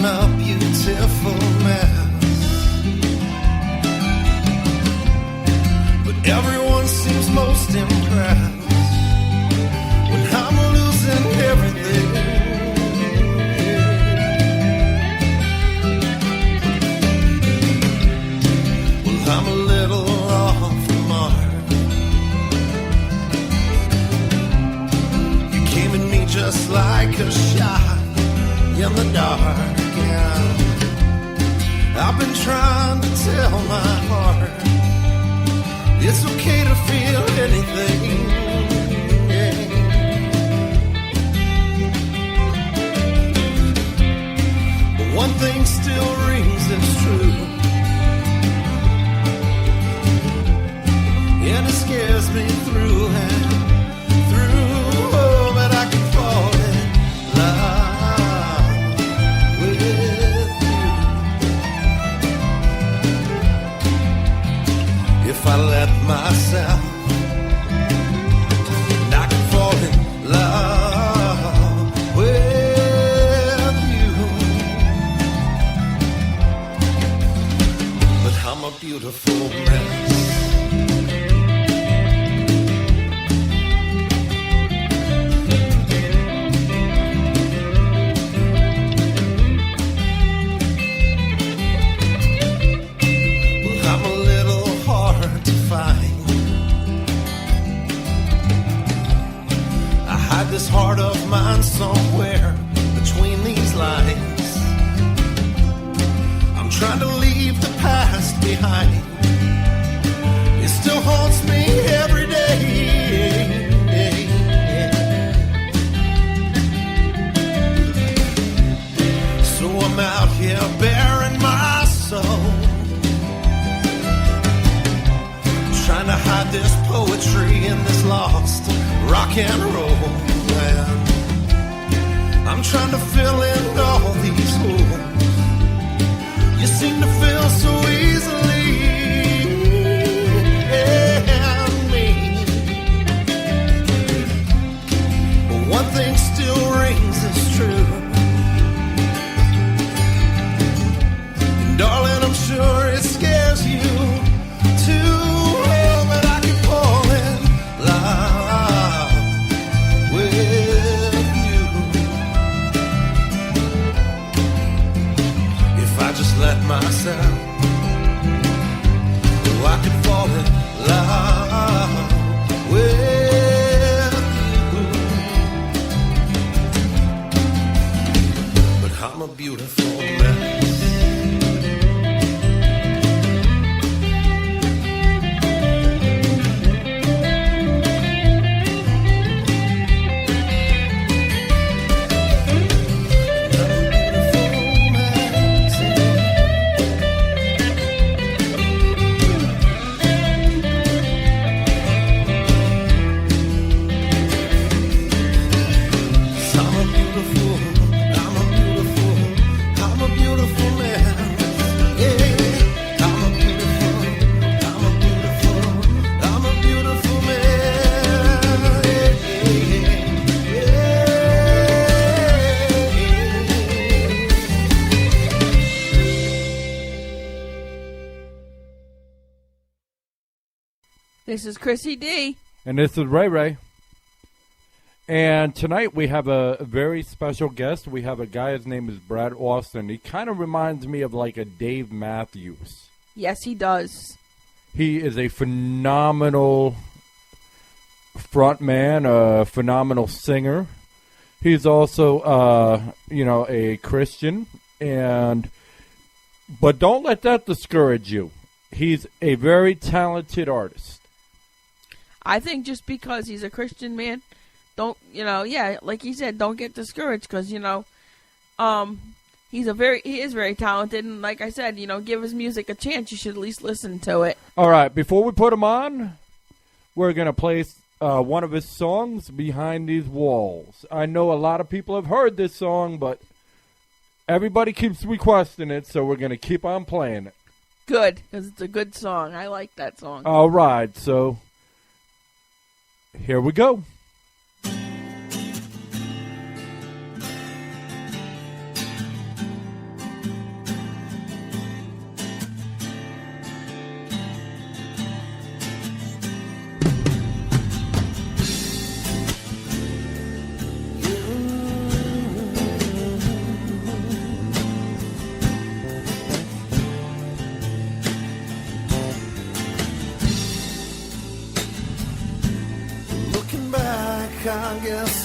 a beautiful mess, but everyone seems most impressed when I'm losing everything. Well, I'm a little off the mark. You came at me just like a shot in the dark, yeah. I've been trying to tell my heart it's okay to feel anything, yeah. But one thing still rings as true, and it scares me through and through. Oh, but I can fall in love with you if I let myself. And I can fall in love with you, but I'm a beautiful mess. This heart of mine somewhere between these lines. I'm trying to leave the past behind. It still haunts me every day. So I'm out here bearing my soul, trying to hide this poetry in this lost rock and roll. I'm trying to fill in all these holes you seem to fill so easily, and me. But one thing still rings as true, and darling, I'm sure it scares you too. Oh, but I can fall in love with let myself. Oh, I could fall in love with you, but I'm a beautiful mess. This is Chrissy D. And this is Ray Ray. And tonight we have a very special guest. We have a guy, his name is Brad Austin. He kind of reminds me of like a Dave Matthews. Yes, he does. He is a phenomenal frontman, a phenomenal singer. He's also, a Christian. But don't let that discourage you. He's a very talented artist. I think just because he's a Christian man, don't, like he said, don't get discouraged because, he is very talented. And like I said, give his music a chance. You should at least listen to it. All right. Before we put him on, we're going to play one of his songs, Behind These Walls. I know a lot of people have heard this song, but everybody keeps requesting it, so we're going to keep on playing it. Good, because it's a good song. I like that song. All right, so here we go.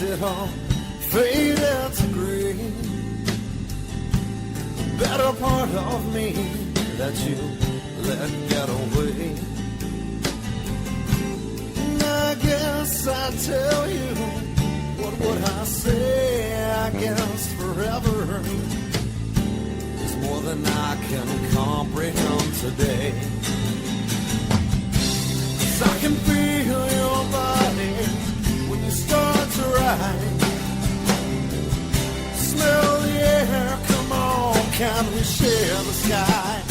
guess it all faded to gray. The better part of me that you let get away. And I guess I'd tell you, what would I say? I guess forever is more than I can comprehend today. 'Cause I can feel your body when you start to ride. Smell the air, come on, can we share the sky?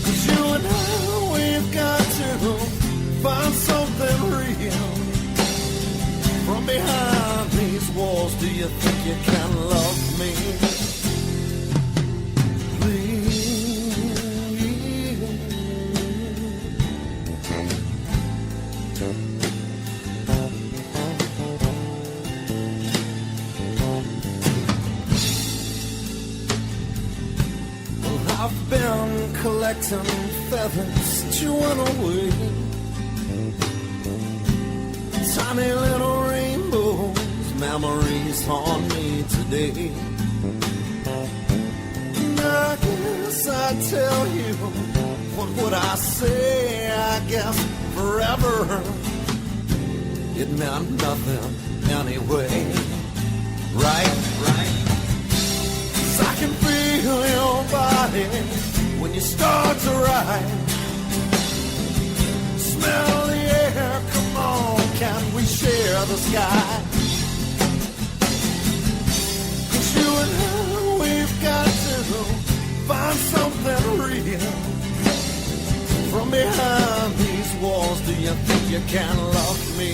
'Cause you and I, we've got to find something real. From behind these walls, do you think you can love me? I've been collecting feathers, chewing away. Tiny little rainbows, memories haunt me today. And I guess I'd tell you, what would I say? I guess forever, it meant nothing anyway. Right? 'Cause I can feel your body when you start to ride. Smell the air, come on, can we share the sky? 'Cause you and I, we've got to find something real. From behind these walls, do you think you can love me?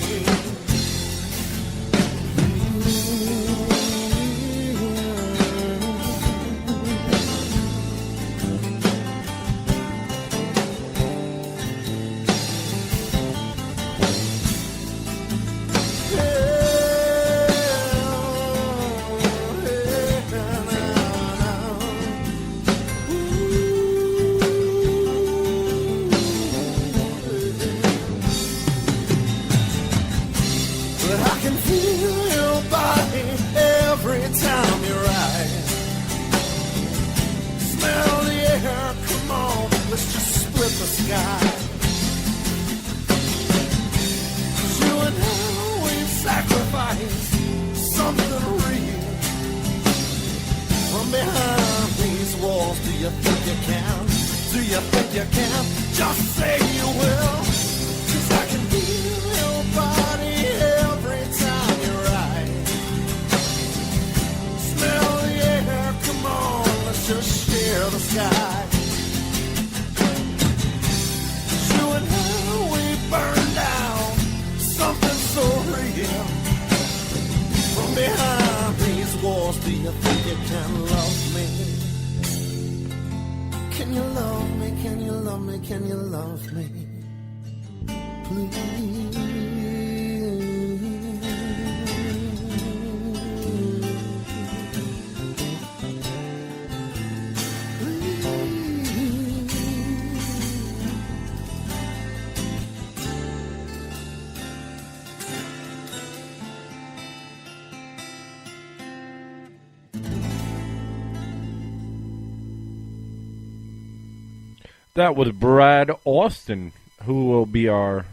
That was Brad Austin, who will be our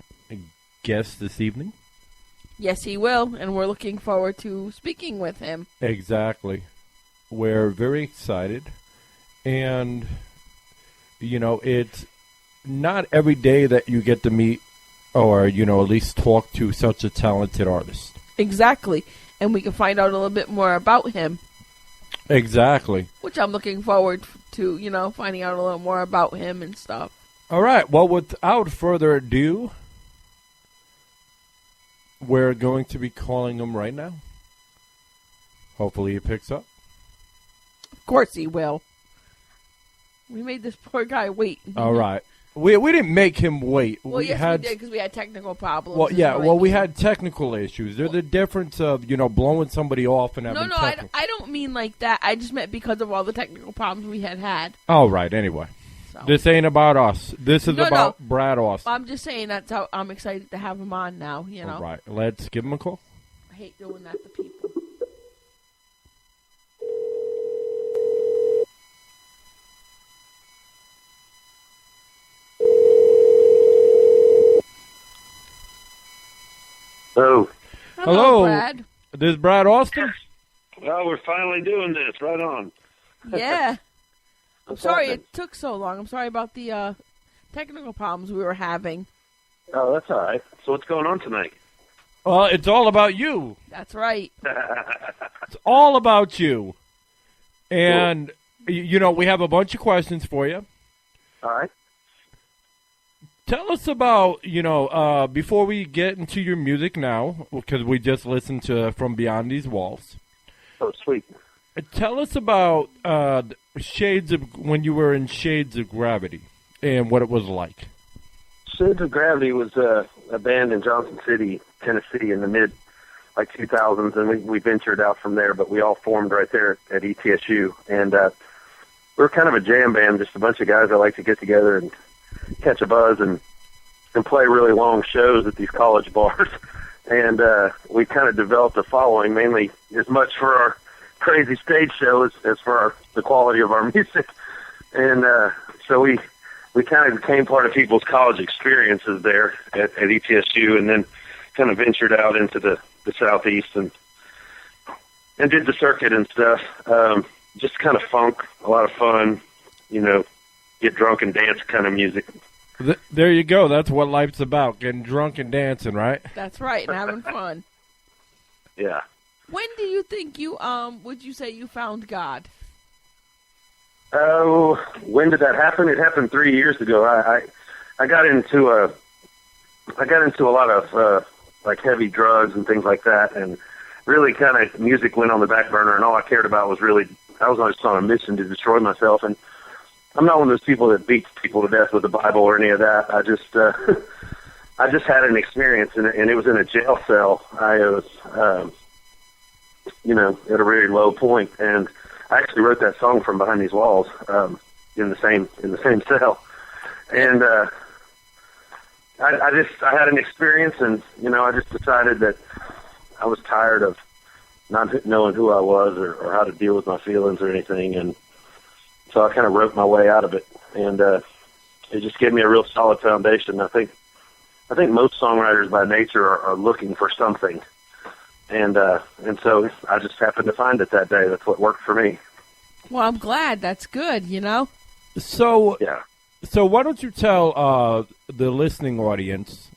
guest this evening. Yes, he will, and we're looking forward to speaking with him. Exactly. We're very excited, and, you know, it's not every day that you get to meet or, you know, at least talk to such a talented artist. Exactly, and we can find out a little bit more about him. Exactly. Which I'm looking forward to, you know, finding out a little more about him and stuff. All right. Well, without further ado, we're going to be calling him right now. Hopefully he picks up. Of course he will. We made this poor guy wait. All right. We didn't make him wait. Well, we did because we had technical problems. Well, yeah. Well, we had technical issues. There's a difference of, you know, blowing somebody off and having I don't mean like that. I just meant because of all the technical problems we had. Oh, right. Anyway. So This ain't about us. This is No, about Brad Austin. I'm just saying that's how I'm excited to have him on now. You know, All right, let's give him a call. I hate doing that to people. Oh, Hello. Brad. This is Brad Austin. well, we're finally doing this. Right on. Yeah. I'm What's sorry happening? it took so long. I'm sorry about the technical problems we were having. Oh, that's all right. So what's going on tonight? Well, it's all about you. That's right. It's all about you. And, you know, we have a bunch of questions for you. All right. Tell us about, you know, before we get into your music now, because we just listened to From Beyond These Walls. Oh, sweet. Tell us about Shades of when you were in Shades of Gravity and what it was like. Shades of Gravity was a band in Johnson City, Tennessee, in the mid 2000s, and we ventured out from there. But we all formed right there at ETSU, and we were kind of a jam band, just a bunch of guys that like to get together and catch a buzz and play really long shows at these college bars. And we kind of developed a following, mainly as much for our crazy stage show as for the quality of our music. And so we kind of became part of people's college experiences there at ETSU, and then kind of ventured out into the Southeast and did the circuit and stuff. Just kind of funk, a lot of fun, you know, get drunk and dance kind of music. There you go. That's what life's about, getting drunk and dancing, right? That's right, and having fun. Yeah. When do you think you would you say you found God? Oh, when did that happen? It happened 3 years ago. I got into a lot of like heavy drugs and things like that, and really kind of music went on the back burner, and all I cared about was I was just on a mission to destroy myself. And I'm not one of those people that beats people to death with the Bible or any of that. I just had an experience, and it was in a jail cell. I was, you know, at a very low point, and I actually wrote that song From Behind These Walls in the same cell. And I had an experience, and you know, I just decided that I was tired of not knowing who I was or how to deal with my feelings or anything, and so I kind of wrote my way out of it, and it just gave me a real solid foundation. I think most songwriters by nature are looking for something, and so I just happened to find it that day. That's what worked for me. Well, I'm glad. That's good, you know? So, Yeah. So why don't you tell the listening audience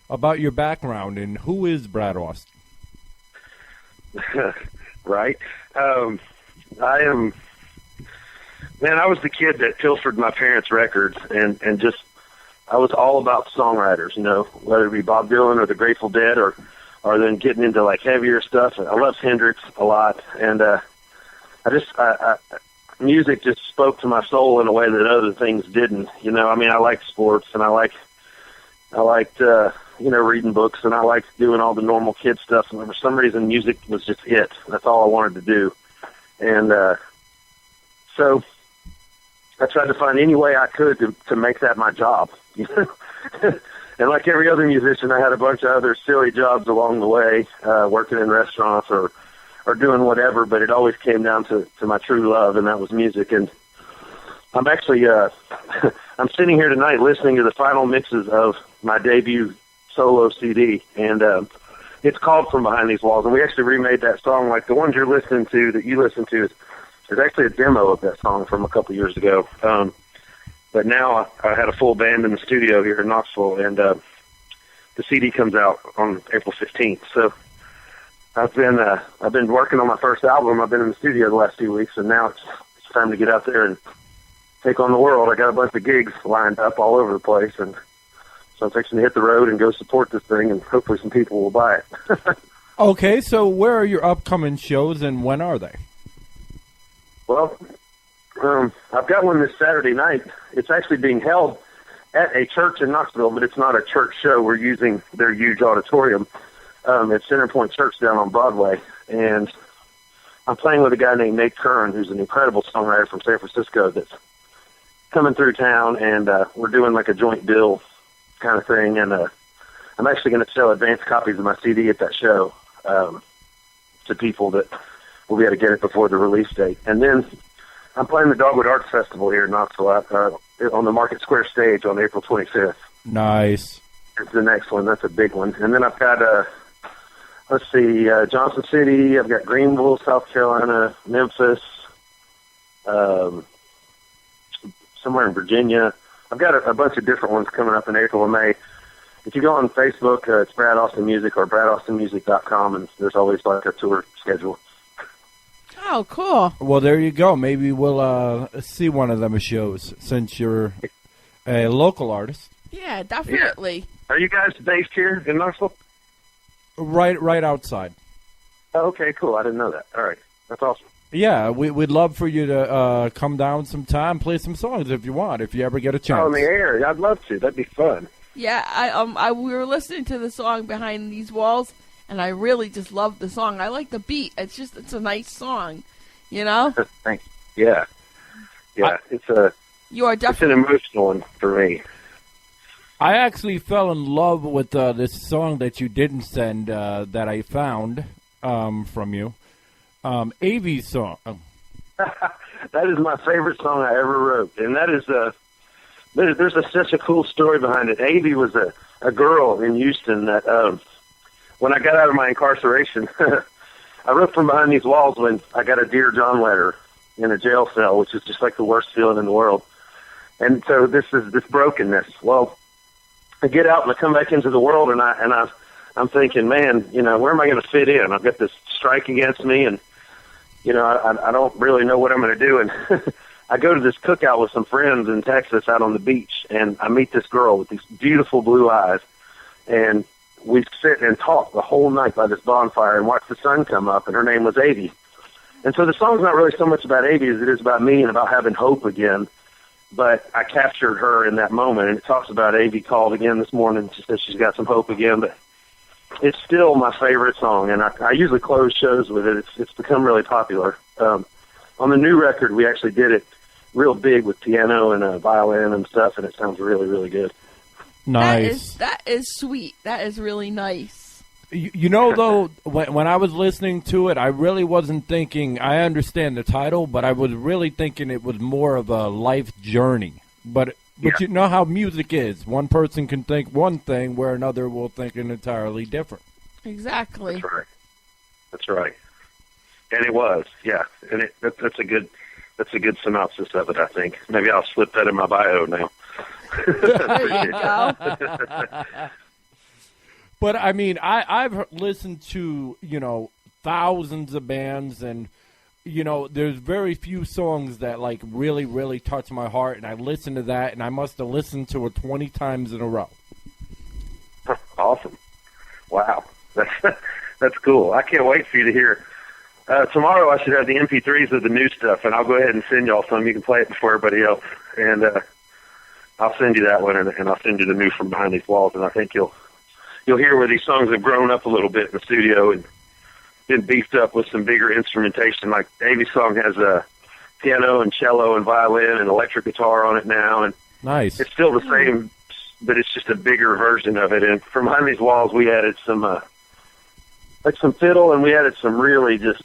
about your background and who is Brad Austin? Right. I was the kid that pilfered my parents' records and just, I was all about songwriters, you know, whether it be Bob Dylan or the Grateful Dead or then getting into like heavier stuff. I loved Hendrix a lot, and music just spoke to my soul in a way that other things didn't. You know, I mean, I liked sports, and I liked you know, reading books, and I liked doing all the normal kid stuff. And for some reason, music was just it. That's all I wanted to do, and so I tried to find any way I could to make that my job. And like every other musician, I had a bunch of other silly jobs along the way, working in restaurants or doing whatever, but it always came down to my true love, and that was music. And I'm actually, I'm sitting here tonight listening to the final mixes of my debut solo CD, and it's called From Behind These Walls, and we actually remade that song. Like the ones you're listening to, that you listen to, there's actually a demo of that song from a couple years ago. But now I had a full band in the studio here in Knoxville, and the CD comes out on April 15th. So I've been working on my first album. I've been in the studio the last few weeks, and now it's time to get out there and take on the world. I got a bunch of gigs lined up all over the place, and so I'm fixing to hit the road and go support this thing, and hopefully some people will buy it. Okay, so where are your upcoming shows, and when are they? Well, I've got one this Saturday night. It's actually being held at a church in Knoxville, but it's not a church show. We're using their huge auditorium at Centerpoint Church down on Broadway. And I'm playing with a guy named Nate Curran, who's an incredible songwriter from San Francisco coming through town, and we're doing like a joint bill kind of thing, and I'm actually going to sell advanced copies of my CD at that show to people that will be able to get it before the release date. And then I'm playing the Dogwood Arts Festival here in Knoxville on the Market Square stage on April 25th. Nice. It's the next one. That's a big one. And then I've got, let's see, Johnson City. I've got Greenville, South Carolina, Memphis, somewhere in Virginia. I've got a bunch of different ones coming up in April and May. If you go on Facebook, it's Brad Austin Music or BradAustinMusic.com, and there's always like a tour schedule. Oh, cool. Well, there you go. Maybe we'll see one of them shows since you're a local artist. Yeah, definitely. Yeah. Are you guys based here in Knoxville? Right outside. Oh, okay, cool. I didn't know that. All right. That's awesome. Yeah, we'd love for you to come down sometime, play some songs if you want, if you ever get a chance. Oh, in the air. I'd love to. That'd be fun. Yeah, we were listening to the song Behind These Walls, and I really just love the song. I like the beat. It's a nice song, you know? Thanks. Yeah. Yeah, you are it's definitely an emotional one for me. I actually fell in love with this song that you didn't send that I found from you. Avi's song. That is my favorite song I ever wrote, and that is there's such a cool story behind it. Avi was a girl in Houston that when I got out of my incarceration, I wrote From Behind These Walls when I got a Dear John letter in a jail cell, which is just like the worst feeling in the world. And so this is this brokenness. Well, I get out and I come back into the world, and I'm thinking, man, you know, where am I going to fit in? I've got this strike against me, and you know, I don't really know what I'm going to do. And I go to this cookout with some friends in Texas out on the beach, and I meet this girl with these beautiful blue eyes, and we sit and talk the whole night by this bonfire and watch the sun come up, and her name was Avi. And so the song's not really so much about Avi as it is about me and about having hope again. But I captured her in that moment, and it talks about Avi called again this morning. She says she's got some hope again, but it's still my favorite song, and I usually close shows with it. It's become really popular. On the new record, we actually did it real big with piano and a violin and stuff, and it sounds really, really good. Nice. That is sweet. That is really nice. You know, though, when I was listening to it, I really wasn't thinking, I understand the title, but I was really thinking it was more of a life journey. But you know how music is. One person can think one thing where another will think an entirely different. Exactly. That's right. That's right. And it was, yeah. And that's a good synopsis of it, I think. Maybe I'll slip that in my bio now. There you go. But, I mean, I've listened to, you know, thousands of bands, and, you know, there's very few songs that, like, really, really touch my heart, and I listen to that, and I must have listened to it 20 times in a row. Awesome. Wow. That's cool. I can't wait for you to hear. Tomorrow I should have the MP3s of the new stuff, and I'll go ahead and send y'all some. You can play it before everybody else. And I'll send you that one, and I'll send you the new From Behind These Walls, and I think you'll hear where these songs have grown up a little bit in the studio and been beefed up with some bigger instrumentation. Like Avi's song has a piano and cello and violin and electric guitar on it now, and Nice. it's still the same, but it's just a bigger version of it. And From Behind These Walls, we added some like some fiddle, and we added some really just,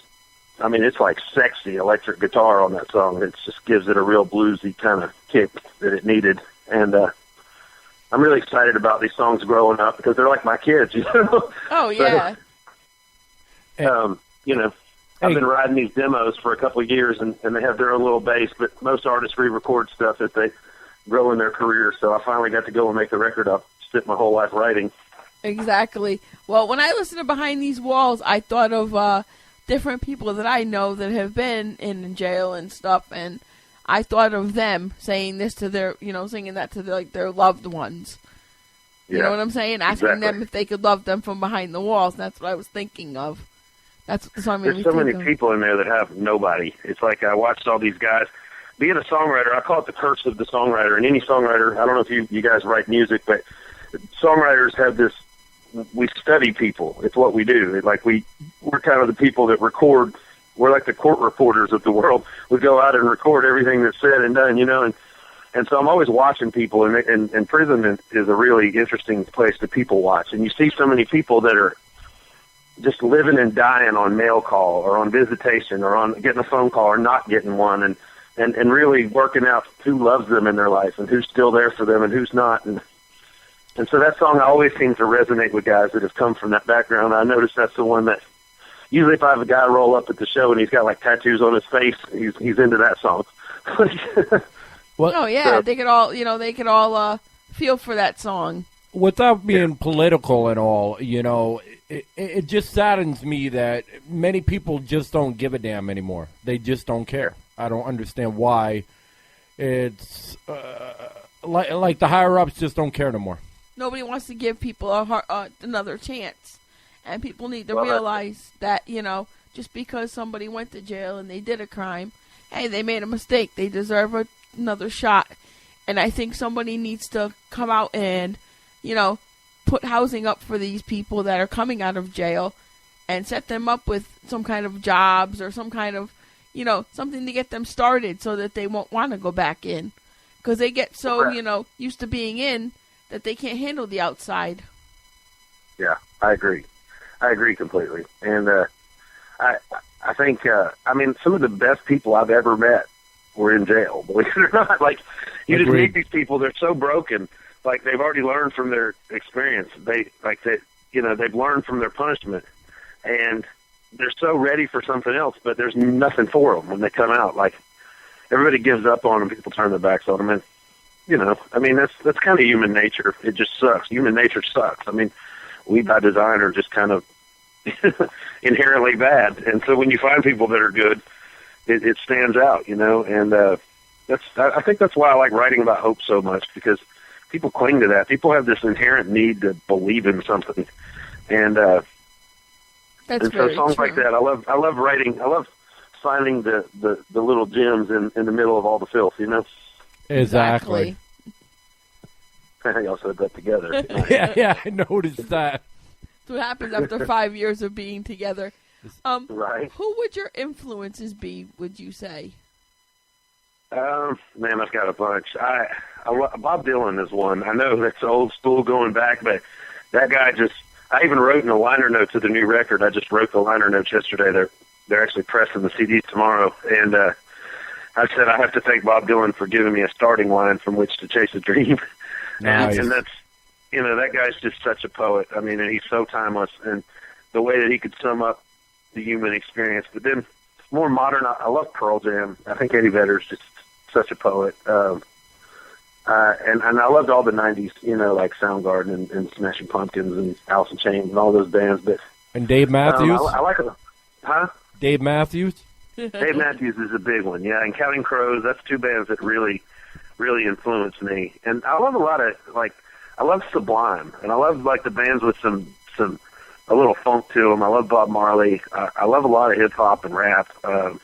I mean, it's like sexy electric guitar on that song. It just gives it a real bluesy kind of kick that it needed. And I'm really excited about these songs growing up because they're like my kids, you know? Oh, yeah. You know, I've been writing these demos for a couple of years, and they have their own little bass, but most artists re-record stuff as they grow in their career. So I finally got to go and make the record I've spent my whole life writing. Exactly. Well, when I listen to Behind These Walls, I thought of different people that I know that have been in jail and stuff, and I thought of them saying this to their, you know, singing that to their loved ones. You know what I'm saying? Asking them if they could love them from behind the walls. That's what I was thinking of. That's what the song made me There's so think many of. people in there that have nobody. It's like I watched all these guys. Being a songwriter, I call it the curse of the songwriter. And any songwriter, I don't know if you guys write music, but songwriters have this, we study people. It's what we do. It's like we're kind of the people that record. We're like the court reporters of the world. We go out and record everything that's said and done, you know, and And so I'm always watching people, and prison is a really interesting place to people watch. And you see so many people that are just living and dying on mail call or on visitation or on getting a phone call or not getting one, and really working out who loves them in their life and who's still there for them and who's not. And so that song always seems to resonate with guys that have come from that background. I noticed that's the one that usually if I have a guy roll up at the show and he's got like tattoos on his face, he's into that song. Well, oh yeah, they could all feel for that song. Without being political and all, it just saddens me that many people just don't give a damn anymore. They just don't care. I don't understand why. It's like the higher ups just don't care no more. Nobody wants to give people another chance, and people need to realize that just because somebody went to jail and they did a crime, hey, they made a mistake. They deserve another shot. And I think somebody needs to come out and, put housing up for these people that are coming out of jail and set them up with some kind of jobs or some kind of, something to get them started so that they won't want to go back in. Because they get so, used to being in that they can't handle the outside. Yeah, I agree. I agree completely. And I think, some of the best people I've ever met were in jail, believe it or not. Like, you just meet these people, they're so broken, like they've already learned from their experience. They've learned from their punishment, and they're so ready for something else, but there's nothing for them when they come out. Like, everybody gives up on them, people turn their backs on them, and, that's kind of human nature. It just sucks. Human nature sucks. We by design are just kind of inherently bad, and so when you find people that are good, it stands out, and I think that's why I like writing about hope so much, because people cling to that. People have this inherent need to believe in something, and so songs like that, I love writing. I love finding the little gems in the middle of all the filth, Exactly. Y'all said that together. yeah, I noticed that. That's what happens after 5 years of being together. Right. Who would your influences be, would you say? Man, I've got a bunch. Bob Dylan is one. I know that's old school going back, but that guy I even wrote in the liner notes to the new record. I just wrote the liner notes yesterday. They're actually pressing the CDs tomorrow. And I said I have to thank Bob Dylan for giving me a starting line from which to chase a dream. Nice. And that's, that guy's just such a poet. And he's so timeless. And the way that he could sum up the human experience. But then more modern, I love Pearl Jam. I think Eddie Vedder's just such a poet. And I loved all the 90s, like Soundgarden and Smashing Pumpkins and Alice in Chains and all those bands. And Dave Matthews? I like it. Huh? Dave Matthews? Dave Matthews is a big one, yeah. And Counting Crows, that's two bands that really, really influenced me. And I love a lot of, I love Sublime. And I love, the bands with a little funk to them. I love Bob Marley. I love a lot of hip-hop and rap. I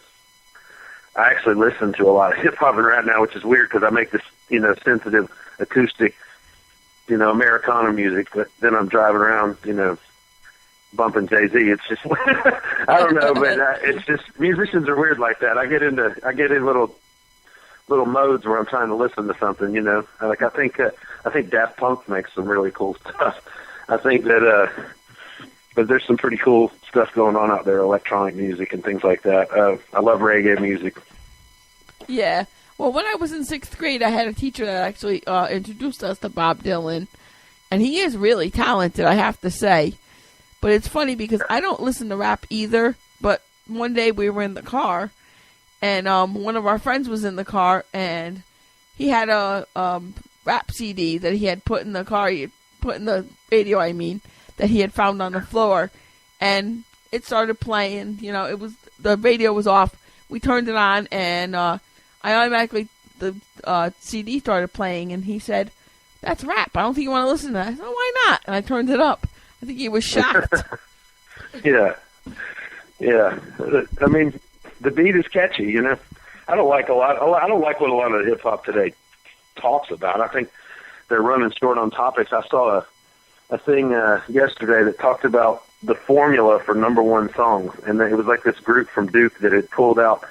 actually listen to a lot of hip-hop and rap now, which is weird because I make this, sensitive, acoustic, Americana music, but then I'm driving around, bumping Jay-Z. It's just, I don't know, but it's just, musicians are weird like that. I get in little modes where I'm trying to listen to something, I think Daft Punk makes some really cool stuff. I think that, but there's some pretty cool stuff going on out there, electronic music and things like that. I love reggae music. Yeah. Well, when I was in 6th grade, I had a teacher that actually introduced us to Bob Dylan. And he is really talented, I have to say. But it's funny because I don't listen to rap either. But one day we were in the car, and one of our friends was in the car, and he had a rap CD that he had put in the car, put in the radio, that he had found on the floor, and it started playing. The radio was off. We turned it on, and I automatically, the CD started playing, and he said, "That's rap. I don't think you want to listen to that." I said, "Oh, why not?" And I turned it up. I think he was shocked. Yeah. The beat is catchy. I don't like what a lot of hip hop today talks about. I think they're running short on topics. I saw a thing yesterday that talked about the formula for number one songs, and it was like this group from Duke that had pulled out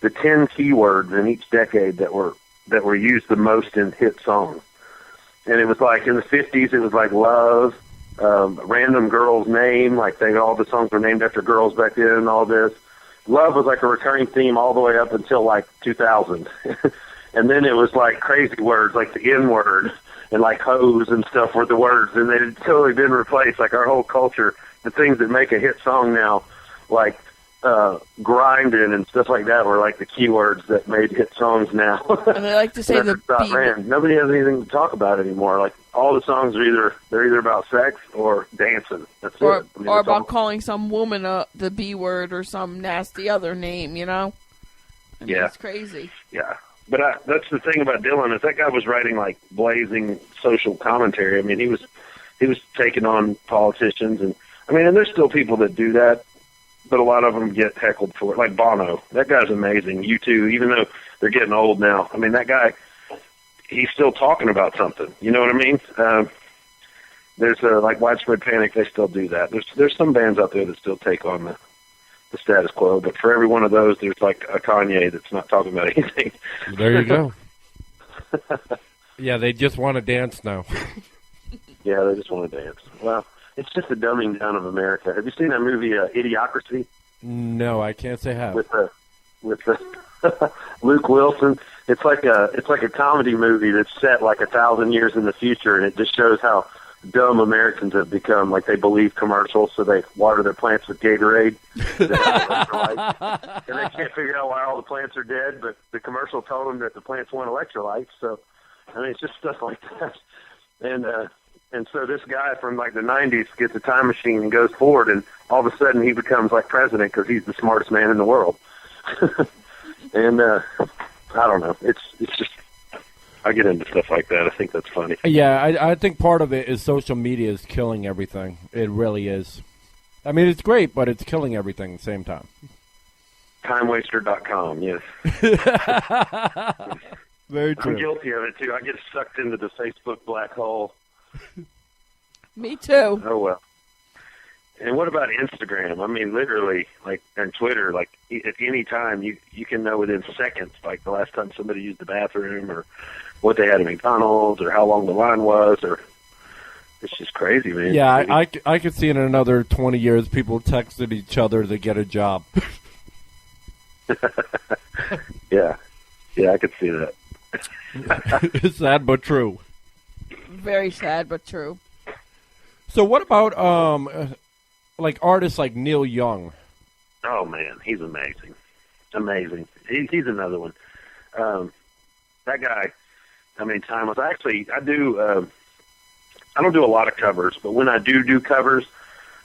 the 10 keywords in each decade that were that were used the most in hit songs. And it was like in the 50s, it was like Love, Random Girl's Name, like all the songs were named after girls back then and all this. Love was like a recurring theme all the way up until like 2000. And then it was like crazy words like the N-word and like hose and stuff were the words, and they had totally been replaced. Like our whole culture, the things that make a hit song now, like grinding and stuff like that, were like the keywords that made hit songs now. And they like to say the B. Nobody has anything to talk about anymore. Like all the songs are either about sex or dancing. That's it. I mean, or about calling some woman the B word or some nasty other name. I mean, yeah, it's crazy. Yeah. But that's the thing about Dylan, is that guy was writing like blazing social commentary. I mean, he was taking on politicians, and I mean, and there's still people that do that, but a lot of them get heckled for it. Like Bono, that guy's amazing. U2, even though they're getting old now, I mean, that guy, he's still talking about something. You know what I mean? There's like Widespread Panic, they still do that. There's some bands out there that still take on the status quo, but for every one of those, there's like a Kanye that's not talking about anything. There you go. Yeah, they just want to dance now. Yeah, they just want to dance. Well, it's just the dumbing down of America. Have you seen that movie, Idiocracy? No, I can't say have. With Luke Wilson. It's like a comedy movie that's set like 1,000 years in the future, and it just shows how dumb Americans have become. Like they believe commercials, so they water their plants with Gatorade. And they can't figure out why all the plants are dead, but the commercial told them that the plants want electrolytes. So, I mean, it's just stuff like that. And so this guy from like the 90s gets a time machine and goes forward, and all of a sudden he becomes like president because he's the smartest man in the world. And I don't know. It's just, I get into stuff like that. I think that's funny. Yeah, I think part of it is social media is killing everything. It really is. I mean, it's great, but it's killing everything at the same time. Timewaster.com, yes. Very true. I'm guilty of it, too. I get sucked into the Facebook black hole. Me too. Oh, well. And what about Instagram? I mean, literally, like, and Twitter, like, at any time, you can know within seconds, like, the last time somebody used the bathroom or what they had at McDonald's or how long the line was, or it's just crazy, man. Yeah, I could see in another 20 years people texted each other to get a job. Yeah, I could see that. It's sad but true. Very sad but true. So what about like artists like Neil Young? Oh man, he's amazing. He's another one. That guy, I mean, timeless. Actually, I don't do a lot of covers, but when I do covers,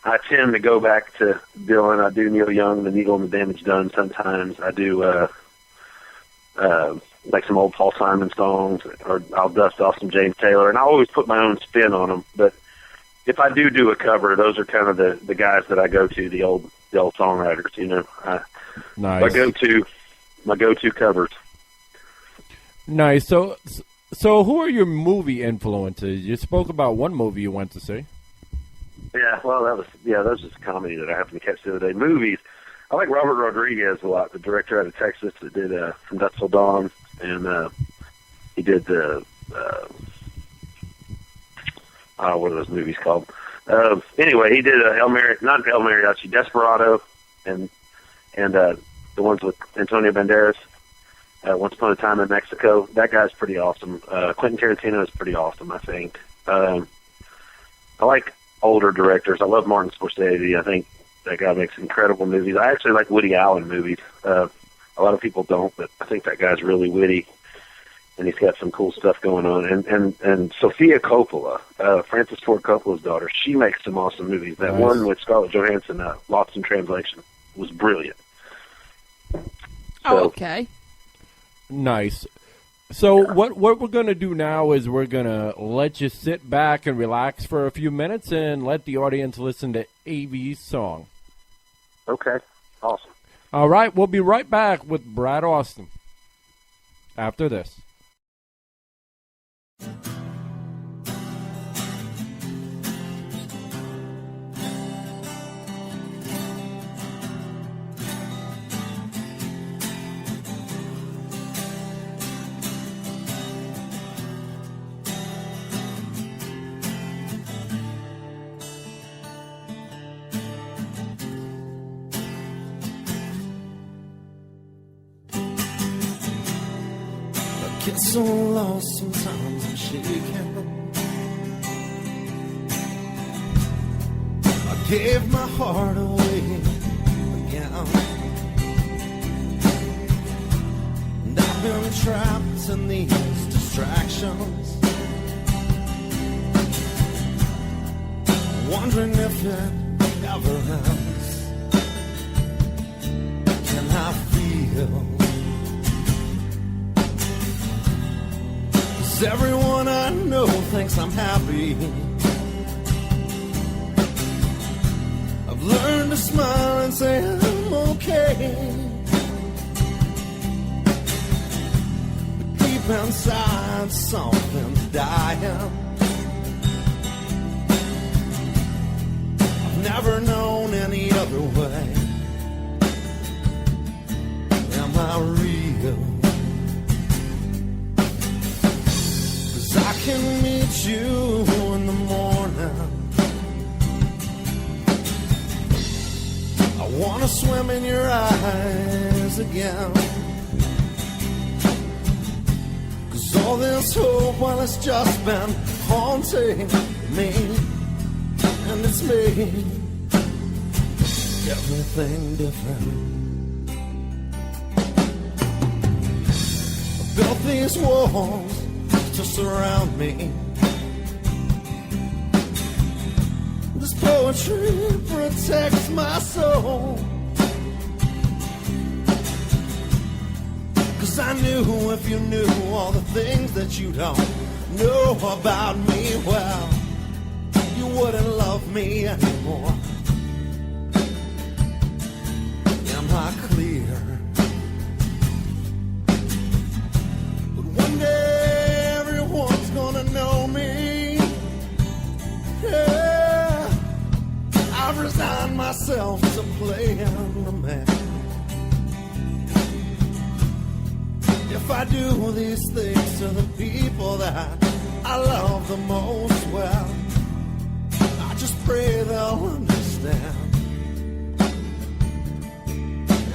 I tend to go back to Dylan. I do Neil Young, The Needle and the Damage Done. Sometimes I do like some old Paul Simon songs, or I'll dust off some James Taylor, and I always put my own spin on them. But if I do a cover, those are kind of the guys that I go to, the old songwriters. You know, nice. My go-to covers. Nice. So who are your movie influences? You spoke about one movie you went to see. Yeah, well, that was just a comedy that I happened to catch the other day. Movies, I like Robert Rodriguez a lot, the director out of Texas that did From Dusk Till Dawn, and he did the what are those movies called? Anyway, he did not El Mariachi, Desperado, and the ones with Antonio Banderas. Once Upon a Time in Mexico. That guy's pretty awesome. Quentin Tarantino is pretty awesome, I think. I like older directors. I love Martin Scorsese. I think that guy makes incredible movies. I actually like Woody Allen movies. A lot of people don't, but I think that guy's really witty, and he's got some cool stuff going on. And Sofia Coppola, Francis Ford Coppola's daughter, she makes some awesome movies. That one with Scarlett Johansson, Lost in Translation, was brilliant. Okay. Nice. So what we're going to do now is we're going to let you sit back and relax for a few minutes and let the audience listen to AV's song. Okay. Awesome. All right. We'll be right back with Brad Austin after this. get so lost sometimes I'm shaking. I gave my heart away again, and I've been trapped in these distractions, wondering if it ever ends. Can I feel? 'Cause everyone I know thinks I'm happy. I've learned to smile and say I'm okay, but deep inside something's dying. I've never known any other way. Am I real? 'Cause I can meet you in the morning. I wanna swim in your eyes again. 'Cause all this hope, well, it's just been haunting me. And it's made everything different. I built these walls to surround me. This poetry protects my soul. 'Cause I knew if you knew all the things that you don't know about me, well, you wouldn't love me anymore. Am I clear? But one day everyone's gonna know me. Yeah, I've resigned myself to playing the man. If I do these things to the people that I love the most, well, I just pray they'll understand.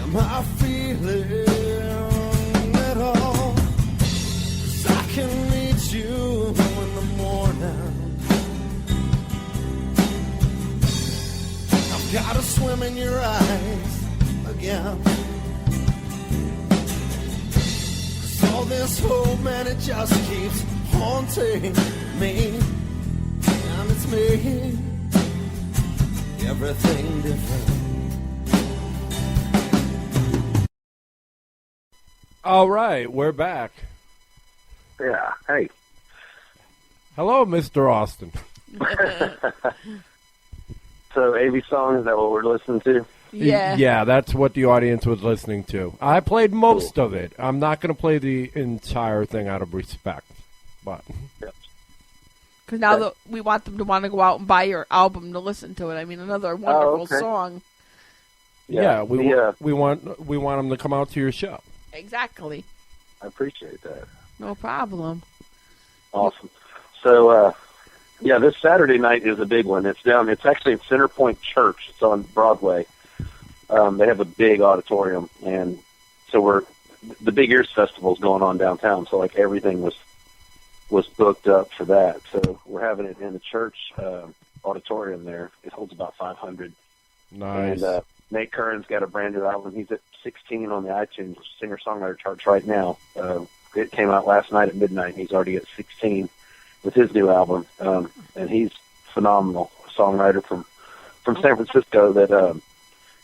Am I feeling at all? 'Cause I can meet you in the morning. I've gotta swim in your eyes again. 'Cause all this hope, man, it just keeps haunting me. And it's me, everything different. All right, we're back. Yeah. Hey. Hello, Mr. Austin. So, AV song, is that what we're listening to? Yeah. Yeah, that's what the audience was listening to. I played most of it. I'm not going to play the entire thing out of respect, but Yep. Because now we want them to want to go out and buy your album to listen to it. I mean, another wonderful okay. song. yeah, we want them to come out to your show. Exactly. I appreciate that. No problem. Awesome. So, yeah, this Saturday night is a big one. It's actually at Center Point Church. It's on Broadway. They have a big auditorium, and so the Big Ears Festival is going on downtown. So, like, everything was booked up for that. So we're having it in the church auditorium there. It holds about 500. Nice. And Nate Curran's got a brand new album. He's at 16 on the iTunes singer-songwriter charts right now. It came out last night at midnight. He's already at 16 with his new album. And he's phenomenal songwriter from San Francisco that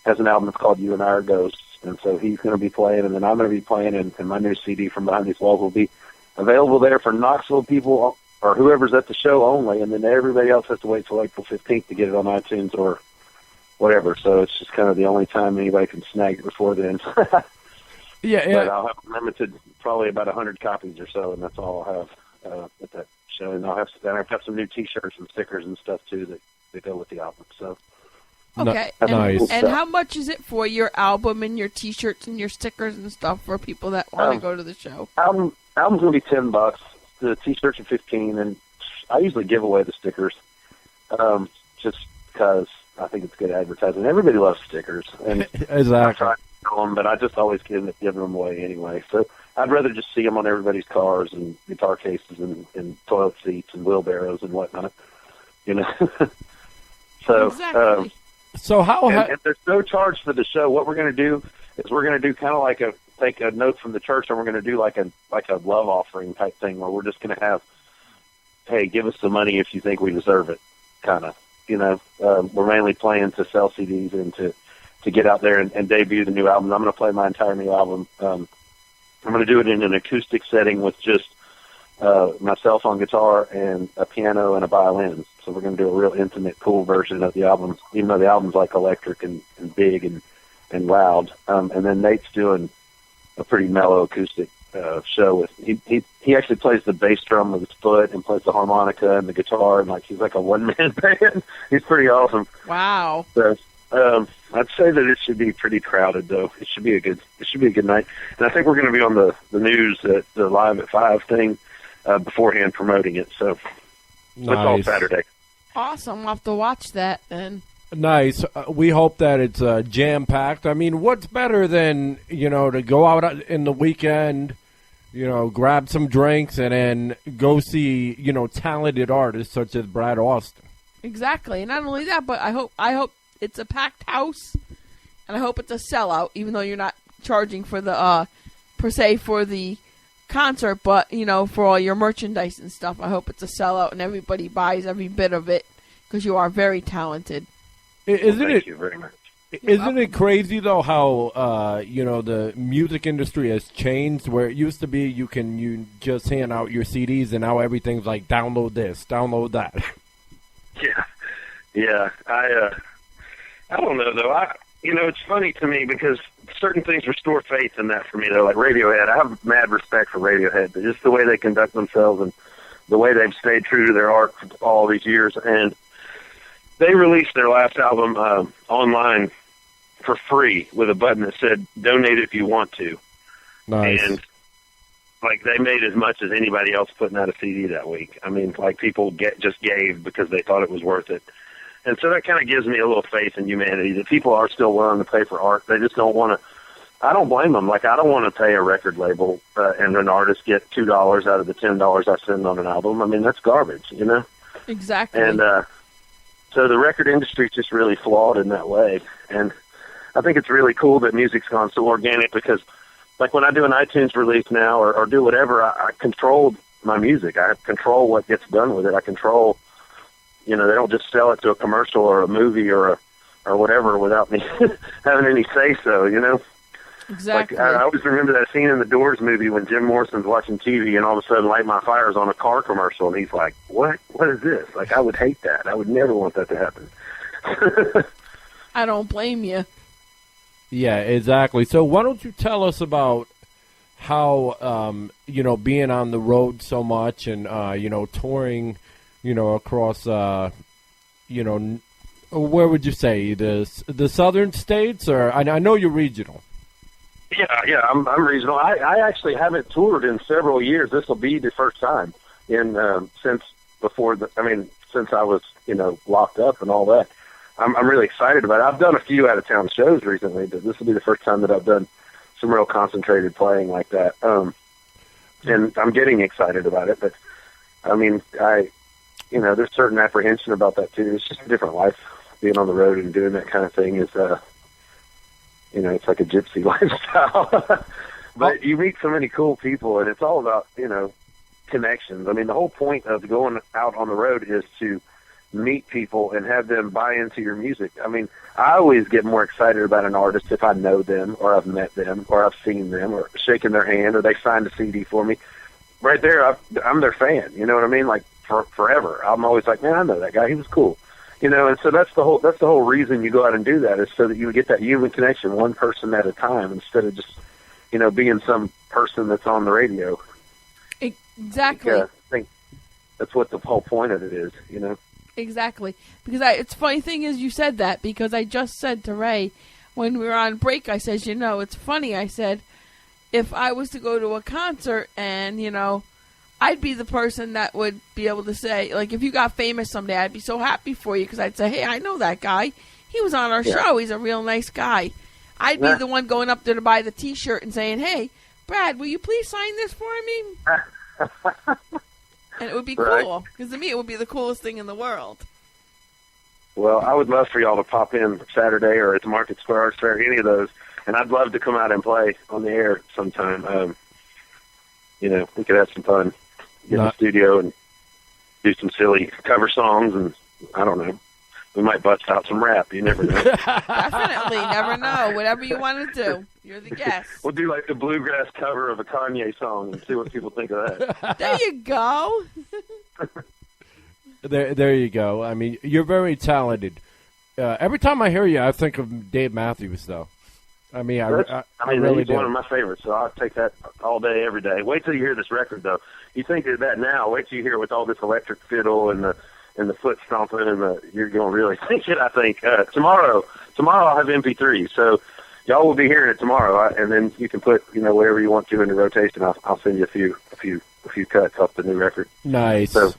has an album that's called You and I Are Ghosts. And so he's going to be playing, and then I'm going to be playing, and my new CD From Behind These Walls will be available there for Knoxville people or whoever's at the show only, and then everybody else has to wait till April 15th to get it on iTunes or whatever. So it's just kind of the only time anybody can snag it before then. Yeah. But I'll have limited, probably about 100 copies or so, and that's all I'll have at that show. And I've got some new T-shirts and stickers and stuff too that go with the album. So. Okay. Nice. And how much is it for your album and your T-shirts and your stickers and stuff for people that want to go to the show? Album's gonna be $10. The T-shirts are $15, and I usually give away the stickers, just because I think it's good advertising. Everybody loves stickers, and Exactly. I try to sell them, but I just always end up giving them away anyway. So I'd rather just see them on everybody's cars and guitar cases and toilet seats and wheelbarrows and whatnot, you know. So, Exactly. So how? and there's no charge for the show. What we're going to do is we're going to do kind of like take a note from the church, and we're going to do like a love offering type thing where we're just going to have, hey, give us the money if you think we deserve it, kind of. You know, we're mainly playing to sell CDs and to get out there and debut the new album. I'm going to play my entire new album. I'm going to do it in an acoustic setting with just myself on guitar and a piano and a violin. So we're going to do a real intimate, cool version of the album, even though the album's like electric and big and loud. And then Nate's doing a pretty mellow acoustic show with he actually plays the bass drum with his foot and plays the harmonica and the guitar, and like he's like a one-man band. He's pretty awesome. Wow. So, I'd say that it should be pretty crowded, though. It should be a good night. And I think we're going to be on the news at the Live at 5 thing beforehand promoting it. So Nice. it's all Saturday. Awesome. I'll have to watch that then. Nice. We hope that it's jam-packed. I mean, what's better than, you know, to go out in the weekend, you know, grab some drinks and then go see, you know, talented artists such as Brad Austin. Exactly. And not only that, but I hope it's a packed house, and I hope it's a sellout, even though you're not charging for the per se for the concert, but you know, for all your merchandise and stuff. I hope it's a sellout and everybody buys every bit of it, because you are very talented. Thank you very much. Isn't it crazy though how you know, the music industry has changed, where it used to be you just hand out your CDs and now everything's like download this, download that. Yeah. I don't know though. You know, it's funny to me because certain things restore faith in that for me though. Like Radiohead, I have mad respect for Radiohead, but just the way they conduct themselves and the way they've stayed true to their art for all these years. And they released their last album online for free with a button that said "Donate if you want to." Nice. And like they made as much as anybody else putting out a CD that week. I mean, like people just gave because they thought it was worth it. And so that kind of gives me a little faith in humanity that people are still willing to pay for art. They just don't want to. I don't blame them. Like, I don't want to pay a record label and an artist get $2 out of the $10 I spend on an album. I mean, that's garbage, you know? Exactly. And so the record industry is just really flawed in that way. And I think it's really cool that music's gone so organic because, like, when I do an iTunes release now or do whatever, I control my music. I control what gets done with it. I control, you know, they don't just sell it to a commercial or a movie or whatever without me having any say-so, you know? Exactly. Like, I always remember that scene in the Doors movie when Jim Morrison's watching TV and all of a sudden Light My Fire's on a car commercial, and he's like, what is this? Like, I would hate that. I would never want that to happen. I don't blame you. Yeah, exactly. So why don't you tell us about how, you know, being on the road so much and, you know, touring, you know, across, you know, where would you say, the southern states? Or I know you're regional. Yeah, I'm regional. I actually haven't toured in several years. This will be the first time since I was, you know, locked up and all that. I'm really excited about it. I've done a few out of town shows recently, but this will be the first time that I've done some real concentrated playing like that. And I'm getting excited about it. But I mean, you know, there's certain apprehension about that too. It's just a different life. Being on the road and doing that kind of thing is, you know, it's like a gypsy lifestyle. But you meet so many cool people, and it's all about, you know, connections. I mean, the whole point of going out on the road is to meet people and have them buy into your music. I mean, I always get more excited about an artist if I know them or I've met them or I've seen them or shaken their hand or they signed a CD for me. Right there, I'm their fan. You know what I mean? Like forever. I'm always like, man, I know that guy. He was cool. You know, and so that's the whole reason you go out and do that, is so that you get that human connection, one person at a time, instead of just, you know, being some person that's on the radio. Exactly. I think that's what the whole point of it is, you know. Exactly. Because it's funny thing is you said that, because I just said to Ray when we were on break, I said, you know, it's funny. I said, if I was to go to a concert and, you know, I'd be the person that would be able to say, like, if you got famous someday, I'd be so happy for you, because I'd say, hey, I know that guy. He was on our show. He's a real nice guy. I'd be the one going up there to buy the T-shirt and saying, hey, Brad, will you please sign this for me? And it would be Right. cool, because to me it would be the coolest thing in the world. Well, I would love for y'all to pop in Saturday or at the Market Square Arts Fair, any of those, and I'd love to come out and play on the air sometime. We could have some fun, get in the studio and do some silly cover songs, and I don't know. We might bust out some rap. You never know. Definitely, never know. Whatever you want to do, you're the guest. We'll do like the bluegrass cover of a Kanye song and see what people think of that. There you go. There you go. I mean, you're very talented. Every time I hear you, I think of Dave Matthews, though. I mean, I really he's do. one of my favorites, so I'll take that all day, every day. Wait till you hear this record, though. You think of that now. Wait till you hear it with all this electric fiddle and the foot stomping, and you're going to really think it, I think. Tomorrow I'll have MP3, so y'all will be hearing it tomorrow, and then you can put, whatever you want to into rotation. I'll send you a few cuts off the new record. Nice. So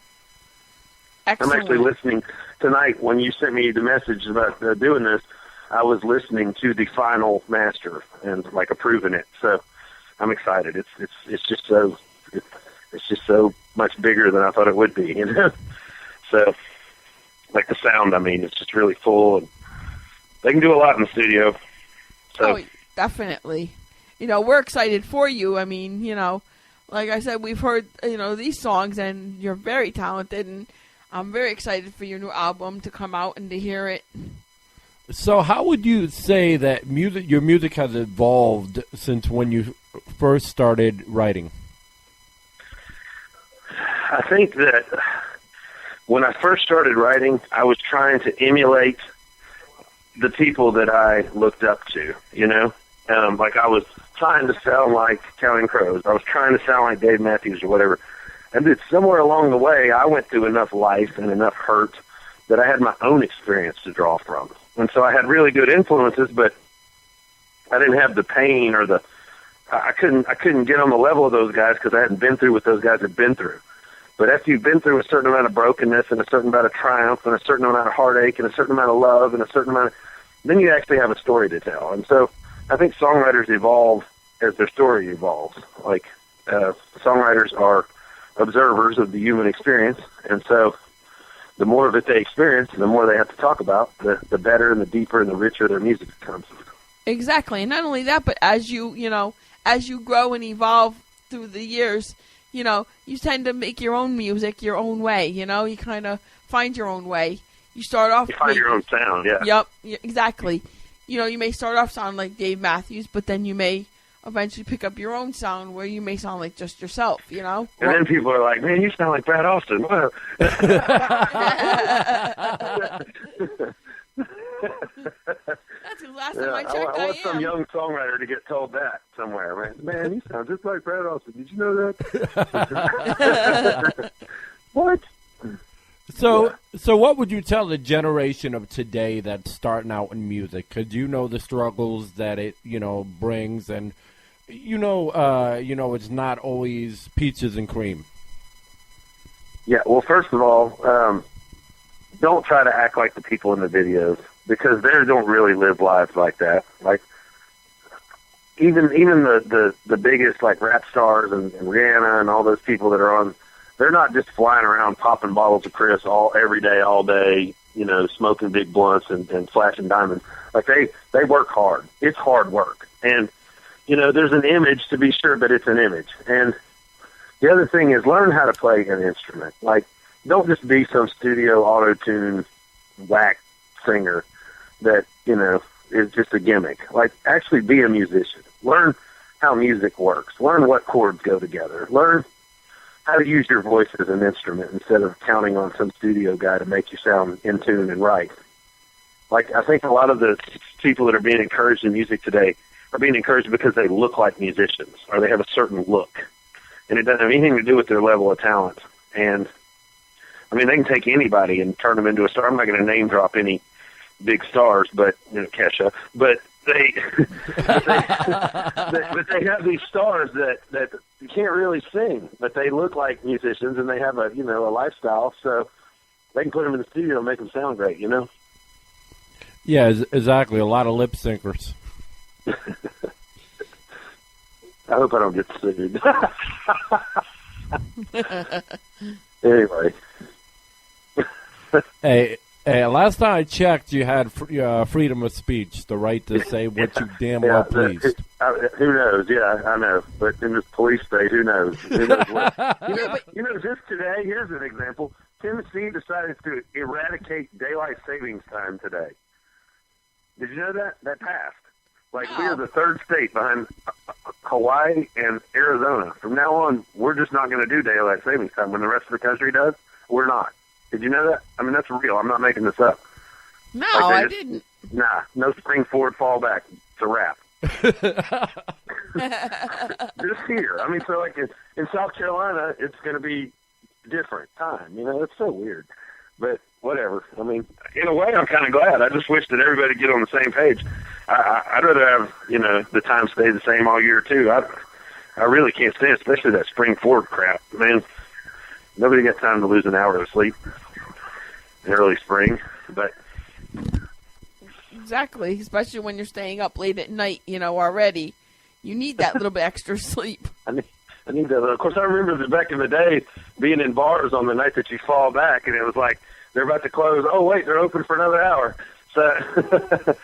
Excellent. I'm actually listening tonight. When you sent me the message about doing this, I was listening to the final master and approving it. So I'm excited. It's just so much bigger than I thought it would be. So the sound. I mean, it's just really full, and they can do a lot in the studio. So. Oh, definitely. We're excited for you. I mean, like I said, we've heard these songs, and you're very talented, and I'm very excited for your new album to come out and to hear it. So how would you say that your music has evolved since when you first started writing? I think that when I first started writing, I was trying to emulate the people that I looked up to, I was trying to sound like Counting Crows. I was trying to sound like Dave Matthews or whatever. And then somewhere along the way, I went through enough life and enough hurt that I had my own experience to draw from. And so I had really good influences, but I didn't have the pain or I couldn't get on the level of those guys because I hadn't been through what those guys had been through. But after you've been through a certain amount of brokenness and a certain amount of triumph and a certain amount of heartache and a certain amount of love and a certain amount then you actually have a story to tell. And so I think songwriters evolve as their story evolves. Songwriters are observers of the human experience, and so the more of it they experience, the more they have to talk about, the better and the deeper and the richer their music becomes. Exactly, and not only that, but as you grow and evolve through the years, you tend to make your own music your own way. You kind of find your own way. You start off. You find your own sound, yeah. Yep, exactly. You may start off sounding like Dave Matthews, but then you may eventually pick up your own sound where you may sound like just yourself, And then people are like, man, you sound like Brad Austin. Wow. That's the last time I checked. I want some young songwriter to get told that somewhere. Man, you sound just like Brad Austin. Did you know that? What? So what would you tell the generation of today that's starting out in music? Because the struggles that it brings, and it's not always peaches and cream. Yeah. Well, first of all, don't try to act like the people in the videos, because they don't really live lives like that. Even the biggest rap stars and Rihanna and all those people that are on. They're not just flying around popping bottles of Chris every day, all day, smoking big blunts and flashing diamonds. They work hard. It's hard work. And, there's an image to be sure, but it's an image. And the other thing is learn how to play an instrument. Don't just be some studio auto-tune whack singer that, is just a gimmick. Actually be a musician. Learn how music works. Learn what chords go together. Learn how to use your voice as an instrument instead of counting on some studio guy to make you sound in tune and right. I think a lot of the people that are being encouraged in music today are being encouraged because they look like musicians or they have a certain look. And it doesn't have anything to do with their level of talent. And, they can take anybody and turn them into a star. I'm not going to name drop any big stars, but, Kesha. But they they have these stars that you can't really sing, but they look like musicians and they have a lifestyle, so they can put them in the studio and make them sound great, Yeah, exactly. A lot of lip syncers. I hope I don't get sued. Anyway. Hey, last time I checked, you had freedom of speech, the right to say what you damn well pleased. Who knows? Yeah, I know. But in this police state, who knows? Who knows what? Just today, here's an example. Tennessee decided to eradicate daylight savings time today. Did you know that? That passed. Like, we are the third state behind Hawaii and Arizona. From now on, we're just not going to do daylight savings time. When the rest of the country does, we're not. Did you know that? I mean, that's real. I'm not making this up. No, I didn't. Nah, no spring forward, fall back. It's a wrap. Just here. I mean, so like in South Carolina, it's going to be different time. You know, it's so weird. But whatever. I mean, in a way, I'm kind of glad. I just wish that everybody get on the same page. I'd rather have, the time stay the same all year, too. I really can't stand it, especially that spring forward crap. Man, nobody got time to lose an hour of sleep in early spring. But exactly, especially when you're staying up late at night, already. You need that little bit extra sleep. I need that. Of course, I remember that back in the day being in bars on the night that you fall back, and it was like they're about to close. Oh, wait, they're open for another hour. So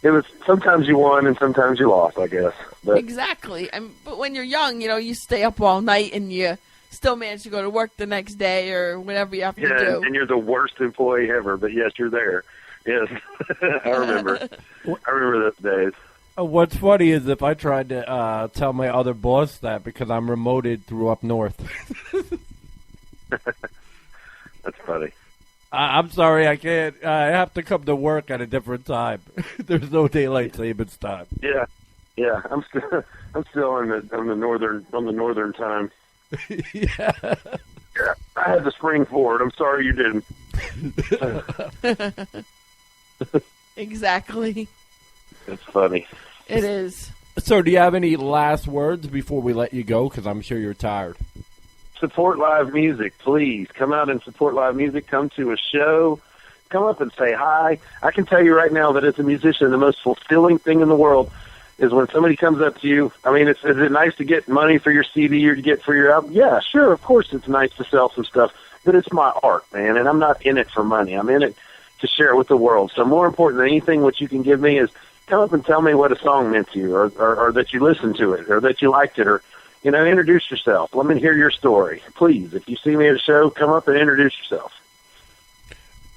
it was sometimes you won and sometimes you lost, I guess. But exactly. But when you're young, you stay up all night and you still manage to go to work the next day or whatever you have to do. And you're the worst employee ever, but yes, you're there. Yes, I remember. I remember those days. What's funny is if I tried to tell my other boss that because I'm remoted through up north. That's funny. I'm sorry, I can't. I have to come to work at a different time. There's no daylight savings time. Yeah. I'm still on the northern time. Yeah. I had the spring forward. I'm sorry you didn't. Exactly. It's funny. It is. So, do you have any last words before we let you go? Because I'm sure you're tired. Support live music, please. Come out and support live music. Come to a show. Come up and say hi. I can tell you right now that as a musician, the most fulfilling thing in the world is when somebody comes up to you. I mean, is it nice to get money for your CD or to get for your album? Yeah, sure, of course it's nice to sell some stuff. But it's my art, man, and I'm not in it for money. I'm in it to share it with the world. So more important than anything, what you can give me is come up and tell me what a song meant to you or that you listened to it or that you liked it or, introduce yourself. Let me hear your story. Please, if you see me at a show, come up and introduce yourself.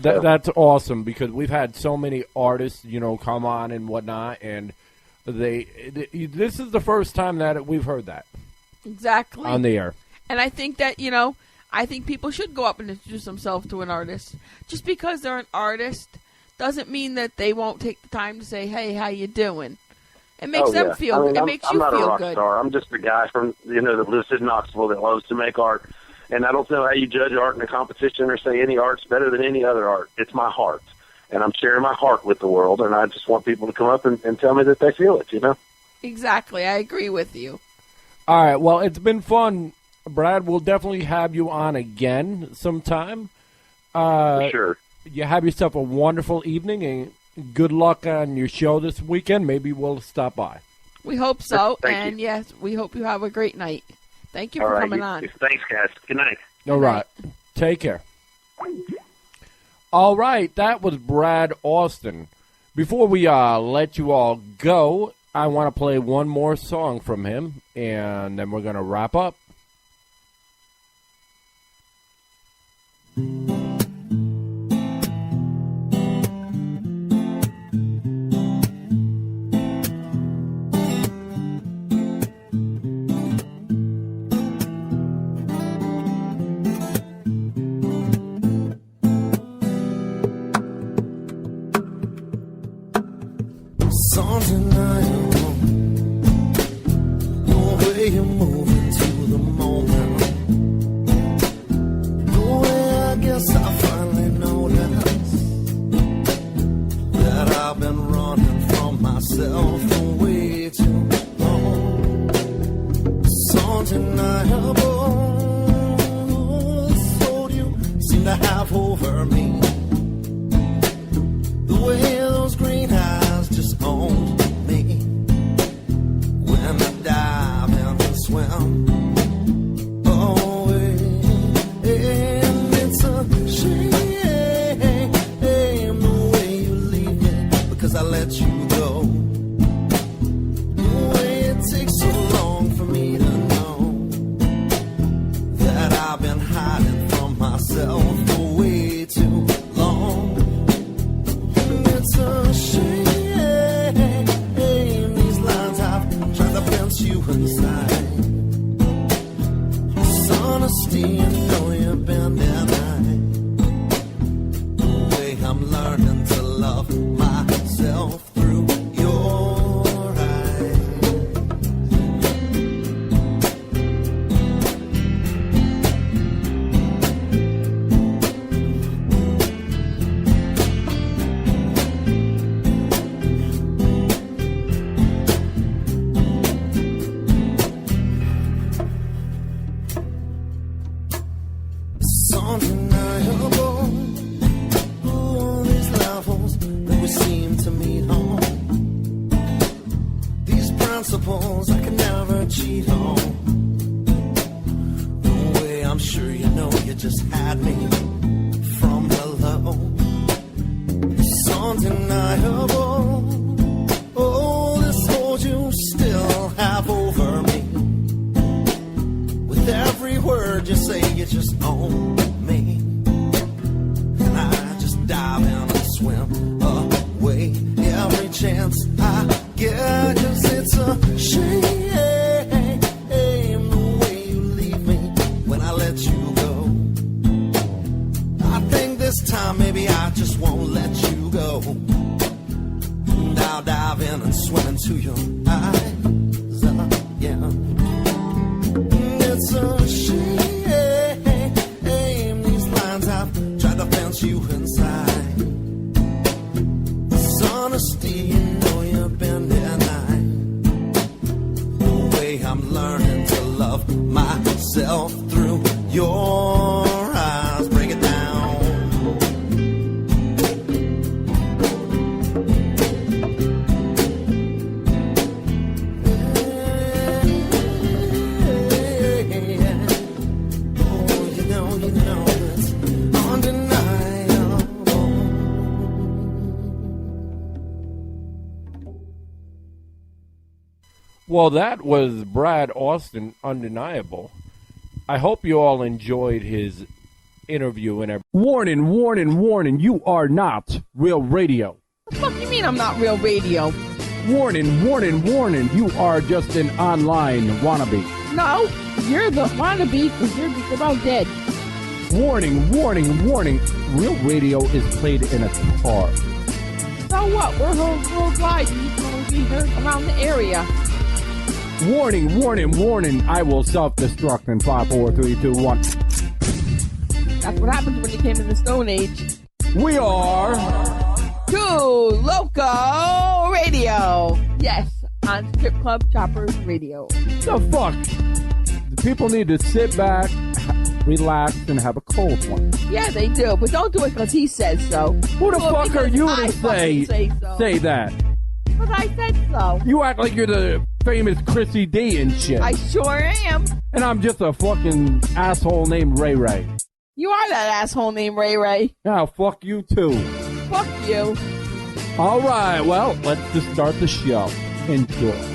That's awesome because we've had so many artists, come on and whatnot, and this is the first time that we've heard that. Exactly. On the air. And I think that, I think people should go up and introduce themselves to an artist. Just because they're an artist doesn't mean that they won't take the time to say, hey, how you doing? It makes them feel good. It makes you feel good. I'm not a rock star. I'm just a guy from, that lives in Knoxville that loves to make art. And I don't know how you judge art in a competition or say any art's better than any other art. It's my heart. And I'm sharing my heart with the world. And I just want people to come up and tell me that they feel it, Exactly. I agree with you. All right. Well, it's been fun. Brad, we'll definitely have you on again sometime. For sure. You have yourself a wonderful evening and good luck on your show this weekend. Maybe we'll stop by. We hope so. Thank you. Yes, we hope you have a great night. Thank you for coming on. Thanks, guys. Good night. All right. Take care. All right. That was Brad Austin. Before we let you all go, I want to play one more song from him, and then we're going to wrap up. Something I know, the way you're moving to the moment, the way I guess I finally noticed that I've been running from myself for way too long. Something I have told you seem to have over me, the way those green eyes just owned me when I dive in. principles I can never cheat on. No way, I'm sure you know you just had me from hello. It's undeniable. Oh, this hold you still have over me. With every word you say, you just own me. And I just dive in and swim away every chance I get. 'Cause it's a shame the way you leave me when I let you go. I think this time maybe I just won't let you go. And I'll dive in and swim into your eyes again. It's a shame these lines I've tried to fence you inside. Dishonesty, you know you've been denied. The way I'm learning to love myself through your eyes. Break it down. Well, that was Brad Austin, Undeniable. I hope you all enjoyed his interview and everything. Warning, warning, warning, you are not real radio. What the fuck you mean I'm not real radio? Warning, warning, warning, you are just an online wannabe. No, you're the wannabe because you're just about dead. Warning, warning, warning, real radio is played in a car. So what? We're worldwide. You can be heard around the area. Warning, warning, warning, I will self-destruct in 5, 4, 3, 2, 1. That's what happens when you came in the Stone Age. We are... Too Local Radio. Yes, on Strip Club Choppers Radio. The fuck? The people need to sit back, relax, and have a cold one. Yeah, they do, but don't do it because he says so. Who the Do it fuck are because you I to fucking say that? Because I said so. You act like you're the famous Chrissy D and shit. I sure am. And I'm just a fucking asshole named Ray Ray. You are that asshole named Ray Ray. Now, fuck you too. Fuck you. All right, well, let's just start the show. Enjoy.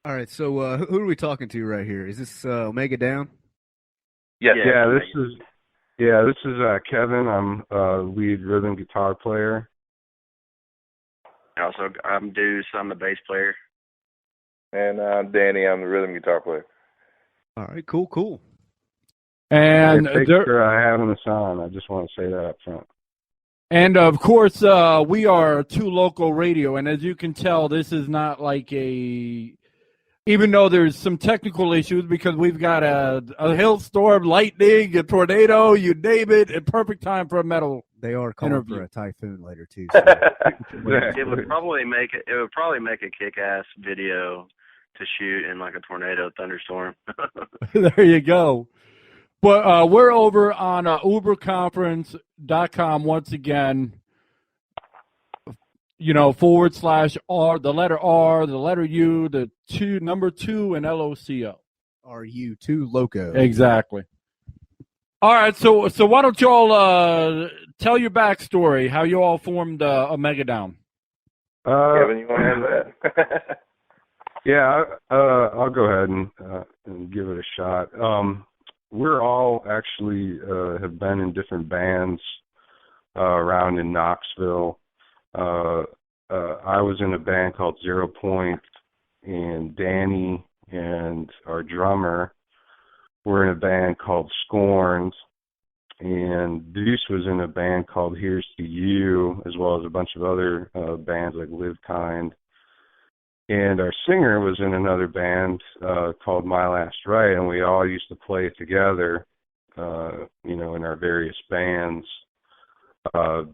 All right, so who are we talking to right here? Is this Omega Down? Yes. Yeah, this is Kevin. I'm lead rhythm guitar player. Also, I'm Deuce. I'm the bass player. And I'm Danny. I'm the rhythm guitar player. All right, cool. And Thanks for having us on. I just want to say that up front. And of course, we are Two Local Radio, and as you can tell, this is not like even though there's some technical issues because we've got a hailstorm, lightning, a tornado, you name it, a perfect time for a metal. They are calling interview. for a typhoon later too. So. It would probably make a kick-ass video to shoot in like a tornado thunderstorm. There you go. But we're over on uberconference.com once again, /R, the letter R, the letter U, the number 2, and LOCO. RU, Two Loco. Exactly. All right, so why don't you all tell your backstory, how you all formed Omega Down? Kevin, you want to have that? Yeah, I'll go ahead and give it a shot. We're all actually have been in different bands around in Knoxville. I was in a band called 0 Point, and Danny and our drummer were in a band called Scorned, and Deuce was in a band called Here's to You, as well as a bunch of other bands like Live Kind. And our singer was in another band called My Last Ride, and we all used to play together, in our various bands, do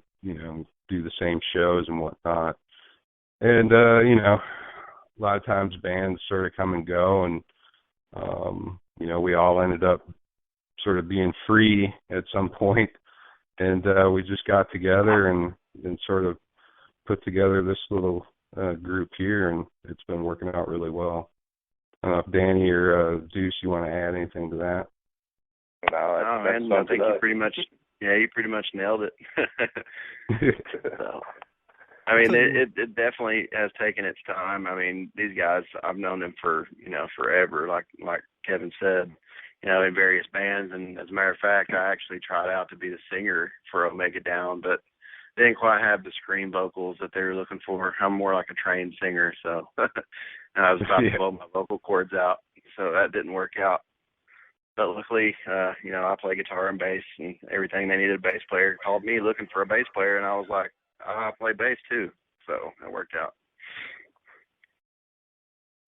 the same shows and whatnot. And, a lot of times bands sort of come and go, and, we all ended up sort of being free at some point, and we just got together and sort of put together this little group here, and it's been working out really well. I don't know if Danny or Deuce, you want to add anything to that? No, man, I think you pretty much nailed it. So, I mean, it definitely has taken its time. I mean, these guys, I've known them for, forever, like Kevin said, in various bands. And as a matter of fact, I actually tried out to be the singer for Omega Down, but they didn't quite have the scream vocals that they were looking for. I'm more like a trained singer, so and I was about to blow my vocal cords out, so that didn't work out. But luckily, I play guitar and bass, and everything they needed a bass player. Called me looking for a bass player, and I was like, I play bass too, so it worked out.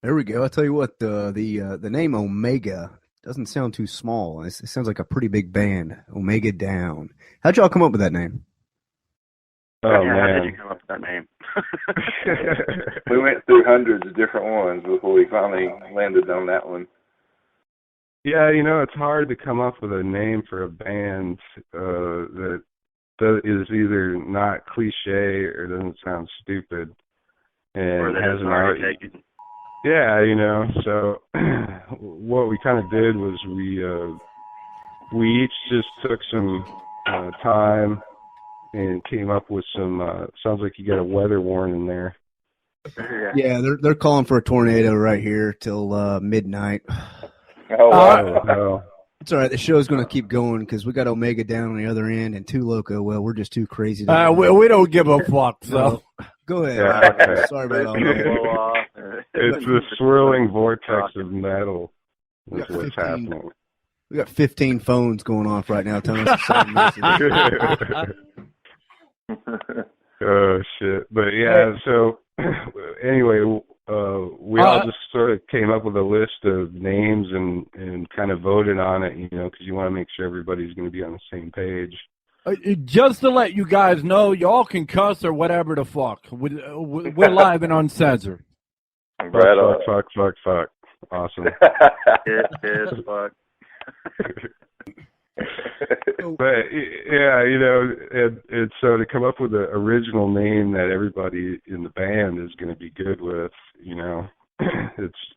There we go. I tell you what, the name Omega doesn't sound too small. It sounds like a pretty big band. Omega Down. How'd y'all come up with that name? Oh, How man. did you come up with that name? We went through hundreds of different ones before we finally landed on that one. Yeah, it's hard to come up with a name for a band that is either not cliche or doesn't sound stupid. And Or that hasn't already taken. Yeah, so what we kind of did was we each just took some time and came up with some, sounds like you got a weather warning there. Yeah, they're calling for a tornado right here till midnight. Oh, wow. It's all right. The show's going to keep going because we got Omega Down on the other end and Two Loco. Well, we're just too crazy. We don't give a fuck, so. Go ahead. Yeah, okay. Sorry about all that. It's the swirling vortex of metal is We got what's 15. happening. We got 15 phones going off right now telling us the same message. Oh, shit. But, yeah, so anyway, we all just sort of came up with a list of names and kind of voted on it, because you want to make sure everybody's going to be on the same page. Just to let you guys know, y'all can cuss or whatever the fuck. We're live and uncensored. Fuck. Awesome. Yes, fuck. But yeah, and so to come up with an original name that everybody in the band is going to be good with, it's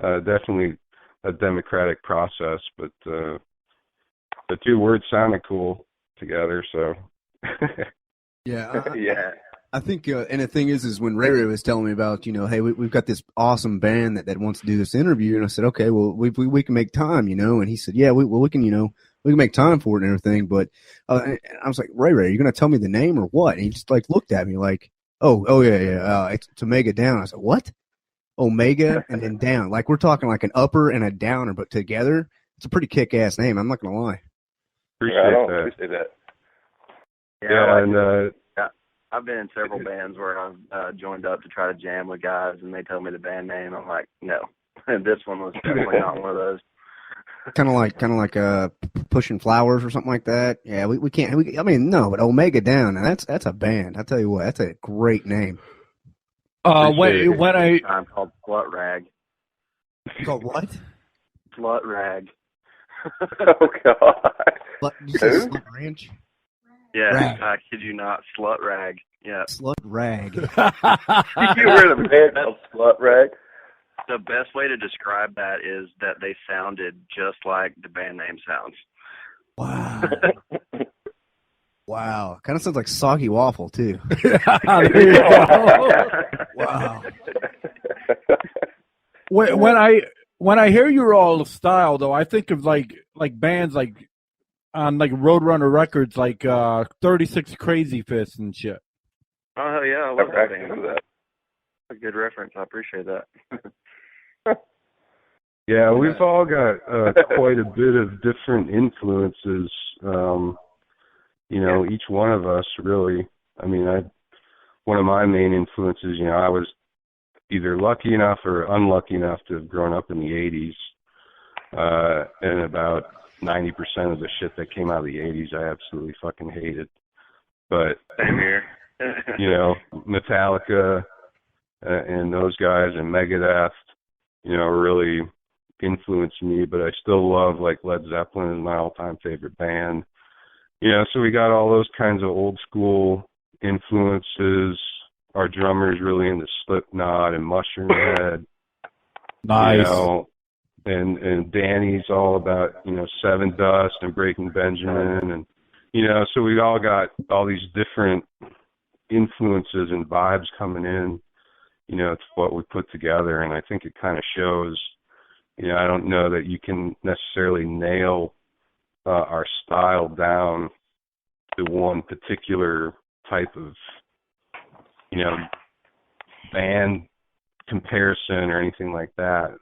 definitely a democratic process. But the two words sounded cool together, so Yeah. Yeah. I think, and the thing is when Ray Ray was telling me about, hey, we've got this awesome band that wants to do this interview, and I said, okay, well, we can make time, and he said, yeah, we can, we can make time for it and everything, but and I was like, Ray Ray, are you going to tell me the name or what? And he just like looked at me like, oh yeah, it's Omega Down. I said, what? Omega and then down. Like we're talking like an upper and a downer, but together, it's a pretty kick-ass name. I'm not going to lie. Appreciate that. Yeah, and I've been in several bands where I've joined up to try to jam with guys, and they tell me the band name. I'm like, no. And this one was definitely not one of those. Kind of like Pushing Flowers or something like that. Yeah, we can't. No, but Omega Down. And that's a band. I tell you what, that's a great name. When I'm called Slut Rag. Called what? Slut Rag. Oh God. You say Slut Ranch? Yeah, Rag. I kid you not, Slut Rag. Yeah. Slut Rag. You were the band called Slut Rag. The best way to describe that is that they sounded just like the band name sounds. Wow. Wow. Kind of sounds like Soggy Waffle, too. Wow. When I hear your all style, though, I think of like bands like on like Roadrunner Records, like 36 Crazy Fists and shit. Oh, hell yeah. I love that band. That's a good reference. I appreciate that. Yeah, we've all got quite a bit of different influences. Each one of us really. I mean, one of my main influences, I was either lucky enough or unlucky enough to have grown up in the 80s. And about 90% of the shit that came out of the 80s I absolutely fucking hated. But, Same here. Metallica and those guys and Megadeth, really influenced me, but I still love like Led Zeppelin is my all-time favorite band. So we got all those kinds of old school influences. Our drummer's really into Slipknot and Mushroom Head. Nice. And Danny's all about, Seven Dust and Breaking Benjamin, and so we all got all these different influences and vibes coming in, to what we put together, and I think it kind of shows. I don't know that you can necessarily nail our style down to one particular type of, band comparison or anything like that,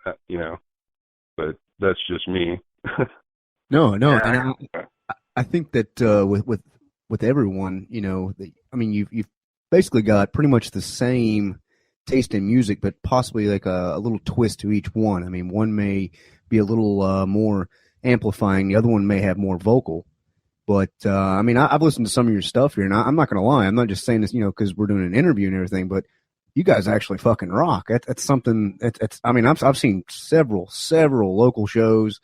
but that's just me. No, and I think that with everyone, you've basically got pretty much the same taste in music, but possibly like a little twist to each one. I mean, one may be a little more amplifying, the other one may have more vocal. But I've listened to some of your stuff here, and I'm not gonna lie, I'm not just saying this, because we're doing an interview and everything, but you guys actually fucking rock. That's something. I've seen several local shows,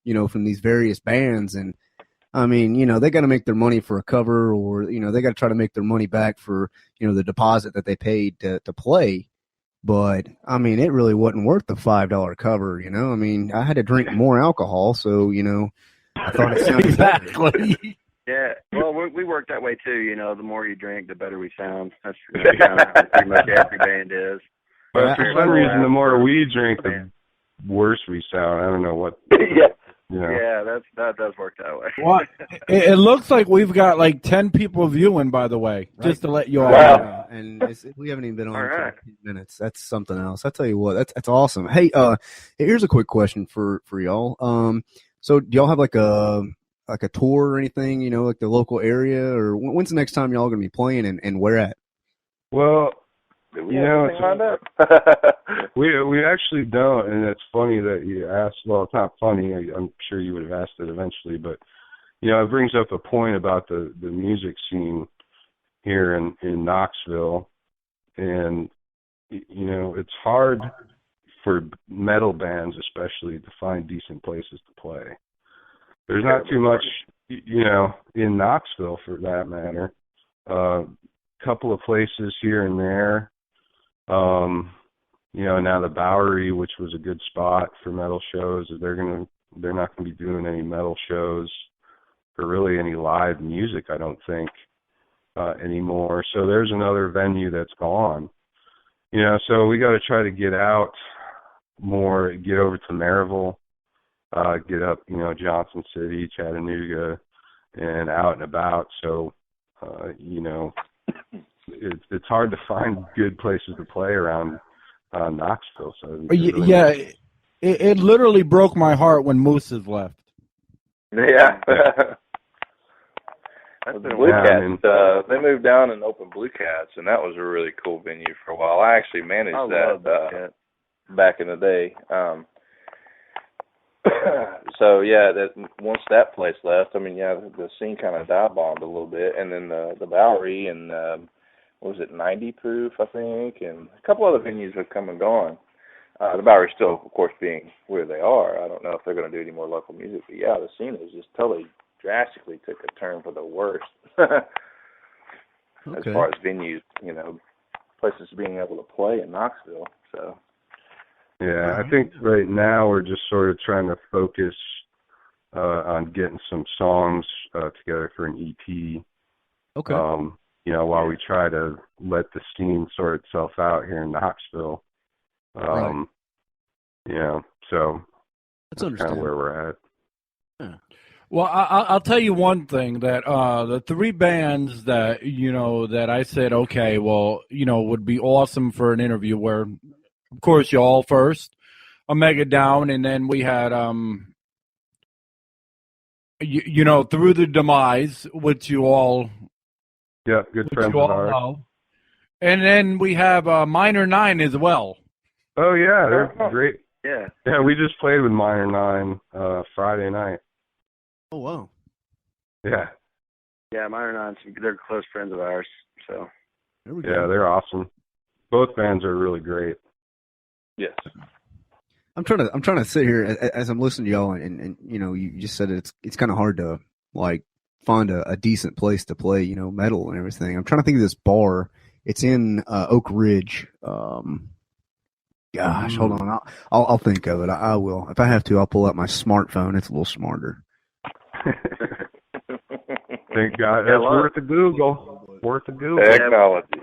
from these various bands, and they got to make their money for a cover, or they got to try to make their money back for the deposit that they paid to play. But it really wasn't worth the $5 cover. I had to drink more alcohol, so I thought it sounded exactly. Yeah, well, we work that way too. The more you drink, the better we sound. That's kind of how pretty much every band is. But for some reason, the more we drink, the worse we sound. I don't know what. Yeah, that does work that way. Well, it looks like we've got like 10 people viewing, by the way, right. Just to let you all know. Wow. And we haven't even been on for 15 minutes. That's something else. I tell you what, that's awesome. Hey, here's a quick question for y'all. So do y'all have like a tour or anything, like the local area, or when's the next time y'all going to be playing and where at? Well, we actually don't, and it's funny that you asked. Well, it's not funny. I'm sure you would have asked it eventually, but it brings up a point about the music scene here in Knoxville, and it's hard for metal bands, especially, to find decent places to play. There's not too much, in Knoxville for that matter. Couple of places here and there. Now the Bowery, which was a good spot for metal shows, they're not gonna be doing any metal shows or really any live music, I don't think. anymore. So there's another venue that's gone. So we got to try to get out more, get over to Maryville, get up, Johnson City, Chattanooga, and out and about. So, it's hard to find good places to play around Knoxville. So it literally broke my heart when Moose's left. Yeah. Blue Cats, they moved down and opened Blue Cats, and that was a really cool venue for a while. I actually managed that back in the day. So yeah, once that place left, the scene kind of dive bombed a little bit, and then the Bowery and what was it, 90 Proof, I think, and a couple other venues have come and gone. The Bowery still, of course, being where they are. I don't know if they're going to do any more local music, but yeah, the scene is just totally drastically took a turn for the worst as far as venues, places being able to play in Knoxville. So yeah, I think right now we're just sort of trying to focus on getting some songs together for an EP. Okay. While we try to let the scene sort itself out here in Knoxville. Right. So that's kind of where we're at. Yeah. Well, I'll tell you one thing, that the three bands that, that I said, okay, well, would be awesome for an interview where, of course, y'all first, Omega Down, and then we had, Through the Demise, which you all... Yeah, good friends of ours. Know. And then we have Minor 9 as well. Oh, yeah, they're great. Yeah. Yeah, we just played with Minor 9 Friday night. Oh, wow. Yeah. Yeah, Minor 9, they're close friends of ours. So. There we go. Yeah, they're awesome. Both bands are really great. yes. I'm trying to sit here as I'm listening to y'all, and you just said it's kind of hard to find a decent place to play, metal and everything. I'm trying to think of this bar. It's in Oak Ridge. Gosh, hold on. I'll think of it. I will. If I have to, I'll pull out my smartphone. It's a little smarter. Thank God. That's worth a Google. Worth a Google. Technology.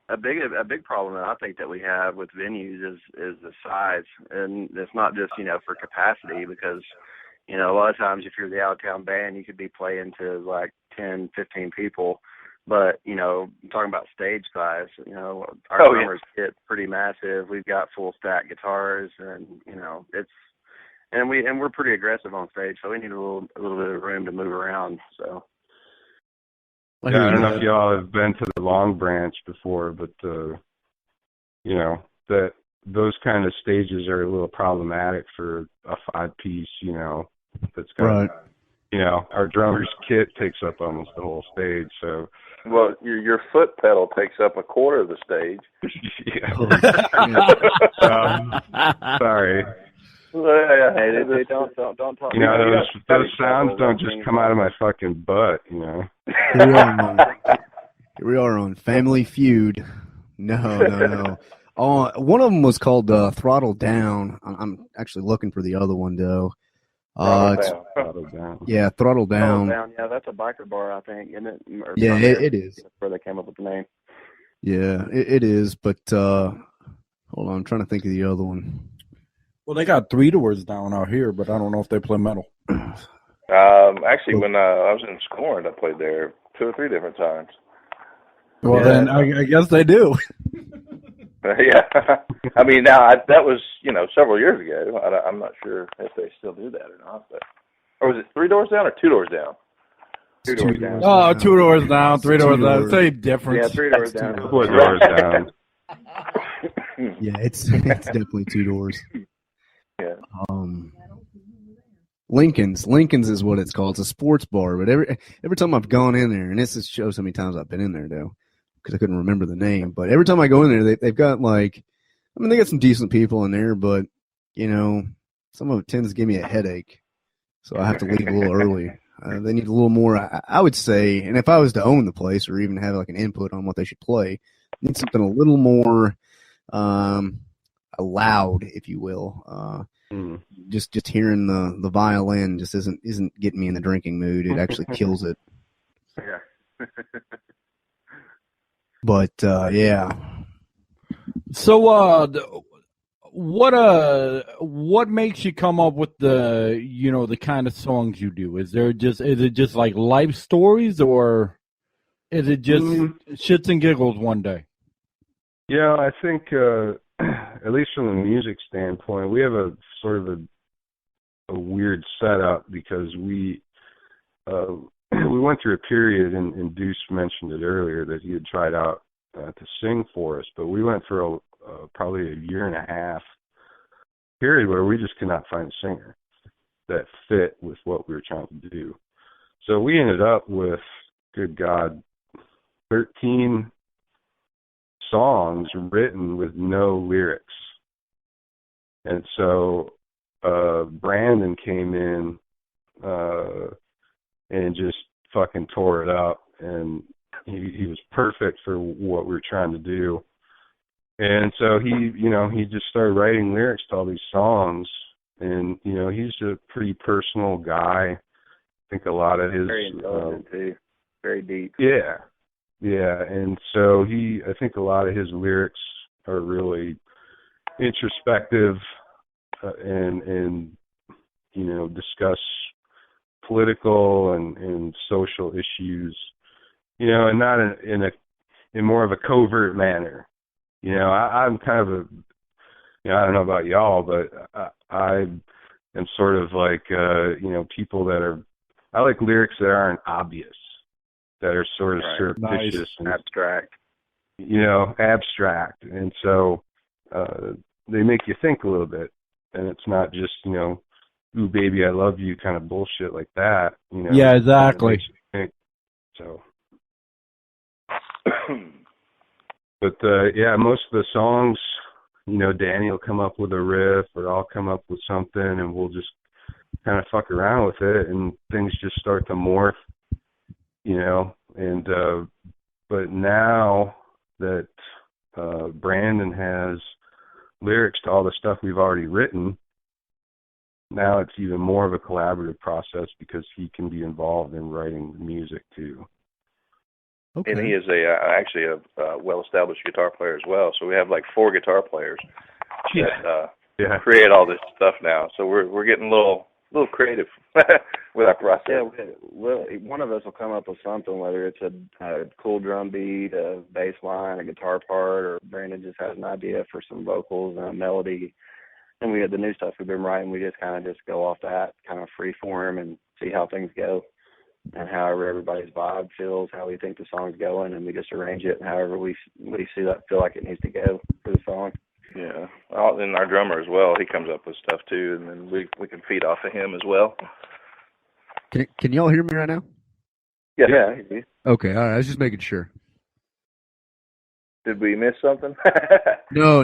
A big problem that I think that we have with venues is the size, and it's not just for capacity, because a lot of times if you're the out of town band, you could be playing to like 10, 15 people, but talking about stage size, our drummers get pretty massive. We've got full stack guitars, and we're pretty aggressive on stage, so we need a little bit of room to move around. So. I don't know if y'all have been to the Long Branch before, but that those kind of stages are a little problematic for a 5-piece. That's got our drummer's kit takes up almost the whole stage. So, well, your foot pedal takes up a quarter of the stage. Sorry. Hey, they don't talk. Those sounds don't just come out of my fucking butt. Here we are on Family Feud. No. One of them was called Throttle Down. I'm actually looking for the other one though. Throttle Down. Yeah, Throttle Down. Yeah, that's a biker bar, I think, isn't it? Yeah, it is. That's where they came up with the name. Yeah, it is. But hold on, I'm trying to think of the other one. Well, they got 3 Doors Down out here, but I don't know if they play metal. Actually, when I was in Scorn, I played there 2 or 3 different times. Well, then I guess they do. Yeah. Now that was several years ago. I'm not sure if they still do that or not. But or was it 3 Doors Down or 2 Doors Down? 2 Doors Down. Oh, 2 Doors Down, 3 Doors Down. Same difference. Yeah, 3 Doors Down. 2 Doors Down. Yeah, it's definitely 2 Doors. Yeah. Lincoln's is what it's called. It's a sports bar, but every time I've gone in there, and this just shows how many times I've been in there though, because I couldn't remember the name. But every time I go in there, they've got they got some decent people in there, but some of it tends to give me a headache, so I have to leave a little early. They need a little more, I would say, and if I was to own the place or even have an input on what they should play, need something a little more loud, if you will. Just hearing the violin just isn't getting me in the drinking mood. It actually kills it. Yeah. But yeah. So, what makes you come up with the kind of songs you do? Is it just like life stories, or is it just shits and giggles one day? Yeah, I think at least from the music standpoint, we have a sort of a weird setup because we went through a period, and Deuce mentioned it earlier that he had tried out to sing for us, but we went through probably a year and a half period where we just could not find a singer that fit with what we were trying to do. So we ended up with, good God, 13 songs written with no lyrics. And so Brandon came in and just fucking tore it up, and he was perfect for what we were trying to do. And so he just started writing lyrics to all these songs, and he's a pretty personal guy. I think a lot of his very intelligent too, very deep. Yeah, and so I think a lot of his lyrics are really introspective and discuss political and social issues, and not in more of a covert manner. I'm kind of I don't know about y'all, but I am sort of like, people that I like lyrics that aren't obvious, that are sort of surreptitious and abstract. Abstract. And so they make you think a little bit, and it's not just, ooh, baby, I love you kind of bullshit like that. Yeah, exactly. So. But most of the songs, Danny will come up with a riff, or I'll come up with something, and we'll just kind of fuck around with it, and things just start to morph, and but now that Brandon has lyrics to all the stuff we've already written, now it's even more of a collaborative process because he can be involved in writing the music too. Okay. And he is actually a well-established guitar player as well. So we have like 4 guitar players that create all this stuff now. So we're getting a little creative with our process. Yeah, one of us will come up with something, whether it's a cool drum beat, a bass line, a guitar part, or Brandon just has an idea for some vocals and a melody. And we had the new stuff we've been writing. We just kind of go off that, kind of free form and see how things go. And however everybody's vibe feels, how we think the song's going, and we just arrange it however we see that feel like it needs to go for the song. Yeah, and our drummer as well, he comes up with stuff too, and then we can feed off of him as well. Can y'all hear me right now? Yeah. Okay, all right. I was just making sure. Did we miss something? No.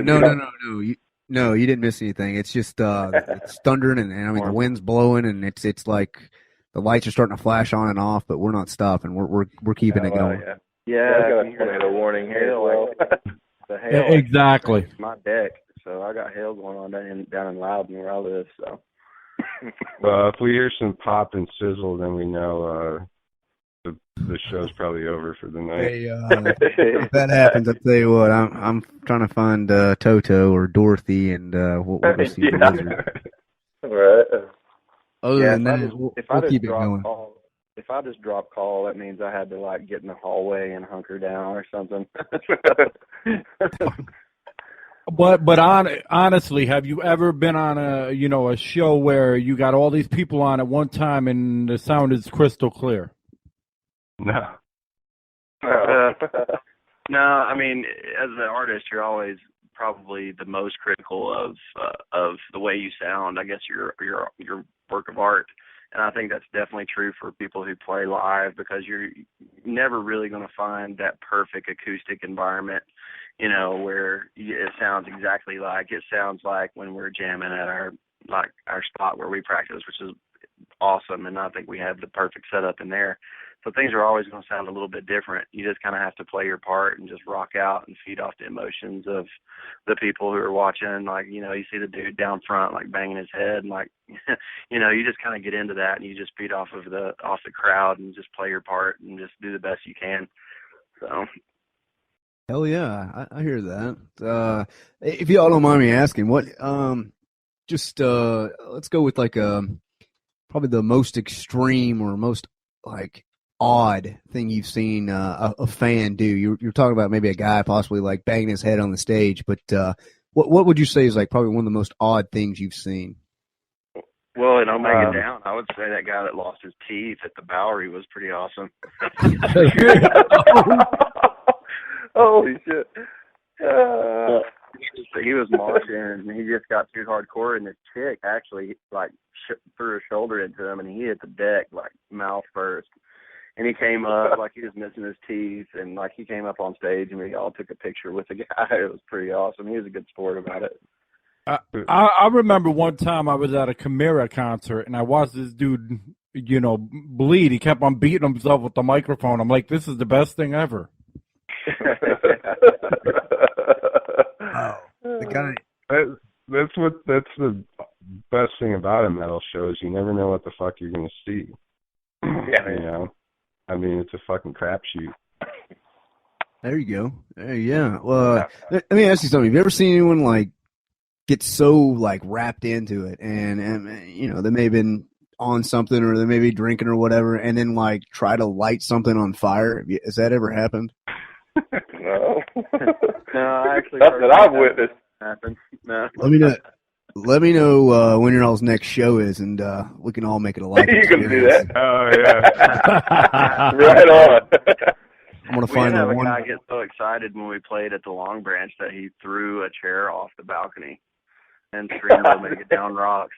No, you didn't miss anything. It's just it's thundering, and I mean the wind's blowing, and it's like the lights are starting to flash on and off, but we're not stopping. We're keeping it going. Yeah, I got a tornado warning here as well. The hail, exactly. My deck, so I got hail going on down in Loudon where I live. So, if we hear some pop and sizzle, then we know the show's probably over for the night. Hey, if that happens, I'll tell you what. I'm trying to find Toto or Dorothy, and we'll go see the wizard. Right. Other than that, we'll keep it going. If I just drop call, that means I had to get in the hallway and hunker down or something. But honestly, have you ever been on a show where you got all these people on at one time and the sound is crystal clear? No. No, I mean, as an artist, you're always probably the most critical of the way you sound. I guess your work of art, and I think that's definitely true for people who play live, because you're never really going to find that perfect acoustic environment, where it sounds exactly like it sounds like when we're jamming at our spot where we practice, which is awesome, and I think we have the perfect setup in there. So things are always going to sound a little bit different. You just kind of have to play your part and just rock out and feed off the emotions of the people who are watching. You see the dude down front, banging his head, and you just kind of get into that, and you just feed off the crowd and just play your part and just do the best you can. So Hell yeah, I hear that. If y'all don't mind me asking, what let's go with like probably the most extreme or most like odd thing you've seen a fan do. You're talking about maybe a guy possibly like banging his head on the stage, but what would you say is like probably one of the most odd things you've seen? Well, in Omega Down, I would say that guy that lost his teeth at the Bowery was pretty awesome. Holy shit. He was marching, and he just got too hardcore, and this chick actually, like, threw her shoulder into him, and he hit the deck, like, mouth first. And he came up like he was missing his teeth, and, like, he came up on stage, and we all took a picture with the guy. It was pretty awesome. He was a good sport about it. I remember one time I was at a Chimera concert, and I watched this dude, bleed. He kept on beating himself with the microphone. I'm like, this is the best thing ever. Oh, the guy. That's the best thing about a metal show is you never know what the fuck you're gonna see. Yeah, I mean, it's a fucking crapshoot. There you go. Yeah. Well, let me ask you something. Have you ever seen anyone like get so like wrapped into it, and they may have been on something or they may be drinking or whatever, and then like try to light something on fire? Has that ever happened? No. No, actually, not that I've witnessed. Happened. No. Let me know when your all's next show is, and we can all make it a life You can do experience. that. Oh yeah. Right on. I'm gonna We find did have the a one. guy get so excited when we played at the Long Branch that he threw a chair off the balcony and screamed "Omega Down rocks."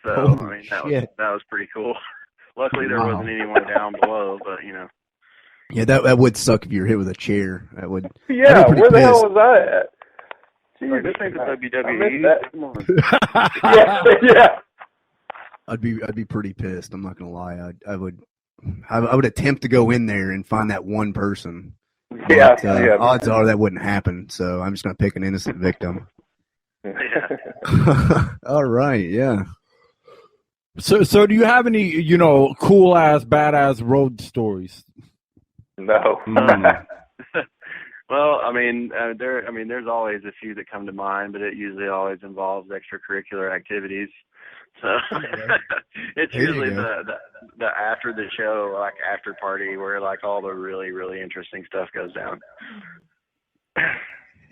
So Holy that shit. was pretty cool. Luckily, there Wow. wasn't anyone down below, but Yeah, that would suck if you were hit with a chair. That would. Yeah, I'd be pretty where the pissed. hell was I at? like, this ain't the I WWE. missed that. Come on. Yeah. I'd be pretty pissed. I'm not gonna lie. I would attempt to go in there and find that one person. Yeah. But, odds are that wouldn't happen. So I'm just gonna pick an innocent victim. All right. Yeah. So do you have any, cool ass, badass road stories? No. Well, there's always a few that come to mind, but it usually always involves extracurricular activities. So it's There you usually go. the after the show, like after party, where like all the really, really interesting stuff goes down.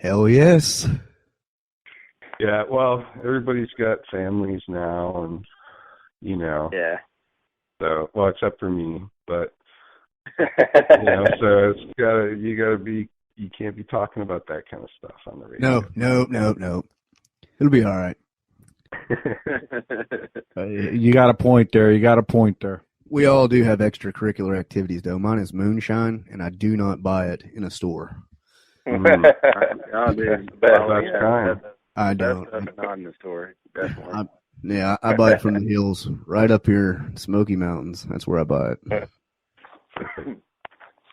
Hell yes. Yeah, well, everybody's got families now, and Yeah. so except for me, but so you can't be talking about that kind of stuff on the radio. No. It'll be all right. You got a point there. We all do have extracurricular activities, though. Mine is moonshine, and I do not buy it in a store. Oh, dude. That's kind. I That's don't. not in the store, definitely. I buy it from the hills right up here, Smoky Mountains. That's where I buy it.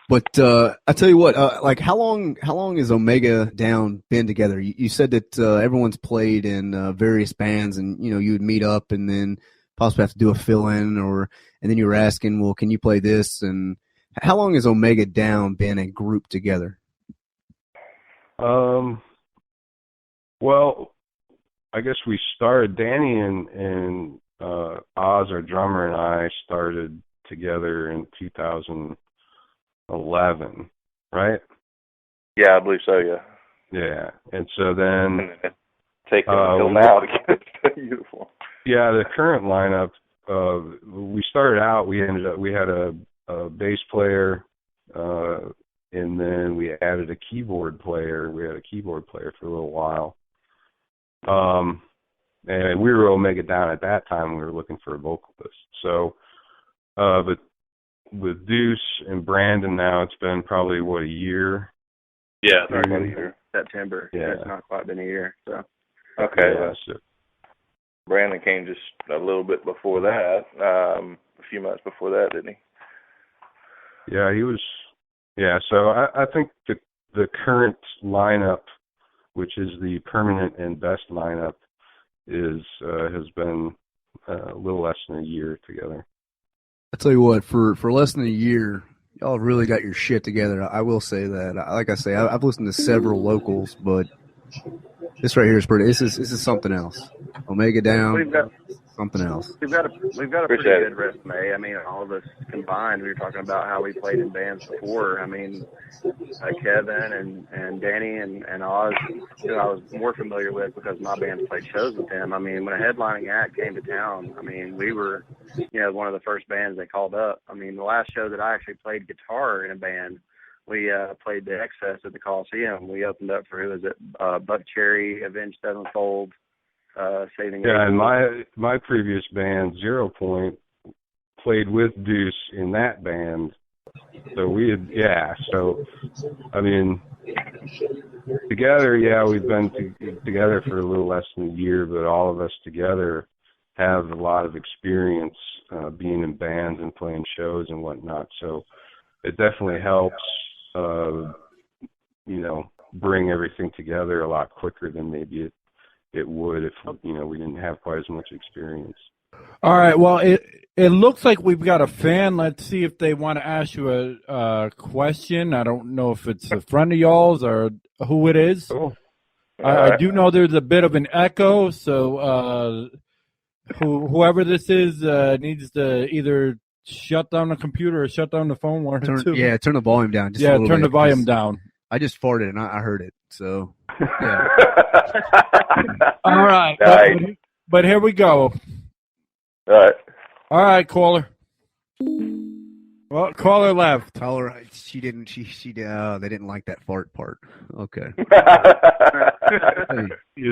But I tell you what, like how long has Omega Down been together? You said that everyone's played in various bands, and you would meet up and then possibly have to do a fill-in, and then you were asking, well, can you play this? And how long has Omega Down been a group together? Well, I guess we started. Danny and Oz, our drummer, and I started together in 2011, right? Yeah, I believe so, yeah. Yeah, and so then Take them until now to get it beautiful. Yeah, the current lineup. We started out. We had a bass player, and then we added a keyboard player. We had a keyboard player for a little while. And we were Omega Down at that time. We were looking for a vocalist. So, but with Deuce and Brandon now, it's been probably a year. Yeah, Not quite a year. September. Yeah. It's not quite been a year. So. Okay. Yeah, so, Brandon came just a little bit before that, a few months before that, didn't he? yeah, he was. Yeah, so I think the current lineup, which is the permanent and best lineup, has been a little less than a year together. I tell you what, for less than a year, y'all really got your shit together. I will say that. Like I say, I've listened to several locals, but this right here is pretty. This is something else. Omega Down, something else. We've got a pretty good resume. I mean, all of us combined. We were talking about how we played in bands before. I mean, Kevin and Danny and Oz, who I was more familiar with because my band played shows with them. I mean, when a headlining act came to town, I mean, we were, one of the first bands they called up. I mean, the last show that I actually played guitar in a band, we played the Excess at the Coliseum. We opened up for, who was it? Buck Cherry, Avenged Sevenfold, Saving. Yeah, and my previous band, 0 Point, played with Deuce in that band. So so, I mean, together, we've been together for a little less than a year, but all of us together have a lot of experience being in bands and playing shows and whatnot. So it definitely helps, bring everything together a lot quicker than maybe it would if, we didn't have quite as much experience. All right. Well, it looks like we've got a fan. Let's see if they want to ask you a question. I don't know if it's a friend of y'all's or who it is. Cool. I do know there's a bit of an echo, so whoever this is needs to either shut down the computer or shut down the phone. Turn the volume down. Turn the volume down. I just farted and I heard it. So, yeah. All right. Nice. But here we go. All right, caller. Well, caller left. Caller, she didn't. They didn't like that fart part. Okay.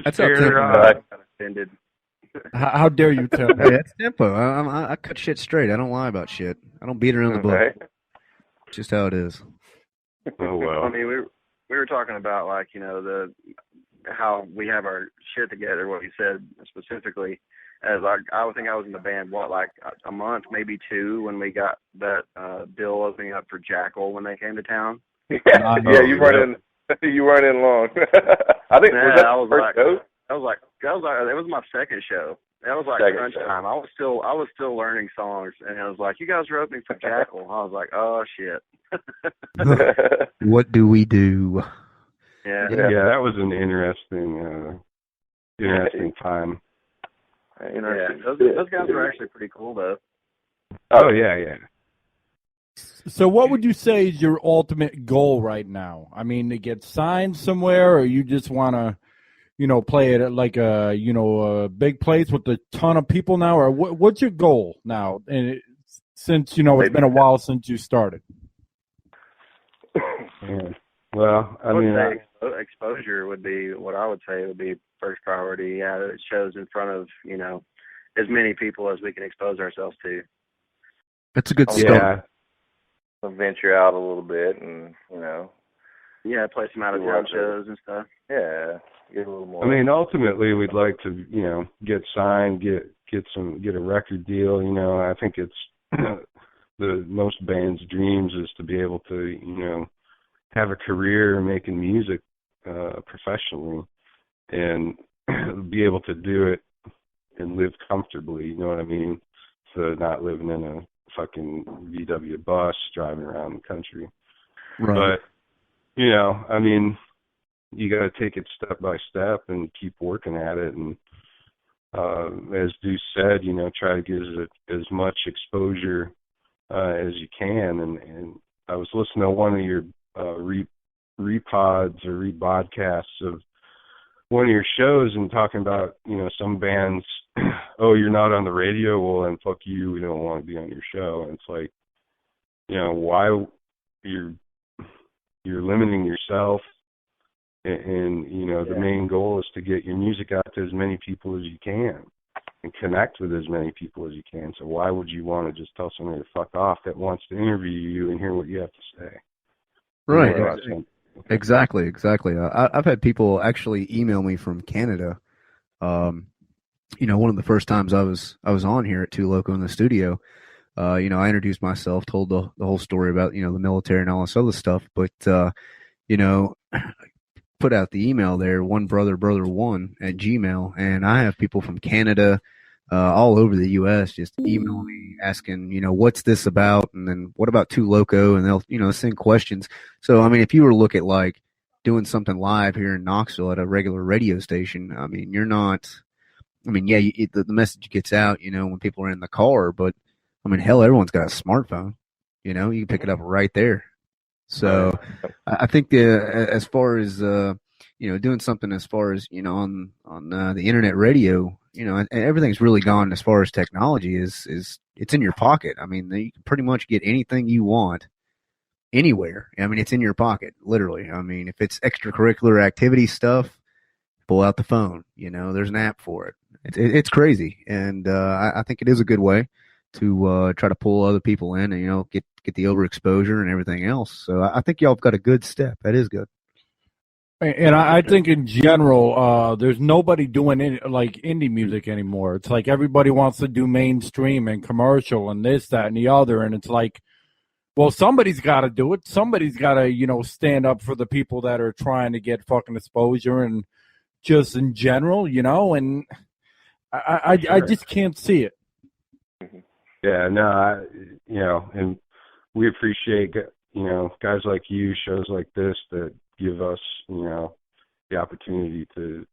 That's how tempo. Offended. How dare you tell me? Hey, that's tempo. I cut shit straight. I don't lie about shit. I don't beat around the bush. It's just how it is. Oh well. I mean, we were talking about how we have our shit together. What you said specifically, as I think I was in the band a month, maybe 2, when we got that bill opening up for Jackal when they came to town. You weren't in long. I think it was my second show. That was crunch time. I was still learning songs, and it was like, you guys were opening for Jackal. I was like, oh shit. What do we do? Yeah, that was an interesting time. Those guys were actually pretty cool, though. Oh, yeah. So what would you say is your ultimate goal right now? I mean, to get signed somewhere, or you just want to, play it at like a big place with a ton of people now? Or what's your goal now? And since, it's been a while since you started. Yeah. Well, I mean, exposure would be what I would say would be first priority. Yeah, it shows in front of, as many people as we can expose ourselves to. That's a good start. Yeah. Venture out a little bit and, Yeah, play some out of town shows and stuff. Yeah, get a little more. I mean, ultimately, we'd like to, get signed, get a record deal. I think it's the most bands' dreams is to be able to, have a career making music professionally and be able to do it and live comfortably, you know what I mean? So not living in a fucking VW bus driving around the country. Right. But, I mean, you got to take it step by step and keep working at it. And as Deuce said, try to get as much exposure as you can. And I was listening to one of your repods or rebodcasts of one of your shows and talking about, some bands, oh, you're not on the radio, well, then fuck you, we don't want to be on your show. And it's like, why you're limiting yourself and the main goal is to get your music out to as many people as you can and connect with as many people as you can. So why would you want to just tell somebody to fuck off that wants to interview you and hear what you have to say? Right. Exactly. I've had people actually email me from Canada. One of the first times I was on here at Two Loco in the studio, I introduced myself, told the whole story about, the military and all this other stuff. But, put out the email there, one brother one at Gmail. And I have people from Canada, all over the U.S. just email me asking, what's this about? And then what about Two Loco? And they'll, send questions. So, I mean, if you were to look at like doing something live here in Knoxville at a regular radio station, I mean, you're not, I mean, yeah, the message gets out, when people are in the car, but I mean, hell, everyone's got a smartphone, you can pick it up right there. So I think as far as, doing something as far as, on the internet radio, everything's really gone as far as technology is it's in your pocket. I mean, you can pretty much get anything you want anywhere. I mean, it's in your pocket, literally. I mean, if it's extracurricular activity stuff, pull out the phone, there's an app for it. It's crazy. And, I think it is a good way to, try to pull other people in and, get the overexposure and everything else. So I think y'all have got a good step. That is good. And I think in general, there's nobody doing like indie music anymore. It's like everybody wants to do mainstream and commercial and this, that, and the other. And it's like, well, somebody's got to do it. Somebody's got to, stand up for the people that are trying to get fucking exposure and just in general, and I just can't see it. Yeah, no, and we appreciate, guys like you, shows like this that give us, the opportunity to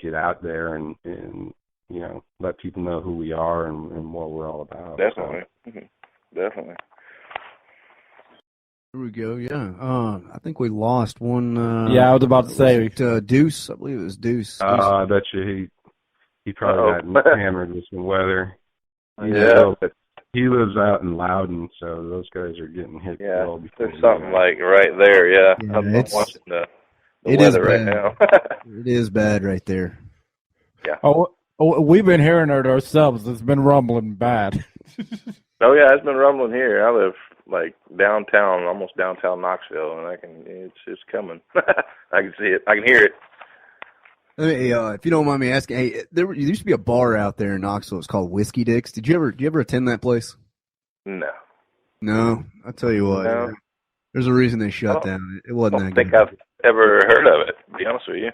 get out there and let people know who we are and what we're all about. Definitely. So. Definitely. Here we go. Yeah. I think we lost one. Yeah, I was about to say. Deuce. I believe it was Deuce. I bet you he probably got hammered with some weather. Yeah. But he lives out in Loudon, so those guys are getting hit well before. There's something like right there, yeah. I'm watching the weather right now. It is bad right there. Yeah. Oh, we've been hearing it ourselves. It's been rumbling bad. Oh yeah, it's been rumbling here. I live like downtown, almost downtown Knoxville, and it's coming. I can see it. I can hear it. Hey, if you don't mind me asking, hey, there used to be a bar out there in Knoxville. It's called Whiskey Dick's. Did you ever attend that place? No. I'll tell you what. No. There's a reason they shut down. It wasn't that good. I don't think I've ever heard of it, to be honest with you.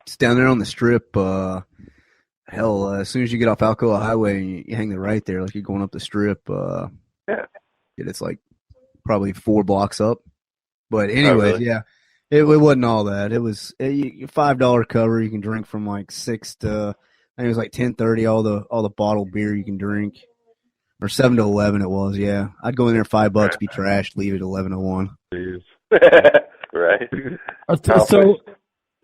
It's down there on the strip. Hell, as soon as you get off Alcoa Highway and you hang the right there, like you're going up the strip. Yeah. It's like probably 4 blocks up. But anyways, really? yeah. It wasn't all that. It was a $5 cover. You can drink from like 6 to I think it was like 10:30. All the bottled beer you can drink, or 7 to 11. It was. Yeah, I'd go in there $5, be trashed, leave at 11:01. Right.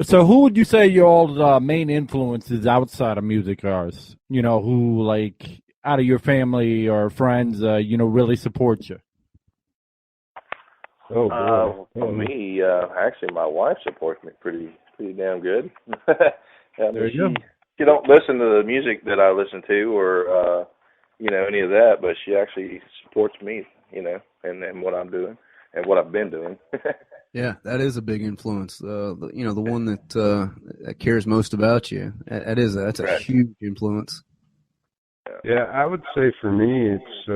So who would you say your main influences outside of music are? Who like out of your family or friends, really support you? For me, actually, my wife supports me pretty damn good. There you go. She don't listen to the music that I listen to or any of that, but she actually supports me, and what I'm doing and what I've been doing. Yeah, that is a big influence. The one that cares most about you. That's a huge influence. Yeah, I would say for me, it's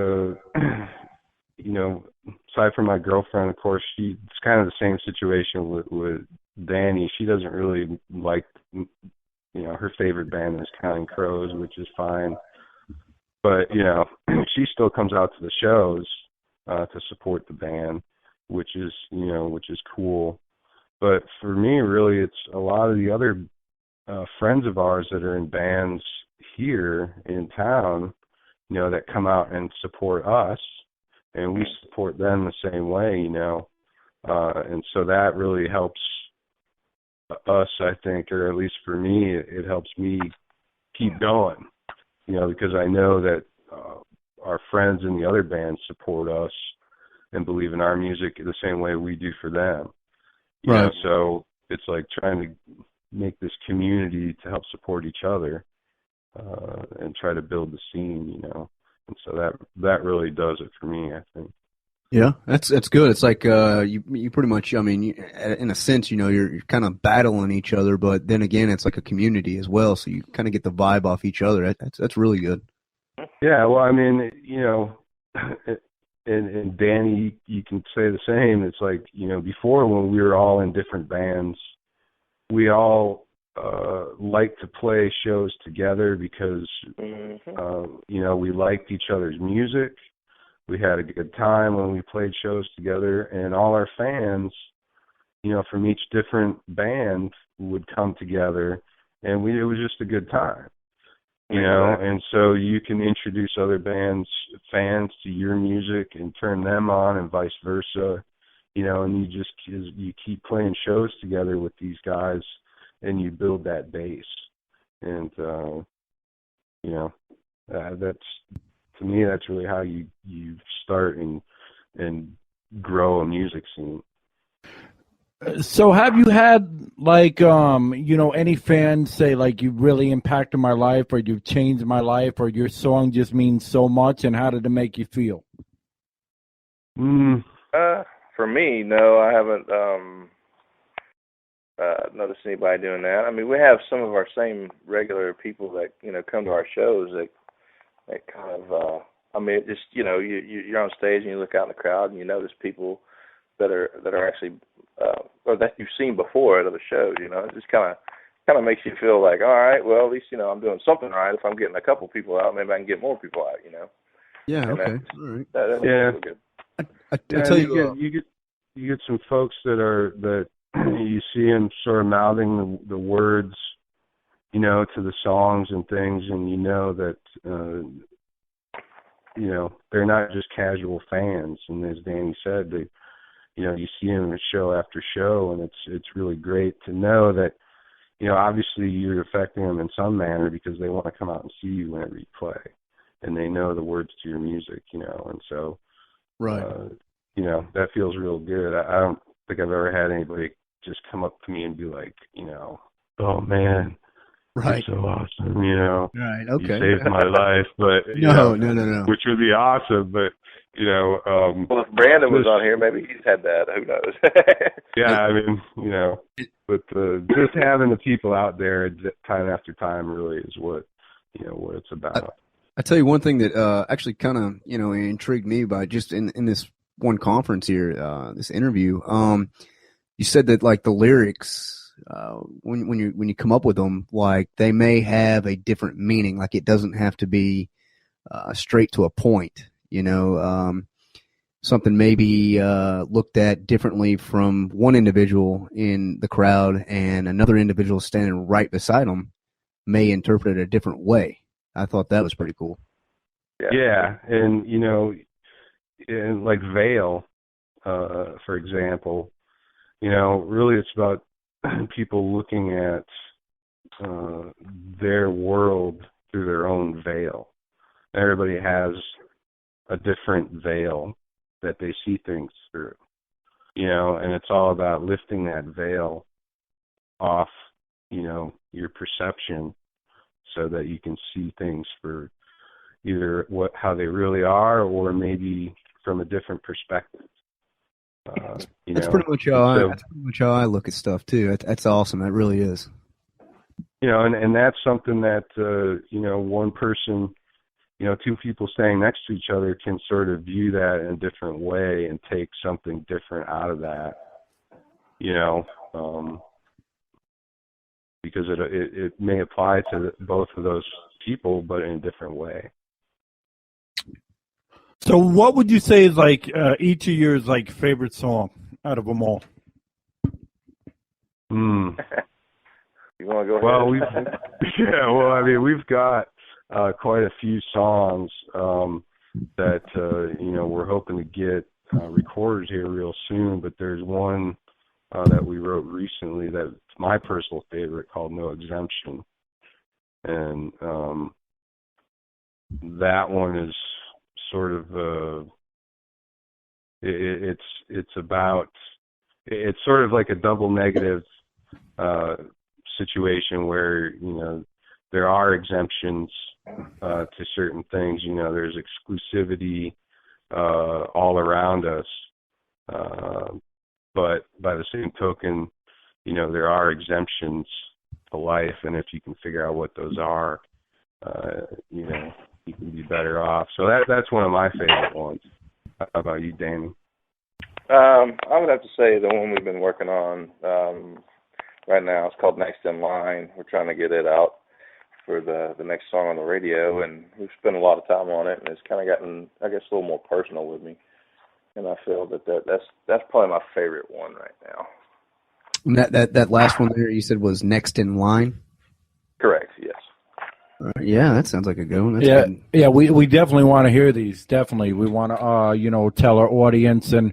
aside from my girlfriend, of course, it's kind of the same situation with Danny. She doesn't really like, her favorite band is Counting Crows, which is fine. But, she still comes out to the shows to support the band, which is cool. But for me, really, it's a lot of the other friends of ours that are in bands here in town, that come out and support us. And we support them the same way, and so that really helps us, I think, or at least for me, it helps me keep going, because I know that our friends in the other bands support us and believe in our music the same way we do for them. Right. So it's like trying to make this community to help support each other and try to build the scene, And so that really does it for me, I think. Yeah, that's good. It's like you pretty much. I mean, in a sense, you're kind of battling each other, but then again, it's like a community as well. So you kind of get the vibe off each other. That's really good. Yeah, well, I mean, and Danny, you can say the same. It's like before when we were all in different bands, we all liked to play shows together because, we liked each other's music. We had a good time when we played shows together, and all our fans, from each different band would come together, and it was just a good time. And so you can introduce other bands' fans to your music and turn them on, and vice versa. And you keep playing shows together with these guys, and you build that base. And that's, to me, that's really how you start and grow a music scene. So have you had, any fans say, you really impacted my life, or you've changed my life, or your song just means so much, and how did it make you feel? For me, no, I haven't noticed anybody doing that. I mean, we have some of our same regular people that, come to our shows that kind of, it just, you're on stage and you look out in the crowd and you notice people that are actually, or that you've seen before at other shows, it just kind of makes you feel like, all right, well, at least, I'm doing something right. If I'm getting a couple people out, maybe I can get more people out, Yeah, and okay. All right. That's good. I tell you, you get some folks that you see them sort of mouthing the words, to the songs and things, and that, they're not just casual fans. And as Danny said, they, you see them in show after show, and it's really great to know that, obviously you're affecting them in some manner because they want to come out and see you whenever you play, and they know the words to your music, and so, right. That feels real good. I don't think I've ever had anybody just come up to me and be like, oh man, right, you're so awesome, right, okay, you saved my life, but no, which would be awesome, but well, if Brandon was on here, maybe he's had that. Who knows? Yeah, I mean, but just having the people out there time after time really is what it's about. I tell you one thing that actually kind of intrigued me by just in this one conference here, this interview. You said that the lyrics, when you come up with them, they may have a different meaning. It doesn't have to be straight to a point. Something may be looked at differently from one individual in the crowd, and another individual standing right beside them may interpret it a different way. I thought that was pretty cool. Yeah, and and like Veil, for example, really it's about people looking at their world through their own veil. Everybody has a different veil that they see things through, and it's all about lifting that veil off, your perception, so that you can see things for either how they really are, or maybe from a different perspective. That's pretty much how I look at stuff too. That's awesome. That really is. And that's something that one person, two people standing next to each other can sort of view that in a different way and take something different out of that. Because it may apply to both of those people, but in a different way. So what would you say is each of yours favorite song out of them all? You want to go ahead? Well, we've got quite a few songs that we're hoping to get recorded here real soon, but there's one that we wrote recently that's my personal favorite, called No Exemption. And that one is sort of it's sort of like a double negative situation where there are exemptions to certain things. There's exclusivity all around us, but by the same token, there are exemptions to life, and if you can figure out what those are, you can be better off. So that's one of my favorite ones. How about you, Danny? I would have to say the one we've been working on right now. It's called Next in Line. We're trying to get it out for the next song on the radio, and we've spent a lot of time on it, and it's kind of gotten, I guess, a little more personal with me. And I feel that's probably my favorite one right now. And that last one there you said was Next in Line? Correct, yes. Yeah, that sounds like a good one. That's yeah, good. yeah, we definitely want to hear these. Definitely, we want to tell our audience, and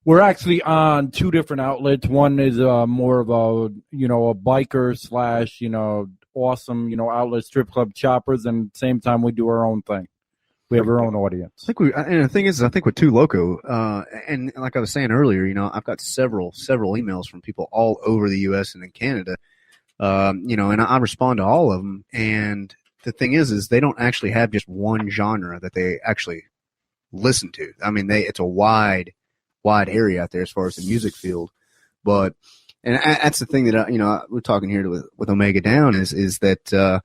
we're actually on two different outlets. One is more of a a biker slash awesome outlet, Strip Club Choppers, and at the same time we do our own thing. We have our own audience. And the thing is, I think with Two Loco, and like I was saying earlier, I've got several emails from people all over the U.S. and in Canada, and I respond to all of them. And the thing is they don't actually have just one genre that they actually listen to. I mean, it's a wide area out there as far as the music field. But, and that's the thing that, we're talking here with Omega Down is that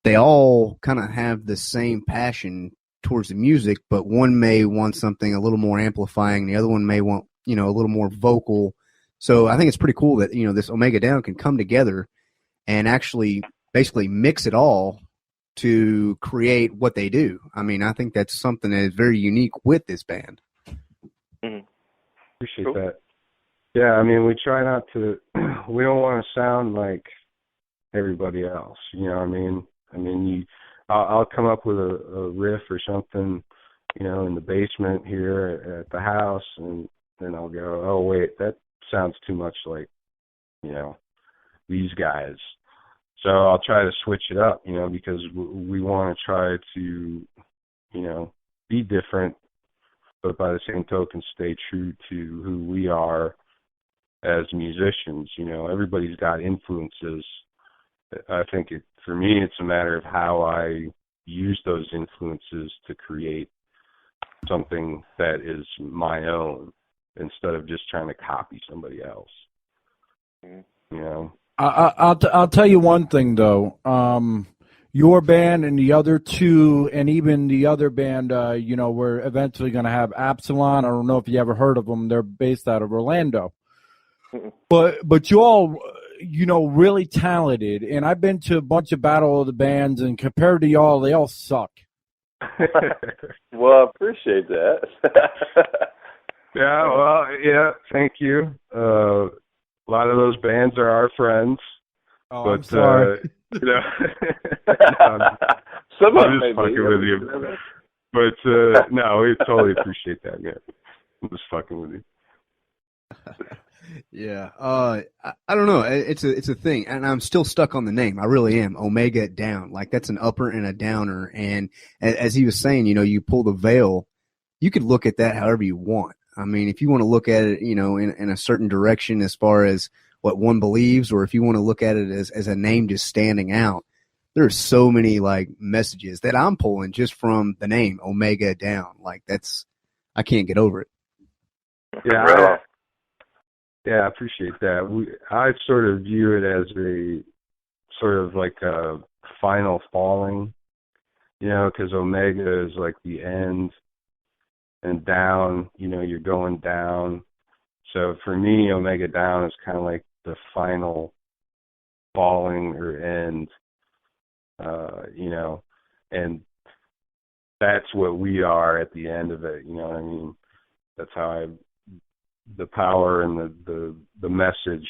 they all kind of have the same passion towards the music, but one may want something a little more amplifying. The other one may want, a little more vocal. So I think it's pretty cool that, this Omega Down can come together and actually basically mix it all to create what they do. I mean, I think that's something that is very unique with this band. Mm-hmm. Appreciate that. Yeah, I mean, we try not to, we don't want to sound like everybody else. You know what I mean? I mean, I'll come up with a riff or something, in the basement here at the house, and then I'll go, oh, wait, that sounds too much like, these guys. So I'll try to switch it up, because we want to try to, be different, but by the same token, stay true to who we are as musicians. Everybody's got influences. I think for me, it's a matter of how I use those influences to create something that is my own instead of just trying to copy somebody else. I'll tell you one thing though. Your band and the other two, and even the other band, we're eventually going to have Absalon. I don't know if you ever heard of them. They're based out of Orlando. But you all, really talented. And I've been to a bunch of Battle of the Bands, and compared to y'all, they all suck. Well, I appreciate that. Yeah, thank you. A lot of those bands are our friends. Oh, but, I'm sorry. Some I'm just fucking with you. But, no, we totally appreciate that, man. I'm just fucking with you. Yeah. I don't know. It's a thing, and I'm still stuck on the name. I really am. Omega Down. Like, that's an upper and a downer. And as he was saying, you pull the veil, you could look at that however you want. I mean, if you want to look at it, in a certain direction as far as what one believes, or if you want to look at it as a name just standing out, there's so many like messages that I'm pulling just from the name Omega Down. Like, I can't get over it. Yeah. I appreciate that. I sort of view it as a sort of like a final falling, because Omega is like the end, and down, you're going down. So for me, Omega Down is kind of like the final falling or end, and that's what we are at the end of it. You know what I mean? That's how the power and the message,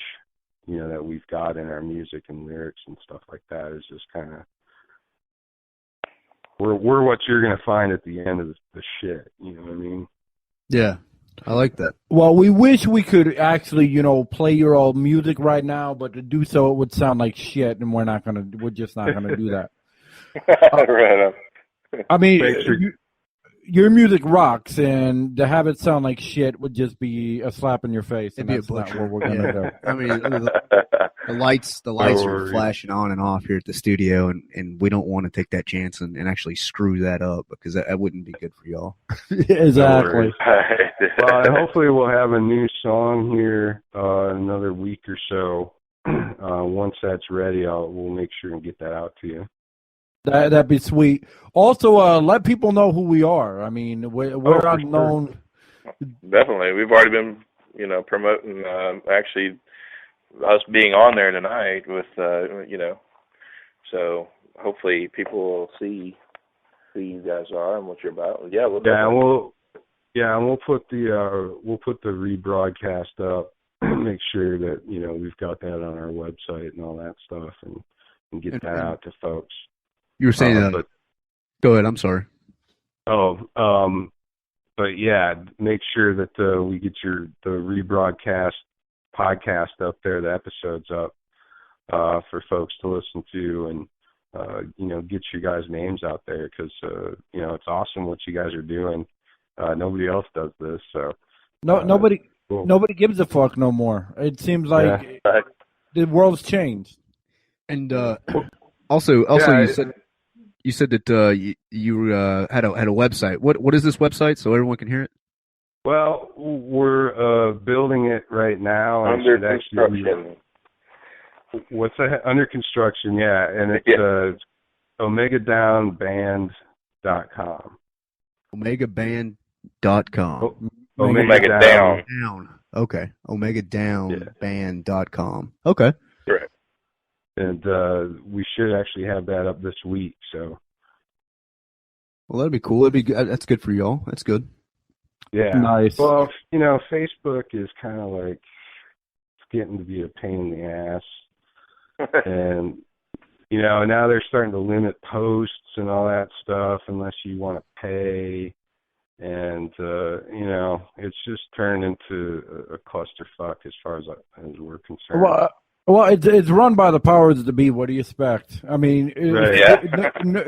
that we've got in our music and lyrics and stuff like that is just kind of, we're what you're going to find at the end of the shit. You know what I mean? Yeah. I like that. Well, we wish we could actually, play your old music right now, but to do so, it would sound like shit, and we're just not gonna do that. Right. I mean, your music rocks, and to have it sound like shit would just be a slap in your face. It'd be a that's not butcher. what we're gonna do. I mean, the lights are flashing on and off here at the studio, and we don't want to take that chance and actually screw that up, because that wouldn't be good for y'all. Exactly. Well, and hopefully we'll have a new song here another week or so. Once that's ready, we'll make sure and get that out to you. That'd be sweet. Also, let people know who we are. I mean, we're unknown. Definitely. We've already been, promoting. Actually, us being on there tonight with, so hopefully people will see who you guys are and what you're about. Yeah, and we'll put the rebroadcast up, make sure that we've got that on our website and all that stuff, and get that out to folks. You were saying that. Go ahead. I'm sorry. But yeah, make sure that we get the rebroadcast podcast up there, the episodes up for folks to listen to, and get your guys' names out there, because it's awesome what you guys are doing. Nobody else does this, so nobody cool. Nobody gives a fuck no more. It seems like the world's changed. And also, you said that you had a website. What is this website, so everyone can hear it? Well, we're building it right now. Under construction. What's that? Under construction, yeah. And it's OmegaDownBand.com. OmegaBand.com. Omega Down. Okay. OmegaDownBand.com. Okay. Correct. And we should actually have that up this week. So. Well, that'd be cool. That's good for y'all. That's good. Yeah. Nice. Well, Facebook is kind of like, it's getting to be a pain in the ass. And, now they're starting to limit posts and all that stuff unless you want to pay. And, it's just turned into a clusterfuck as far as we're concerned. Well, it's run by the powers that be. What do you expect? I mean,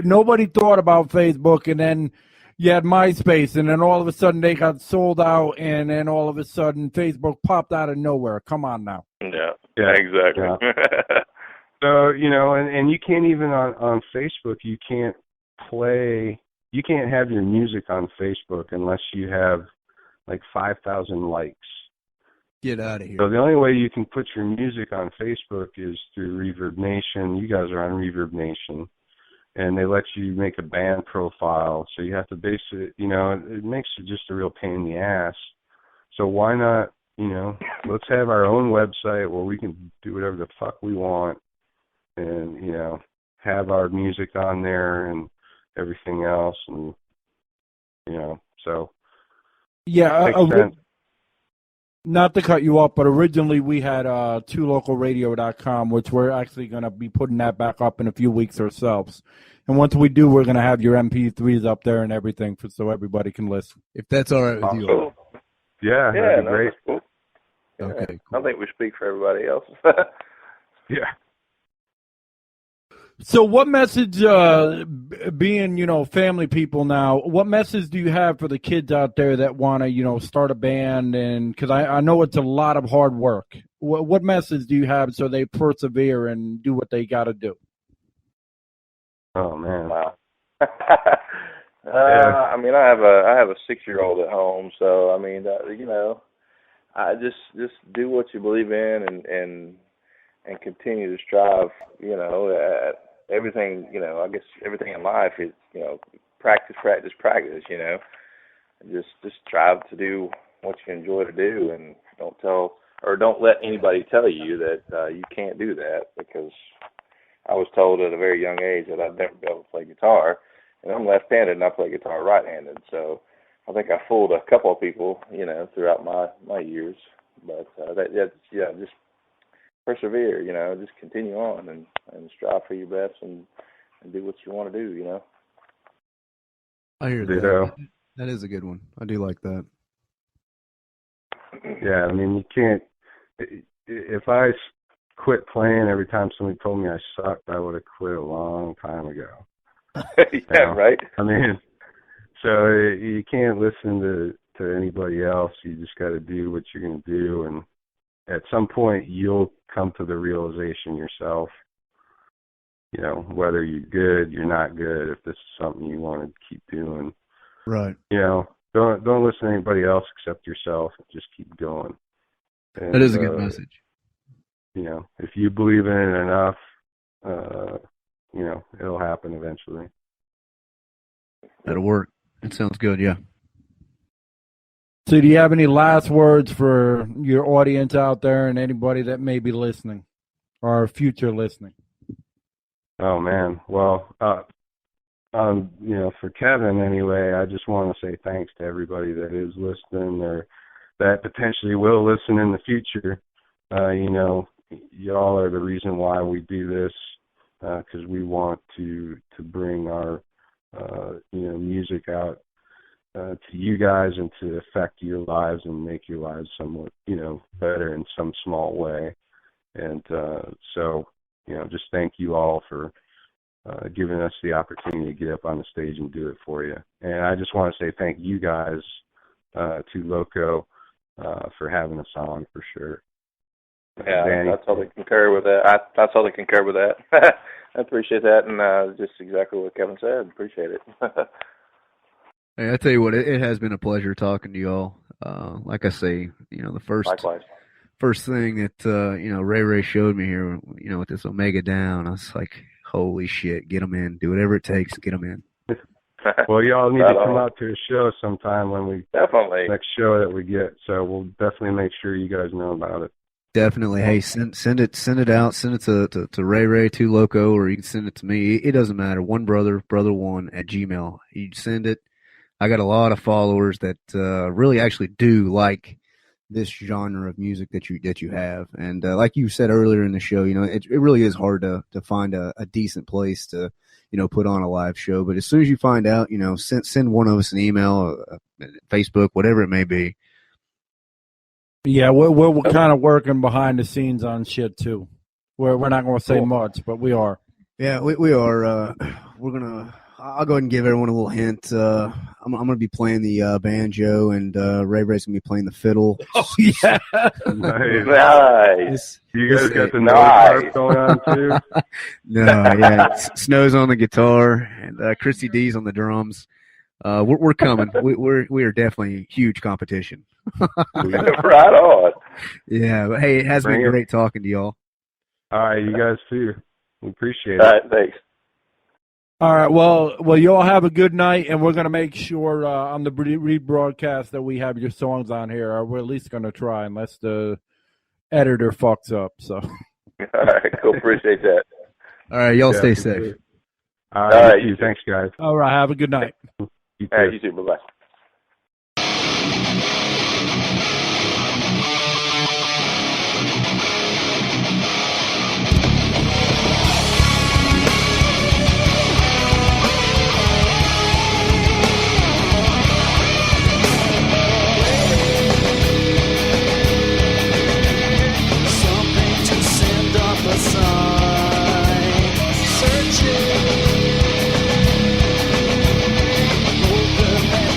nobody thought about Facebook, and then you had MySpace, and then all of a sudden they got sold out, and then all of a sudden Facebook popped out of nowhere. Come on now. Yeah, exactly. Yeah. So, and you can't even on Facebook, you can't have your music on Facebook unless you have like 5,000 likes. Get out of here. So the only way you can put your music on Facebook is through Reverb Nation. You guys are on Reverb Nation. And they let you make a band profile. So you have to base it, it makes it just a real pain in the ass. So why not, let's have our own website where we can do whatever the fuck we want and, have our music on there and everything else. And, so. Yeah. Not to cut you off, but originally we had twolocalradio.com, which we're actually going to be putting that back up in a few weeks ourselves. And once we do, we're going to have your MP3s up there and everything so everybody can listen. If that's all right with you. Cool. Yeah, that'd be great. Cool. Okay, cool. I think we speak for everybody else. Yeah. So what message, being, family people now, what message do you have for the kids out there that want to, start a band? And because I know it's a lot of hard work. What message do you have so they persevere and do what they got to do? Oh, man. Wow. I mean, I have a 6-year-old at home, so I mean, I just do what you believe in and continue to strive, at everything, I guess everything in life is, practice, just strive to do what you enjoy to do, and don't let anybody tell you that you can't do that, because I was told at a very young age that I'd never be able to play guitar, and I'm left-handed and I play guitar right-handed, so I think I fooled a couple of people, throughout my years, but just persevere, just continue on and strive for your best and do what you want to do, I hear that. That is a good one. I do like that. Yeah, I mean, you can't. If I quit playing every time somebody told me I sucked, I would have quit a long time ago. Yeah, right. I mean, so you can't listen to anybody else. You just got to do what you're going to do, and at some point you'll come to the realization yourself, whether you're good, you're not good, if this is something you want to keep doing. Right. Don't listen to anybody else except yourself. Just keep going. And, that is a good message. If you believe in it enough, it'll happen eventually. That'll work. It sounds good, yeah. So do you have any last words for your audience out there and anybody that may be listening or future listening? Oh man, well, for Kevin anyway, I just want to say thanks to everybody that is listening or that potentially will listen in the future. Y'all are the reason why we do this, because we want to bring our music out to you guys and to affect your lives and make your lives somewhat better in some small way. And just thank you all for giving us the opportunity to get up on the stage and do it for you. And I just want to say thank you guys to Loco for having a song for sure. Yeah, Danny. I totally concur with that. I totally concur with that. I appreciate that, and just exactly what Kevin said. Appreciate it. Hey, I tell you what, it has been a pleasure talking to y'all. Like I say, the Likewise. first thing that Ray showed me here, with this Omega Down, I was like, holy shit, get them in, do whatever it takes to get them in. Well, y'all need to come out to a show sometime when we definitely next show that we get. So we'll definitely make sure you guys know about it. Definitely. Hey, send it out. Send it to Ray 2 Loco, or you can send it to me. It doesn't matter. onebrother1@gmail. You send it. I got a lot of followers that really actually do like this genre of music that you have, and like you said earlier in the show, it really is hard to find a decent place to put on a live show. But as soon as you find out, send one of us an email, Facebook, whatever it may be. Yeah, we're kind of working behind the scenes on shit too. We're not going to say much, but we are. Yeah, we are. I'll go ahead and give everyone a little hint. I'm going to be playing the banjo, and Ray's going to be playing the fiddle. Oh, yeah. Nice. You guys got the noise going on, too? No, yeah. Snow's on the guitar, and Christy D's on the drums. We're coming. We are definitely huge competition. Right on. Yeah, but hey, it has been great talking to y'all. All right, you guys, too. We appreciate it. All right, thanks. All right, well, you all have a good night, and we're going to make sure on the rebroadcast that we have your songs on here, or we're at least going to try, unless the editor fucks up. So. All right, cool. Appreciate that. All right, y'all stay safe. All right, you too. Thanks, guys. All right, have a good night. All right, you too. Bye-bye. Searching, hoping that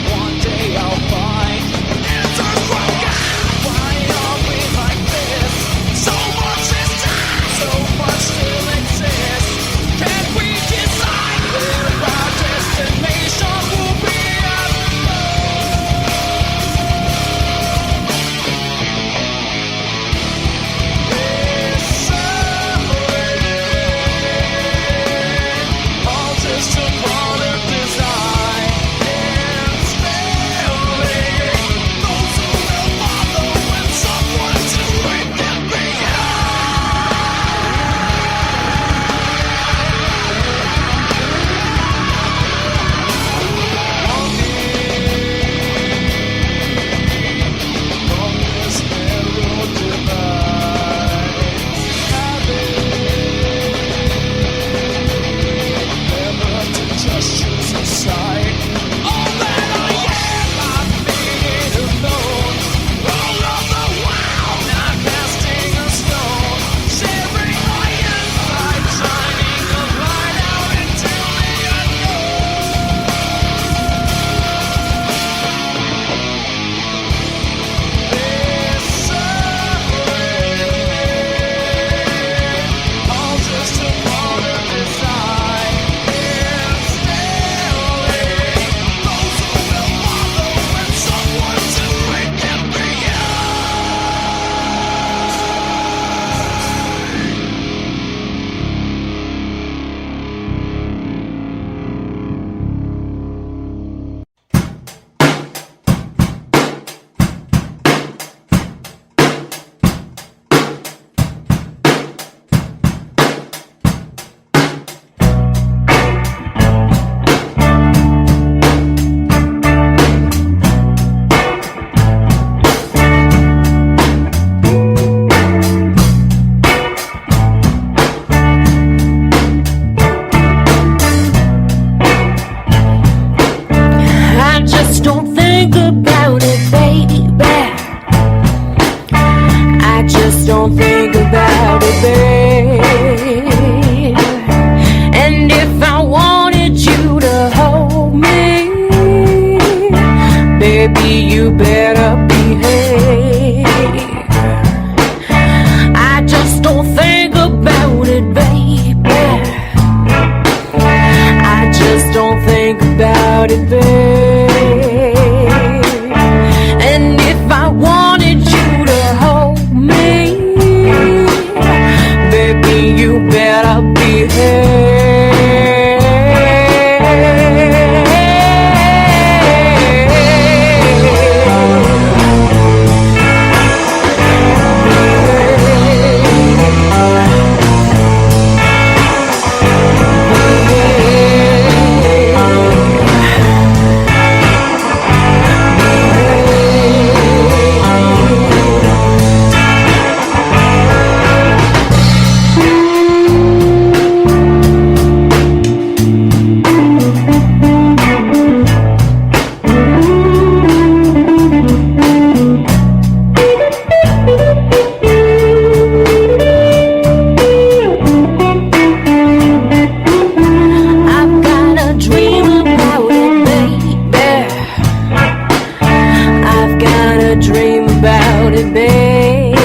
dream about it, babe.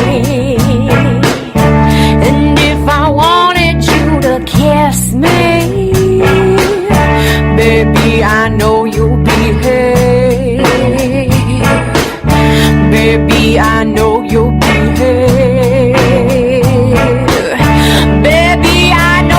And if I wanted you to kiss me, baby, I know you'll behave. Baby, I know you'll behave. Baby, I know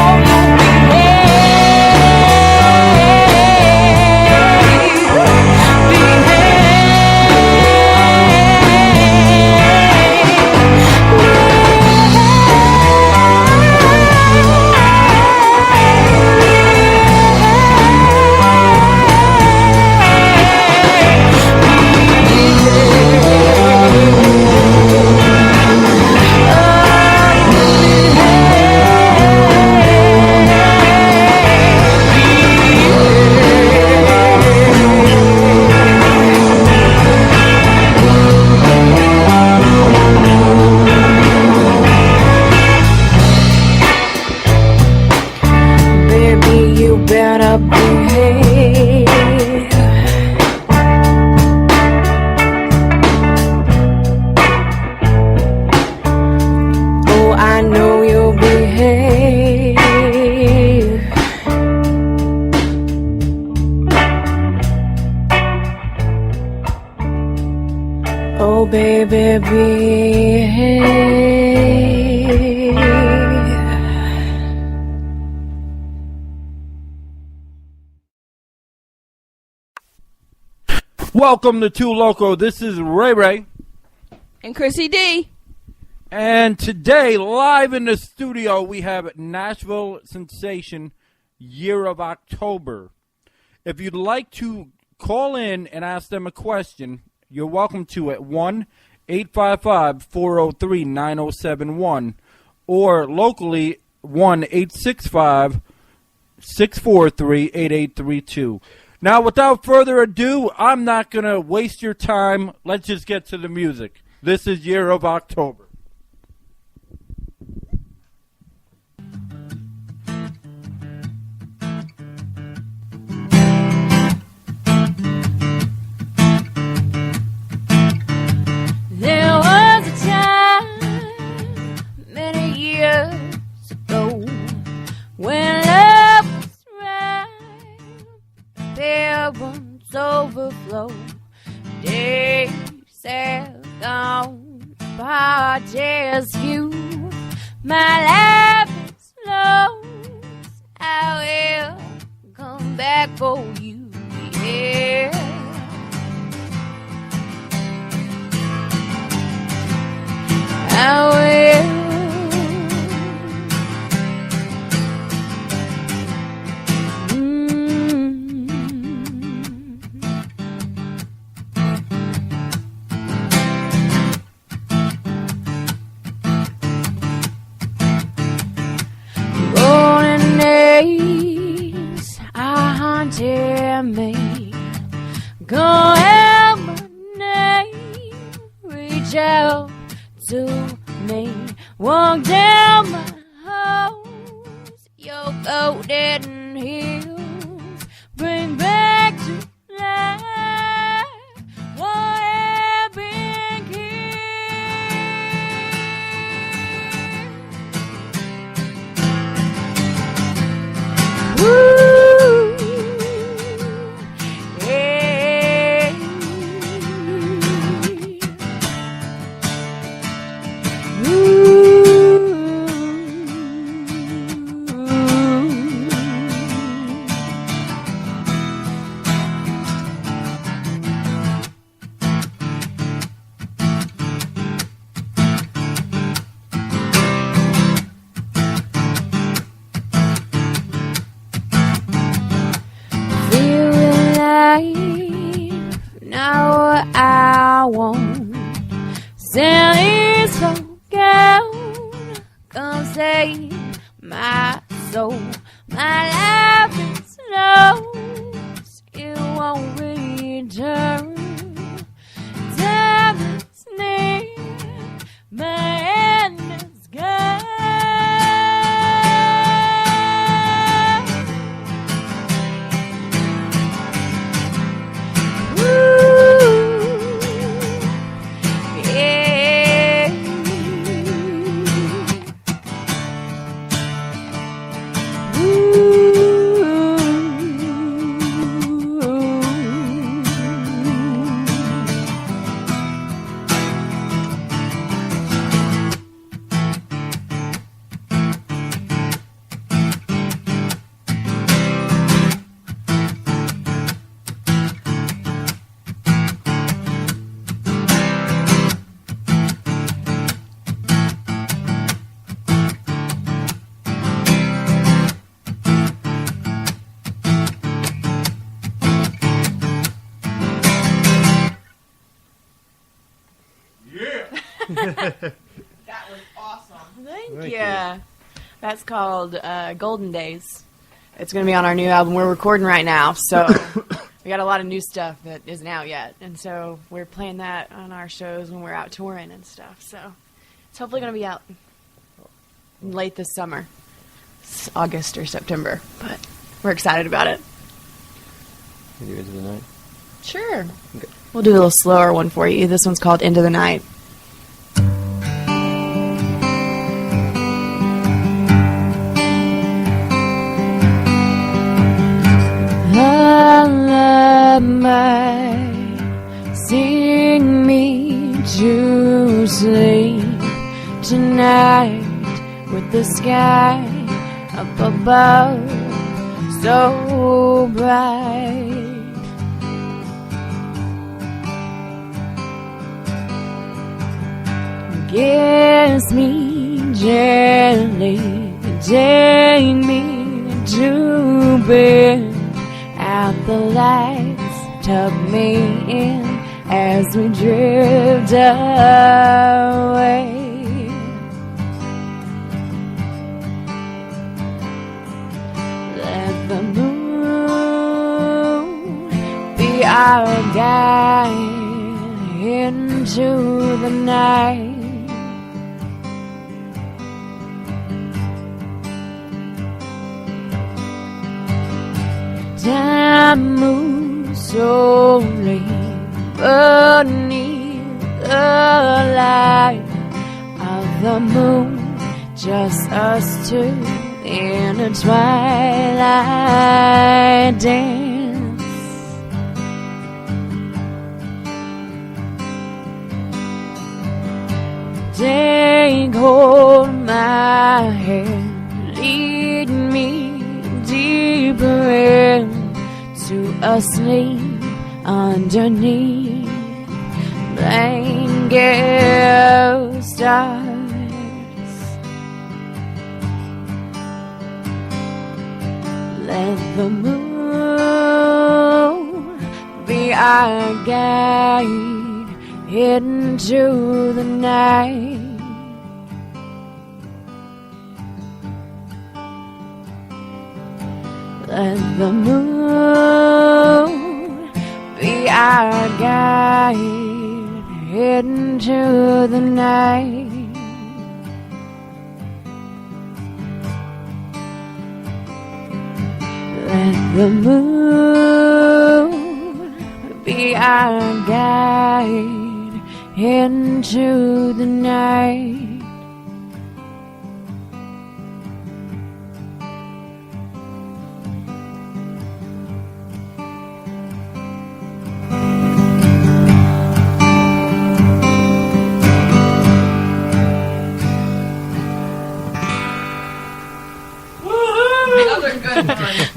you'll better behave. Oh, I know you'll behave. Oh, baby, behave. Welcome to Two Loco. This is Ray Ray. And Chrissy D. And today, live in the studio, we have Nashville Sensation Year of October. If you'd like to call in and ask them a question, you're welcome to at 1-855-403-9071 or locally 1-865-643-8832. Now, without further ado, I'm not going to waste your time. Let's just get to the music. This is Year of October. There was a time many years ago when love was right, parents overflow. Days have gone by, just few. My life is lost. I will come back for you, yeah. I will. Golden days are haunting me. Go out my name, reach out to me, walk down my halls, your golden hills, bring back to life what had been killed. Ooh, yeah. Feeling life, now I want Sally's gown, come save my soul. My life is lost, it won't return. Time is near, my end is gone. Ooh, That was awesome. Thank you. That's called Golden Days. It's going to be on our new album. We're recording right now, so we got a lot of new stuff that isn't out yet. And so we're playing that on our shows when we're out touring and stuff. So it's hopefully going to be out late this summer. It's August or September, but we're excited about it. Can you do Into the Night? Sure. Okay. We'll do a little slower one for you. This one's called Into the Night. Sing me to sleep tonight with the sky up above so bright. Kiss me gently, take me to bed. Out the lights, tuck me in as we drift away. Let the moon be our guide into the night. Time moves slowly beneath the light of the moon, just us two in a twilight dance. Take hold of my hand, lead me deeper into a sleep underneath blanket stars. Let the moon be our guide into the night. Let the moon be our guide into the night. Let the moon be our guide into the night.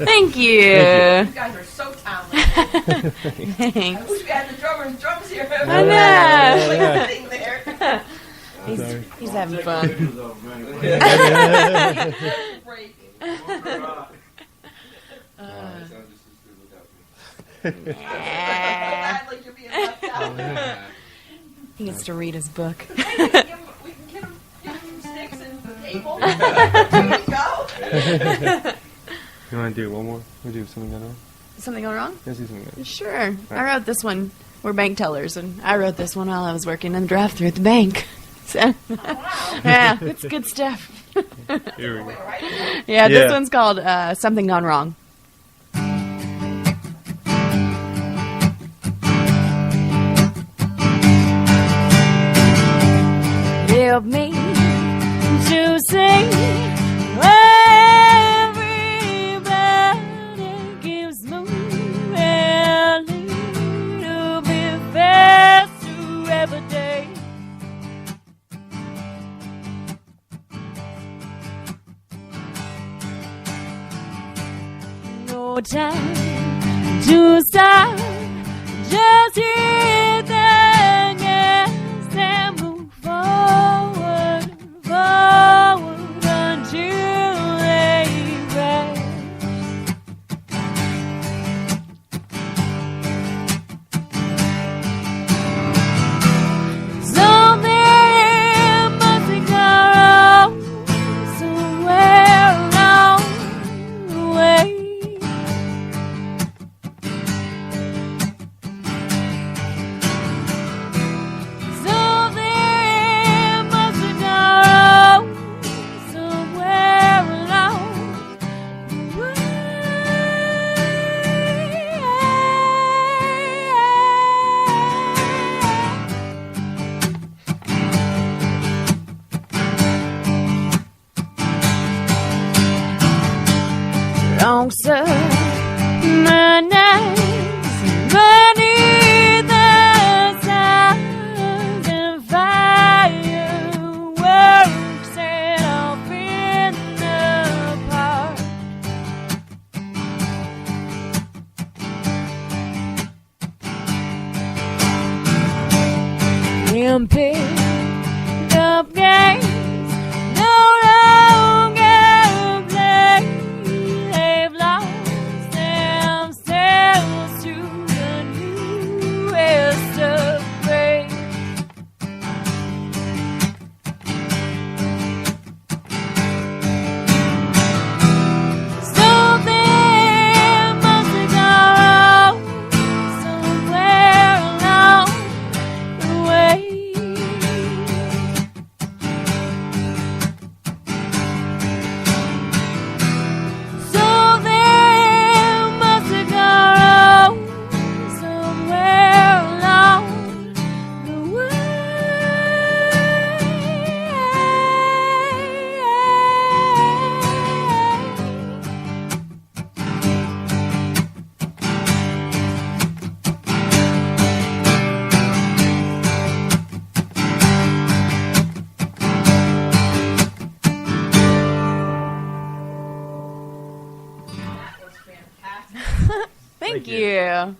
Thank you. You guys are so talented. Thanks. I wish we had the drums here. I know. Like sitting there. He's having fun. He gets to read his book. We can give him sticks and the table. There we go. You want to do one more? Want to do something going on? Something going wrong? Let's do something going on. Sure. I wrote this one. We're bank tellers, and I wrote this one while I was working in the drive-thru at the bank. So, yeah, it's good stuff. Here we go. Yeah, this one's called Something Gone Wrong. Help me to sing. Everybody keeps moving a little bit faster every day. No time to stop. Just hit the gas and move forward, forward until they rest. Something of my nights beneath the stars and fireworks set off in the park. And picked up games no longer play. They've lost themselves to the newest upgrade. So they must go somewhere along the way. So they must go somewhere along the Thank you.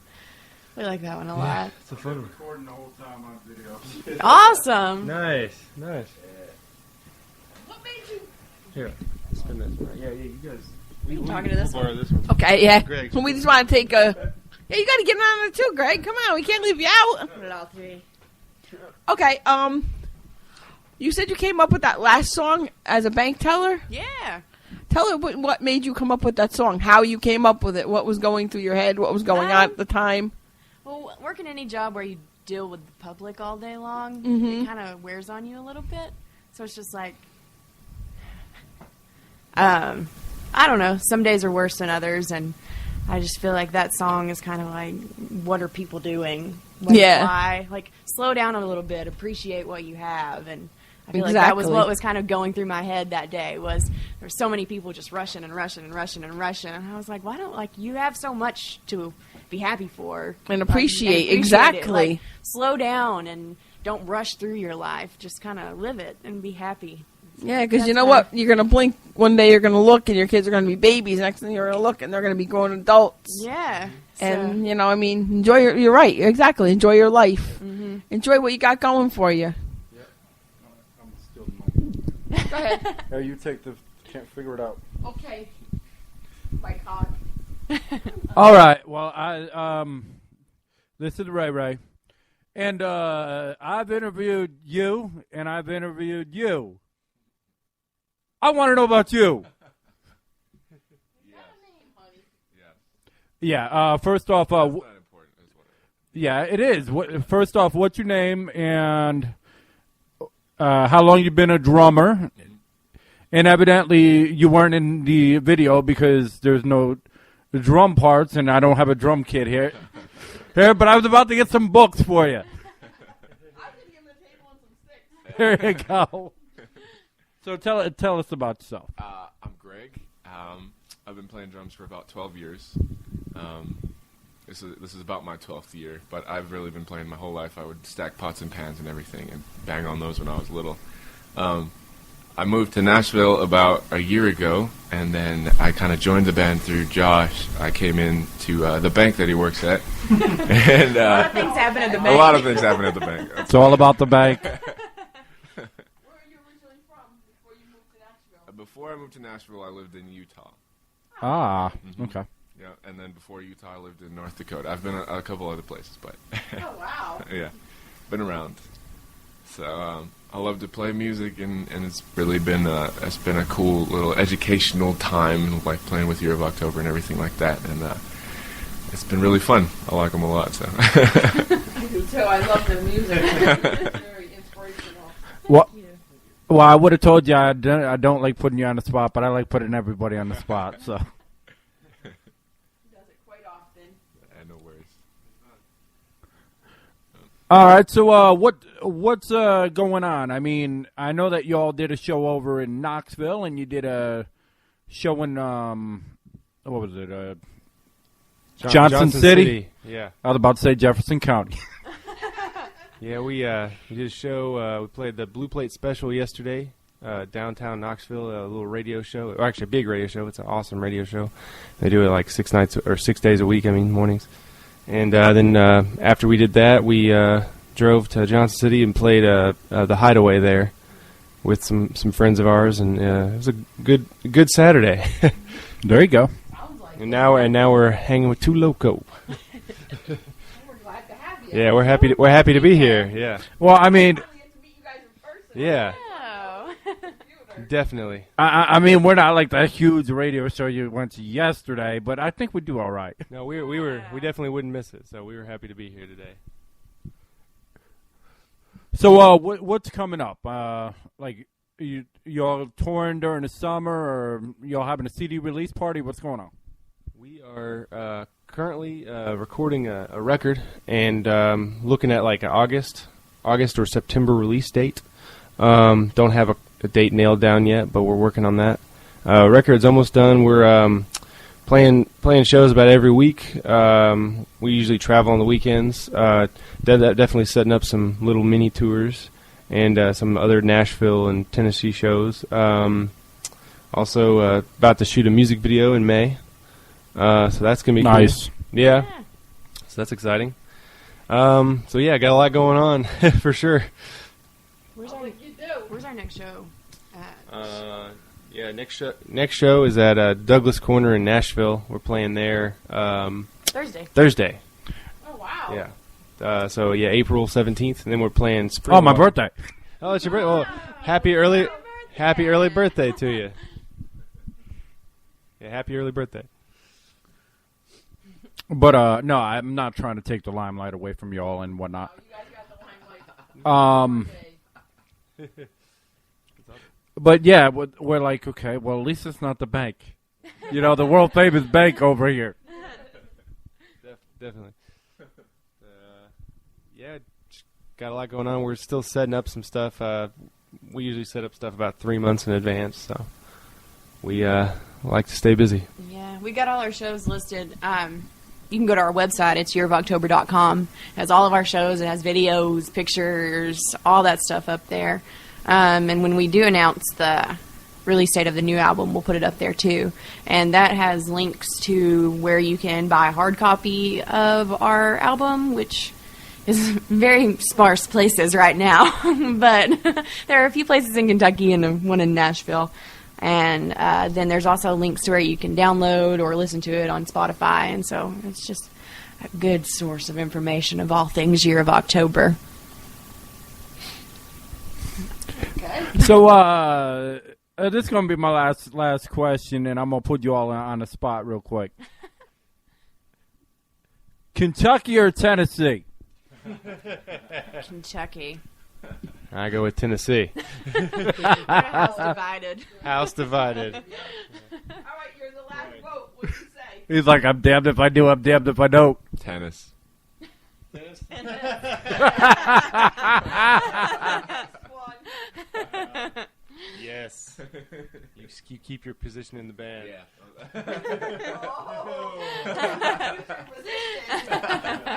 We like that one a lot. It's a fun. Recording the whole time on video. Awesome. Nice, nice. What made you? Here, spin this. Yeah, you guys. We talking to this borrow one? this one. Okay, yeah. Greg. We just want to take a. Yeah, you got to get on it too, Greg. Come on, we can't leave you out. Put it all three. Okay, you said you came up with that last song as a bank teller. Yeah. Tell her what made you come up with that song, how you came up with it, what was going through your head, what was going on at the time. Well, working any job where you deal with the public all day long, Mhm. it kind of wears on you a little bit. So it's just like, I don't know. Some days are worse than others, and I just feel like that song is kind of like, what are people doing? Yeah. Why? Like, slow down a little bit, appreciate what you have, and I feel like that was what was kind of going through my head that day. Was there were so many people just rushing and rushing and rushing and rushing, and I was like, why don't you have so much to be happy for And Like, appreciate, it. exactly. Like, slow down and don't rush through your life. Just kind of live it and be happy. Yeah, because you know what? You're going to blink one day, you're going to look, and your kids are going to be babies. Next thing you're going to look, and they're going to be grown adults. Yeah. And, you know, I mean, enjoy you're right. Exactly. Enjoy your life. Mm-hmm. Enjoy what you got going for you. I'm still the mic. Go ahead. Yeah, you take the. Can't figure it out. Okay. My God. All right. Well, this is Ray, and I've interviewed you, and I've interviewed you. I want to know about you. Yeah. First off, yeah, it is. First off, what's your name and how long you've been a drummer? And evidently, you weren't in the video because there's no drum parts, and I don't have a drum kit here. But I was about to get some books for you. There you go. So tell us about yourself. I'm Greg. I've been playing drums for about 12 years. This is about my 12th year, but I've really been playing my whole life. I would stack pots and pans and everything and bang on those when I was little. I moved to Nashville about a year ago, and then I kind of joined the band through Josh. I came in to the bank that he works at. And, a lot of things happen at the bank. A lot of things happen at the bank. It's all about the bank. Where are you originally from before you moved to Nashville? Before I moved to Nashville, I lived in Utah. Ah, Mm-hmm. okay. Yeah, and then before Utah, I lived in North Dakota. I've been a couple other places, but Oh, wow. yeah, been around. So I love to play music, and it's really been it's been a cool little educational time, like playing with Year of October and everything like that, and it's been really fun. I like them a lot. So I do too. I love their music. It's very inspirational. Well, I would have told you I don't like putting you on the spot, but I like putting everybody on the spot. So. He does it quite often. No worries. All right, so what's going on? I mean, I know that you all did a show over in Knoxville, and you did a show in what was it? Johnson City. Yeah. I was about to say Jefferson County. Yeah, we did a show. We played the Blue Plate Special yesterday, downtown Knoxville. A little radio show, or actually a big radio show. It's an awesome radio show. They do it like 6 nights or 6 days a week. I mean mornings. And then after we did that, we drove to Johnson City and played the Hideaway there with some friends of ours, and it was a good Saturday. There you go. And now we're hanging with Two Loco. Yeah, we're happy to be here. Yeah. Well, I mean, yeah. Definitely. I mean, we're not like that huge radio show you went to yesterday, but I think we do all right. No, we definitely wouldn't miss it. So we were happy to be here today. So, what's coming up? Like, y'all touring during the summer, or y'all having a CD release party? What's going on? We are currently recording a record and looking at like an August or September release date. Don't have a date nailed down yet, but we're working on that. Record's almost done. We're playing shows about every week. We usually travel on the weekends. Definitely setting up some little mini tours and some other Nashville and Tennessee shows. Also about to shoot a music video in May. So that's going to be nice. Cool. Yeah. So that's exciting. So yeah, got a lot going on for sure. Where's our next show at? Yeah, next show is at Douglas Corner in Nashville. We're playing there Thursday. Oh wow. Yeah. So yeah, April 17th, and then we're playing Spring. Oh, my birthday. Oh, it's your birthday. Well, happy early birthday to you. Yeah, happy early birthday. But no, I'm not trying to take the limelight away from y'all and whatnot. You guys got the limelight. But yeah, we're like, okay, well, at least it's not the bank. You know, the world famous bank over here. Definitely. Yeah, got a lot going on. We're still setting up some stuff. We usually set up stuff about 3 months in advance, so we like to stay busy. Yeah, we got all our shows listed. You can go to our website. It's yearofoctober.com. It has all of our shows. It has videos, pictures, all that stuff up there. And when we do announce the release date of the new album, we'll put it up there too. And that has links to where you can buy a hard copy of our album, which is very sparse places right now. But there are a few places in Kentucky and one in Nashville. And then there's also links to where you can download or listen to it on Spotify. And so it's just a good source of information of all things Year of October. So this is going to be my last question, and I'm going to put you all on the spot real quick. Kentucky or Tennessee? Kentucky. I go with Tennessee. House divided. House divided. All right, you're the last vote. What do you say? He's like, I'm damned if I do, I'm damned if I don't. Tennis. Yes. You keep your position in the band. Yeah.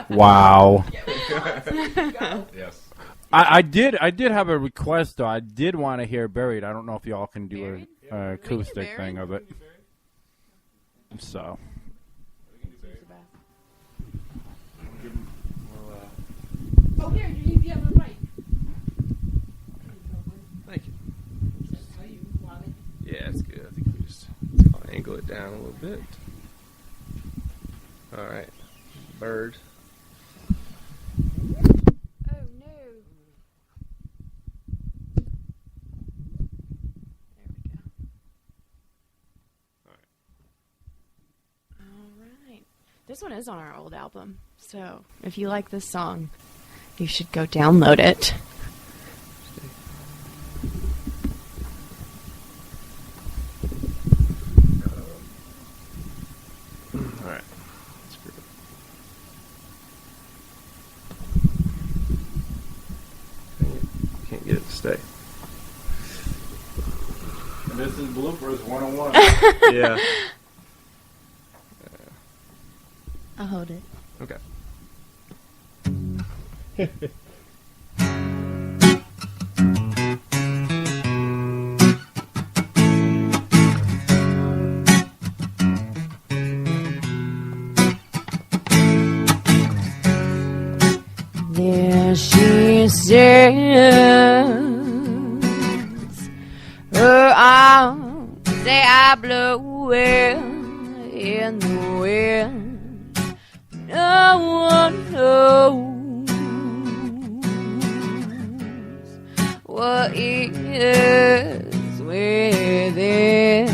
Wow. Yes. I did have a request though. I did want to hear Buried. I don't know if y'all can do an acoustic thing of it. So. Oh, here, you need the other mic. Thank you. That's how you want it. Yeah, it's good. I think we just angle it down a little bit. All right. Bird. Oh, no. There we go. All right. This one is on our old album. So if you like this song, you should go download it. All right. Can't get it to stay. And this is Bloopers 101. Yeah. I'll hold it. Okay. There she stands, her arms they are blowing in the wind. No one knows what is within.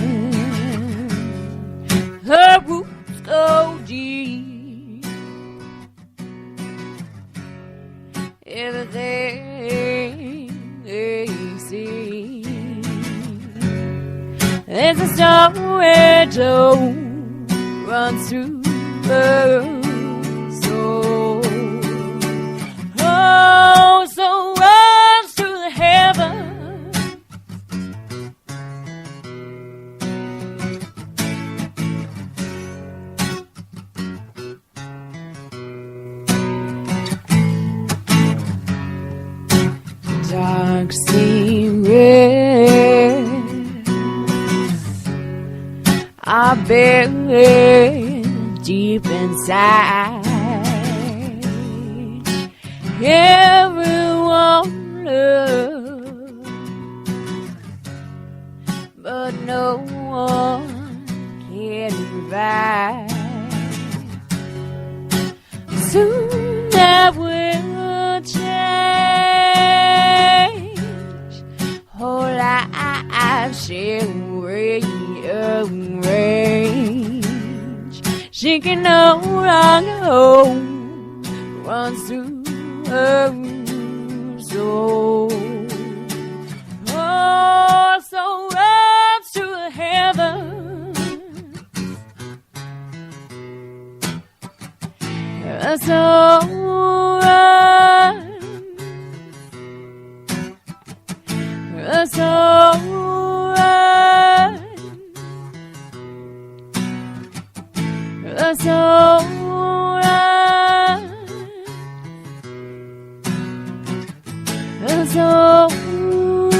Her roots go deep. Everything they see, there's a story told runs through her soul. Oh, so runs through the heaven. Dark secrets are buried deep inside. Everyone loves, but no one can provide. Soon that will change. Whole life shall rearrange. She can no longer hold, runs through her soul. Oh, so runs through the heaven. Her soul runs. Her soul runs. Her soul runs. Her soul runs.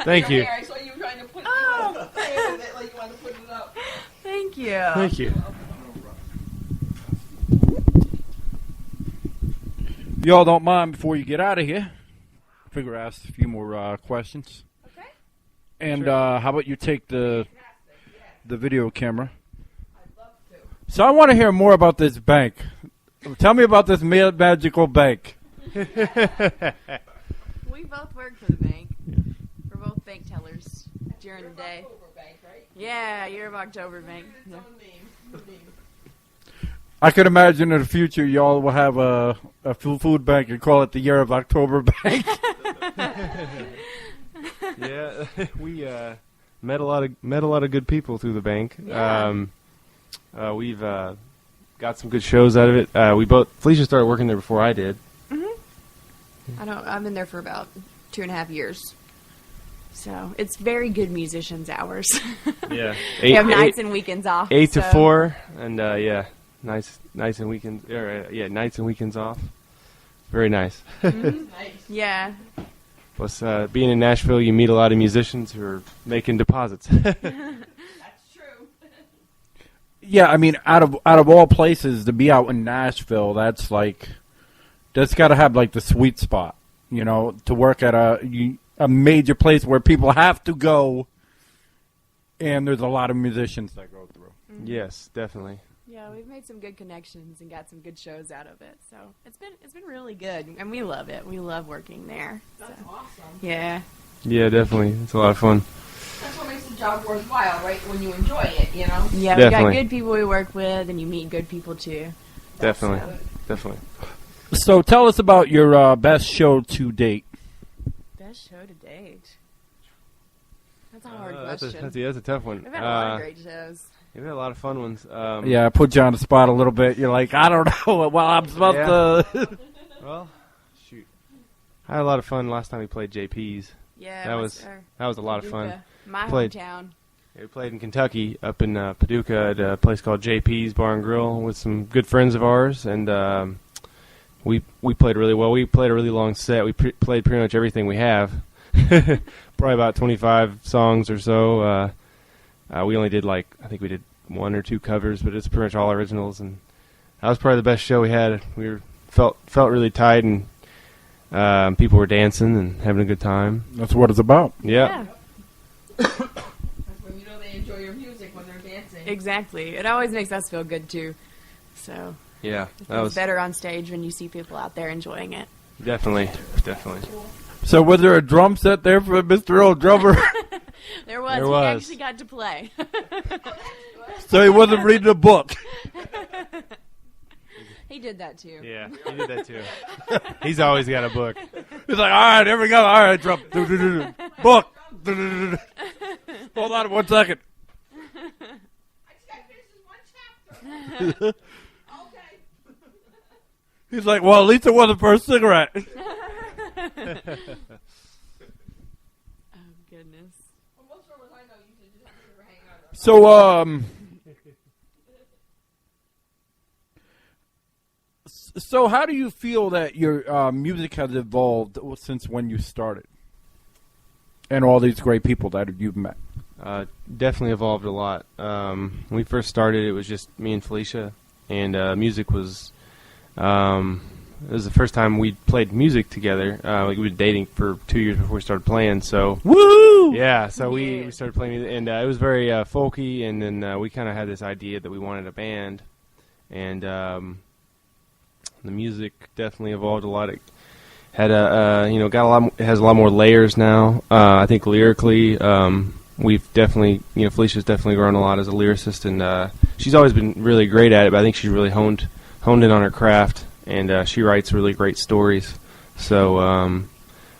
Thank you. I saw you trying to put it up. Like you want to put it up. Thank you. Thank you. Y'all don't mind before you get out of here? I figure I ask a few more questions. Okay. And Sure. How about you take the video camera? I'd love to. So I want to hear more about this bank. Tell me about this magical bank. We both work for the bank. We're both bank tellers during the day. Bank, right? Yeah, Year of October Bank. Yeah. I could imagine in the future y'all will have a food bank and call it the Year of October Bank. Yeah, we met a lot of good people through the bank. Yeah. We've got some good shows out of it. Felicia started working there before I did. I've been there for about 2.5 years. So it's very good musicians' hours. Yeah. We have nights and weekends off. 8 to 4, and nights and weekends. Nights and weekends off. Very nice. Nice. Yeah. Plus, being in Nashville, you meet a lot of musicians who are making deposits. That's true. Yeah, I mean, out of all places to be out in Nashville, that's got to have like the sweet spot, to work at a major place where people have to go, and there's a lot of musicians that go through. Mm-hmm. Yes, definitely. Yeah, we've made some good connections and got some good shows out of it. So it's been really good, and we love it. We love working there. That's awesome. Yeah. Yeah, definitely. It's a lot of fun. That's what makes the job worthwhile, right? When you enjoy it, Yeah, we got Definitely. good people we work with, and you meet good people too. Definitely. So tell us about your best show to date. Best show to date. That's a hard question. That's a tough one. We've had a lot of great shows. We've had a lot of fun ones. Yeah, I put you on the spot a little bit. You're like, I don't know. Well, I'm supposed to. Well, shoot. I had a lot of fun last time we played JP's. Yeah, that was a lot of fun. My hometown. Yeah, we played in Kentucky, up in Paducah, at a place called JP's Bar and Grill with some good friends of ours, and we played really well. We played a really long set. We played pretty much everything we have, probably about 25 songs or so. We only did I think we did 1 or 2 covers, but it's pretty much all originals, and that was probably the best show we had. We felt really tight, and people were dancing and having a good time. That's what it's about. Yeah. That's when they enjoy your music when they're dancing. Exactly. It always makes us feel good too. So Yeah, that was better on stage when you see people out there enjoying it. Definitely. So was there a drum set there for Mr. Old Drummer? There was. He actually got to play. So he wasn't reading a book. He did that too. Yeah, he did that too. He's always got a book. He's like, all right, here we go. All right, drum. Book. Hold on 1 second. I just got to finish this one chapter. Okay. He's like, well, at least it wasn't for a cigarette. Oh, goodness. Well, most drummers I know usually just have a cigarette hanging out of their So how do you feel that your music has evolved since when you started? And all these great people that you've met. Definitely evolved a lot. When we first started, it was just me and Felicia, and music was... it was the first time we played music together. We were dating for 2 years before we started playing, so... Woo! Yeah, so we started playing music, and it was very folky, and then we kind of had this idea that we wanted a band, and the music definitely evolved a lot. It had it has a lot more layers now. I think lyrically, we've definitely, Felicia's definitely grown a lot as a lyricist, and she's always been really great at it, but I think she's really honed in on her craft, and she writes really great stories. So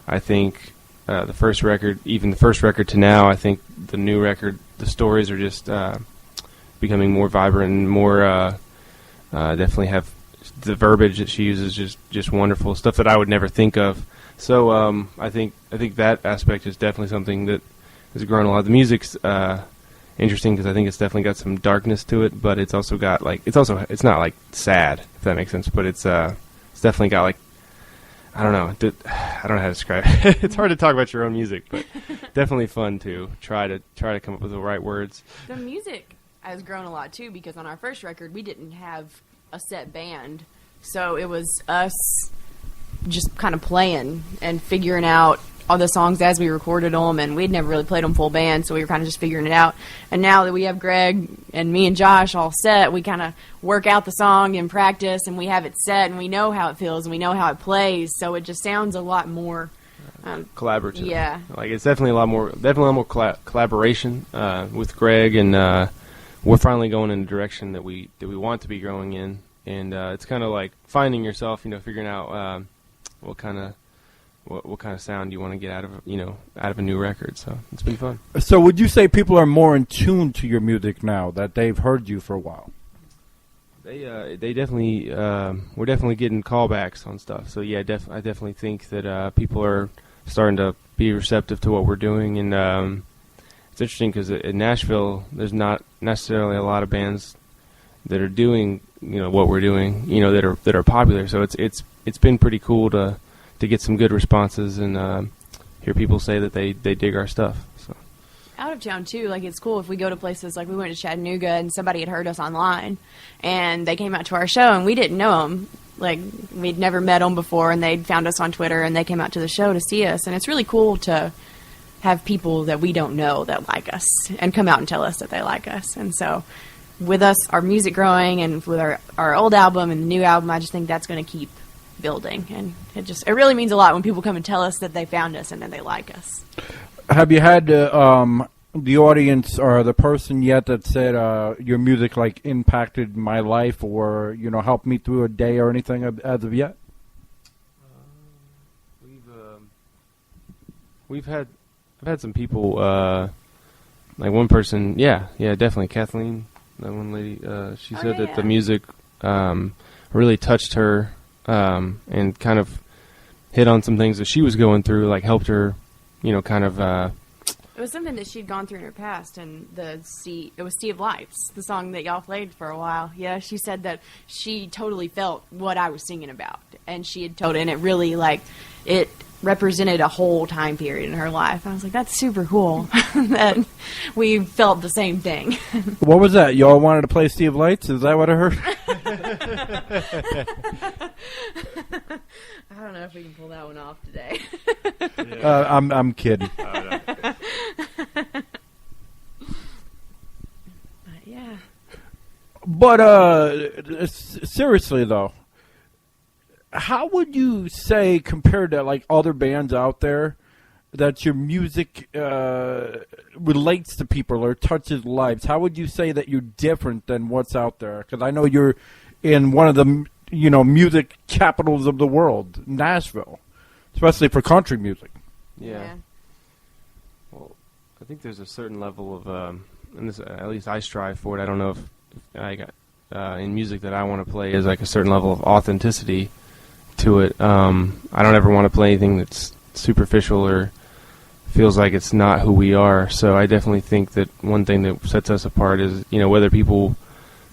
I think the first record to now, I think the new record, the stories are just becoming more vibrant and more definitely have the verbiage that she uses is just wonderful, stuff that I would never think of. So I think that aspect is definitely something that has grown a lot. The music's interesting because I think it's definitely got some darkness to it, but it's also got it's not like sad, if that makes sense, but it's definitely got I don't know how to describe it. It's hard to talk about your own music, but definitely fun to try to come up with the right words. The music has grown a lot too, because on our first record we didn't have a set band, so it was us just kind of playing and figuring out all the songs as we recorded them, and we'd never really played them full band, so we were kind of just figuring it out. And now that we have Greg and me and Josh all set, we kind of work out the song in practice, and we have it set, and we know how it feels, and we know how it plays, so it just sounds a lot more collaborative. Yeah, it's definitely a lot more collaboration with Greg, and we're finally going in the direction that we want to be growing in. and it's kind of like finding yourself, figuring out what kind of sound you want to get out of a new record. So it's been fun. So would you say people are more in tune to your music now that they've heard you for a while? They definitely we're definitely getting callbacks on stuff. So yeah, I definitely think that people are starting to be receptive to what we're doing, and it's interesting because in Nashville there's not necessarily a lot of bands that are doing what we're doing, that are popular. So it's been pretty cool to get some good responses and hear people say that they dig our stuff. So out of town too, like it's cool if we go to places like we went to Chattanooga and somebody had heard us online and they came out to our show and we didn't know them, like we'd never met them before, and they'd found us on Twitter and they came out to the show to see us, and it's really cool to have people that we don't know that like us and come out and tell us that they like us. And so with us, our music growing, and with our old album and the new album, I just think that's going to keep building, and it really means a lot when people come and tell us that they found us and that they like us. Have you had the audience or the person yet that said your music like impacted my life or helped me through a day or anything as of yet? I've had some people, like one person, yeah, definitely Kathleen, that one lady. She said that the music really touched her and kind of hit on some things that she was going through, like helped her, kind of. It was something that she'd gone through in her past, and it was Sea of Lights, the song that y'all played for a while. Yeah, she said that she totally felt what I was singing about, and she had told it, and it really, it represented a whole time period in her life. I was like, that's super cool that we felt the same thing. What was that? Y'all wanted to play Sea of Lights? Is that what I heard? I don't know if we can pull that one off today. I'm kidding. Yeah. But seriously though, how would you say, compared to like other bands out there, that your music relates to people or touches lives? How would you say that you're different than what's out there? Because I know you're in one of the music capitals of the world, Nashville, especially for country music. Yeah. Well, I think there's a certain level of, and this, at least I strive for it. I don't know if I got in music that I want to play is like a certain level of authenticity to it. I don't ever want to play anything that's superficial or feels like it's not who we are. So I definitely think that one thing that sets us apart is, whether people,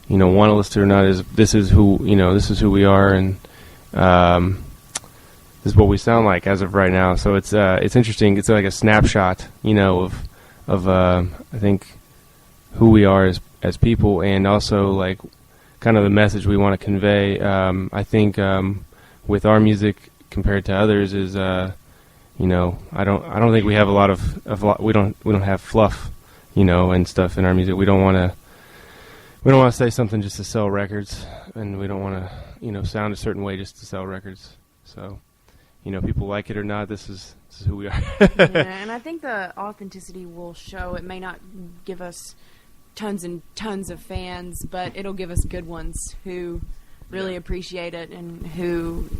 want to listen to it or not, is this is who we are, and this is what we sound like as of right now. So it's interesting. It's like a snapshot, of I think who we are as people, and also like kind of the message we want to convey. I think with our music compared to others is I don't think we have a lot of we don't have fluff, and stuff in our music. We don't want to say something just to sell records, and we don't want to sound a certain way just to sell records. So people like it or not, this is who we are. Yeah, and I think the authenticity will show. It may not give us tons and tons of fans, but it'll give us good ones who really appreciate it and who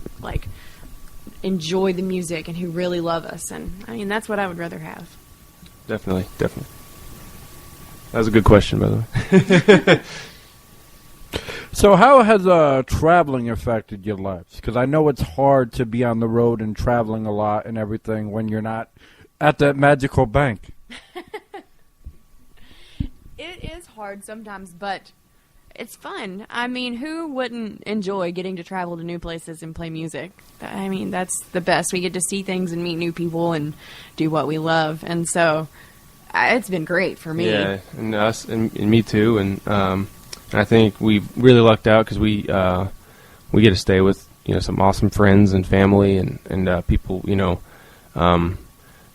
enjoy the music and who really love us. And I mean, that's what I would rather have. Definitely. That was a good question, by the way. So how has traveling affected your lives? Because I know it's hard to be on the road and traveling a lot and everything when you're not at that magical bank. It is hard sometimes, but it's fun. I mean, who wouldn't enjoy getting to travel to new places and play music? I mean, that's the best. We get to see things and meet new people and do what we love. And so it's been great for me. Yeah, and us, and me too. And I think we've really lucked out because we get to stay with some awesome friends and family and people.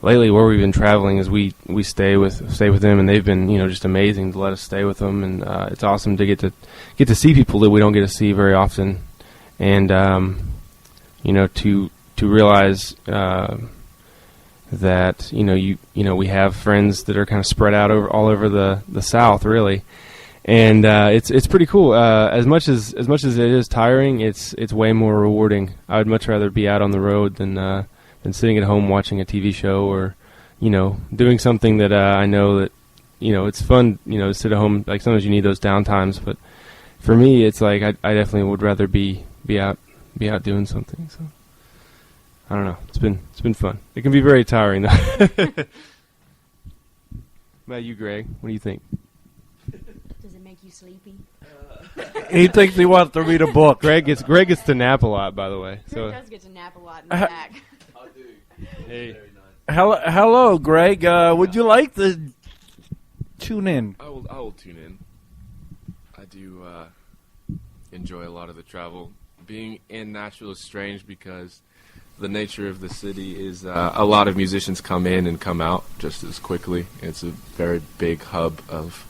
Lately, where we've been traveling is we stay with them, and they've been just amazing to let us stay with them, and it's awesome to get to see people that we don't get to see very often, and to realize that we have friends that are kind of spread out all over the South, really, and it's pretty cool. As much as it is tiring, it's way more rewarding. I would much rather be out on the road than sitting at home watching a TV show or doing something that I know that it's fun to sit at home. Like sometimes you need those downtimes, but for me, it's like I definitely would rather be out doing something. So I don't know. It's been fun. It can be very tiring though. How about you, Greg? What do you think? Does it make you sleepy? He thinks he wants to read a book. Greg gets to nap a lot, by the way. So Greg does get to nap a lot in the back. I do. Hey. Hello, Greg. Would you like to tune in? I will tune in. I do enjoy a lot of the travel. Being in Nashville is strange because the nature of the city is a lot of musicians come in and come out just as quickly. It's a very big hub of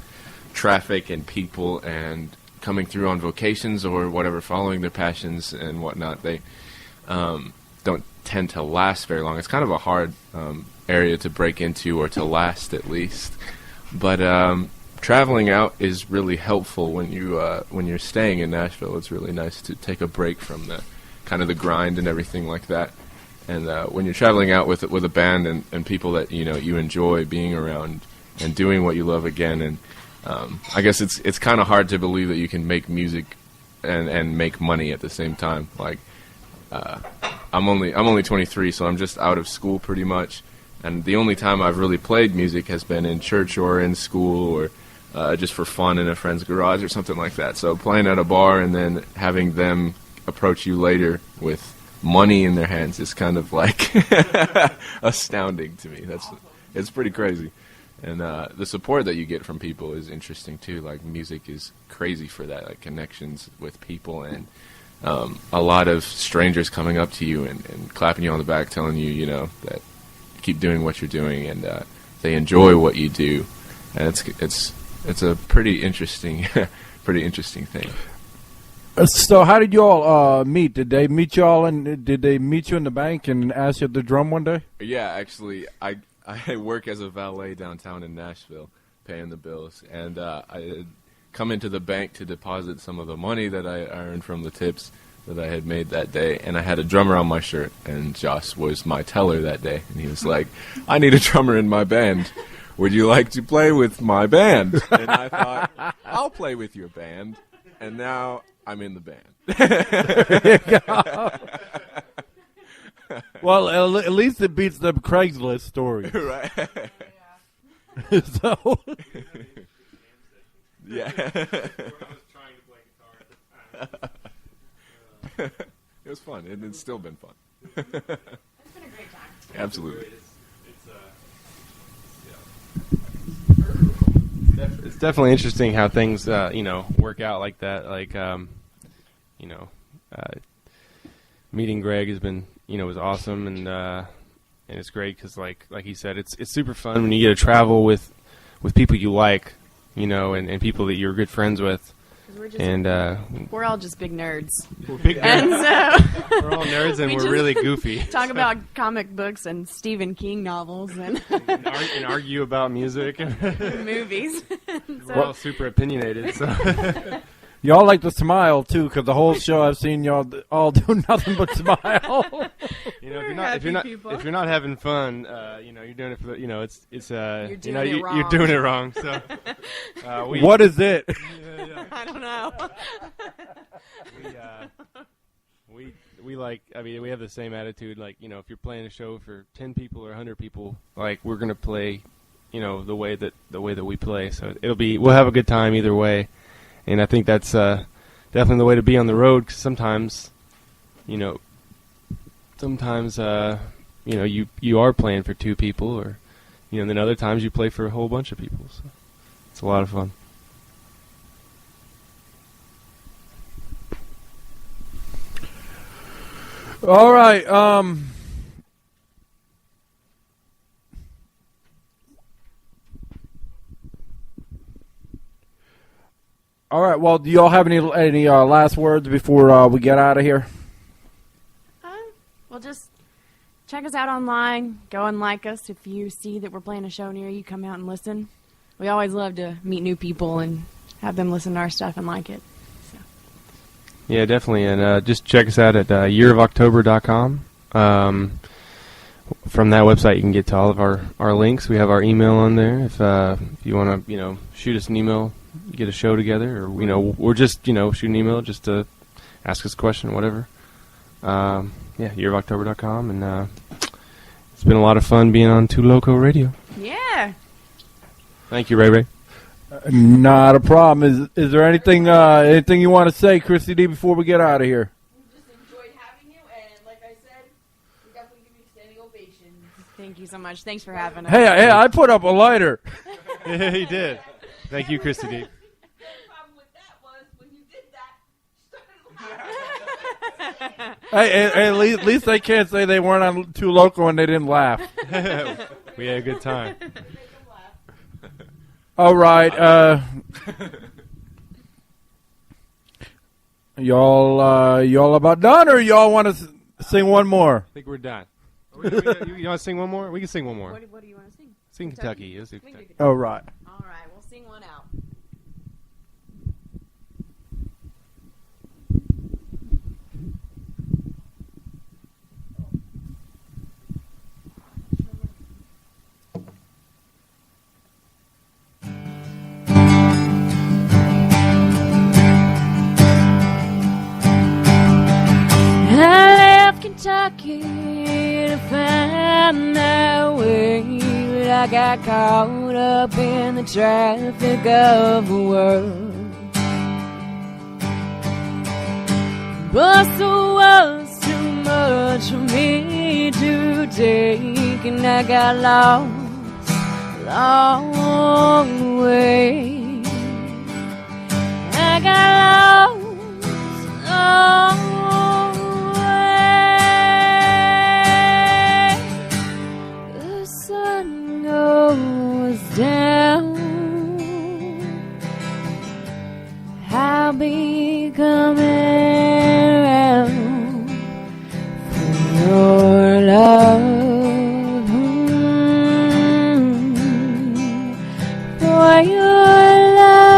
traffic and people and coming through on vocations or whatever, following their passions and whatnot. They don't tend to last very long. It's kind of a hard area to break into, or to last at least. But traveling out is really helpful when you're staying in Nashville. It's really nice to take a break from the kind of the grind and everything like that. And when you're traveling out with a band and people that you enjoy being around and doing what you love again, and I guess it's kind of hard to believe that you can make music and make money at the same time. Like I'm only 23, so I'm just out of school pretty much, and the only time I've really played music has been in church or in school or just for fun in a friend's garage or something like that. So playing at a bar and then having them approach you later with money in their hands is kind of like astounding to me. It's pretty crazy. And the support that you get from people is interesting too. Like music is crazy for that, like connections with people, and a lot of strangers coming up to you and clapping you on the back, telling you, that keep doing what you're doing, and they enjoy what you do, and it's a pretty interesting thing. So how did you all meet? Did they meet you all did they meet you in the bank and ask you to drum one day? Yeah, actually, I work as a valet downtown in Nashville, paying the bills, and I had come into the bank to deposit some of the money that I earned from the tips that I had made that day, and I had a drummer on my shirt, and Josh was my teller that day, and he was like, "I need a drummer in my band. Would you like to play with my band?" And I thought, I'll play with your band, and now I'm in the band. There you go. Well, at least it beats the Craigslist story. Right. So. Yeah. It was fun, and it's still been fun. It's been a great time. Absolutely. It's definitely interesting how things work out like that. Like meeting Greg has been was awesome, and it's great because like he said, it's super fun when you get to travel with people you like, and people that you're good friends with. We're all just big nerds. We're big nerds. And so we're all nerds, and we're really goofy. Talk about comic books and Stephen King novels and argue about music and movies. We're all super opinionated. So. Y'all like to smile too, because the whole show I've seen y'all all do nothing but smile. If you're not having fun, you're doing it for you're doing it wrong. So, what is it? I don't know. we we have the same attitude. Like, if you're playing a show for 10 people or 100 people, like we're gonna play, the way that we play. So we'll have a good time either way. And I think that's definitely the way to be on the road. Because sometimes, you are playing for 2 people, or and then other times you play for a whole bunch of people. So it's a lot of fun. All right. All right. Well, do y'all have any last words before we get out of here? Well, just check us out online. Go and like us. If you see that we're playing a show near you, come out and listen. We always love to meet new people and have them listen to our stuff and like it. Yeah, definitely. And just check us out at yearofoctober.com. From that website, you can get to all of our links. We have our email on there. If you want to, shoot us an email, get a show together, or we're just shoot an email just to ask us a question, whatever. Yearofoctober.com, and it's been a lot of fun being on Too Loco Radio. Yeah. Thank you, Ray Ray. Not a problem. Is there anything you want to say, Chrissy D, before we get out of here? Thank you so much. Thanks for having us. Hey, I put up a lighter. Yeah, he did. Thank you, Christy D. Hey, at least they can't say they weren't on Too Local and they didn't laugh. We had a good time. All right, y'all about done, or y'all want to sing one more? I think we're done. You want to sing one more? We can sing one more. What do you want to sing? Sing Kentucky. Let's do Kentucky. All right. All right, we'll sing one out. I left Kentucky to find my way, but I got caught up in the traffic of the world. Bustle was too much for me to take, and I got lost along the way. I got lost along goes down, I'll be coming around for your love, for your love.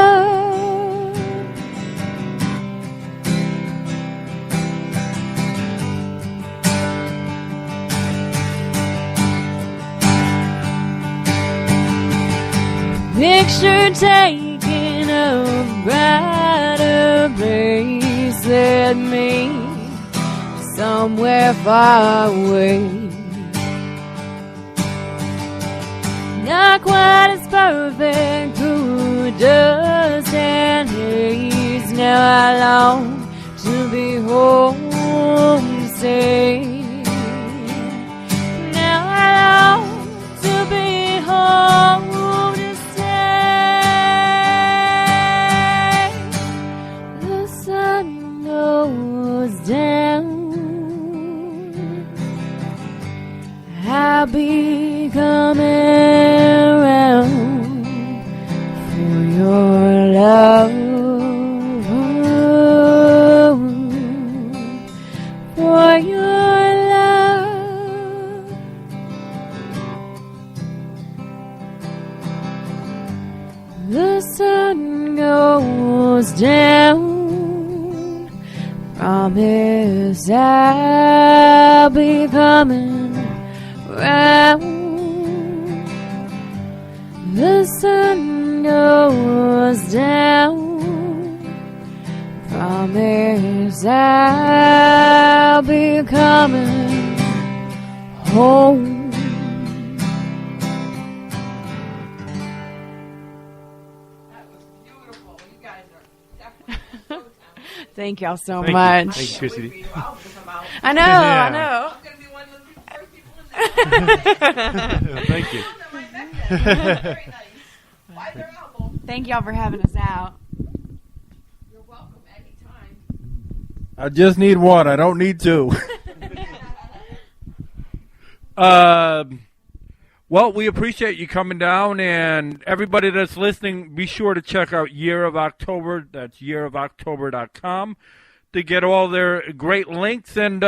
Picture taken of a brighter place, led me somewhere far away. Not quite as perfect through dust and haze. Now I long to be home safe. Now I long to be home. I'll be coming around for your love, for your love. The sun goes down, promise I'll be coming round. The sun goes down, promise I'll be coming home. Thank y'all so Thank much. You. Thank you, Chrissy. I know, Yeah. I know. Thank you. Thank y'all for having us out. You're welcome anytime. I just need one. I don't need two. Well, we appreciate you coming down, and everybody that's listening, be sure to check out Year of October. That's yearofoctober.com to get all their great links and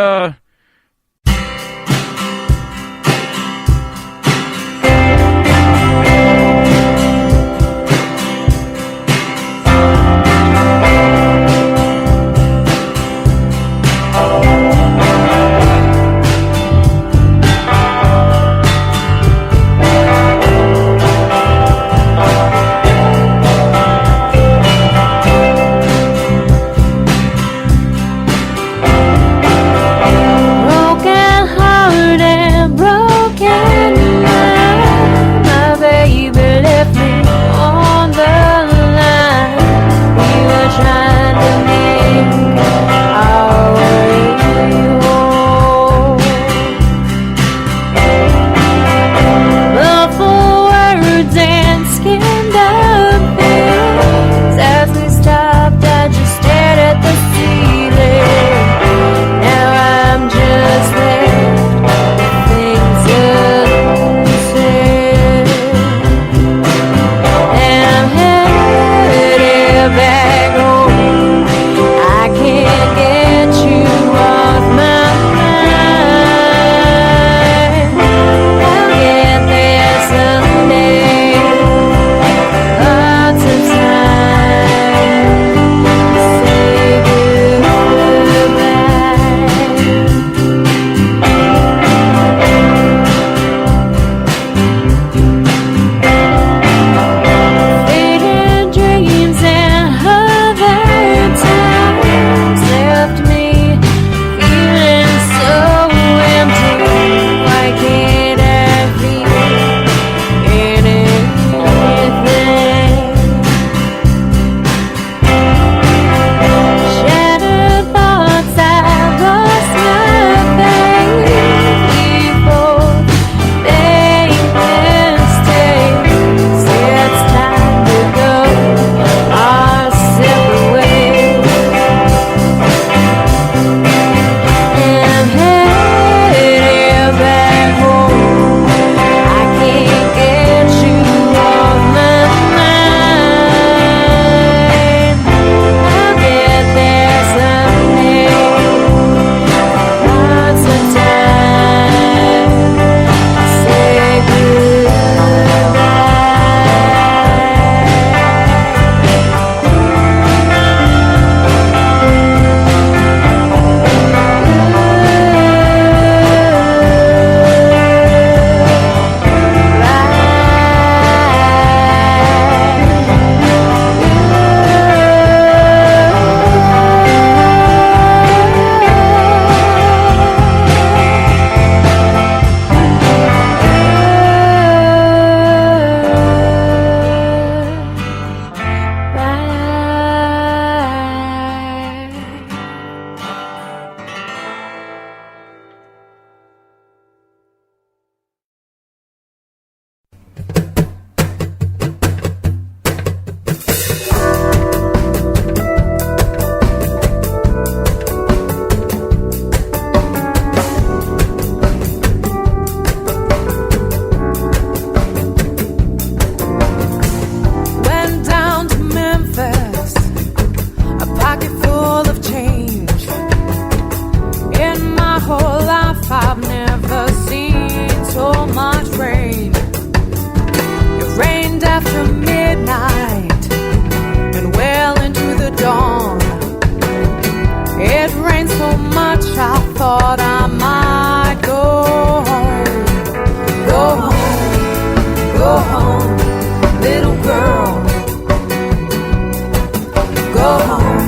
go home,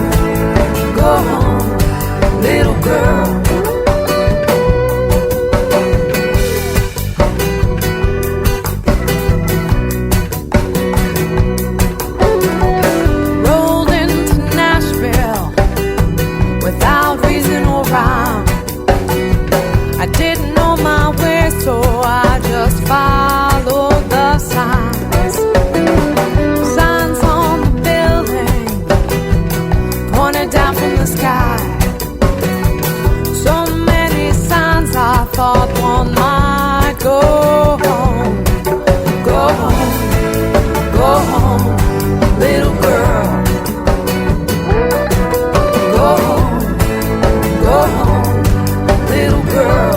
little girl. Rolled into Nashville without reason or rhyme. I didn't know my way, so I just followed the signs. Signs on the building, pointed down from the sky. So many signs, I thought one might go home. Go home, go home, little girl. Go home, go home, little girl.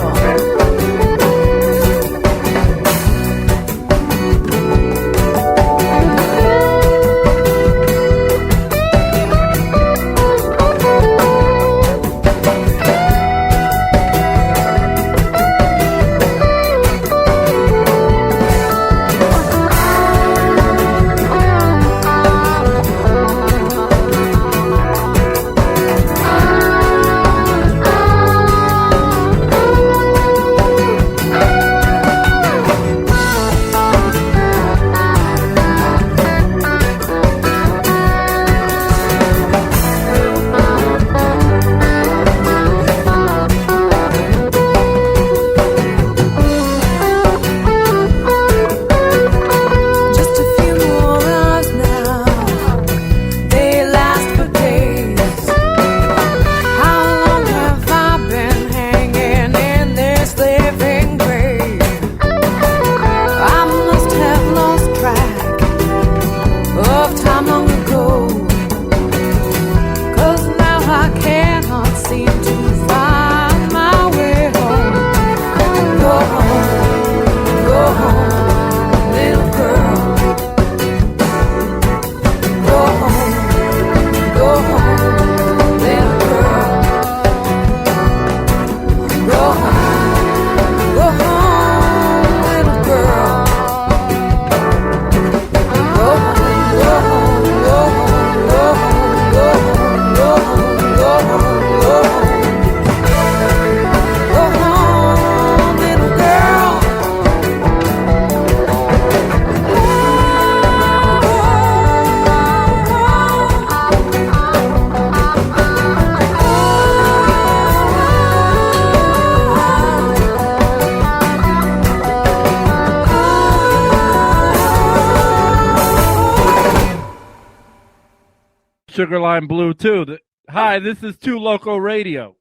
Sugarline Blue too. Hi, this is 2 Local Radio.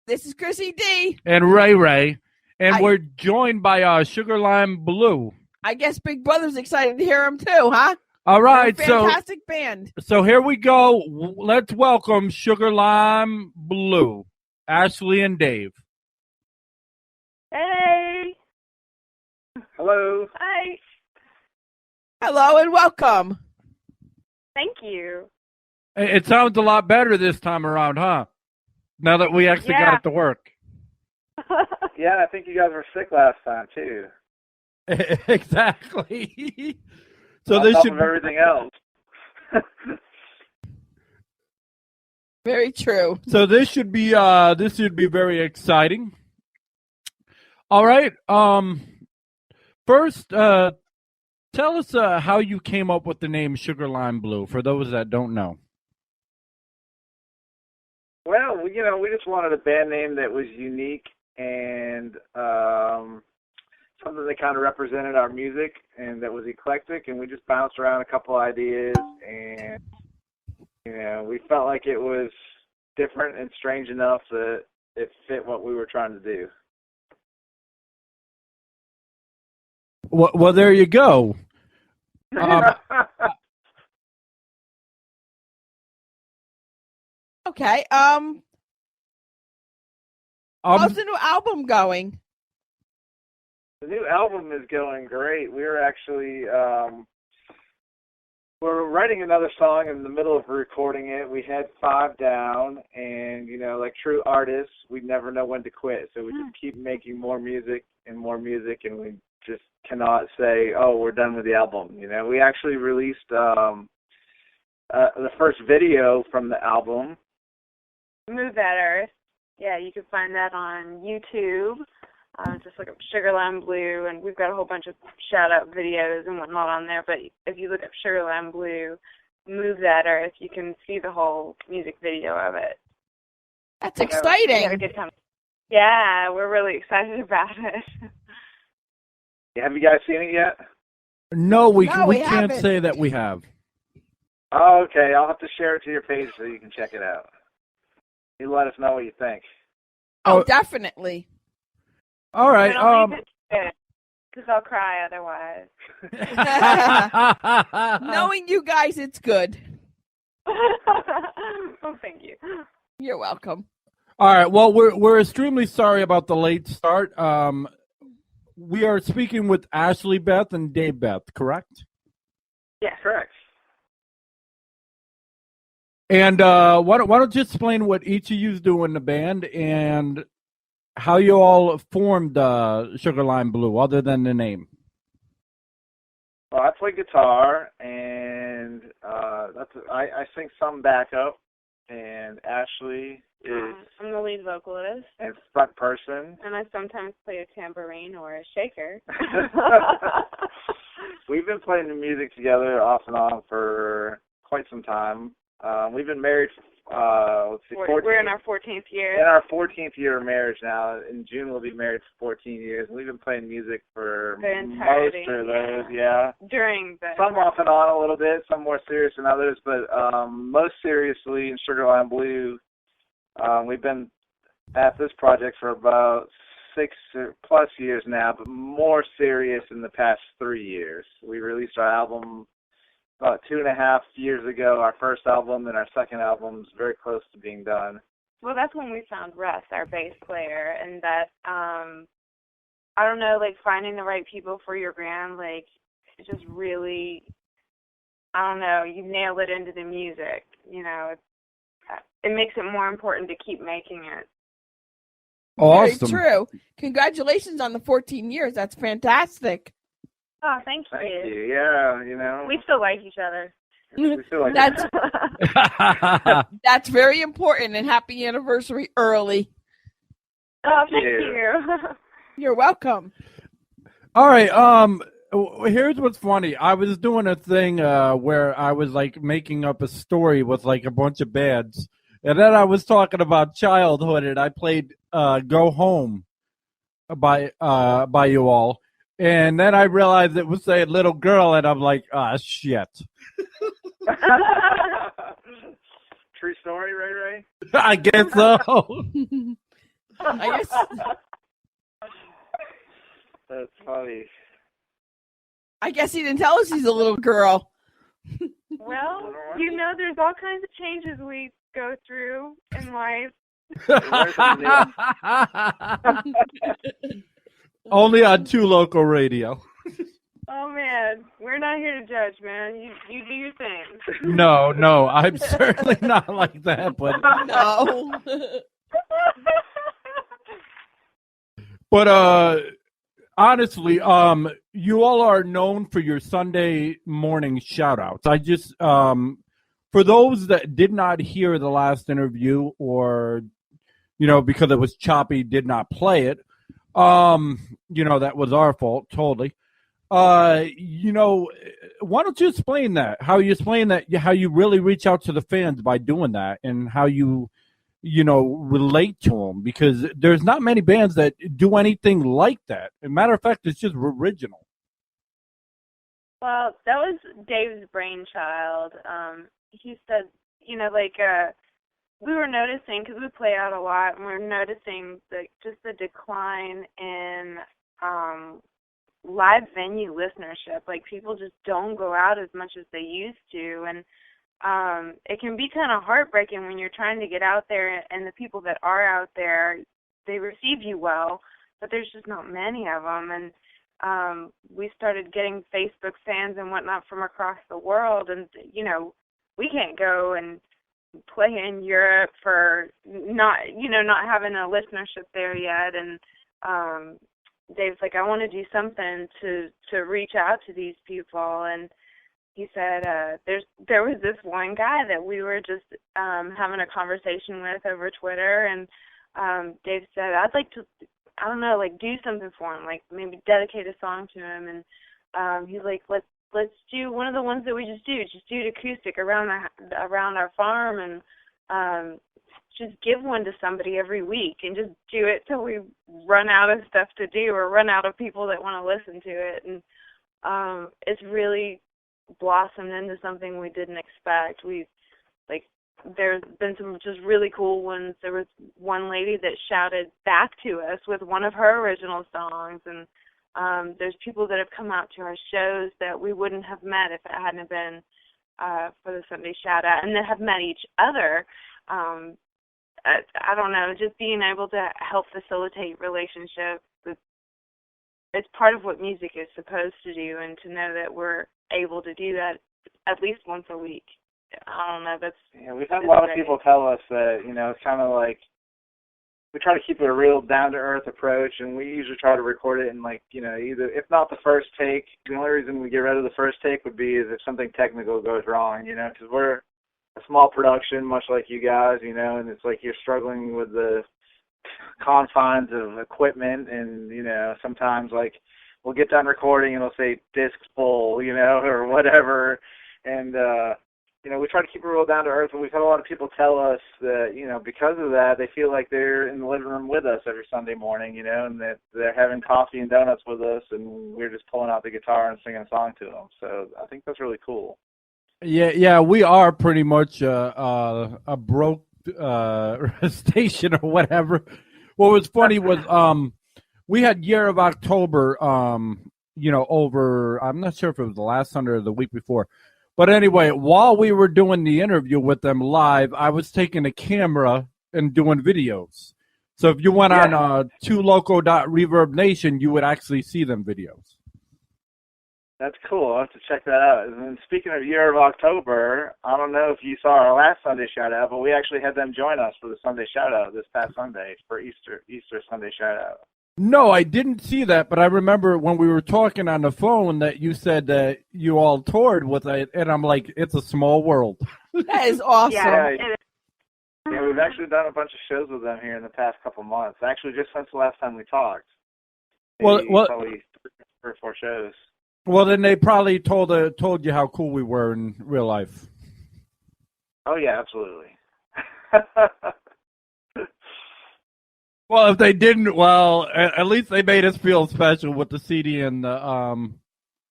This is Chrissy D. And Ray. And we're joined by Sugarline Blue. I guess Big Brother's excited to hear him too, huh? All right, They're a fantastic band. So here we go. Let's welcome Sugarline Blue, Ashley and Dave. Hey. Hello. Hi. Hello and welcome. Thank you. It sounds a lot better this time around, huh? Now that we actually got it to work. Yeah, I think you guys were sick last time too. Exactly. So on this top should of everything else. Very true. So this should be very exciting. All right. First, tell us how you came up with the name Sugarline Blue for those that don't know. Well, we just wanted a band name that was unique and something that kind of represented our music and that was eclectic, and we just bounced around a couple ideas, and we felt like it was different and strange enough that it fit what we were trying to do. Well, there you go. Okay. How's the new album going? The new album is going great. We're actually we're writing another song in the middle of recording it. We had 5 down, and like true artists, we never know when to quit. So we just keep making more music, and we just cannot say, "Oh, we're done with the album." We actually released the first video from the album. Move That Earth. Yeah, you can find that on YouTube. Just look up Sugarland Blue, and we've got a whole bunch of shout-out videos and whatnot on there. But if you look up Sugarland Blue, Move That Earth, you can see the whole music video of it. That's exciting. We had a good time. Yeah, we're really excited about it. Have you guys seen it yet? No, we we can't haven't. say that we have. Oh, okay. I'll have to share it to your page so you can check it out. You let us know what you think. Oh, definitely. All right. Because I'll cry otherwise. Knowing you guys, it's good. Oh, thank you. You're welcome. All right. Well, we're extremely sorry about the late start. We are speaking with Ashley Beth and Dave Beth, correct? Yeah, correct. And why don't you explain what each of you do in the band and how you all formed Sugarline Blue, other than the name? Well, I play guitar, and I sing some backup, and Ashley is I'm the lead vocalist. and front person. And I sometimes play a tambourine or a shaker. We've been playing the music together off and on for quite some time. We've been married, We're in our 14th year. In our 14th year of marriage now. In June, we'll be married for 14 years. We've been playing music for The entirety. most of those, yeah. During the... Some off and on a little bit, some more serious than others, but most seriously in Sugarline Blue, we've been at this project for about 6+ years now, but more serious in the past 3 years. We released our album about 2.5 years ago, our first album, and our second album is very close to being done. Well, that's when we found Russ, our bass player, and that, I don't know, like, finding the right people for your band, like, it just really, I don't know, you nail it into the music, you know. It makes it more important to keep making it. Awesome. Very true. Congratulations on the 14 years. That's fantastic. Oh, thank you. Thank you. Yeah, you know. We still like each other. We feel like That's very important, and happy anniversary early. Oh, thank you. You're welcome. All right. Here's what's funny. I was doing a thing where I was like making up a story with like a bunch of bands, and then I was talking about childhood, and I played "Go Home" by you all, and then I realized it was saying "Little Girl," and I'm like, ah, shit. True story, Ray? I guess so. I guess. That's funny. I guess he didn't tell us he's a little girl. Well, you know, there's all kinds of changes we go through in life. Only on 2 Local Radio. Oh, man. We're not here to judge, man. You do your thing. No, I'm certainly not like that, but No. But honestly, you all are known for your Sunday morning shout-outs. I just, for those that did not hear the last interview or, you know, because it was choppy, did not play it, you know, that was our fault, totally. You know, why don't you explain that? How you explain that, how you really reach out to the fans by doing that, and how you know, relate to them, because there's not many bands that do anything like that. As a matter of fact, it's just original. Well, that was Dave's brainchild. He said, you know, like, we were noticing, because we play out a lot, and we're noticing just the decline in live venue listenership. Like, people just don't go out as much as they used to, and it can be kind of heartbreaking when you're trying to get out there, and the people that are out there, they receive you well, but there's just not many of them. And we started getting Facebook fans and whatnot from across the world, and, you know, we can't go and play in Europe for not having a listenership there yet. And Dave's like, I want to do something to reach out to these people. And he said there was this one guy that we were just having a conversation with over Twitter, and Dave said, I'd like to, I don't know, like do something for him, like maybe dedicate a song to him. And he's like, let's do one of the ones that we just do it acoustic around our farm, and just give one to somebody every week, and just do it till we run out of stuff to do or run out of people that want to listen to it. And it's really blossomed into something we didn't expect. There's been some just really cool ones. There was one lady that shouted back to us with one of her original songs, and there's people that have come out to our shows that we wouldn't have met if it hadn't been for the Sunday Shout Out, and that have met each other. I don't know, just being able to help facilitate relationships. It's part of what music is supposed to do, and to know that we're able to do that at least once a week. I don't know, we've had a lot of people tell us that, it's kind of like, we try to keep it a real down-to-earth approach, and we usually try to record it in, either, if not the first take, the only reason we get rid of the first take would be if something technical goes wrong, because we're a small production, much like you guys, and it's like you're struggling with the confines of equipment, and, sometimes, we'll get done recording and it'll say disc full, or whatever, and, we try to keep it real down to earth, and we've had a lot of people tell us that, because of that, they feel like they're in the living room with us every Sunday morning, and that they're having coffee and donuts with us, and we're just pulling out the guitar and singing a song to them. So I think that's really cool. Yeah, we are pretty much a broke station or whatever. What was funny was we had Year of October, over, I'm not sure if it was the last Sunday or the week before. But anyway, while we were doing the interview with them live, I was taking a camera and doing videos. So if you went on tuloco.reverb nation, you would actually see them videos. That's cool. I'll have to check that out. And speaking of Year of October, I don't know if you saw our last Sunday Shout-Out, but we actually had them join us for the Sunday Shout-Out this past Sunday for Easter Sunday Shout-Out. No, I didn't see that, but I remember when we were talking on the phone that you said that you all toured with it, and I'm like, it's a small world. That is awesome. Yeah, we've actually done a bunch of shows with them here in the past couple months. Actually, just since the last time we talked. Probably 3 or 4 shows. Well, then they probably told you how cool we were in real life. Oh, yeah, absolutely. Well, if they didn't, at least they made us feel special with the CD and the,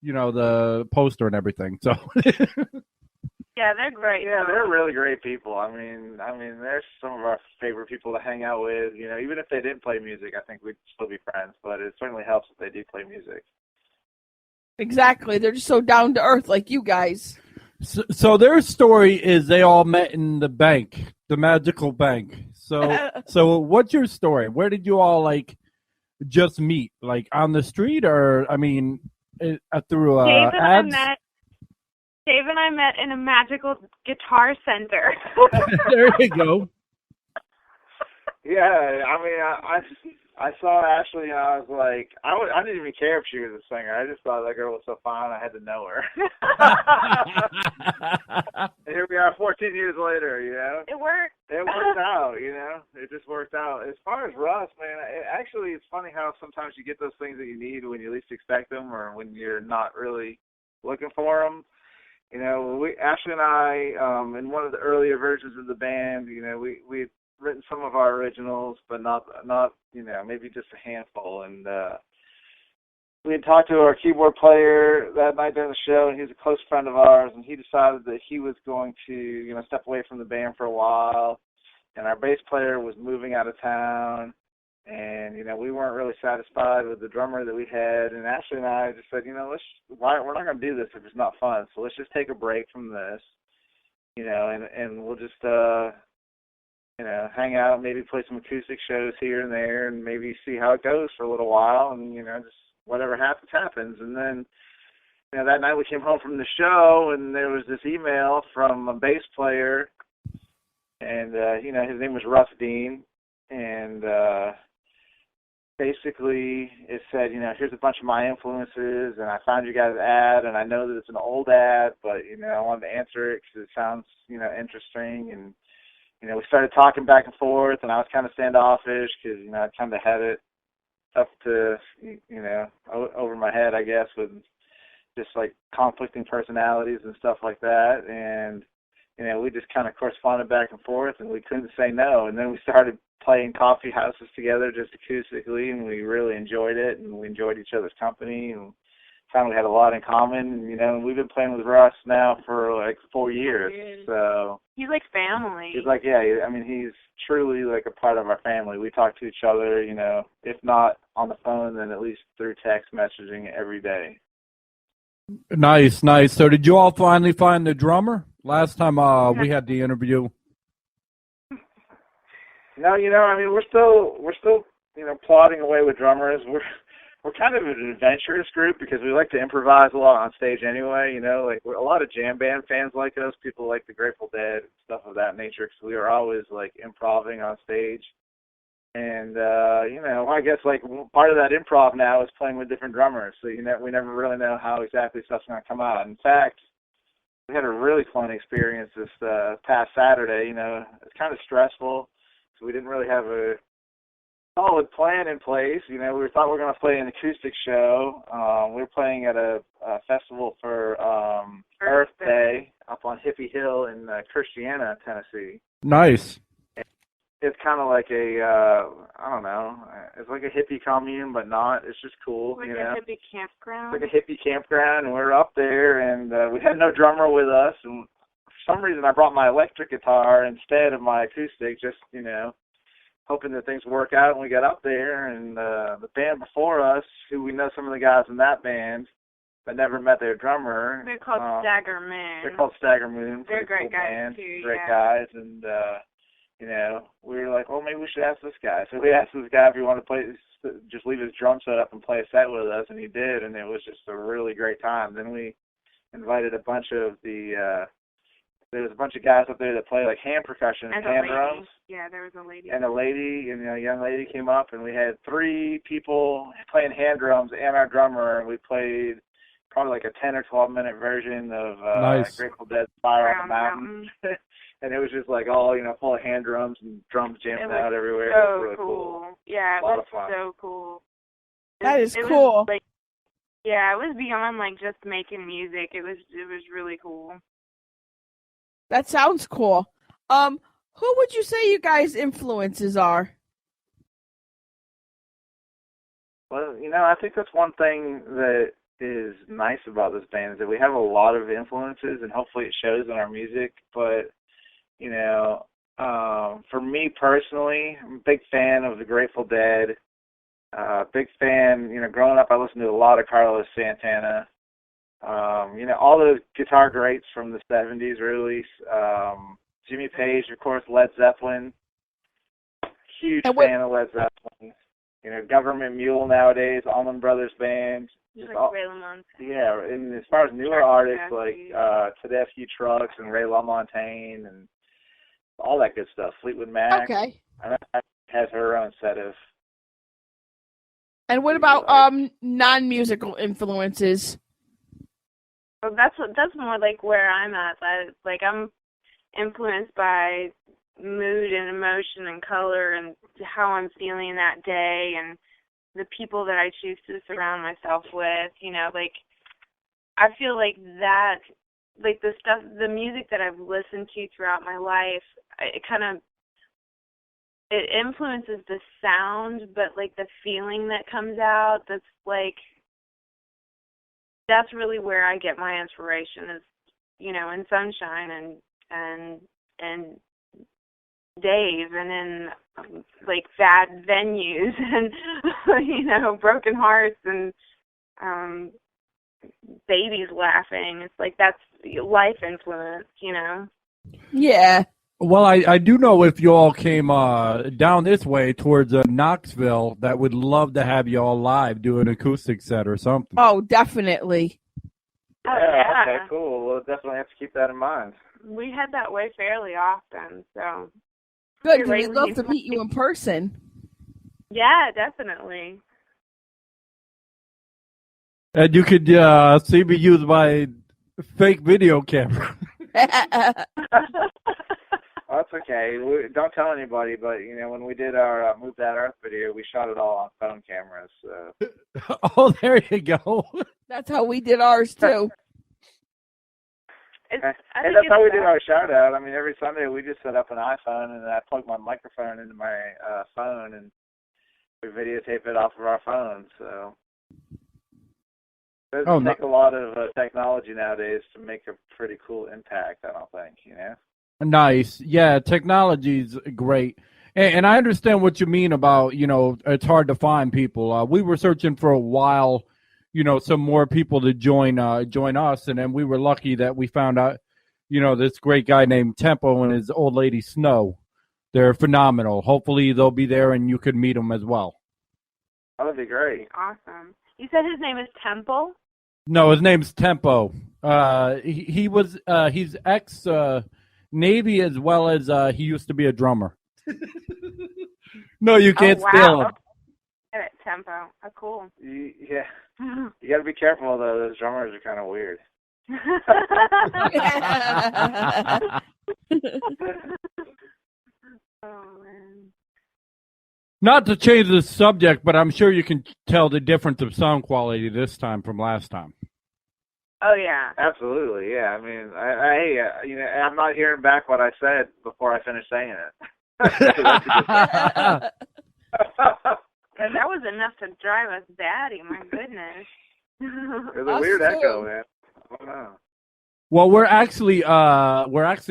the poster and everything. So. Yeah, they're great. Yeah, they're really great people. I mean, they're some of our favorite people to hang out with. Even if they didn't play music, I think we'd still be friends. But it certainly helps if they do play music. Exactly. They're just so down to earth like you guys. So their story is they all met in the bank, the magical bank. So what's your story? Where did you all just meet? On the street, or through ads? Dave and I met in a magical guitar center. There you go. Yeah, I saw Ashley and I was like, I didn't even care if she was a singer. I just thought that girl was so fine I had to know her. And here we are 14 years later, It worked. It worked out, It just worked out. As far as Russ, man, it's funny how sometimes you get those things that you need when you least expect them or when you're not really looking for them. Ashley and I, in one of the earlier versions of the band, we written some of our originals, but not maybe just a handful. And we had talked to our keyboard player that night during the show, and he's a close friend of ours, and he decided that he was going to, step away from the band for a while. And our bass player was moving out of town, and we weren't really satisfied with the drummer that we had. And Ashley and I just said, we're not going to do this if it's not fun. So let's just take a break from this, and we'll just hang out, maybe play some acoustic shows here and there, and maybe see how it goes for a little while, and, just whatever happens. And then, that night we came home from the show, and there was this email from a bass player, and, his name was Russ Dean, and basically it said, here's a bunch of my influences, and I found you guys' ad, and I know that it's an old ad, but, I wanted to answer it because it sounds, interesting. And, we started talking back and forth, and I was kind of standoffish because, I kind of had it up to, over my head, I guess, with just like conflicting personalities and stuff like that. And, we just kind of corresponded back and forth, and we couldn't say no. And then we started playing coffee houses together just acoustically, and we really enjoyed it, and we enjoyed each other's company, and found we had a lot in common. And we've been playing with Russ now for like 4 years. So he's like family. He's like, he's truly like a part of our family. We talk to each other, if not on the phone, then at least through text messaging every day. Nice. So did you all finally find the drummer? Last time we had the interview. No, we're still, plodding away with drummers. We're kind of an adventurous group because we like to improvise a lot on stage anyway. Like we're a lot of jam band fans like us, people like the Grateful Dead, stuff of that nature. Because we are always like improvising on stage. And, I guess like part of that improv now is playing with different drummers. So, we never really know how exactly stuff's going to come out. In fact, we had a really fun experience this past Saturday. It's kind of stressful. So we didn't really have a solid plan in place. We thought we were going to play an acoustic show. We were playing at a festival for Earth Day up on Hippie Hill in Christiana, Tennessee. Nice. It's kind of like a, I don't know, it's like a hippie commune, but not. It's just cool. Like a hippie campground? It's like a hippie campground, and we're up there, and we had no drummer with us, and for some reason I brought my electric guitar instead of my acoustic, just, hoping that things work out. And we got up there, and the band before us, who we know some of the guys in that band, but never met their drummer. They're called Stagger Moon. They're called Stagger Moon. They're great cool guys, band, too, great guys, and, we were like, well, maybe we should ask this guy. So we asked this guy if he wanted to play, just leave his drum set up and play a set with us, and he did, and it was just a really great time. Then we invited a bunch of there was a bunch of guys up there that play like hand percussion and hand drums. Yeah, there was a lady. And a young lady came up, and we had 3 people playing hand drums and our drummer, and we played probably like a 10 or 12 minute version of Nice. Grateful Dead Fire on the Mountain. And it was just like all, full of hand drums and drums jamming out everywhere. So it was really cool. Yeah, it a lot was of fun. so cool. That is it cool. Was, it was beyond like just making music. It was really cool. That sounds cool. Who would you say you guys' influences are? Well, I think that's one thing that is nice about this band is that we have a lot of influences, and hopefully it shows in our music. But, for me personally, I'm a big fan of the Grateful Dead. Big fan, growing up I listened to a lot of Carlos Santana. All those guitar greats from the 70s, really. Jimmy Page, of course, Led Zeppelin. Huge fan of Led Zeppelin. Government Mule nowadays, Allman Brothers Band. Just like Ray LaMontagne. Yeah, and as far as newer artists like Tedeschi Trucks and Ray LaMontagne and all that good stuff, Fleetwood Mac. Okay. Has her own set of. And what about non-musical influences? Well, that's more like where I'm at. I'm influenced by mood and emotion and color and how I'm feeling that day and the people that I choose to surround myself with. I feel like that, like the music that I've listened to throughout my life, it influences the sound, but like the feeling that comes out, that's really where I get my inspiration is, in sunshine and days and in like bad venues and broken hearts and babies laughing. It's like that's life influence, Yeah. Well, I do know if you all came down this way towards Knoxville, that would love to have you all live do an acoustic set or something. Oh, definitely. Yeah, okay, cool. We'll definitely have to keep that in mind. We head that way fairly often, so. Good, because we'd love to meet you in person. Yeah, definitely. And you could see me use my fake video camera. Well, that's okay. Don't tell anybody, but when we did our Move That Earth video, we shot it all on phone cameras. So. Oh, there you go. That's how we did ours too. And that's how we did our shout out. I mean, every Sunday we just set up an iPhone and I plug my microphone into my phone and we videotape it off of our phones. So it doesn't take a lot of technology nowadays to make a pretty cool impact, I don't think, Nice. Yeah, technology's great. And I understand what you mean about, it's hard to find people. We were searching for a while, some more people to join us. And then we were lucky that we found out, this great guy named Tempo and his old lady Snow. They're phenomenal. Hopefully they'll be there and you could meet them as well. That would be great. Awesome. You said his name is Temple? No, his name's Tempo. He's ex Navy as well as he used to be a drummer. No, you can't steal him. Tempo. Oh, cool. Yeah. You got to be careful, though. Those drummers are kind of weird. Oh, man. Not to change the subject, but I'm sure you can tell the difference of sound quality this time from last time. Oh, yeah. Absolutely, yeah. I mean, I'm not hearing back what I said before I finished saying it. And that was enough to drive us batty, my goodness. There's a weird echo, man. I don't know. Well, we're actually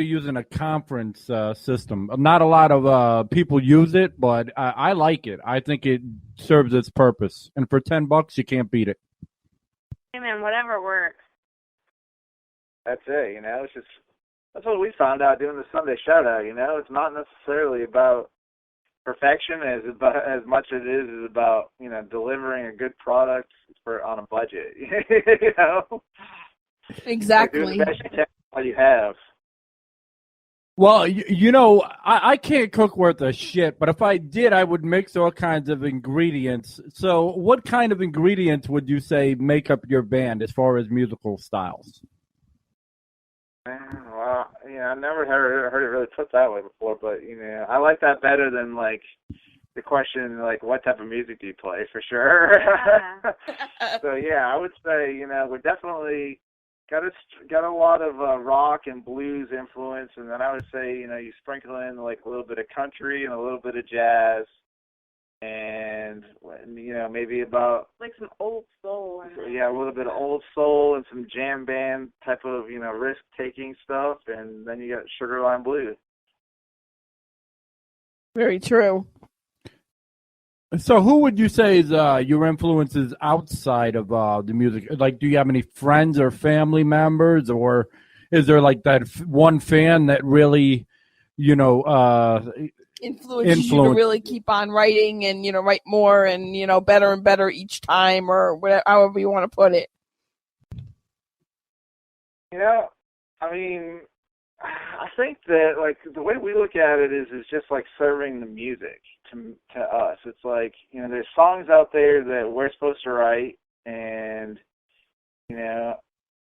using a conference system. Not a lot of people use it, but I like it. I think it serves its purpose. And for $10, you can't beat it. Hey, man, whatever works. That's it, that's what we found out doing the Sunday shout out, It's not necessarily about perfection as much as it is about, delivering a good product on a budget, Exactly. Like, do the best you can what you have. Well, I can't cook worth a shit, but if I did, I would mix all kinds of ingredients. So what kind of ingredients would you say make up your band as far as musical styles? Well, I never heard it really put that way before, but, I like that better than, like, the question, like, what type of music do you play, for sure. Yeah. So, yeah, I would say, we're definitely got a lot of rock and blues influence, and then I would say, you sprinkle in, like, a little bit of country and a little bit of jazz, and, maybe about... Like some old soul. Yeah, a little bit of old soul and some jam band type of, risk-taking stuff, and then you got Sugar Line Blues. Very true. So who would you say is your influences outside of the music? Like, do you have any friends or family members, or is there, like, that one fan that really, influences you to really keep on writing and, write more and, better and better each time, or whatever, however you want to put it? I mean, I think that, like, the way we look at it is just like serving the music to us. It's like, there's songs out there that we're supposed to write, and,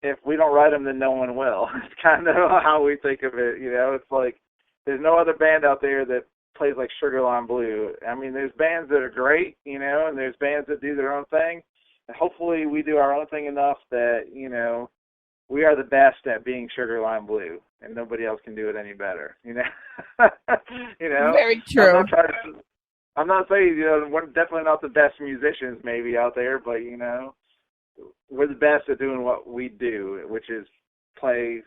if we don't write them, then no one will. It's kind of how we think of it, It's like there's no other band out there that plays like Sugar Line Blue. I mean, there's bands that are great, and there's bands that do their own thing. And hopefully we do our own thing enough that, we are the best at being Sugar Line Blue, and nobody else can do it any better, Very true. I'm not saying, we're definitely not the best musicians maybe out there, but, we're the best at doing what we do, which is play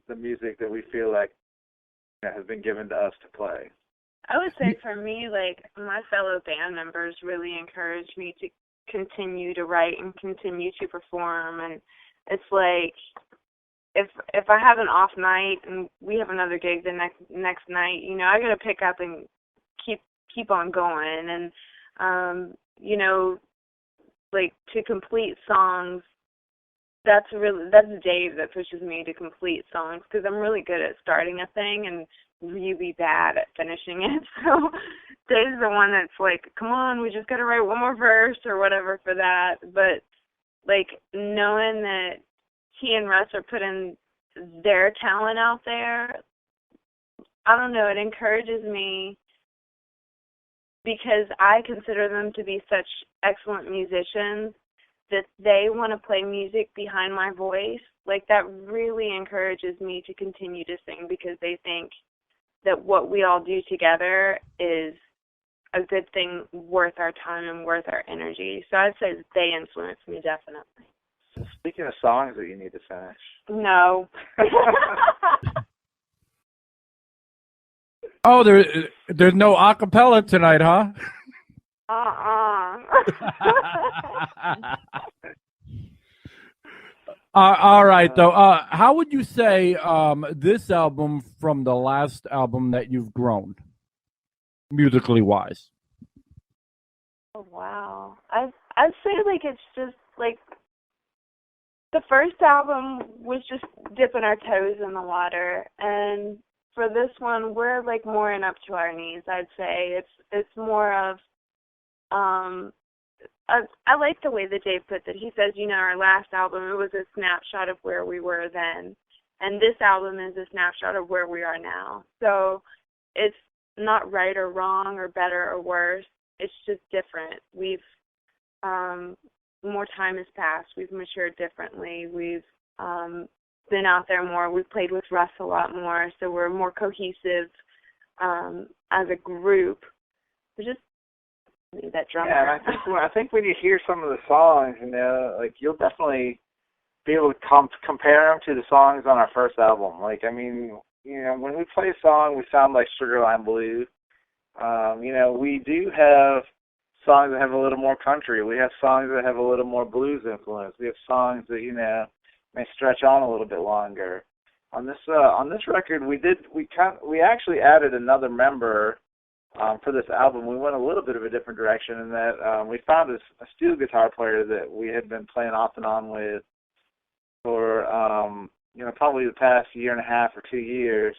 the music that we feel like has been given to us to play. I would say for me, like, my fellow band members really encourage me to continue to write and continue to perform. And it's like, if I have an off night and we have another gig the next night, I got to pick up and keep on going. And like, to complete songs, that's Dave that pushes me to complete songs, because I'm really good at starting a thing and really bad at finishing it. So Dave's the one that's like, come on, we just got to write one more verse or whatever for that. But, like, knowing that he and Russ are putting their talent out there, I don't know, it encourages me because I consider them to be such excellent musicians that they want to play music behind my voice. Like, that really encourages me to continue to sing because they think that what we all do together is a good thing worth our time and worth our energy. So I'd say that they influence me definitely. So speaking of songs that you need to finish. No. Oh, there's no acapella tonight, huh? All right, though. How would you say this album from the last album that you've grown, musically wise? Oh, wow. I'd say, like, it's just, like, the first album was just dipping our toes in the water, and for this one, we're, like, more in up to our knees, I'd say. It's more of, I like the way that Dave puts it. He says, you know, our last album, it was a snapshot of where we were then, and this album is a snapshot of where we are now. So it's not right or wrong or better or worse. It's just different. We've, more time has passed. We've matured differently. We've been out there more. We've played with Russ a lot more, so we're more cohesive as a group. We just need that drummer. Yeah, and I think when you hear some of the songs, you know, like, you'll definitely be able to compare them to the songs on our first album. Like, I mean, you know, when we play a song, we sound like Sugarline Blue. You know, we do have songs that have a little more country. We have songs that have a little more blues influence. We have songs that, you know, may stretch on a little bit longer. On this record, we actually added another member for this album. We went a little bit of a different direction in that we found a steel guitar player that we had been playing off and on with for you know, probably the past year and a half or 2 years.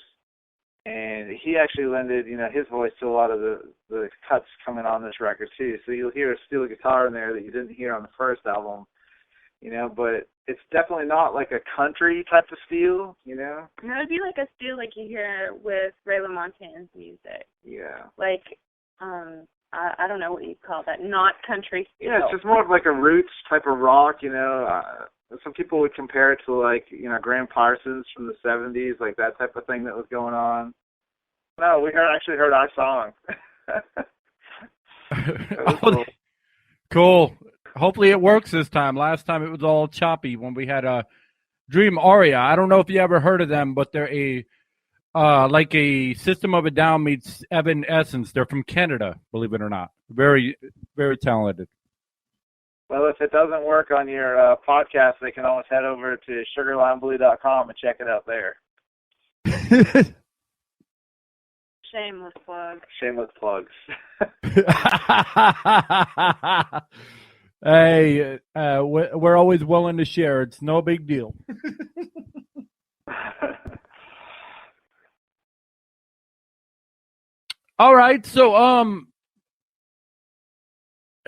And he actually lended, you know, his voice to a lot of the cuts coming on this record too. So you'll hear a steel guitar in there that you didn't hear on the first album, you know, but it's definitely not like a country type of steel, you know? No, it'd be like a steel like you hear with Ray LaMontan's music. Yeah. Like, I don't know what you'd call that, not country steel. Yeah, it's just more of like a roots type of rock, you know. Some people would compare it to, like, you know, Graham Parsons from the 70s, like that type of thing that was going on. No, we actually heard our song. Cool. Cool. Hopefully it works this time. Last time it was all choppy when we had a Dream Aria. I don't know if you ever heard of them, but they're a like a System of a Down meets Evanescence. They're from Canada, believe it or not. Very, very talented. Well, if it doesn't work on your podcast, they can always head over to sugarlineblue.com and check it out there. Shameless plug. Shameless plugs. Hey, we're always willing to share. It's no big deal. All right, so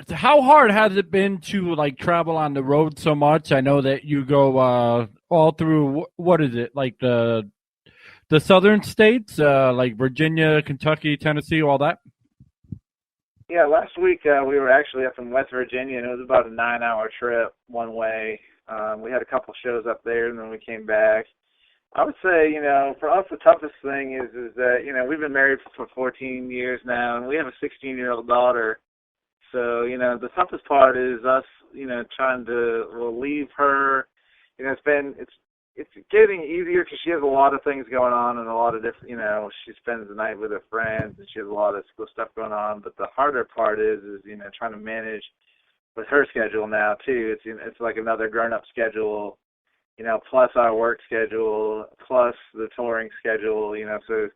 how hard has it been to, like, travel on the road so much? I know that you go all through, what is it, like the southern states, like Virginia, Kentucky, Tennessee, all that? Yeah, last week we were actually up in West Virginia, and it was about a 9-hour trip one way. We had a couple shows up there, and then we came back. I would say, you know, for us the toughest thing is that, you know, we've been married for 14 years now, and we have a 16-year-old daughter. So, you know, the toughest part is us, you know, trying to leave her. You know, it's getting easier because she has a lot of things going on and a lot of different, you know, she spends the night with her friends and she has a lot of school stuff going on. But the harder part is, you know, trying to manage with her schedule now too. It's, you know, it's like another grown-up schedule, you know, plus our work schedule, plus the touring schedule, you know. So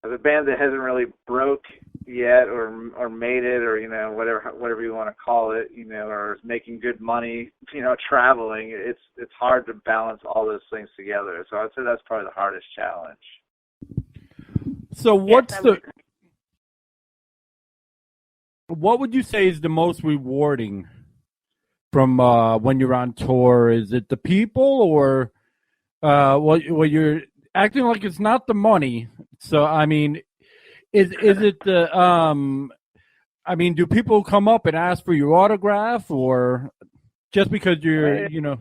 as a band that hasn't really broke yet or made it, or, you know, whatever you want to call it, you know, or is making good money, you know, traveling, it's hard to balance all those things together. So I'd say that's probably the hardest challenge. So what's Yes, I the would. what would you say is the most rewarding from when you're on tour? Is it the people, or well, you're acting like it's not the money? So I mean, is it the I mean, do people come up and ask for your autograph, or just because you're, you know?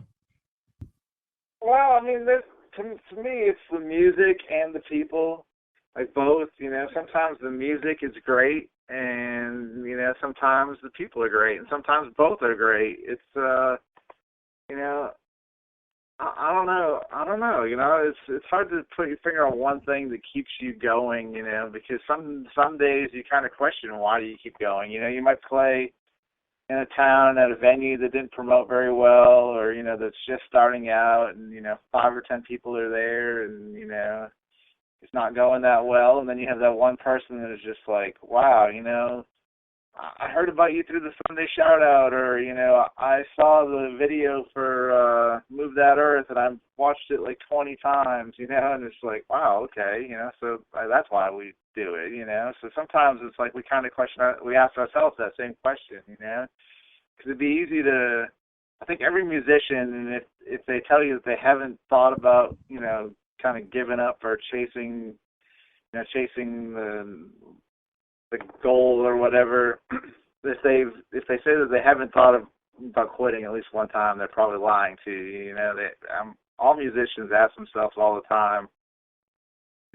Well, I mean, to me, it's the music and the people, like both. You know, sometimes the music is great, and you know, sometimes the people are great, and sometimes both are great. It's you know, I don't know. I don't know. You know, it's hard to put your finger on one thing that keeps you going. You know, because some days you kind of question why do you keep going. You know, you might play in a town at a venue that didn't promote very well, or you know, that's just starting out, and you know, 5 or 10 people are there, and you know, it's not going that well, and then you have that one person that is just like, wow, you know, I heard about you through the Sunday shout out, or you know, I saw the video for Move That Earth and I watched it like 20 times, you know, and it's like, wow, okay, you know, so that's why we do it, you know. So sometimes it's like we kind of we ask ourselves that same question, you know, because it'd be easy to, I think every musician, if they tell you that they haven't thought about, you know, kind of giving up or chasing the goal or whatever, if they say that they haven't thought about quitting at least one time, they're probably lying to you. You know, all musicians ask themselves all the time,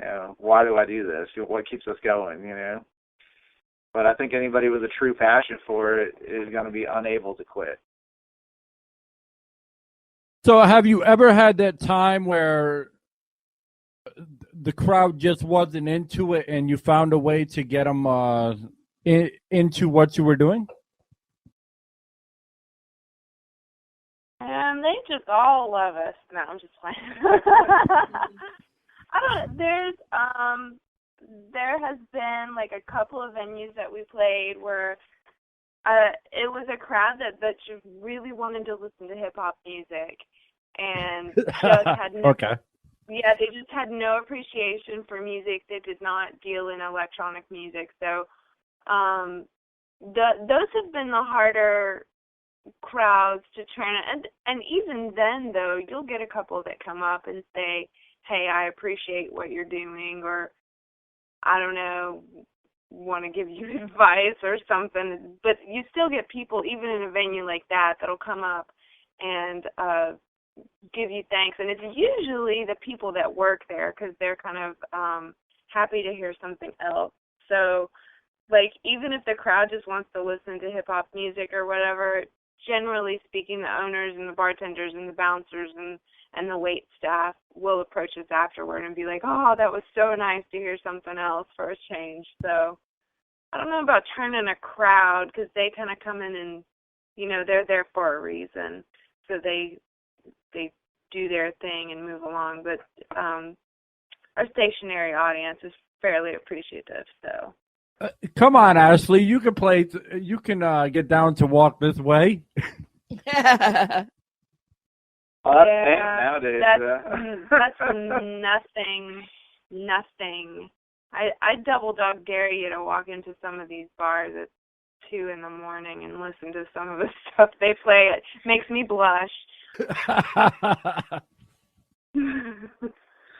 you know, why do I do this? What keeps us going? You know, but I think anybody with a true passion for it is going to be unable to quit. So have you ever had that time where the crowd just wasn't into it, and you found a way to get them into what you were doing? They just all love us. No, I'm just playing. I don't. There has been like a couple of venues that we played where it was a crowd that just really wanted to listen to hip hop music, and just had no. Okay. Yeah, they just had no appreciation for music. They did not deal in electronic music. So those have been the harder crowds to turn. And even then, though, you'll get a couple that come up and say, hey, I appreciate what you're doing, or I don't know, want to give you advice or something. But you still get people, even in a venue like that, that'll come up and give you thanks, and it's usually the people that work there because they're kind of happy to hear something else. So, like, even if the crowd just wants to listen to hip-hop music or whatever, generally speaking, the owners and the bartenders and the bouncers and the wait staff will approach us afterward and be like, oh, that was so nice to hear something else for a change. So I don't know about turning a crowd because they kind of come in and, you know, they're there for a reason. So they do their thing and move along, but our stationary audience is fairly appreciative. So, Come on, Ashley, you can play. You can get down to Walk This Way. yeah, nowadays, that's nothing. I double dog dare you to walk into some of these bars at 2 a.m. and listen to some of the stuff they play. It makes me blush.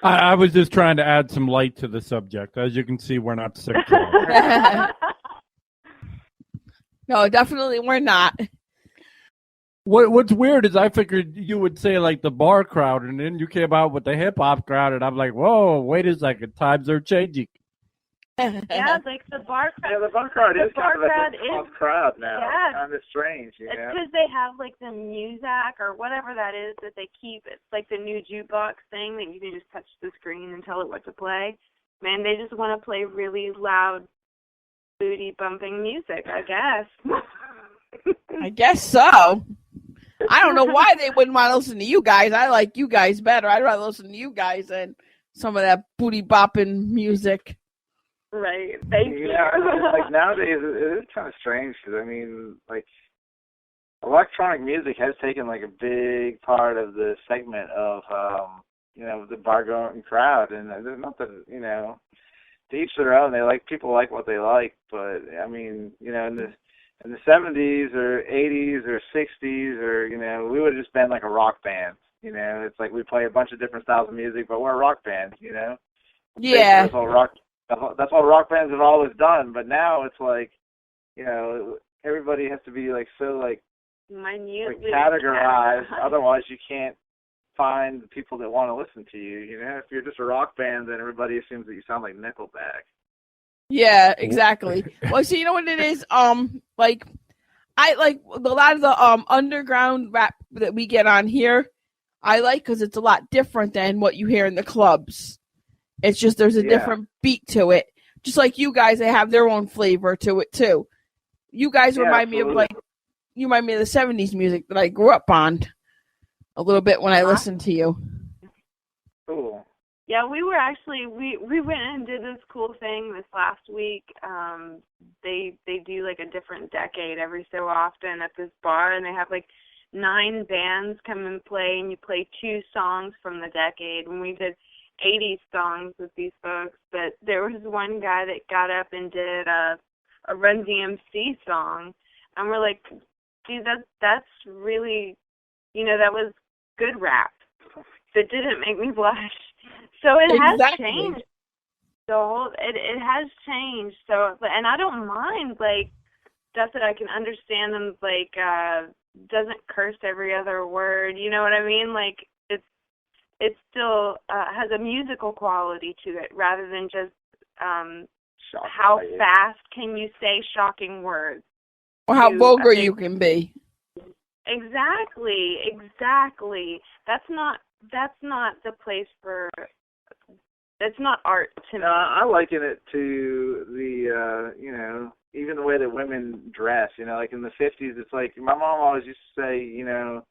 I was just trying to add some light to the subject. As you can see, we're not sick. No, definitely we're not. What's weird is I figured you would say like the bar crowd, and then you came out with the hip hop crowd, and I'm like, whoa, wait a second, times are changing. Yeah, like the bar crowd. Yeah, the bar crowd is kind of a crowd hip-hop crowd now. Yeah. It's kind of strange, you It's know. because they have like the music or whatever that is that they keep. It's like the new jukebox thing that you can just touch the screen and tell it what to play. Man, they just want to play really loud, booty bumping music, I guess. I guess so. I don't know why they wouldn't want to listen to you guys. I like you guys better. I'd rather listen to you guys than some of that booty bopping music. Right. Thank you. Yeah, like nowadays it is kind of strange because I mean, like electronic music has taken like a big part of the segment of you know, the bar going crowd, and there's not that, you know, to each their own. People like what they like, but I mean, you know, in the 70s or 80s or 60s or, you know, we would have just been like a rock band. You know, it's like we play a bunch of different styles of music, but we're a rock band, you know? Yeah. That's what rock bands have always done, but now it's like, you know, everybody has to be like so like minutely categorized, otherwise you can't find the people that want to listen to you. You know, if you're just a rock band, then everybody assumes that you sound like Nickelback. Yeah, exactly. Well, see, you know what it is? Like, I like a lot of the underground rap that we get on here. I like because it's a lot different than what you hear in the clubs. It's just there's a different beat to it. Just like you guys, they have their own flavor to it too. You guys remind me of you remind me of the '70s music that I grew up on a little bit when I listened to you. Cool. Yeah, we were actually we went and did this cool thing this last week. They do like a different decade every so often at this bar, and they have like 9 bands come and play, and you play 2 songs from the decade. And we did 80s songs with these folks, but there was one guy that got up and did a Run DMC song, and we're like, dude, that's really, you know, that was good rap. That didn't make me blush. So it has changed. So it has changed. So, and I don't mind like stuff that I can understand and like doesn't curse every other word. You know what I mean? Like it still has a musical quality to it rather than just how fast can you say shocking words. Or how vulgar you can be. Exactly. That's not the place for. It's not art to me. I liken it to the you know, even the way that women dress. You know, like in the 50s, it's like my mom always used to say, you know,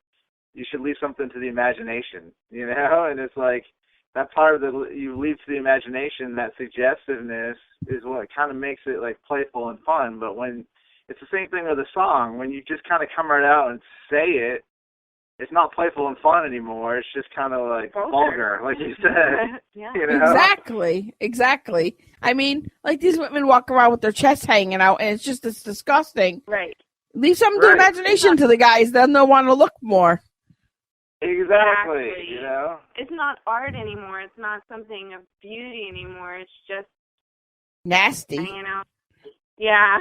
you should leave something to the imagination. You know, and it's like that part of you leave to the imagination, that suggestiveness is what kind of makes it like playful and fun. But when it's the same thing with a song, when you just kind of come right out and say it, it's not playful and fun anymore. It's just kind of like vulgar, like you said. Yeah. You know? Exactly. I mean, like these women walk around with their chests hanging out, and it's disgusting. Right. Leave something to imagination to the guys, then they'll want to look more. Exactly. You know? It's not art anymore. It's not something of beauty anymore. It's just nasty. Hanging out. Yeah.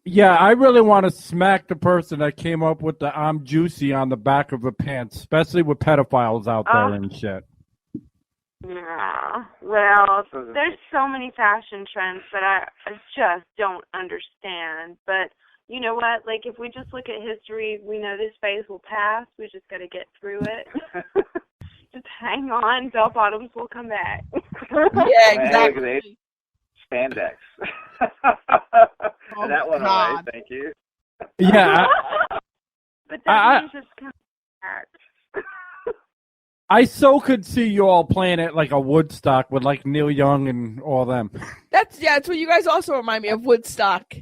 Yeah, I really want to smack the person that came up with the "I'm juicy" on the back of the pants, especially with pedophiles out there and shit. Yeah. Well, there's so many fashion trends that I just don't understand. But you know what? Like, if we just look at history, we know this phase will pass. We just got to get through it. Just hang on. Bell bottoms will come back. Yeah, exactly. Spandex. That went away. Thank you. Yeah. But that just come back. I so could see you all playing it like a Woodstock with like Neil Young and all them. That's what you guys also remind me of, Woodstock.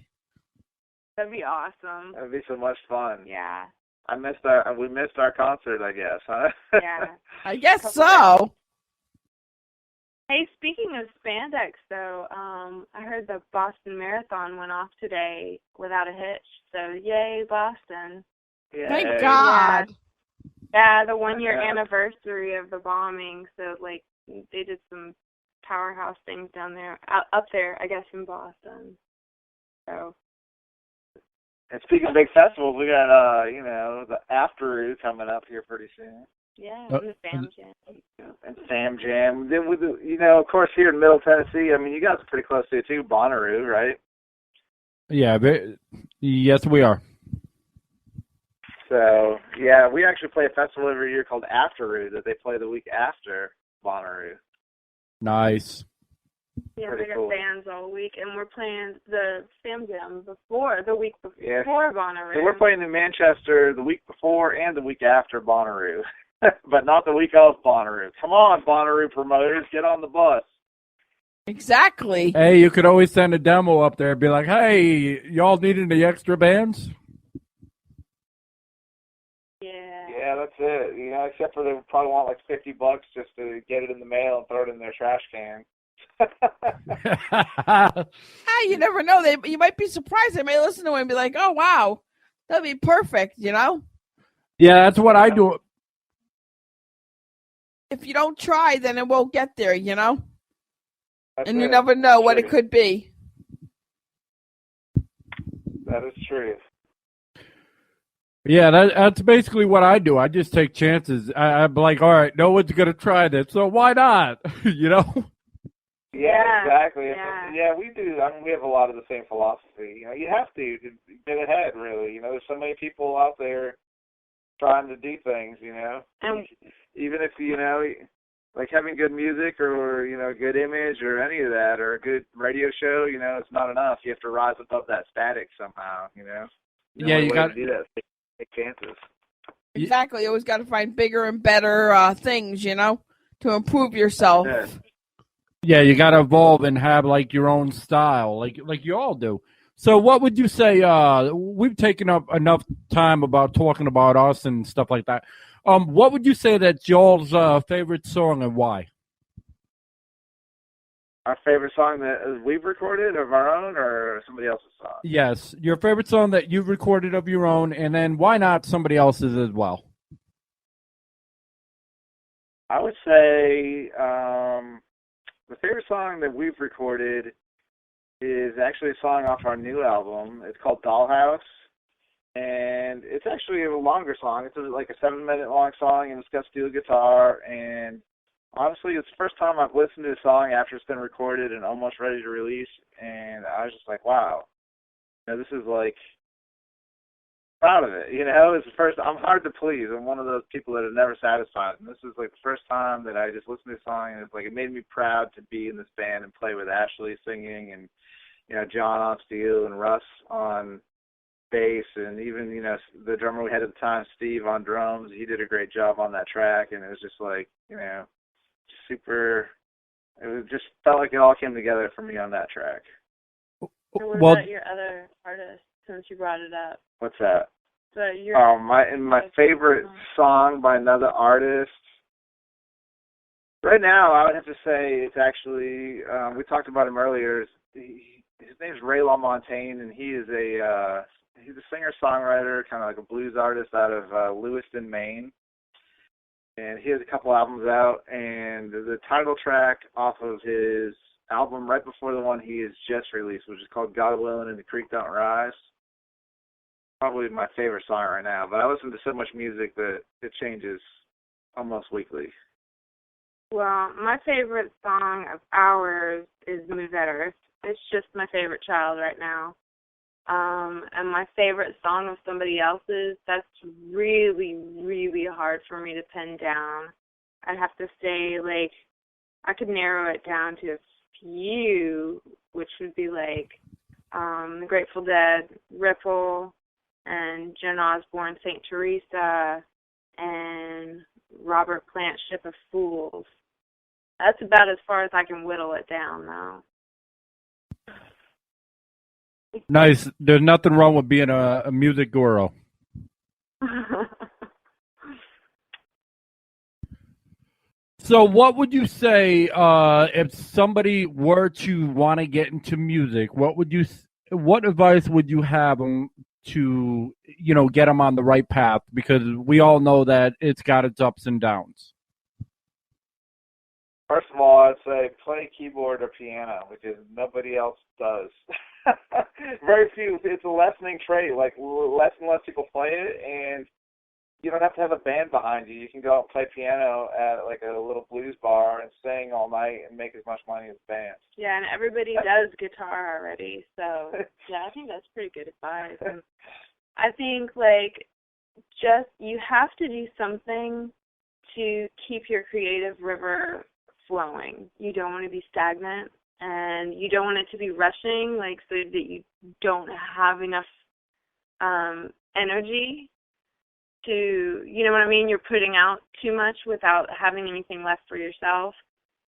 That'd be awesome. That'd be so much fun. Yeah. We missed our concert, I guess, huh? Yeah. I guess so. Hey, speaking of spandex, though, I heard the Boston Marathon went off today without a hitch. So, yay, Boston. Yeah. Thank God. Yeah, the 1-year anniversary of the bombing. So, like, they did some powerhouse things down there, up there, I guess, in Boston. So. And speaking of big festivals, we got, you know, the Afteroo coming up here pretty soon. Yeah, and the Sam Jam. And Sam Jam. Then with the, you know, of course, here in Middle Tennessee, I mean, you guys are pretty close to it too, Bonnaroo, right? Yeah, yes, we are. So, yeah, we actually play a festival every year called Afteroo that they play the week after Bonnaroo. Nice. Yeah, Pretty they got cool. bands all week, and we're playing the Sam Jam the week before Yeah. Bonnaroo. So we're playing in Manchester the week before and the week after Bonnaroo, but not the week of Bonnaroo. Come on, Bonnaroo promoters, get on the bus. Exactly. Hey, you could always send a demo up there and be like, hey, y'all need any extra bands? Yeah, that's it. You know, except for they would probably want like $50 just to get it in the mail and throw it in their trash can. You never know. You might be surprised. They may listen to it and be like, "Oh wow, that'd be perfect," you know. Yeah, that's what I do. If you don't try, then it won't get there, you know. That's And you it. never know what True. it could be. That is true. Yeah, that's basically what I do. I just take chances. I'm like, all right, no one's gonna try this, so why not? You know? Yeah, exactly. Yeah, we do. I mean, we have a lot of the same philosophy. You know, you have to get ahead, really. You know, there's so many people out there trying to do things, you know. And even if, you know, like having good music or, you know, good image or any of that or a good radio show, you know, it's not enough. You have to rise above that static somehow, you know. The Yeah, only you way got to do that is take chances. Exactly. You always got to find bigger and better things, you know, to improve yourself. Yeah, you got to evolve and have like your own style, like you all do. So, what would you say? We've taken up enough time about talking about us and stuff like that. What would you say that's y'all's favorite song and why? Our favorite song that we've recorded of our own or somebody else's song? Yes, your favorite song that you've recorded of your own, and then why not somebody else's as well? I would say the favorite song that we've recorded is actually a song off our new album. It's called Dollhouse, and it's actually a longer song. It's like a 7-minute long song, and it's got steel guitar, and honestly, it's the first time I've listened to a song after it's been recorded and almost ready to release, and I was just like, wow. You know, this is like, proud of it. You know, it's the first, I'm hard to please. I'm one of those people that are never satisfied, and this is like the first time that I just listened to a song, and it's like, it made me proud to be in this band and play with Ashley singing, and, you know, John on steel and Russ on bass, and even, you know, the drummer we had at the time, Steve, on drums. He did a great job on that track, and it was just like, you know, super, just felt like it all came together for me on that track. what about your other artist, since you brought it up? What's that? So My favorite song by another artist. Right now, I would have to say it's actually, we talked about him earlier. His name's Ray LaMontagne, and he's a singer-songwriter, kind of like a blues artist out of Lewiston, Maine. And he has a couple albums out, and the title track off of his album right before the one he has just released, which is called God Willing and the Creek Don't Rise. Probably my favorite song right now, but I listen to so much music that it changes almost weekly. Well, my favorite song of ours is Move That Earth. It's just my favorite child right now. And my favorite song of somebody else's, that's really, really hard for me to pin down. I'd have to say, like, I could narrow it down to a few, which would be like The Grateful Dead, Ripple, and Joan Osborne, St. Teresa, and Robert Plant, Ship of Fools. That's about as far as I can whittle it down, though. Nice. There's nothing wrong with being a music guru. So what would you say if somebody were to want to get into music? What advice would you have them to, you know, get them on the right path? Because we all know that it's got its ups and downs. First of all, I'd say play keyboard or piano, because nobody else does. Very few. It's a lessening trait. Like, less and less people play it, and you don't have to have a band behind you. You can go out and play piano at like a little blues bar and sing all night and make as much money as bands. Yeah, and everybody does guitar already, so yeah, I think that's pretty good advice. And I think, like, just you have to do something to keep your creative river flowing. You don't want to be stagnant, and you don't want it to be rushing, like, so that you don't have enough energy to, you know what I mean? You're putting out too much without having anything left for yourself.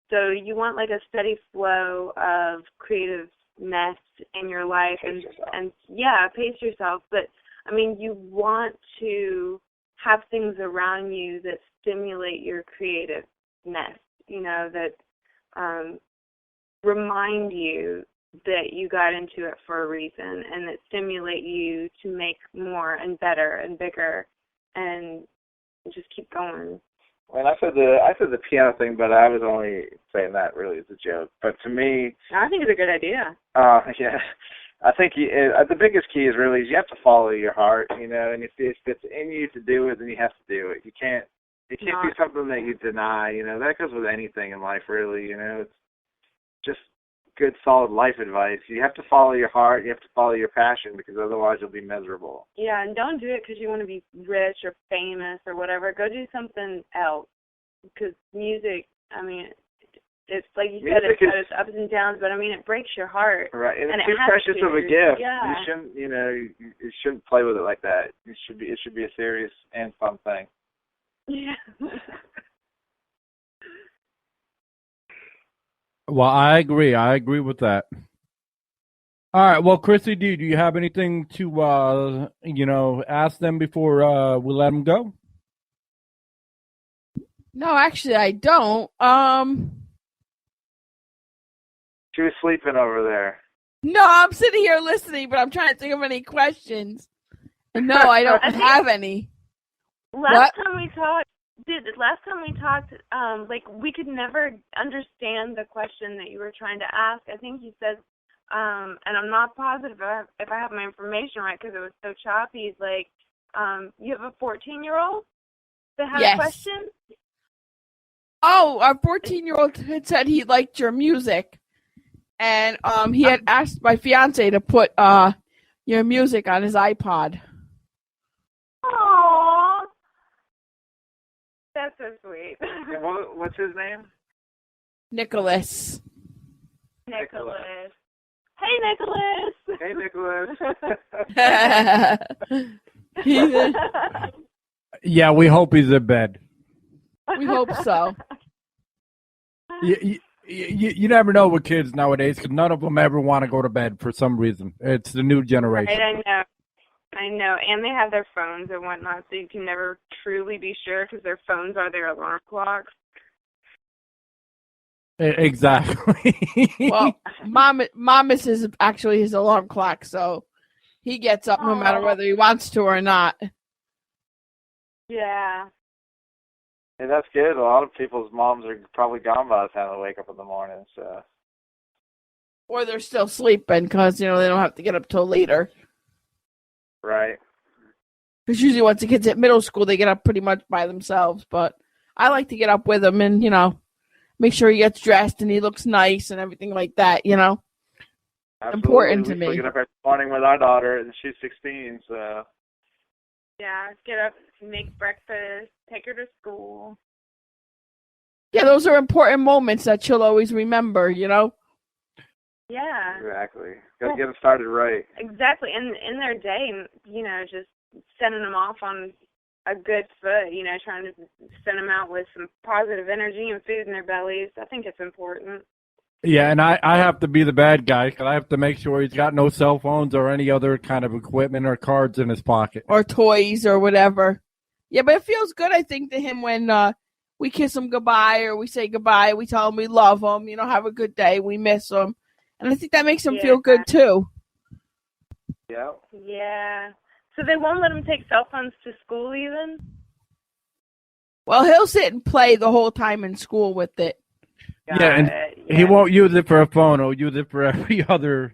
So you want, like, a steady flow of creativeness in your life, and yeah, pace yourself. But I mean, you want to have things around you that stimulate your creativeness. You know, that remind you that you got into it for a reason, and that stimulate you to make more and better and bigger and just keep going. Well, I said the piano thing, but I was only saying that really as a joke. But to me, I think it's a good idea. Yeah, I think the biggest key is really you have to follow your heart, you know. And if it's in you to do it, then you have to do it. You can't do something that you deny. You know, that goes with anything in life, really. You know, it's just good, solid life advice. You have to follow your heart. You have to follow your passion, because otherwise you'll be miserable. Yeah, and don't do it because you want to be rich or famous or whatever. Go do something else, because music, I mean, it's like you said, it's got its ups and downs, but I mean, it breaks your heart. Right, and it's it too precious of a gift. Yeah. You shouldn't, you shouldn't play with it like that. It should be a serious and fun thing. Yeah. Well, I agree. I agree with that. All right. Well, Chrissy D, do you have anything to, ask them before we let them go? No, actually, I don't. She was sleeping over there. No, I'm sitting here listening, but I'm trying to think of any questions. And no, I don't have any. Last time we talked, like, we could never understand the question that you were trying to ask. I think you said, and I'm not positive if I have my information right because it was so choppy, like, you have a 14-year-old that had a question? Oh, our 14-year-old had said he liked your music. And he had asked my fiance to put your music on his iPod. Aww. That's so sweet. What's his name? Nicholas. Nicholas. Hey, Nicholas. Hey, Nicholas. Yeah, we hope he's in bed. We hope so. You never know with kids nowadays, because none of them ever want to go to bed for some reason. It's the new generation. Right, I know. And they have their phones and whatnot, so you can never truly be sure because their phones are their alarm clocks. Exactly. Well, Mom is actually his alarm clock, so he gets up no matter whether he wants to or not. Yeah. And that's good. A lot of people's moms are probably gone by the time they wake up in the morning. So. Or they're still sleeping because, they don't have to get up till later. Right. Because usually once the kids hit middle school, they get up pretty much by themselves. But I like to get up with him and, make sure he gets dressed and he looks nice and everything like that, Absolutely. Important to me. We get up every morning with our daughter, and she's 16, so. Yeah, get up, make breakfast, take her to school. Yeah, those are important moments that she'll always remember, Yeah. Exactly. Got to get them started right. Exactly. And in their day, just sending them off on a good foot, trying to send them out with some positive energy and food in their bellies. I think it's important. Yeah, and I have to be the bad guy because I have to make sure he's got no cell phones or any other kind of equipment or cards in his pocket. Or toys or whatever. Yeah, but it feels good, I think, to him when we kiss him goodbye or we say goodbye. We tell him we love him, have a good day. We miss him. And I think that makes him feel good, too. Yeah. Yeah. So they won't let him take cell phones to school even? Well, he'll sit and play the whole time in school with it. Yeah, and he won't use it for a phone. He'll use it for every other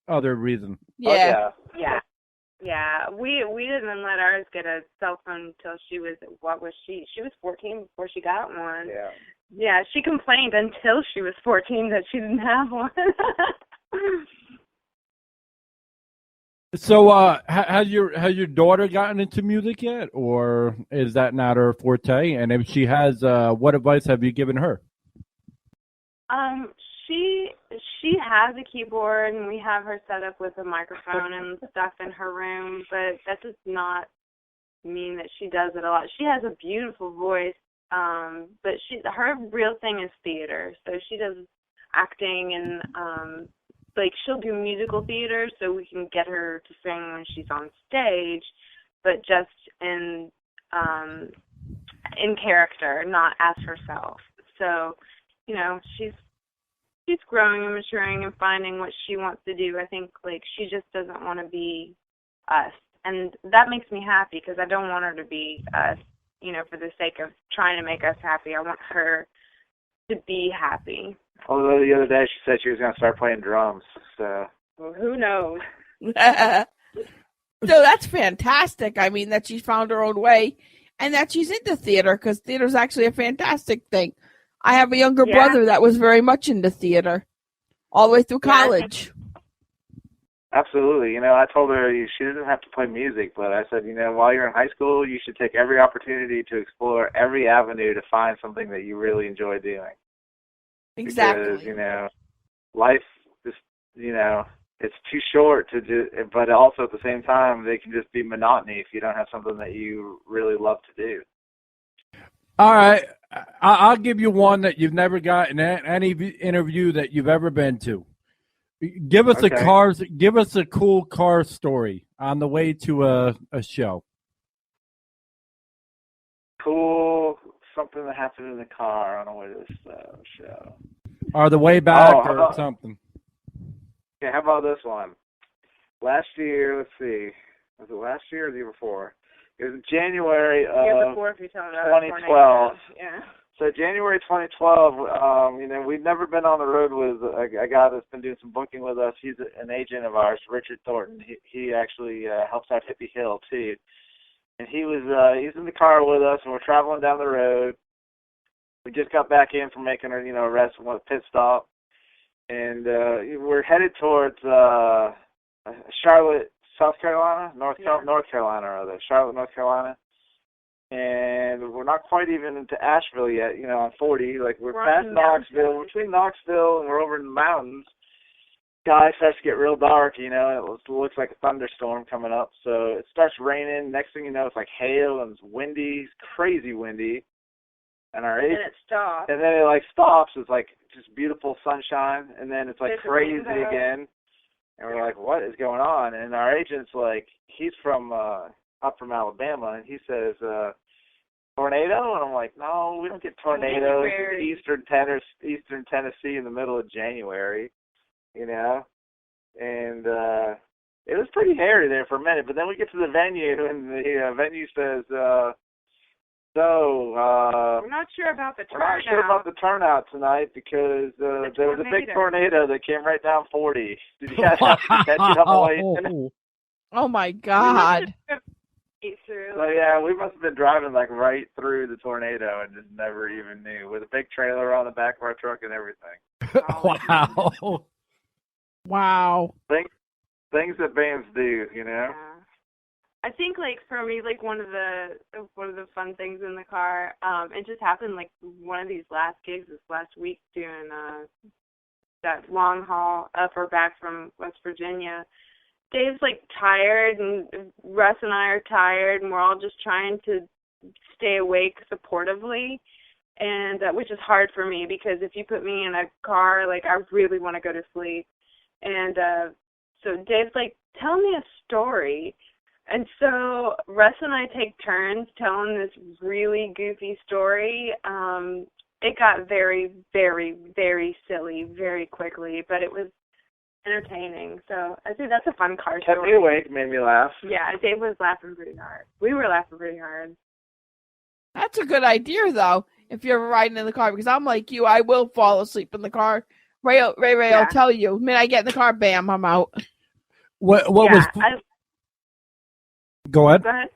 reason. Yeah. We didn't let ours get a cell phone until she was, she was 14 before she got one. Yeah. Yeah, she complained until she was 14 that she didn't have one. So, has your daughter gotten into music yet, or is that not her forte? And if she has, what advice have you given her? She has a keyboard, and we have her set up with a microphone and stuff in her room, but that does not mean that she does it a lot. She has a beautiful voice, but her real thing is theater. So she does acting and she'll do musical theater, so we can get her to sing when she's on stage, but just in character, not as herself. So, she's she's growing and maturing and finding what she wants to do. I think like she just doesn't want to be us, and that makes me happy because I don't want her to be us, you know, for the sake of trying to make us happy. I want her to be happy. Although the other day she said she was going to start playing drums, so. Well, who knows? So that's fantastic. I mean, that she's found her own way and that she's into theater, because theater is actually a fantastic thing. I have a younger brother that was very much into theater all the way through college. Absolutely. You know, I told her she doesn't have to play music, but I said, you know, while you're in high school, you should take every opportunity to explore every avenue to find something that you really enjoy doing. Exactly. Because, you know, life just, you know, it's too short to do, but also at the same time, they can just be monotony if you don't have something that you really love to do. All right. I'll give you one that you've never gotten in any interview that you've ever been to. Give us give us a cool car story on the way to a show. Cool, something that happened in the car on the way to this show. Or the way back or something. Okay, how about this one? Last year, let's see, was it last year or the year before? It was January of 2012. Yeah. So January 2012, you know, we've never been on the road with a guy that's been doing some booking with us. He's an agent of ours, Richard Thornton. He actually helps out Hippie Hill too. And he's in the car with us, and we're traveling down the road. We just got back in from making a rest and a pit stop, and we're headed towards Charlotte, South Carolina, North Carolina, rather, Charlotte, North Carolina. And we're not quite even into Asheville yet, you know, on 40. Like, we're past Knoxville. We're between Knoxville and we're over in the mountains. Sky starts to get real dark, you know, and it looks like a thunderstorm coming up. So it starts raining. Next thing you know, it's like hail and it's windy, it's crazy windy. And then it stops. And then it, like, stops. It's, like, just beautiful sunshine. And then it's, like, crazy again. And we're like, what is going on? And our agent's like, he's from up from Alabama, and he says, tornado? And I'm like, no, we don't get tornadoes in Eastern Tennessee in the middle of January, you know? And it was pretty hairy there for a minute, but then we get to the venue, and the venue says, we're not sure about the turnout. We're not sure about the turnout tonight because there was a big tornado that came right down 40. Did you guys have to catch it on the way in? Oh, my God. So, yeah, we must have been driving, like, right through the tornado and just never even knew, with a big trailer on the back of our truck and everything. Wow. Wow. Things that bands do, you know? Yeah. I think, like, for me, like, one of the fun things in the car, it just happened, like, one of these last gigs this last week doing that long haul up or back from West Virginia. Dave's, like, tired, and Russ and I are tired, and we're all just trying to stay awake supportively, and which is hard for me because if you put me in a car, like, I really want to go to sleep. And so Dave's like, tell me a story. And so Russ and I take turns telling this really goofy story. It got very, very, very silly very quickly, but it was entertaining. So I think that's a fun car story. Kept me awake, made me laugh. Yeah, Dave was laughing pretty hard. We were laughing pretty hard. That's a good idea, though, if you're riding in the car, because I'm like you, I will fall asleep in the car. Ray will tell you. The minute I get in the car, bam, I'm out. What was... Go ahead. Go ahead.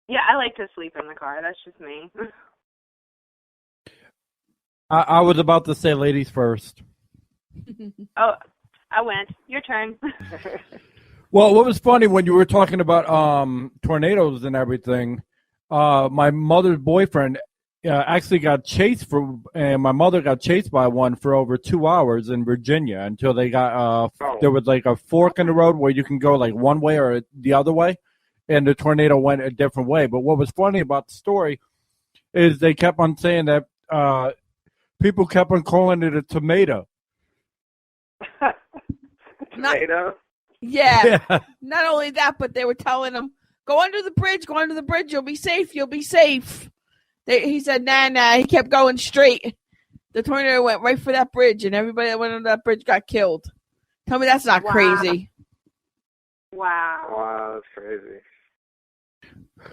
Yeah, I like to sleep in the car. That's just me. I was about to say ladies first. Oh, I went. Your turn. Well, what was funny when you were talking about tornadoes and everything, my mother's boyfriend actually got chased and my mother got chased by one for over 2 hours in Virginia until they got, there was like a fork in the road where you can go like one way or the other way, and the tornado went a different way. But what was funny about the story is they kept on saying that people kept on calling it a tomato. Tomato? Yeah. Not only that, but they were telling him, go under the bridge, you'll be safe. He said, nah, he kept going straight. the tornado went right for that bridge, and everybody that went on that bridge got killed. Tell me that's not crazy. Wow. Wow, that's crazy.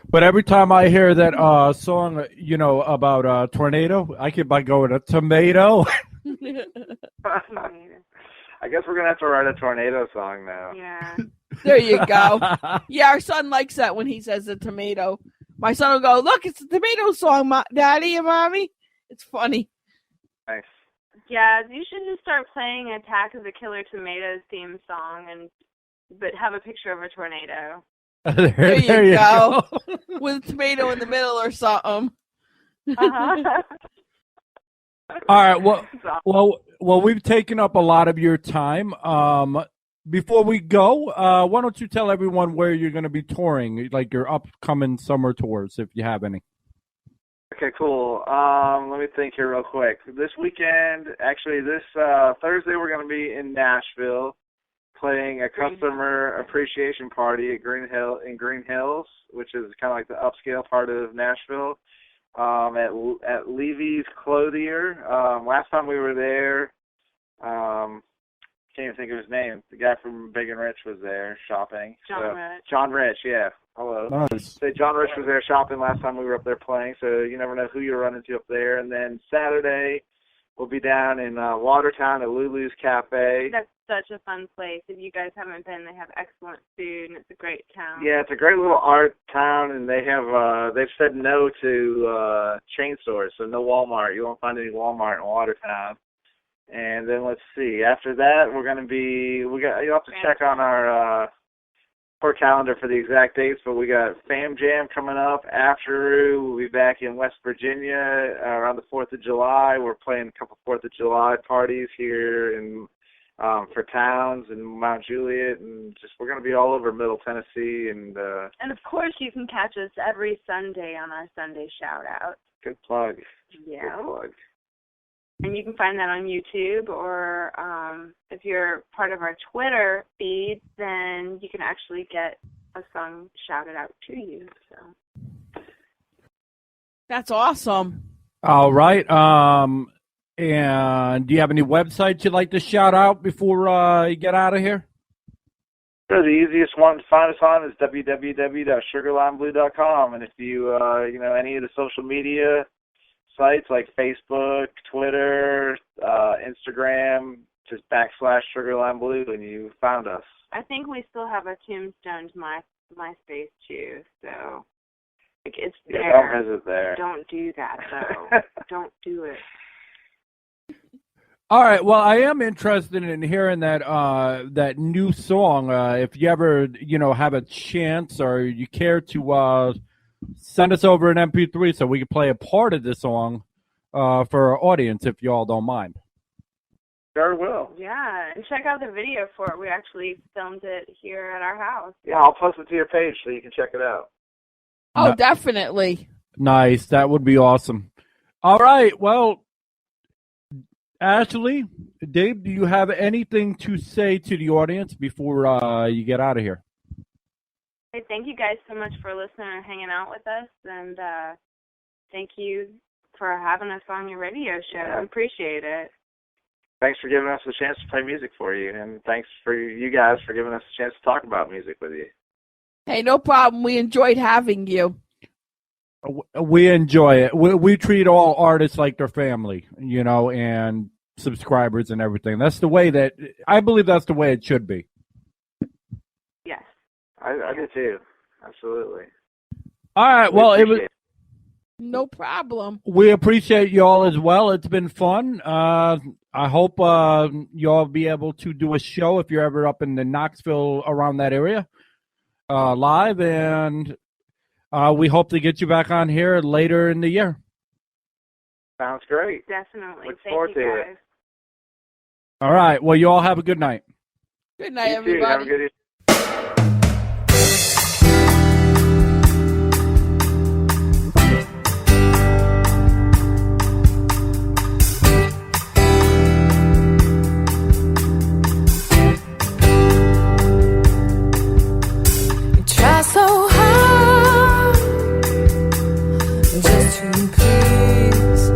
But every time I hear that song, about tornado, I keep on going, a tomato. I guess we're going to have to write a tornado song now. Yeah. There you go. Yeah, our son likes that when he says a tomato. My son will go, look, it's a tomato song, Daddy and Mommy. It's funny. Nice. Yeah, you should just start playing Attack of the Killer Tomatoes theme song, but have a picture of a tornado. There you go. With a tomato in the middle or something. Uh-huh. All right. Well, we've taken up a lot of your time. Before we go, why don't you tell everyone where you're going to be touring, like your upcoming summer tours, if you have any? Okay, cool. Let me think here real quick. This weekend, actually, this Thursday, we're going to be in Nashville playing a customer appreciation party at Green Hills, which is kind of like the upscale part of Nashville, at Levy's Clothier. Last time we were there, can't even think of his name. The guy from Big and Rich was there shopping. John Rich, yeah. Hello. Nice. So John Rich was there shopping last time we were up there playing, so you never know who you'll run into up there. And then Saturday, we'll be down in Watertown at Lulu's Cafe. That's such a fun place. If you guys haven't been, they have excellent food, and it's a great town. Yeah, it's a great little art town, and they have they've said no to chain stores, so no Walmart. You won't find any Walmart in Watertown. And then let's see. After that, we're going to be. You'll have to check on our poor calendar for the exact dates, but we got Fam Jam coming up. After we'll be back in West Virginia around the 4th of July. We're playing a couple 4th of July parties here in for towns in Mount Juliet, and we're going to be all over Middle Tennessee. And of course, you can catch us every Sunday on our Sunday shout out. Good plug. Yeah. Good plug. And you can find that on YouTube, or if you're part of our Twitter feed, then you can actually get a song shouted out to you. So that's awesome. All right. And do you have any websites you'd like to shout out before you get out of here? So the easiest one to find us on is www.sugarlimeblue.com, and if you any of the social media sites like Facebook, Twitter, Instagram, just /SugarlimeBlue, and you found us. I think we still have a tombstone to MySpace too, so it's there. Yeah, don't visit there. Don't do that though. Don't do it. All right. Well, I am interested in hearing that new song. If you ever have a chance or you care to send us over an MP3 so we can play a part of the song for our audience, if you all don't mind. Sure will. Yeah, and check out the video for it. We actually filmed it here at our house. Yeah, I'll post it to your page so you can check it out. Oh, definitely. Nice. That would be awesome. All right. Well, Ashley, Dave, do you have anything to say to the audience before you get out of here? Hey, thank you guys so much for listening and hanging out with us, and thank you for having us on your radio show. I appreciate it. Thanks for giving us a chance to play music for you, and thanks for you guys for giving us a chance to talk about music with you. Hey, no problem. We enjoyed having you. We enjoy it. We treat all artists like their family, and subscribers and everything. That's the way I believe that's the way it should be. Yes. I do too. Absolutely. All right. Well, it was no problem. We appreciate y'all as well. It's been fun. I hope y'all be able to do a show if you're ever up in the Knoxville around that area live, and we hope to get you back on here later in the year. Sounds great. Definitely. Look Thank forward you to guys. it. All right. Well, you all have a good night. Good night, You too. everybody. Have a good evening. Try so hard just to please,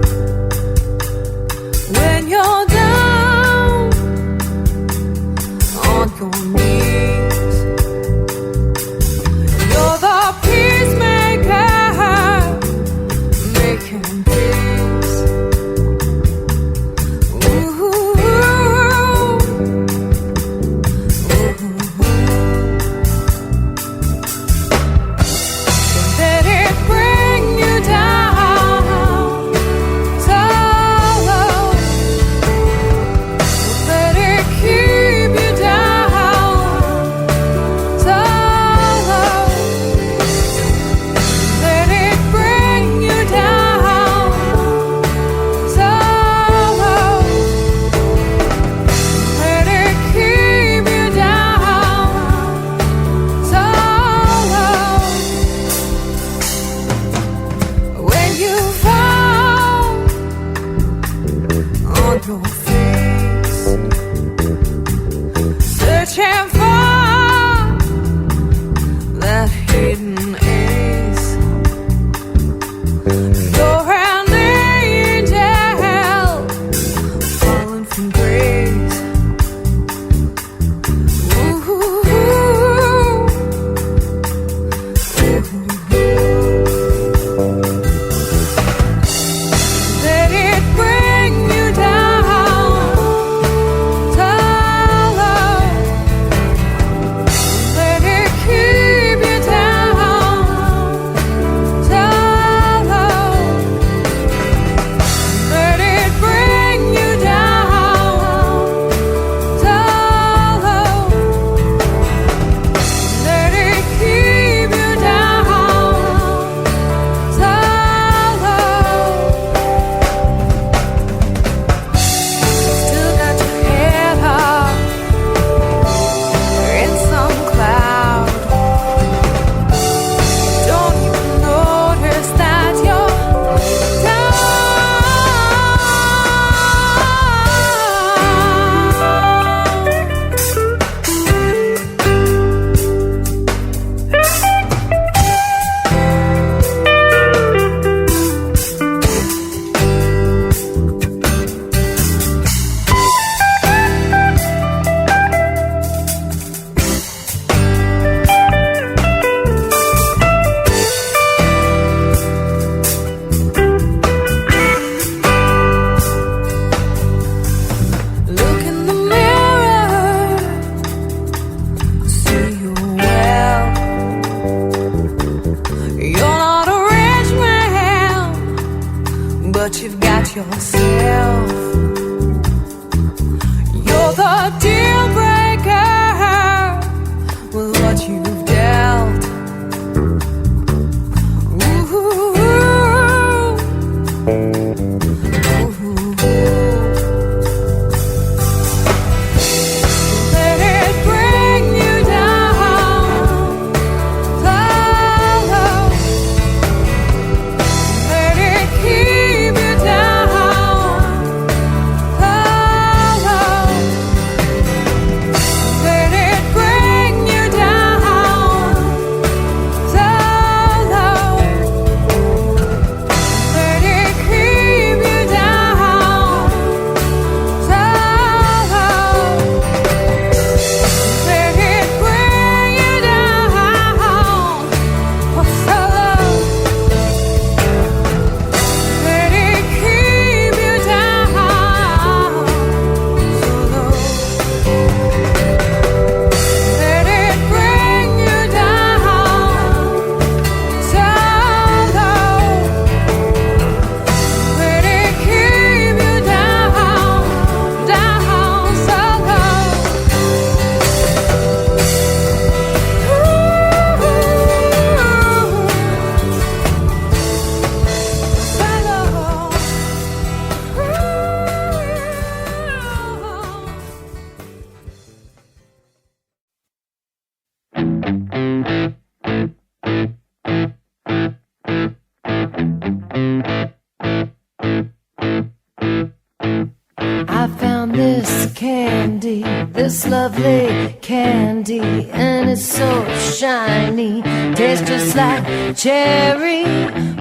this lovely candy, and it's so shiny, tastes just like cherry,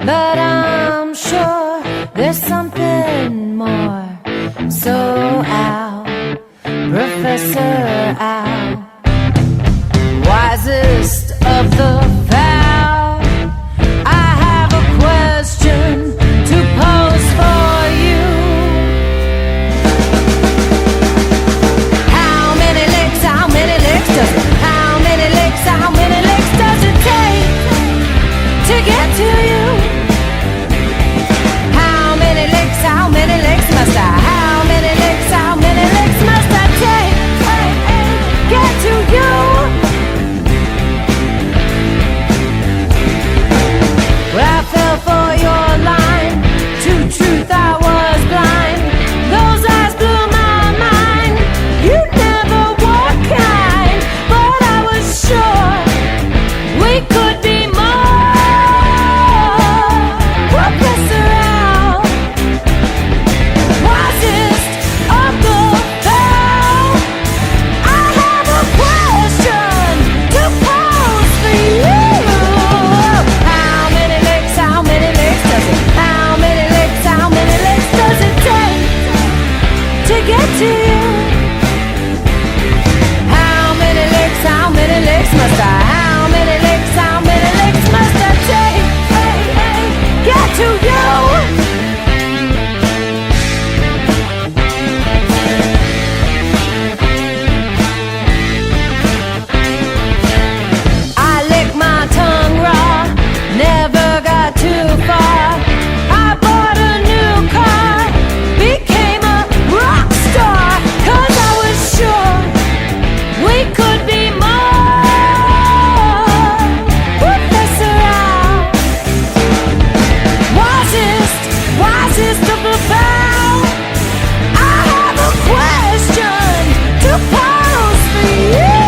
but I'm sure there's something more. So Al, Professor Al, wisest of the fowl, I have a question to pose for you. How many legs does it? How many legs does it take to get to you? How many legs must I? How many legs must I take? Get to you. Well, I fell for your line. To truth, I was blind. Those eyes blew my mind. You never were kind, but I was sure we could be more. Professor Al, wisest of the fowl, I have a question to pose for you. How many legs does it? How many legs does it take to get to you? How many legs must I? How many legs must I take? Get to you. I licked my tongue raw, never got too far. I bought a new car, became a rock star, 'cause I was sure we could be more. Professor Al, wisest of the fowl, I have a question to pose for you.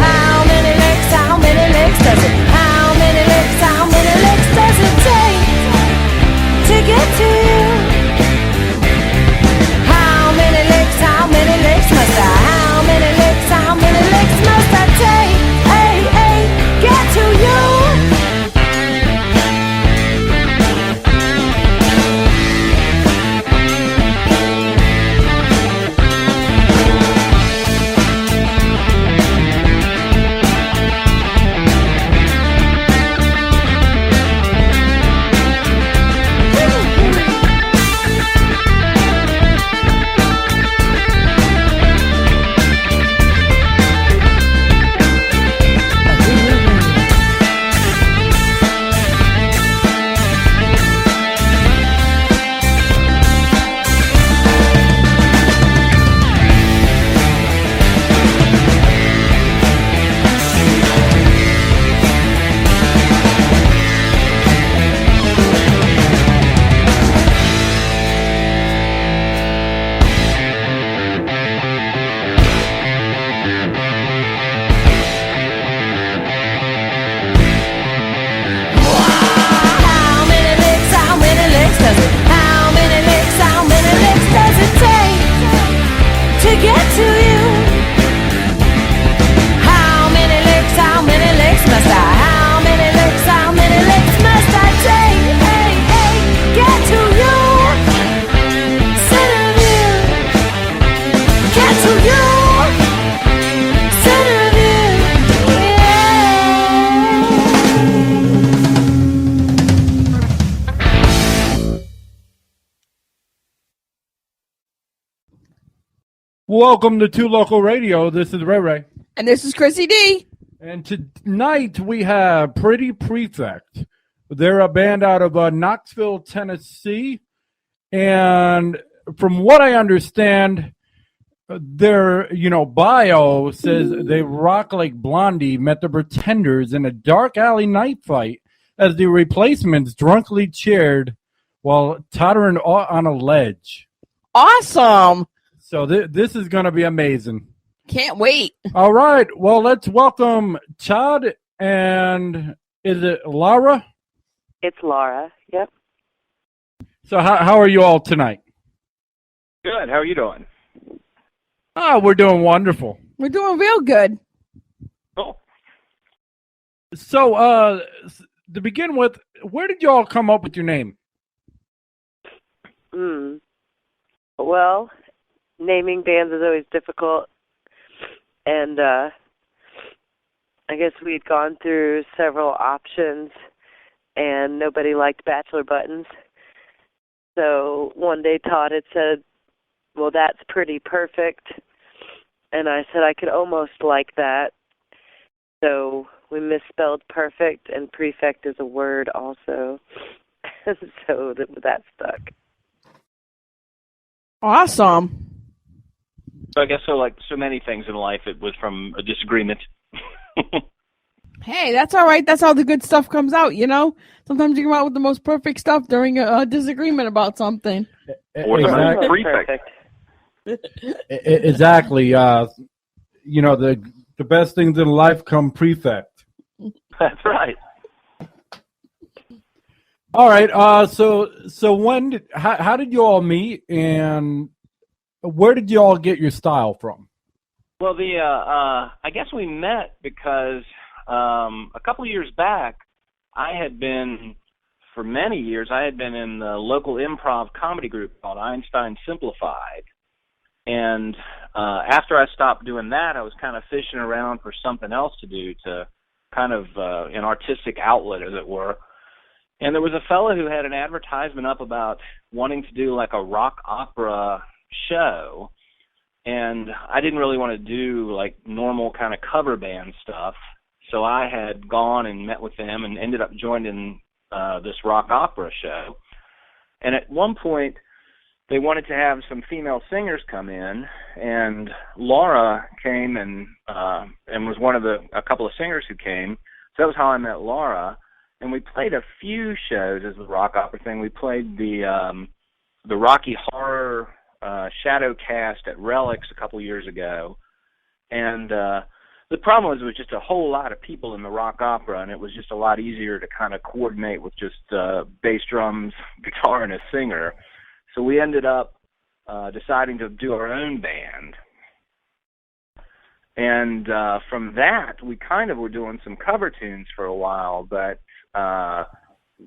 How many legs does it? How many legs does it take to get to you? How many legs must I? How many legs must I take? Get to you. Welcome to Two Local Radio. This is Ray Ray. And this is Chrissy D. And tonight we have Pretty Prefect. They're a band out of Knoxville, Tennessee. And from what I understand, their bio says they rock like Blondie met the Pretenders in a dark alley night fight as the Replacements drunkenly cheered while tottering on a ledge. Awesome. So this is going to be amazing. Can't wait. All right. Well, let's welcome Chad and is it Laura? It's Laura. Yep. So how are you all tonight? Good. How are you doing? Oh, we're doing wonderful. We're doing real good. Cool. So, to begin with, where did y'all come up with your name? Well, naming bands is always difficult, and I guess we'd gone through several options, and nobody liked Bachelor Buttons. So one day Todd had said, well, that's Pretty Perfect, and I said I could almost like that. So we misspelled perfect, and prefect is a word also. So that stuck. Awesome. So I guess like so many things in life, it was from a disagreement. Hey, that's all right. That's how the good stuff comes out, you know? Sometimes you come out with the most perfect stuff during a disagreement about something. Or the prefect. Exactly. You know, the best things in life come prefect. That's right. All right. So when how did you all meet, and where did you all get your style from? Well, I guess we met because a couple of years back, for many years, I had been in the local improv comedy group called Einstein Simplified. And after I stopped doing that, I was kind of fishing around for something else to do, to kind of an artistic outlet, as it were. And there was a fellow who had an advertisement up about wanting to do like a rock opera show. And I didn't really want to do like normal kind of cover band stuff. So I had gone and met with them and ended up joining this rock opera show. And at one point, they wanted to have some female singers come in, and Laura came and was one of a couple of singers who came. So that was how I met Laura. And we played a few shows as the rock opera thing. We played the Rocky Horror Shadow Cast at Relics a couple years ago. And the problem was it was just a whole lot of people in the rock opera, and it was just a lot easier to kind of coordinate with just bass drums, guitar, and a singer. So we ended up deciding to do our own band. And from that, we kind of were doing some cover tunes for a while, but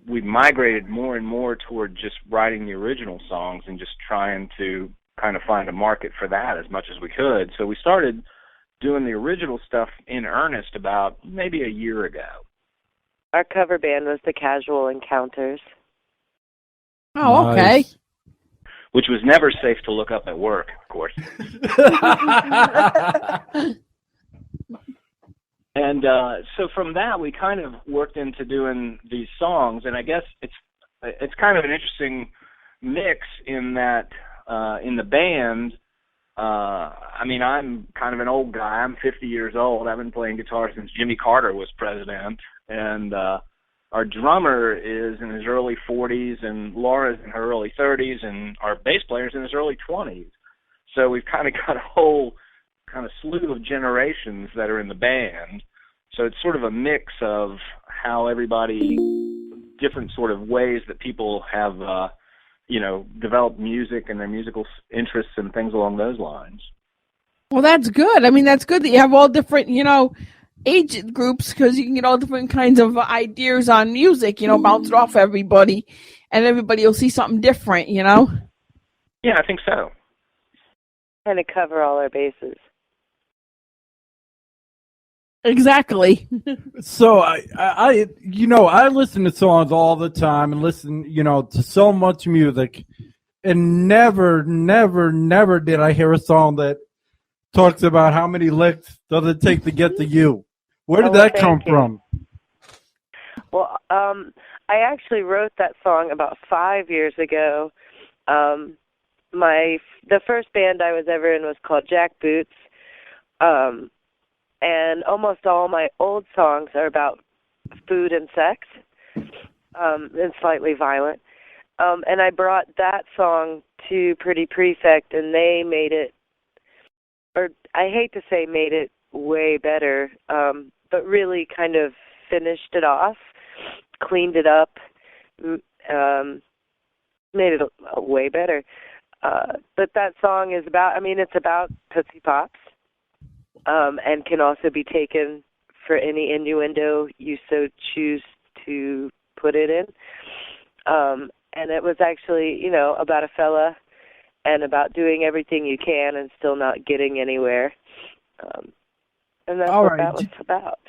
we migrated more and more toward just writing the original songs and just trying to kind of find a market for that as much as we could. So we started doing the original stuff in earnest about maybe a year ago. Our cover band was the Casual Encounters. Oh, okay. Nice. Which was never safe to look up at work, of course. And so from that, we kind of worked into doing these songs, and I guess it's kind of an interesting mix in that in the band, I mean, I'm kind of an old guy. I'm 50 years old. I've been playing guitar since Jimmy Carter was president, and our drummer is in his early 40s, and Laura's in her early 30s, and our bass player's in his early 20s. So we've kind of got a whole kind of slew of generations that are in the band. So it's sort of a mix of how everybody, different sort of ways that people have, developed music and their musical interests and things along those lines. Well, that's good. I mean, that's good that you have all different, age groups, because you can get all different kinds of ideas on music, bounce it off everybody, and everybody will see something different, Yeah, I think so. Kind of cover all our bases. Exactly. So I listen to songs all the time and listen, to so much music, and never did I hear a song that talks about how many licks does it take to get to you. Where did that come from? Well, I actually wrote that song about 5 years ago. The first band I was ever in was called Jack Boots. And almost all my old songs are about food and sex, and slightly violent. And I brought that song to Pretty Prefect, and they made it, or I hate to say made it way better, but really kind of finished it off, cleaned it up, made it way better. But that song is about, it's about Tootsie Pops, and can also be taken for any innuendo you so choose to put it in. And it was actually, about a fella and about doing everything you can and still not getting anywhere. And that's All what right. that was about.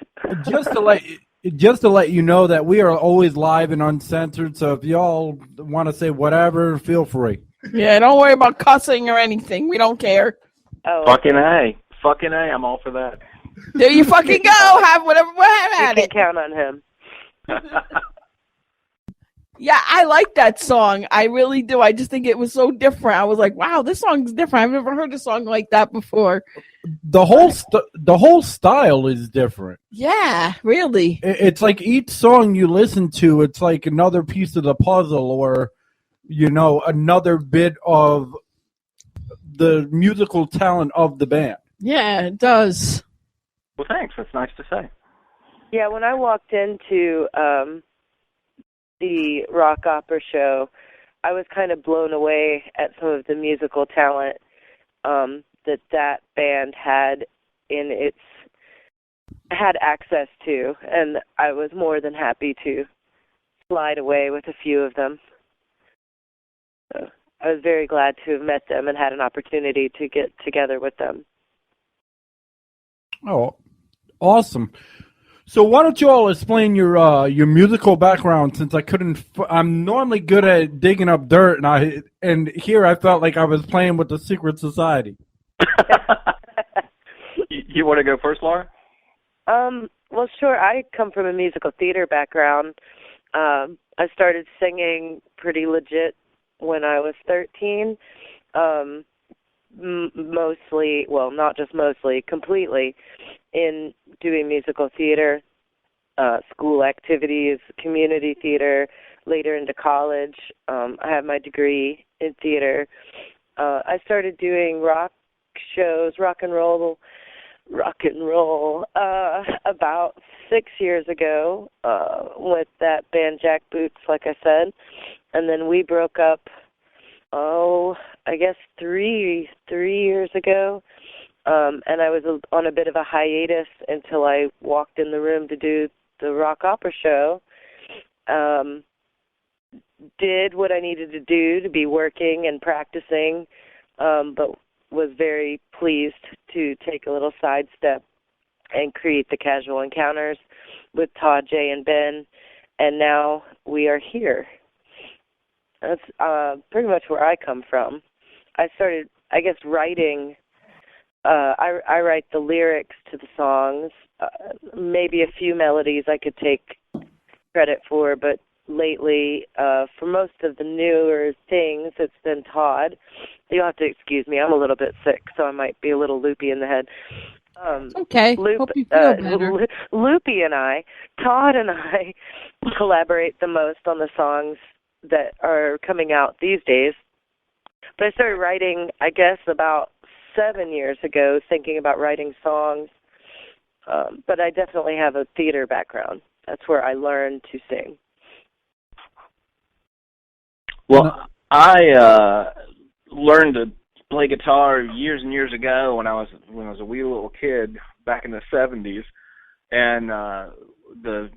Just to let you know that we are always live and uncensored, so if y'all want to say whatever, feel free. Yeah, don't worry about cussing or anything. We don't care. Oh, Fucking A. I'm all for that. There you fucking go. Have whatever. Have you at can count on him. Yeah, I like that song. I really do. I just think it was so different. I was like, wow, this song's different. I've never heard a song like that before. The whole style is different. Yeah, really. It's like each song you listen to, it's like another piece of the puzzle, or another bit of the musical talent of the band. Yeah, it does. Well, thanks. That's nice to say. Yeah, when I walked into the rock opera show, I was kind of blown away at some of the musical talent that band had had access to, and I was more than happy to slide away with a few of them. So I was very glad to have met them and had an opportunity to get together with them. Oh, awesome. So why don't you all explain your musical background, since I couldn't. I'm normally good at digging up dirt, and here I felt like I was playing with the secret society. You want to go first, Laura? Well, sure. I come from a musical theater background. I started singing pretty legit when I was 13. Mostly, well, not just mostly, completely in doing musical theater, school activities, community theater, later into college. I have my degree in theater. I started doing rock shows, rock and roll, about 6 years ago with that band Jack Boots, like I said. And then we broke up, I guess 3 years ago. And I was on a bit of a hiatus until I walked in the room to do the rock opera show. Did what I needed to do to be working and practicing, but was very pleased to take a little sidestep and create the Casual Encounters with Todd, Jay, and Ben, and now we are here. That's pretty much where I come from. I started, I guess, writing. I write the lyrics to the songs, maybe a few melodies I could take credit for, but lately, for most of the newer things, it's been Todd. You'll have to excuse me. I'm a little bit sick, so I might be a little loopy in the head. Okay. Hope you feel better. Loopy and Todd and I collaborate the most on the songs that are coming out these days. But I started writing, I guess, about 7 years ago, thinking about writing songs. But I definitely have a theater background. That's where I learned to sing. Well, I learned to play guitar years and years ago when I was a wee little kid back in the 70s, and the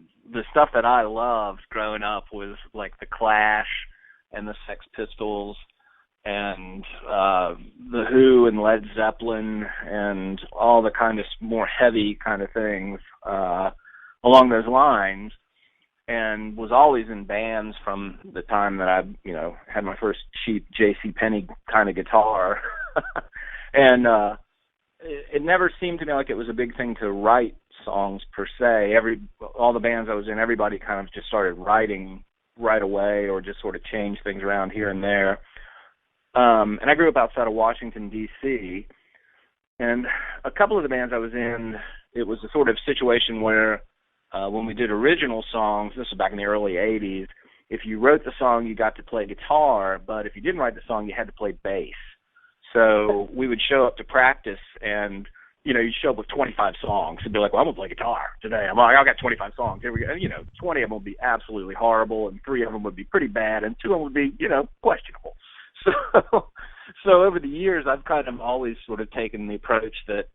stuff that I loved growing up was like the Clash and the Sex Pistols and the Who and Led Zeppelin and all the kind of more heavy kind of things along those lines. And was always in bands from the time that I, had my first cheap J.C. Penney kind of guitar. And it never seemed to me like it was a big thing to write songs per se. All the bands I was in, everybody kind of just started writing right away or just sort of changed things around here and there. And I grew up outside of Washington, D.C., and a couple of the bands I was in, it was a sort of situation where when we did original songs, this was back in the early 80s, if you wrote the song, you got to play guitar, but if you didn't write the song, you had to play bass. So we would show up to practice, and, you'd show up with 25 songs and be like, well, I'm going to play guitar today. I'm like, I've got 25 songs. Here we go. And, 20 of them would be absolutely horrible, and 3 of them would be pretty bad, and 2 of them would be, questionable. So So over the years, I've kind of always sort of taken the approach that,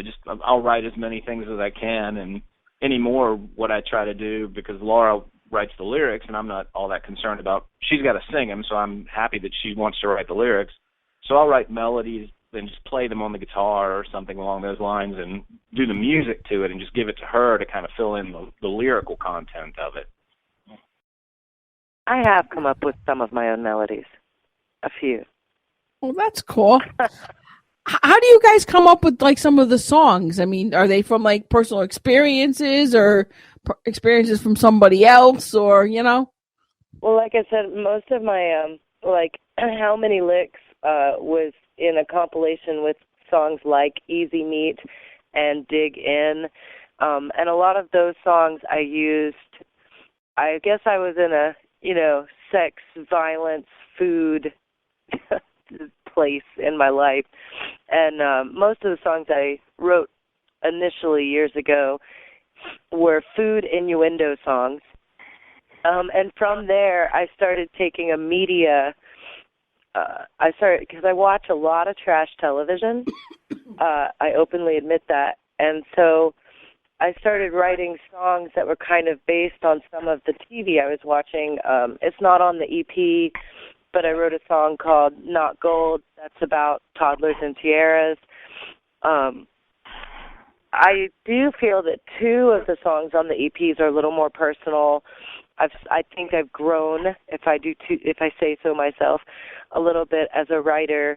just I'll write as many things as I can, and anymore what I try to do, because Laura writes the lyrics, and I'm not all that concerned about, she's got to sing them, so I'm happy that she wants to write the lyrics. So I'll write melodies and just play them on the guitar or something along those lines and do the music to it and just give it to her to kind of fill in the lyrical content of it. I have come up with some of my own melodies. A few. Well, that's cool. How do you guys come up with like some of the songs? I mean, are they from like personal experiences or experiences from somebody else, or Well, like I said, most of my How Many Licks was in a compilation with songs like Easy Meat and Dig In, and a lot of those songs I used. I guess I was in a sex, violence, food place in my life, and most of the songs I wrote initially years ago were food innuendo songs, and from there I started taking a media. Because I watch a lot of trash television. I openly admit that, and so I started writing songs that were kind of based on some of the TV I was watching. It's not on the EP, but I wrote a song called Not Gold that's about toddlers and tiaras. I do feel that two of the songs on the EPs are a little more personal. I think I've grown, if I say so myself, a little bit as a writer,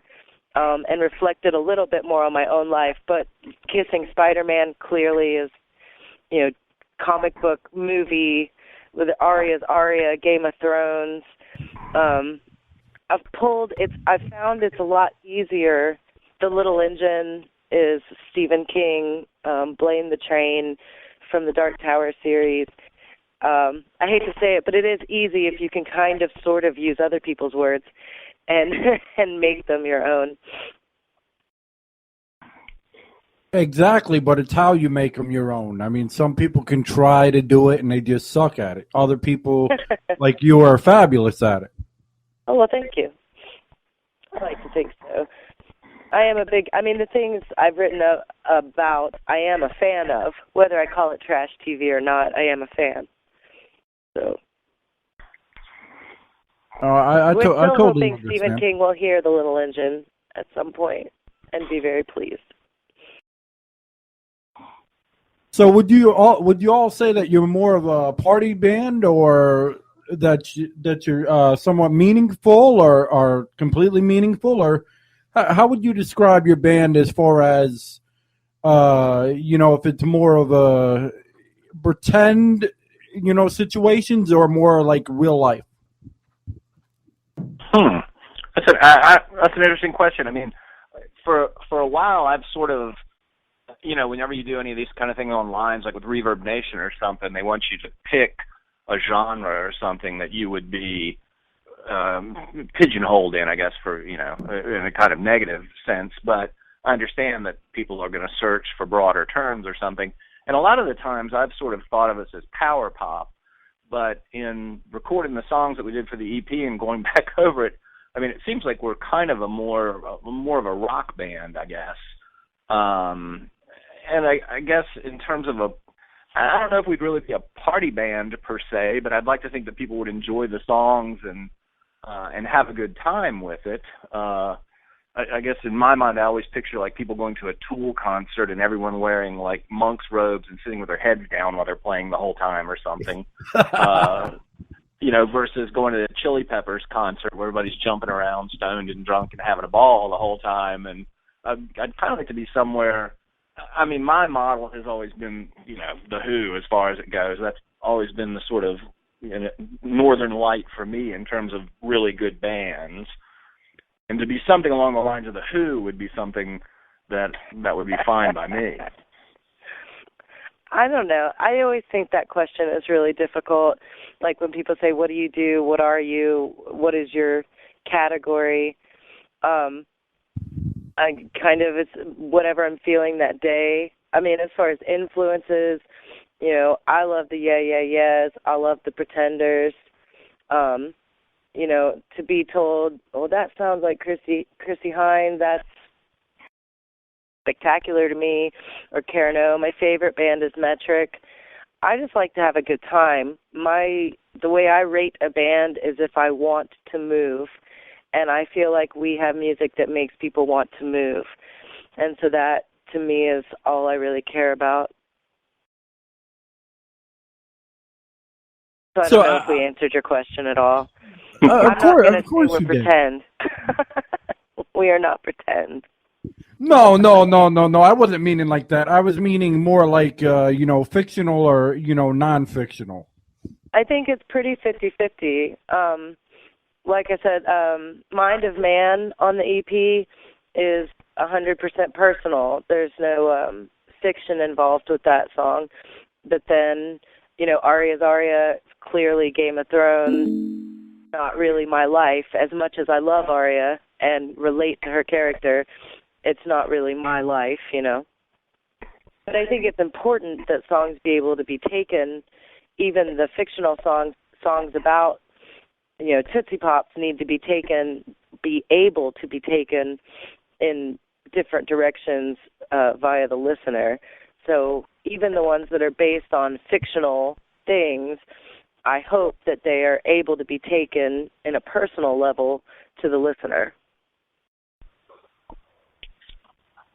and reflected a little bit more on my own life. But Kissing Spider-Man clearly is, comic book movie with Arya's Arya, Game of Thrones. I've found it's a lot easier. The Little Engine is Stephen King, Blame the Train from the Dark Tower series. I hate to say it, but it is easy if you can kind of sort of use other people's words and and make them your own. Exactly, but it's how you make them your own. I mean, some people can try to do it and they just suck at it. Other people, like you, are fabulous at it. Oh, well, thank you. I like to think so. The things I've written about, I am a fan of. Whether I call it trash TV or not, I am a fan. So. We're still totally hoping understand. Stephen King will hear The Little Engine at some point and be very pleased. So would you all say that you're more of a party band, or that you're somewhat meaningful, or completely meaningful, or how would you describe your band as far as if it's more of a pretend situations or more like real life? That's an interesting question. I mean, for a while I've sort of, whenever you do any of these kind of things online, like with Reverb Nation or something, they want you to pick a genre or something that you would be pigeonholed in, I guess, for, in a kind of negative sense. But I understand that people are going to search for broader terms or something. And a lot of the times I've sort of thought of us as power pop. But in recording the songs that we did for the EP and going back over it, I mean, it seems like we're kind of more of a rock band, I guess. And I guess in terms of I don't know if we'd really be a party band per se, but I'd like to think that people would enjoy the songs and have a good time with it. I guess in my mind, I always picture like people going to a Tool concert and everyone wearing like monk's robes and sitting with their heads down while they're playing the whole time or something. Versus going to the Chili Peppers concert where everybody's jumping around stoned and drunk and having a ball the whole time. And I'd kind of like to be somewhere. I mean, my model has always been, The Who as far as it goes. That's always been the sort of northern light for me in terms of really good bands. And to be something along the lines of The Who would be something that would be fine by me. I don't know. I always think that question is really difficult. Like when people say, what do you do? What are you? What is your category? It's whatever I'm feeling that day. I mean, as far as influences, I love the Yeah Yeah Yeahs. I love the Pretenders. to be told, oh, that sounds like Chrissy Hines, that's spectacular to me, or Karen O. My favorite band is Metric. I just like to have a good time. The way I rate a band is if I want to move, and I feel like we have music that makes people want to move. And so that, to me, is all I really care about. So I don't know if we answered your question at all. I'm not going to say we're pretend. We are not pretend. No. I wasn't meaning like that. I was meaning more like, fictional or, non-fictional. I think it's pretty 50-50. Like I said, Mind of Man on the EP is 100% personal. There's no fiction involved with that song. But then, Aria's Aria, clearly Game of Thrones, not really my life. As much as I love Aria and relate to her character, it's not really my life, But I think it's important that songs be able to be taken, even the fictional songs about, Tootsie Pops need to be able to be taken in different directions via the listener. So even the ones that are based on fictional things, I hope that they are able to be taken in a personal level to the listener.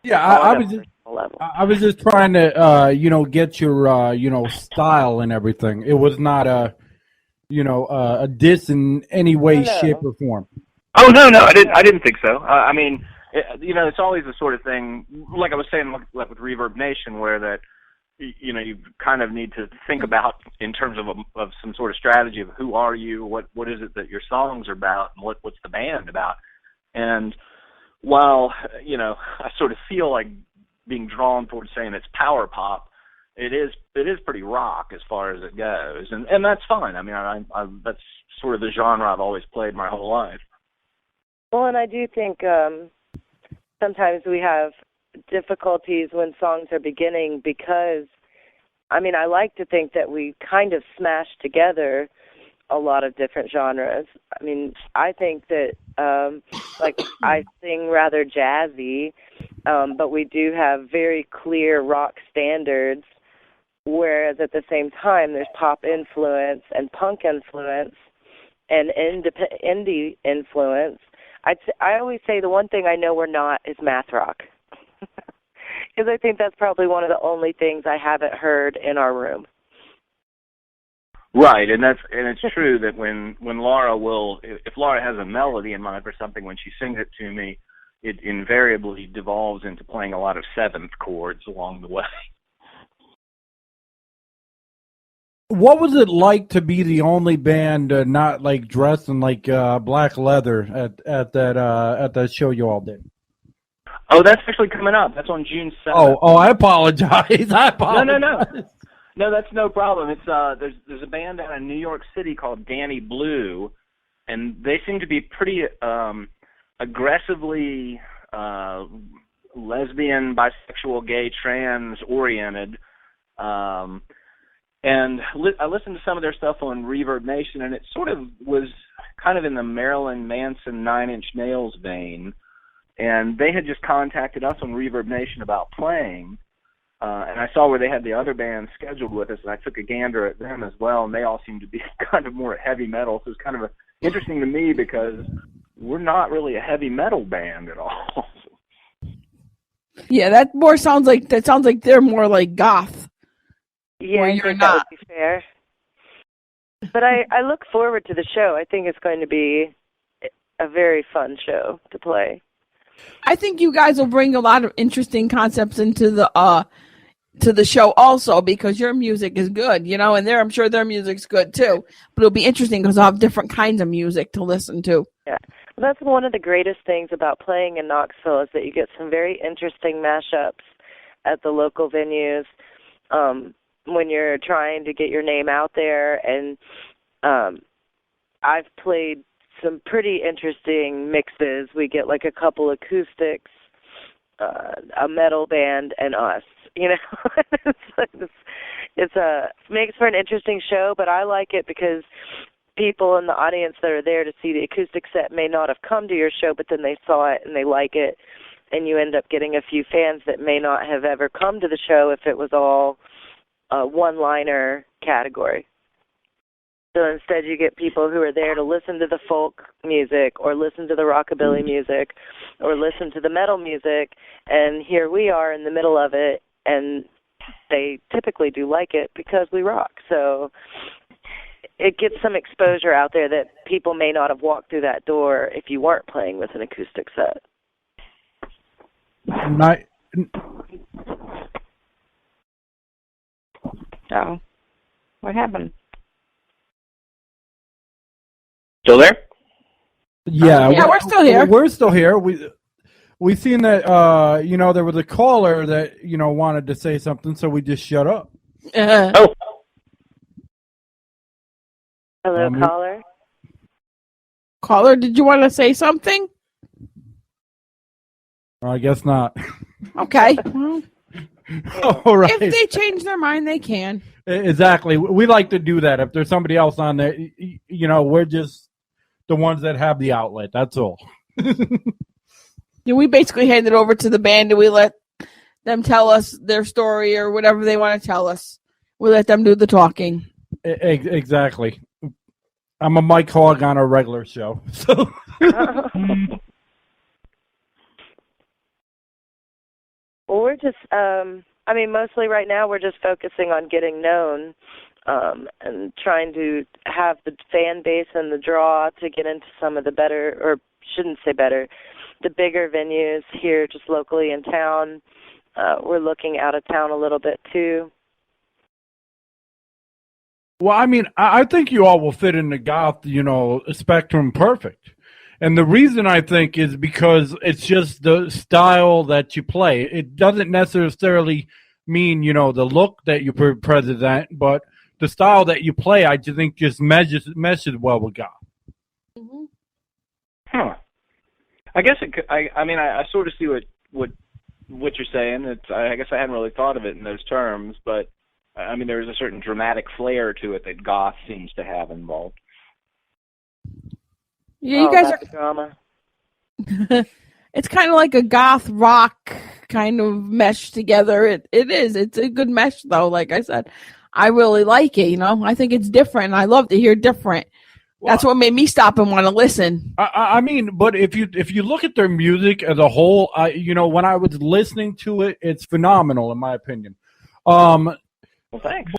Yeah, I was just trying to, get your, style and everything. It was not a diss in any way, shape, or form. Oh no, I didn't think so. I mean, it's always the sort of thing, like I was saying, like with Reverb Nation, where that, you kind of need to think about in terms of some sort of strategy of who are you, what is it that your songs are about, and what's the band about. And while, I sort of feel like being drawn towards saying it's power pop, it is pretty rock as far as it goes, and that's fine. I mean, I that's sort of the genre I've always played my whole life. Well, and I do think sometimes we have difficulties when songs are beginning because, I like to think that we kind of smash together a lot of different genres. I mean, I think that, I sing rather jazzy, but we do have very clear rock standards, whereas at the same time there's pop influence and punk influence and indie influence. I always say the one thing I know we're not is math rock. Because I think that's probably one of the only things I haven't heard in our room. Right, and it's true that when Laura if Laura has a melody in mind for something, when she sings it to me, it invariably devolves into playing a lot of seventh chords along the way. What was it like to be the only band not dressed in black leather at that show you all did? Oh, that's actually coming up. That's on June 7th. Oh, I apologize. No, that's no problem. It's there's a band out in New York City called Danny Blue, and they seem to be pretty aggressively lesbian, bisexual, gay, trans oriented. And I listened to some of their stuff on Reverb Nation, and it sort of was kind of in the Marilyn Manson 9 Inch Nails vein. And they had just contacted us on Reverb Nation about playing. And I saw where they had the other bands scheduled with us, and I took a gander at them as well, and they all seemed to be kind of more heavy metal. So it's kind of interesting to me because we're not really a heavy metal band at all. Yeah, that sounds like they're more like goth. Yeah, I think that would be fair. But I look forward to the show. I think it's going to be a very fun show to play. I think you guys will bring a lot of interesting concepts into the show also, because your music is good, and I'm sure their music's good too. But it'll be interesting because I'll have different kinds of music to listen to. Yeah, well, that's one of the greatest things about playing in Knoxville is that you get some very interesting mashups at the local venues when you're trying to get your name out there. And I've played some pretty interesting mixes. We get a couple acoustics, a metal band, and us. It's makes for an interesting show, but I like it because people in the audience that are there to see the acoustic set may not have come to your show, but then they saw it and they like it, and you end up getting a few fans that may not have ever come to the show if it was all a one-liner category. So instead you get people who are there to listen to the folk music or listen to the rockabilly music or listen to the metal music, and here we are in the middle of it, and they typically do like it because we rock. So it gets some exposure out there that people may not have walked through that door if you weren't playing with an acoustic set. Oh, what happened? Still there? Yeah, we're still here. We're still here. We seen that there was a caller that wanted to say something, so we just shut up. Oh. Hello, caller. Caller, did you want to say something? I guess not. Okay. All right. If they change their mind, they can. Exactly. We like to do that. If there's somebody else on there, we're just the ones that have the outlet. That's all. Yeah, we basically hand it over to the band and we let them tell us their story or whatever they want to tell us. We let them do the talking. Exactly. I'm a Mike Hogg on a regular show. So. Well, we're just, mostly right now we're just focusing on getting known and trying to have the fan base and the draw to get into some of the better, or shouldn't say better, the bigger venues here just locally in town. We're looking out of town a little bit too. Well, I think you all will fit in the goth, spectrum perfect. And the reason I think is because it's just the style that you play. It doesn't necessarily mean, the look that you present, but the style that you play, I just think just meshes well with goth. Mm-hmm. Huh. I guess I sort of see what you're saying. I guess I hadn't really thought of it in those terms, but there's a certain dramatic flair to it that goth seems to have involved. Yeah, you guys are drama. It's kind of like a goth rock kind of mesh together. It is. It's a good mesh though. Like I said, I really like it. I think it's different. I love to hear different. That's what made me stop and want to listen. But if you look at their music as a whole, when I was listening to it, it's phenomenal in my opinion. Well, thanks.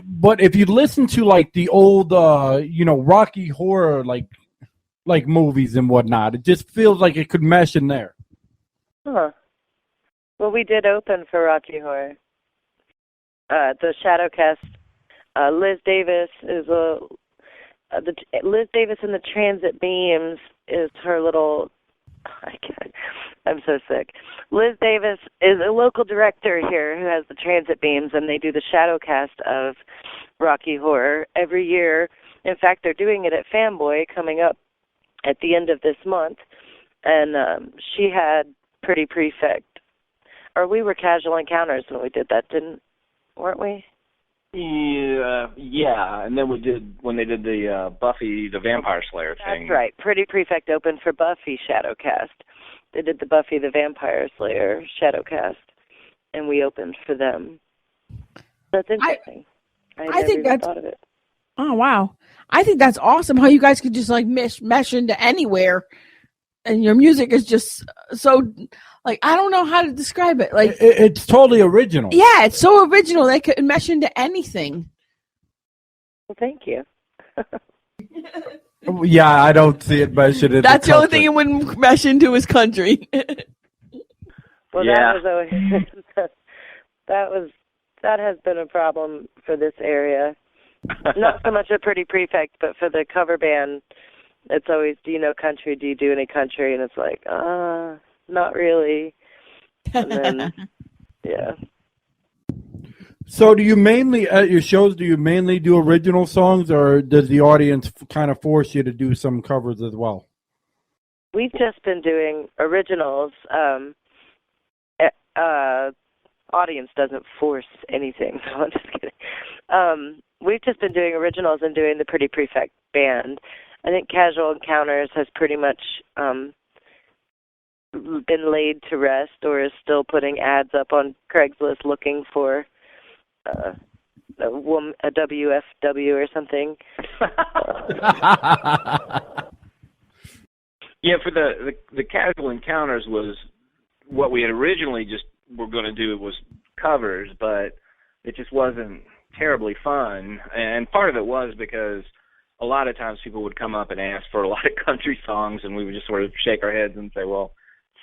But if you listen to like the old, Rocky Horror like movies and whatnot, it just feels like it could mesh in there. Huh. Well, we did open for Rocky Horror. The Shadowcast. Liz Davis is Liz Davis in the Transit Beams is her little. I'm so sick. Liz Davis is a local director here who has the Transit Beams, and they do the Shadowcast of Rocky Horror every year. In fact, they're doing it at Fanboy coming up at the end of this month, and she had Pretty Prefect, or we were Casual Encounters when we did that, weren't we? Yeah, and then when they did the Buffy the Vampire Slayer thing. That's right. Pretty Prefect opened for Buffy Shadowcast. They did the Buffy the Vampire Slayer Shadowcast, and we opened for them. That's interesting. I think that's thought of it. Oh wow! I think that's awesome. How you guys could just like mesh into anywhere, and your music is just so like I don't know how to describe it. Like it's totally original. Yeah, it's so original. They could mesh into anything. Well, thank you. Yeah, I don't see it meshing into. That's the only thing it wouldn't mesh into is country. Well, yeah. That was always that has been a problem for this area. Not so much a Pretty Prefect, but for the cover band, it's always, do you know country? Do you do any country? And it's like, not really. And then, yeah. So do you mainly, at your shows, do original songs, or does the audience kind of force you to do some covers as well? We've just been doing originals. Audience doesn't force anything, so I'm just kidding. We've just been doing originals and doing the Pretty Prefect band. I think Casual Encounters has pretty much been laid to rest, or is still putting ads up on Craigslist looking for a WFW or something. Yeah, for the Casual Encounters was what we had originally just were going to do was covers, but it just wasn't terribly fun. And part of it was because a lot of times people would come up and ask for a lot of country songs, and we would just sort of shake our heads and say, well,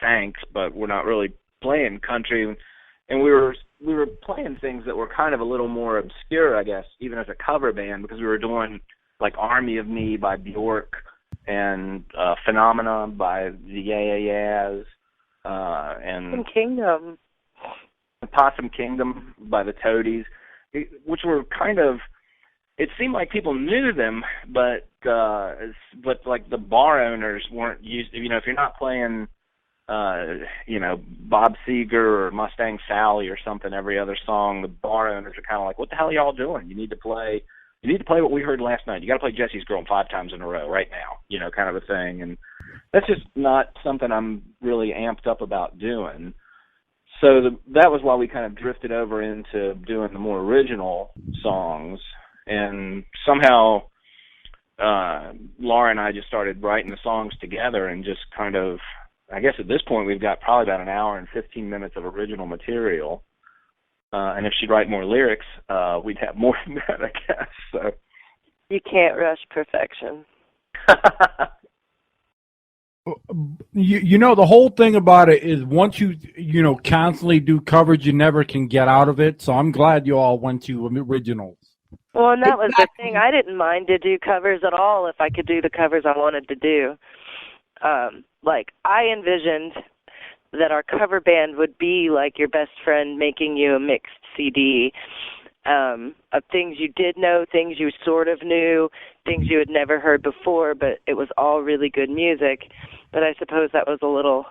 thanks, but we're not really playing country. And we were playing things that were kind of a little more obscure, I guess, even as a cover band, because we were doing like Army of Me by Bjork and Phenomena by the Yeah Yeah Yeahs, and Kingdom. Possum Kingdom by the Toadies, which were kind of, it seemed like people knew them, but like the bar owners weren't used. You know, if you're not playing, Bob Seger or Mustang Sally or something every other song, the bar owners are kind of like, "What the hell are y'all doing? You need to play what we heard last night. You got to play Jesse's Girl 5 times in a row right now." Kind of a thing, and that's just not something I'm really amped up about doing. So that was why we kind of drifted over into doing the more original songs, and somehow Laura and I just started writing the songs together, and just kind of, I guess at this point we've got probably about an hour and 15 minutes of original material. And if she'd write more lyrics, we'd have more than that, I guess. So you can't rush perfection. The whole thing about it is once you constantly do coverage, you never can get out of it. So I'm glad you all went to originals. Well, and that was the thing. I didn't mind to do covers at all if I could do the covers I wanted to do. I envisioned that our cover band would be like your best friend making you a mixed CD of things you did know, things you sort of knew, things you had never heard before, but it was all really good music. But I suppose that was a little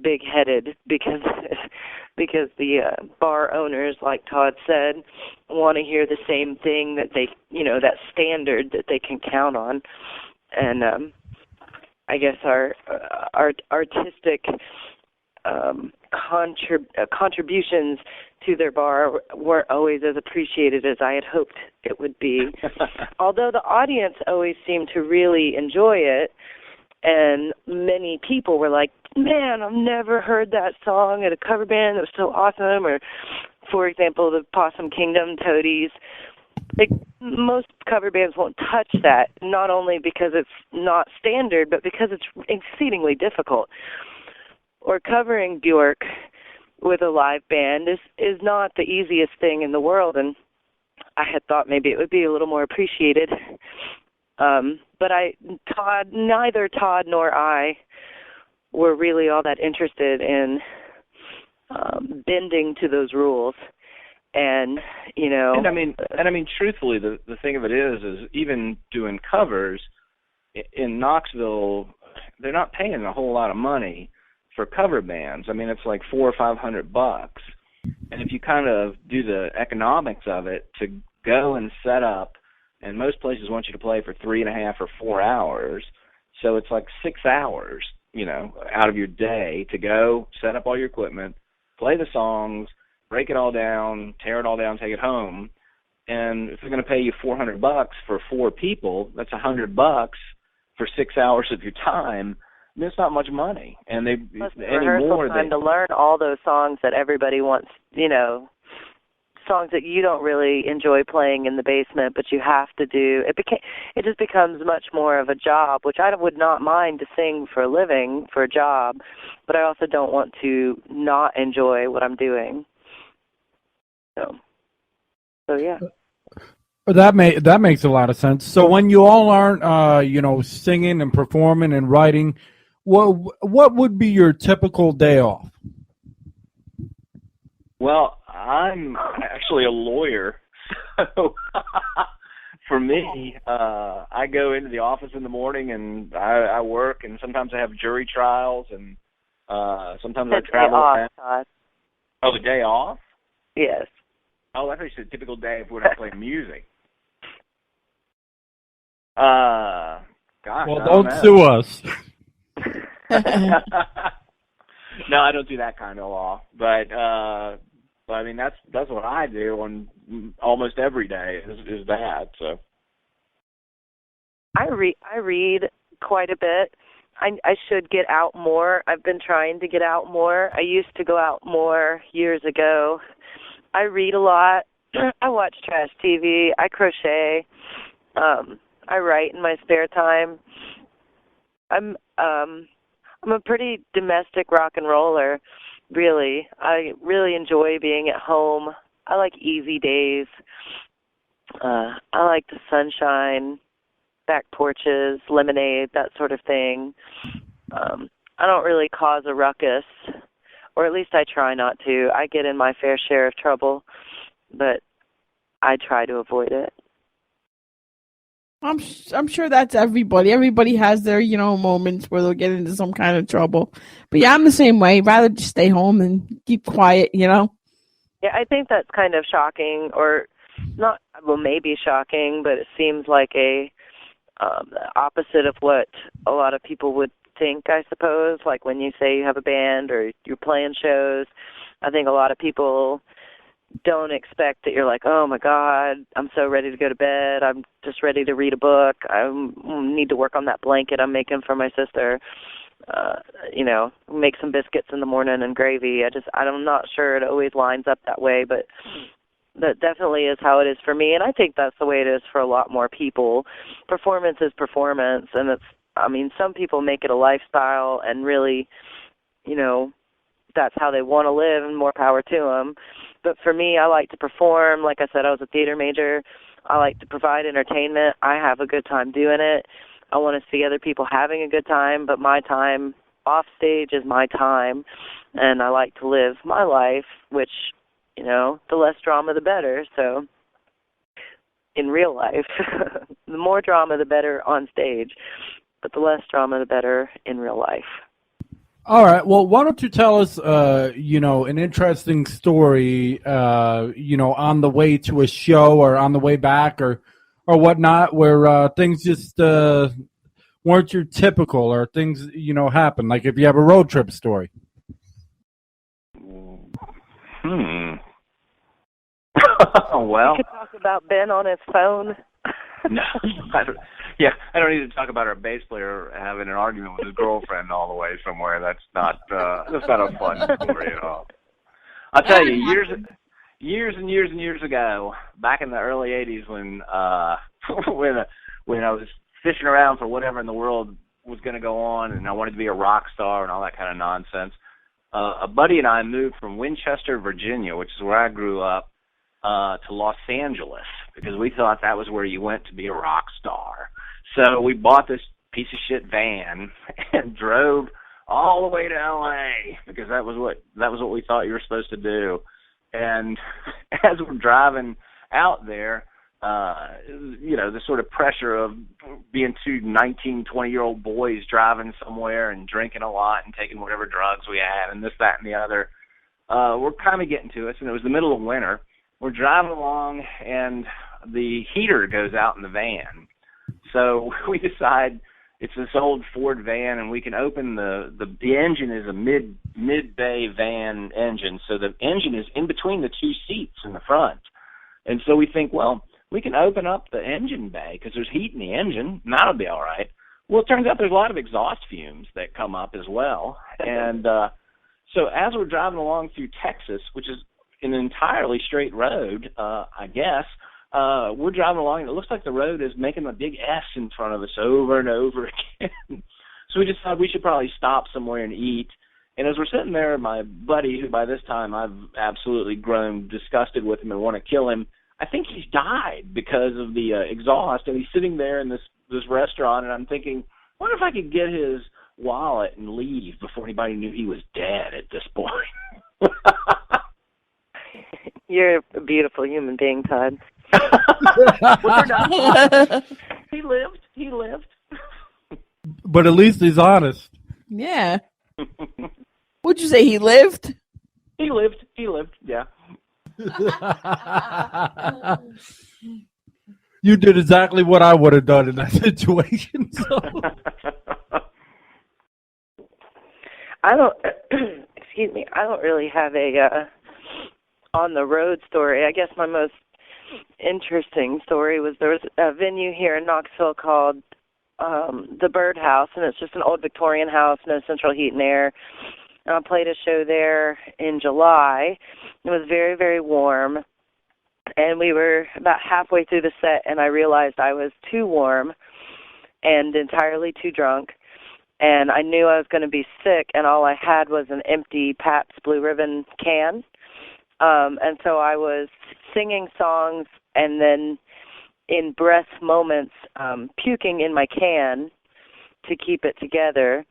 big-headed because the bar owners, like Todd said, want to hear the same thing that they, that standard that they can count on. And I guess our artistic contributions to their bar weren't always as appreciated as I had hoped it would be. Although the audience always seemed to really enjoy it, and many people were like, "Man, I've never heard that song at a cover band. That was so awesome." Or, for example, the Possum Kingdom Toadies. Most cover bands won't touch that, not only because it's not standard, but because it's exceedingly difficult. Or covering Bjork with a live band is not the easiest thing in the world, and I had thought maybe it would be a little more appreciated. But neither Todd nor I were really all that interested in bending to those rules. And and I mean, truthfully, the thing of it is even doing covers in Knoxville, they're not paying a whole lot of money for cover bands. I mean, it's like $400 or $500, and if you kind of do the economics of it, to go and set up, and most places want you to play for 3.5 or 4 hours, so it's like 6 hours, out of your day to go set up all your equipment, play the songs, break it all down, tear it all down, take it home. And if they're going to pay you $400 for 4 people, that's $100 for 6 hours of your time. I mean, it's not much money. And plus the rehearsal time to learn all those songs that everybody wants, songs that you don't really enjoy playing in the basement, but you have to do. It just becomes much more of a job, which I would not mind to sing for a living, for a job, but I also don't want to not enjoy what I'm doing. So yeah. That makes a lot of sense. So when you all aren't, singing and performing and writing, what would be your typical day off? Well, I'm actually a lawyer, so for me, I go into the office in the morning and I work, and sometimes I have jury trials, and sometimes I travel. Oh, the day off? Yes. Oh, that's actually a typical day if we're not playing music. Gosh, Well, I don't know. sue us. No, I don't do that kind of law. But I mean, that's what I do on almost every day is that. So I read quite a bit. I should get out more. I've been trying to get out more. I used to go out more years ago. I read a lot. I watch trash TV. I crochet. I write in my spare time. I'm a pretty domestic rock and roller, really. I really enjoy being at home. I like easy days. I like the sunshine, back porches, lemonade, that sort of thing. I don't really cause a ruckus, or at least I try not to. I get in my fair share of trouble, but I try to avoid it. I'm sure that's everybody. Everybody has their, moments where they'll get into some kind of trouble. But yeah, I'm the same way. Rather just stay home and keep quiet, Yeah, I think that's kind of shocking, or not, well, maybe shocking, but it seems like the opposite of what a lot of people would think, I suppose. Like when you say you have a band or you're playing shows, I think a lot of people don't expect that you're like, oh my God, I'm so ready to go to bed. I'm just ready to read a book. I need to work on that blanket I'm making for my sister. Make some biscuits in the morning and gravy. I'm not sure it always lines up that way, but that definitely is how it is for me. And I think that's the way it is for a lot more people. Performance is performance. And some people make it a lifestyle and really, that's how they want to live, and more power to them. But for me, I like to perform. Like I said, I was a theater major. I like to provide entertainment. I have a good time doing it. I want to see other people having a good time, but my time off stage is my time, and I like to live my life, which, the less drama, the better. So in real life, the more drama, the better on stage, but the less drama, the better in real life. All right. Well, why don't you tell us, an interesting story, on the way to a show or on the way back or whatnot, where things just weren't your typical, or things, happen. Like if you have a road trip story. Well, you could talk about Ben on his phone. No, I don't need to talk about our bass player having an argument with his girlfriend all the way somewhere. That's not a fun story at all. I'll tell you, years and years ago, back in the early '80s, when I was fishing around for whatever in the world was going to go on, and I wanted to be a rock star and all that kind of nonsense, a buddy and I moved from Winchester, Virginia, which is where I grew up, to Los Angeles, because we thought that was where you went to be a rock star. So we bought this piece of shit van and drove all the way to LA, because that was what we thought you were supposed to do. And as we're driving out there, the sort of pressure of being two 19, 20-year-old boys driving somewhere and drinking a lot and taking whatever drugs we had and this, that, and the other, we're kind of getting to us, and it was the middle of winter. We're driving along, and the heater goes out in the van. So we decide it's this old Ford van, and we can open the engine is a mid-bay van engine, so the engine is in between the two seats in the front. And so we think, well, we can open up the engine bay because there's heat in the engine, and that'll be all right. Well, it turns out there's a lot of exhaust fumes that come up as well. And so as we're driving along through Texas, which is an entirely straight road, I guess, we're driving along, and it looks like the road is making a big S in front of us over and over again. So we decided we should probably stop somewhere and eat. And as we're sitting there, my buddy, who by this time I've absolutely grown disgusted with him and want to kill him, I think he's died because of the exhaust, and he's sitting there in this restaurant, and I'm thinking, what if I could get his wallet and leave before anybody knew he was dead at this point? You're a beautiful human being, Todd. We're not. He lived. But at least he's honest. Yeah. Would you say he lived? He lived, yeah. You did exactly what I would have done in that situation. So. I don't, excuse me, I don't really have a on the road story. I guess my most interesting story was there was a venue here in Knoxville called the Birdhouse, and it's just an old Victorian house, no central heat and air. And I played a show there in July. It was very, very warm, and we were about halfway through the set, and I realized I was too warm and entirely too drunk. And I knew I was going to be sick, and all I had was an empty Pabst Blue Ribbon can. And so I was singing songs and then in breath moments puking in my can to keep it together,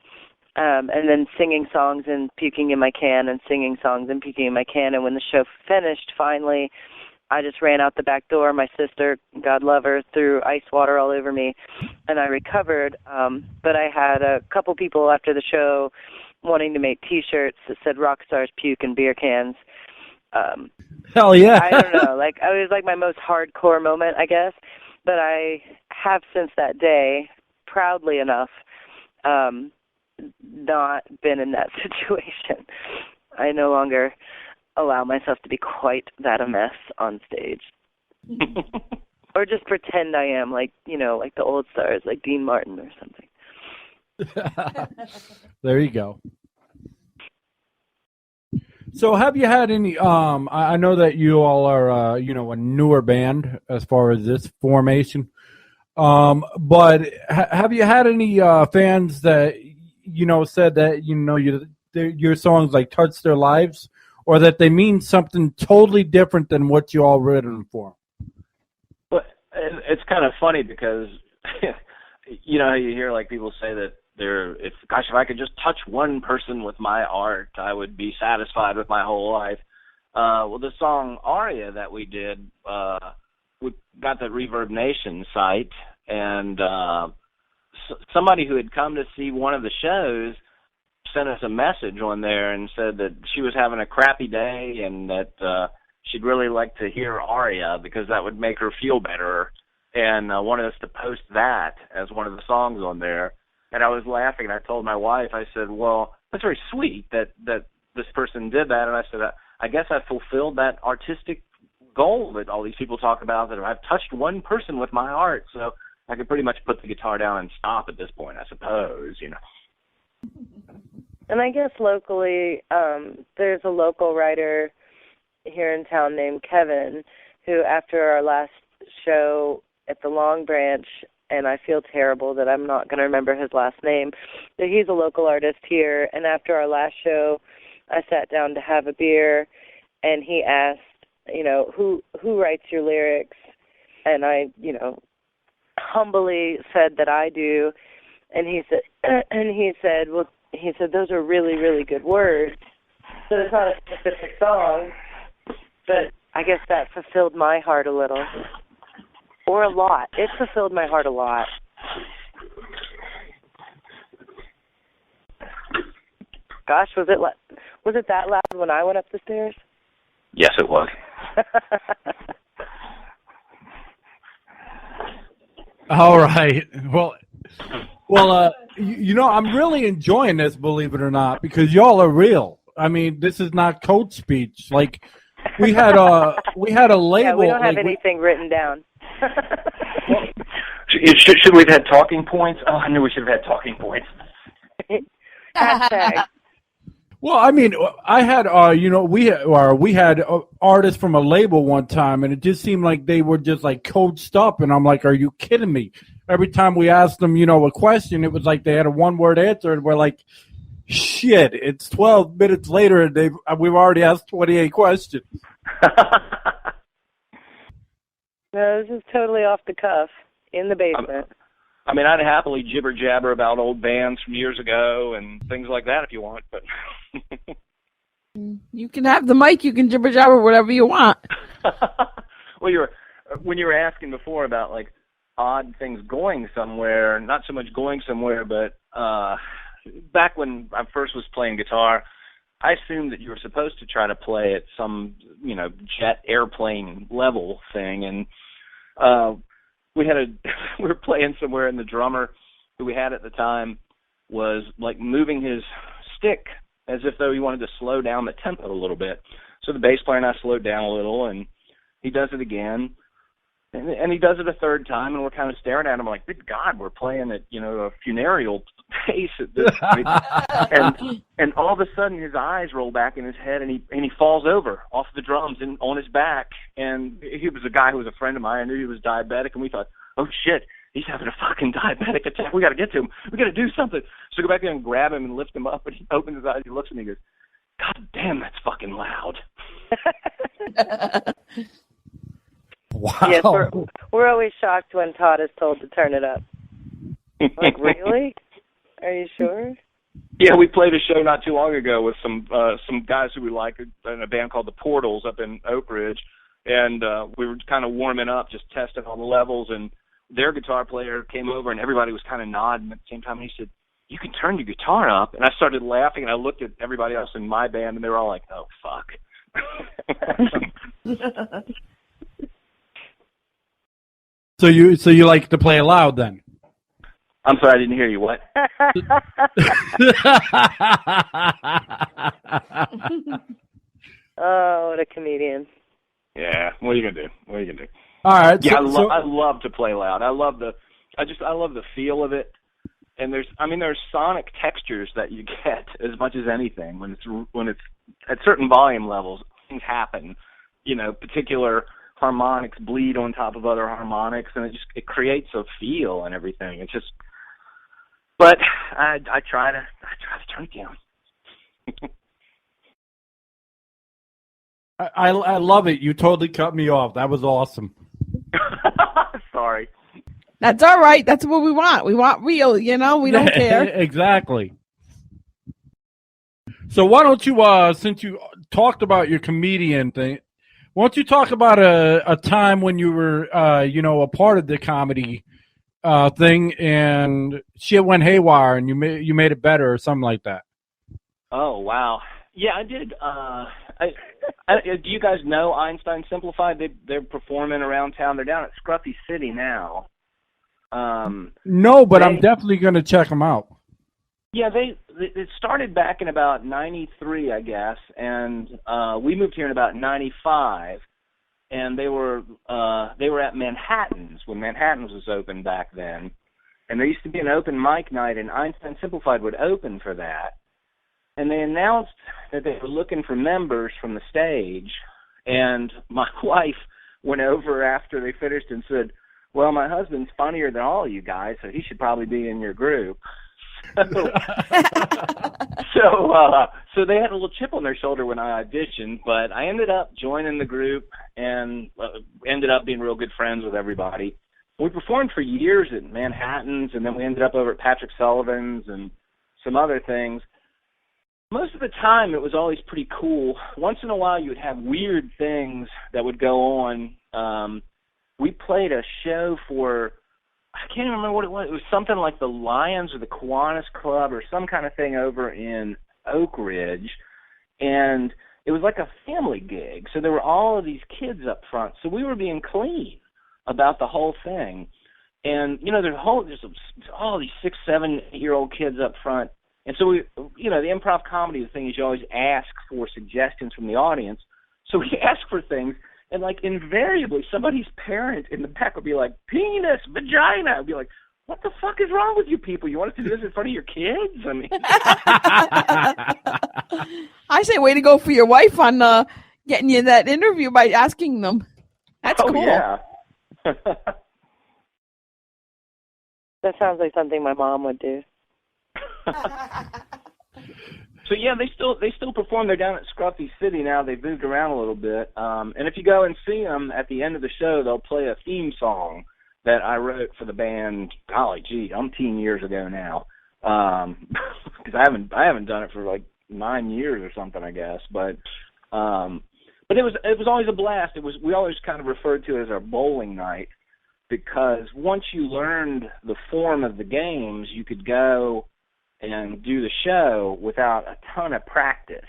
and then singing songs and puking in my can and singing songs and puking in my can. And when the show finished, finally, I just ran out the back door. My sister, God love her, threw ice water all over me, and I recovered. But I had a couple people after the show wanting to make T-shirts that said "Rock Stars Puke in Beer Cans." Hell yeah! I don't know. Like, it was like my most hardcore moment, I guess. But I have since that day, proudly enough, not been in that situation. I no longer allow myself to be quite that a mess on stage. Or just pretend I am, like, you know, like the old stars, like Dean Martin or something. There you go. So have you had any, I know that you all are, you know, a newer band as far as this formation, but have you had any fans that, you know, said that, you know, your songs like touch their lives, or that they mean something totally different than what you all written them for? Well, it's kind of funny because, you know, you hear like people say that if I could just touch one person with my art, I would be satisfied with my whole life. Well, the song Aria that we did, we got the Reverb Nation site, and somebody who had come to see one of the shows sent us a message on there and said that she was having a crappy day and that she'd really like to hear Aria because that would make her feel better, and wanted us to post that as one of the songs on there. And I was laughing, and I told my wife, I said, well, that's very sweet that this person did that. And I said, I guess I fulfilled that artistic goal that all these people talk about, that I've touched one person with my art, so I could pretty much put the guitar down and stop at this point, I suppose, you know. And I guess locally, there's a local writer here in town named Kevin, who after our last show at the Long Branch, and I feel terrible that I'm not going to remember his last name, but he's a local artist here, and after our last show, I sat down to have a beer, and he asked, you know, who writes your lyrics? And I, you know, humbly said that I do, and he said, those are really, really good words. So it's not a specific song, but I guess that fulfilled my heart a little. Or a lot. It fulfilled my heart a lot. Gosh, was it that loud when I went up the stairs? Yes, it was. All right. Well, you know, I'm really enjoying this, believe it or not, because y'all are real. I mean, this is not code speech. Like, we had a label. Yeah, we don't have anything written down. Should we have had talking points? Oh, I knew we should have had talking points. Hashtag. Well, I mean, I had, you know, we had artists from a label one time, and it just seemed like they were just like coached up, and I'm like, are you kidding me? Every time we asked them, you know, a question, it was like they had a one-word answer, and we're like, shit, it's 12 minutes later, and we've already asked 28 questions. No, this is totally off the cuff, in the basement. I mean, I'd happily jibber jabber about old bands from years ago and things like that if you want, but you can have the mic. You can jibber jabber whatever you want. Well, when you were asking before about like odd things going somewhere, not so much going somewhere, but back when I first was playing guitar, I assumed that you were supposed to try to play at some, you know, jet airplane level thing, and we were playing somewhere, and the drummer who we had at the time was like moving his stick as if though he wanted to slow down the tempo a little bit. So the bass player and I slowed down a little, and he does it again. And he does it a third time, and we're kind of staring at him like, good God, we're playing at, a funereal pace at this point. and all of a sudden his eyes roll back in his head, and he falls over off the drums and on his back. And he was a guy who was a friend of mine. I knew he was diabetic, and we thought, oh, shit, he's having a fucking diabetic attack. We got to get to him. We got to do something. So go back there and grab him and lift him up, and he opens his eyes, he looks at me and he goes, God damn, that's fucking loud. Wow. Yes, we're always shocked when Todd is told to turn it up. Like, really? Are you sure? Yeah, we played a show not too long ago with some guys who we like in a band called the Portals up in Oak Ridge, and we were kind of warming up, just testing all the levels, and their guitar player came over, and everybody was kind of nodding at the same time, and he said, you can turn your guitar up. And I started laughing, and I looked at everybody else in my band, and they were all like, oh, fuck. So you like to play loud then? I'm sorry, I didn't hear you. What? Oh, what a comedian. Yeah, what are you gonna do? All right. Yeah, I love to play loud. I love the feel of it. And there's sonic textures that you get as much as anything when it's at certain volume levels. Things happen, particular harmonics bleed on top of other harmonics, and it creates a feel and everything. It's just, but I try to turn it down. I love it. You totally cut me off. That was awesome. Sorry. That's all right. That's what we want. We want real, we don't care. Exactly. So why don't you, since you talked about your comedian thing, why don't you talk about a time when you were, a part of the comedy thing and shit went haywire and you made it better or something like that? Oh, wow. Yeah, I did. Do you guys know Einstein Simplified? They're performing around town. They're down at Scruffy City now. No, but I'm definitely going to check them out. Yeah, it started back in about 93, I guess, and we moved here in about 95, and they were at Manhattan's when Manhattan's was open back then, and there used to be an open mic night, and Einstein Simplified would open for that, and they announced that they were looking for members from the stage, and my wife went over after they finished and said, well, my husband's funnier than all of you guys, so he should probably be in your group. So they had a little chip on their shoulder when I auditioned, but I ended up joining the group and ended up being real good friends with everybody. We performed for years at Manhattan's, and then we ended up over at Patrick Sullivan's and some other things. Most of the time, it was always pretty cool. Once in a while, you would have weird things that would go on. We played a show for, I can't even remember what it was. It was something like the Lions or the Kiwanis Club or some kind of thing over in Oak Ridge. And it was like a family gig. So there were all of these kids up front. So we were being clean about the whole thing. And, there's all these 6, 7, 8-year-old kids up front. And so the improv comedy thing is you always ask for suggestions from the audience. So we ask for things. And, invariably, somebody's parent in the back would be like, penis, vagina. I'd be like, what the fuck is wrong with you people? You want us to do this in front of your kids? I mean, I say way to go for your wife on getting you that interview by asking them. That's cool. Yeah. That sounds like something my mom would do. So yeah, they still perform. They're down at Scruffy City now. They've moved around a little bit. And if you go and see them at the end of the show, they'll play a theme song that I wrote for the band. Golly gee, umpteen years ago now. Because I haven't done it for 9 years or something, I guess. But it was always a blast. We always kind of referred to it as our bowling night, because once you learned the form of the games, you could go and do the show without a ton of practice,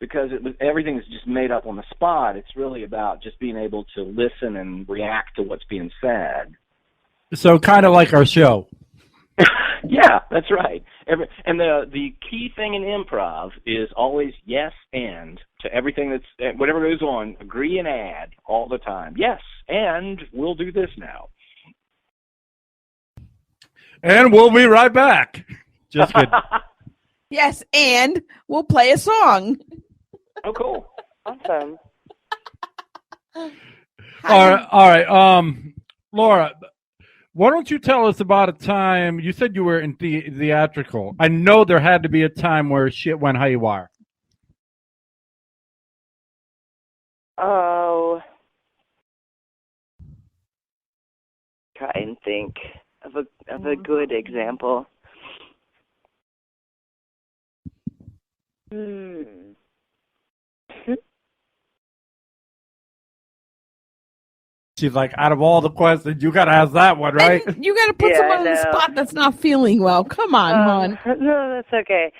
because everything is just made up on the spot. It's really about just being able to listen and react to what's being said. So kind of like our show. Yeah, that's right. And the key thing in improv is always yes and to everything that's whatever goes on. Agree and add all the time. Yes, and we'll do this now. And we'll be right back. Just kidding. Yes, and we'll play a song. Oh, cool. Awesome. All right. Laura, why don't you tell us about a time, you said you were in theatrical. I know there had to be a time where shit went haywire. Oh. Try and think of a good example. She's like, out of all the questions, you got to ask that one, right? And you got to put Yeah, someone I on the know. spot that's not feeling well. Come on, hon. No, that's okay.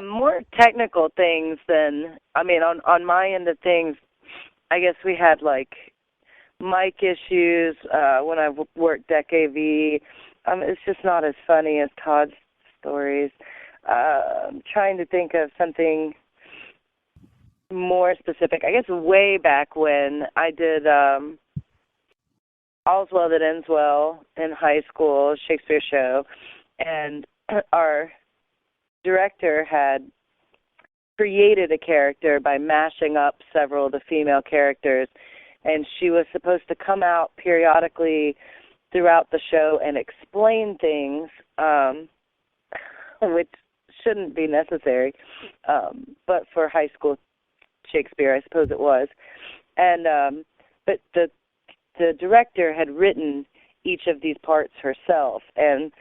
More technical things than, on my end of things, I guess we had like mic issues when I worked at AV. It's just not as funny as Todd's stories. I'm trying to think of something more specific. I guess way back when I did All's Well That Ends Well in high school, Shakespeare show, and our director had created a character by mashing up several of the female characters, and she was supposed to come out periodically throughout the show and explain things, which shouldn't be necessary, but for high school Shakespeare, I suppose it was. And but the director had written each of these parts herself, and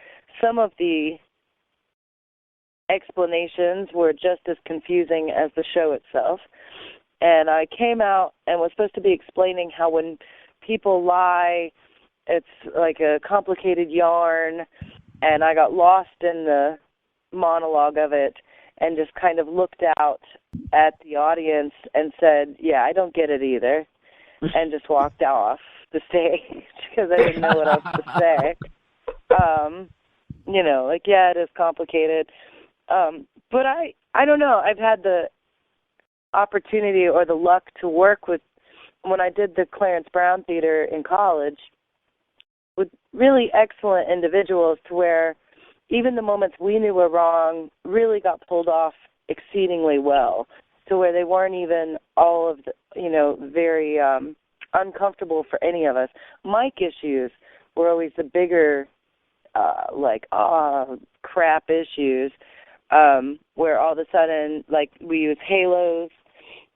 some of the explanations were just as confusing as the show itself. And I came out and was supposed to be explaining how when people lie, it's like a complicated yarn, and I got lost in the monologue of it and just kind of looked out at the audience and said, yeah, I don't get it either, and just walked off the stage because I didn't know what else to say. Yeah, it is complicated. But I don't know. I've had the opportunity or the luck to work with, when I did the Clarence Brown Theater in college, with really excellent individuals to where even the moments we knew were wrong really got pulled off exceedingly well, to where they weren't even all of the, very uncomfortable for any of us. Mic issues were always the bigger, crap issues, where all of a sudden, like, we use halos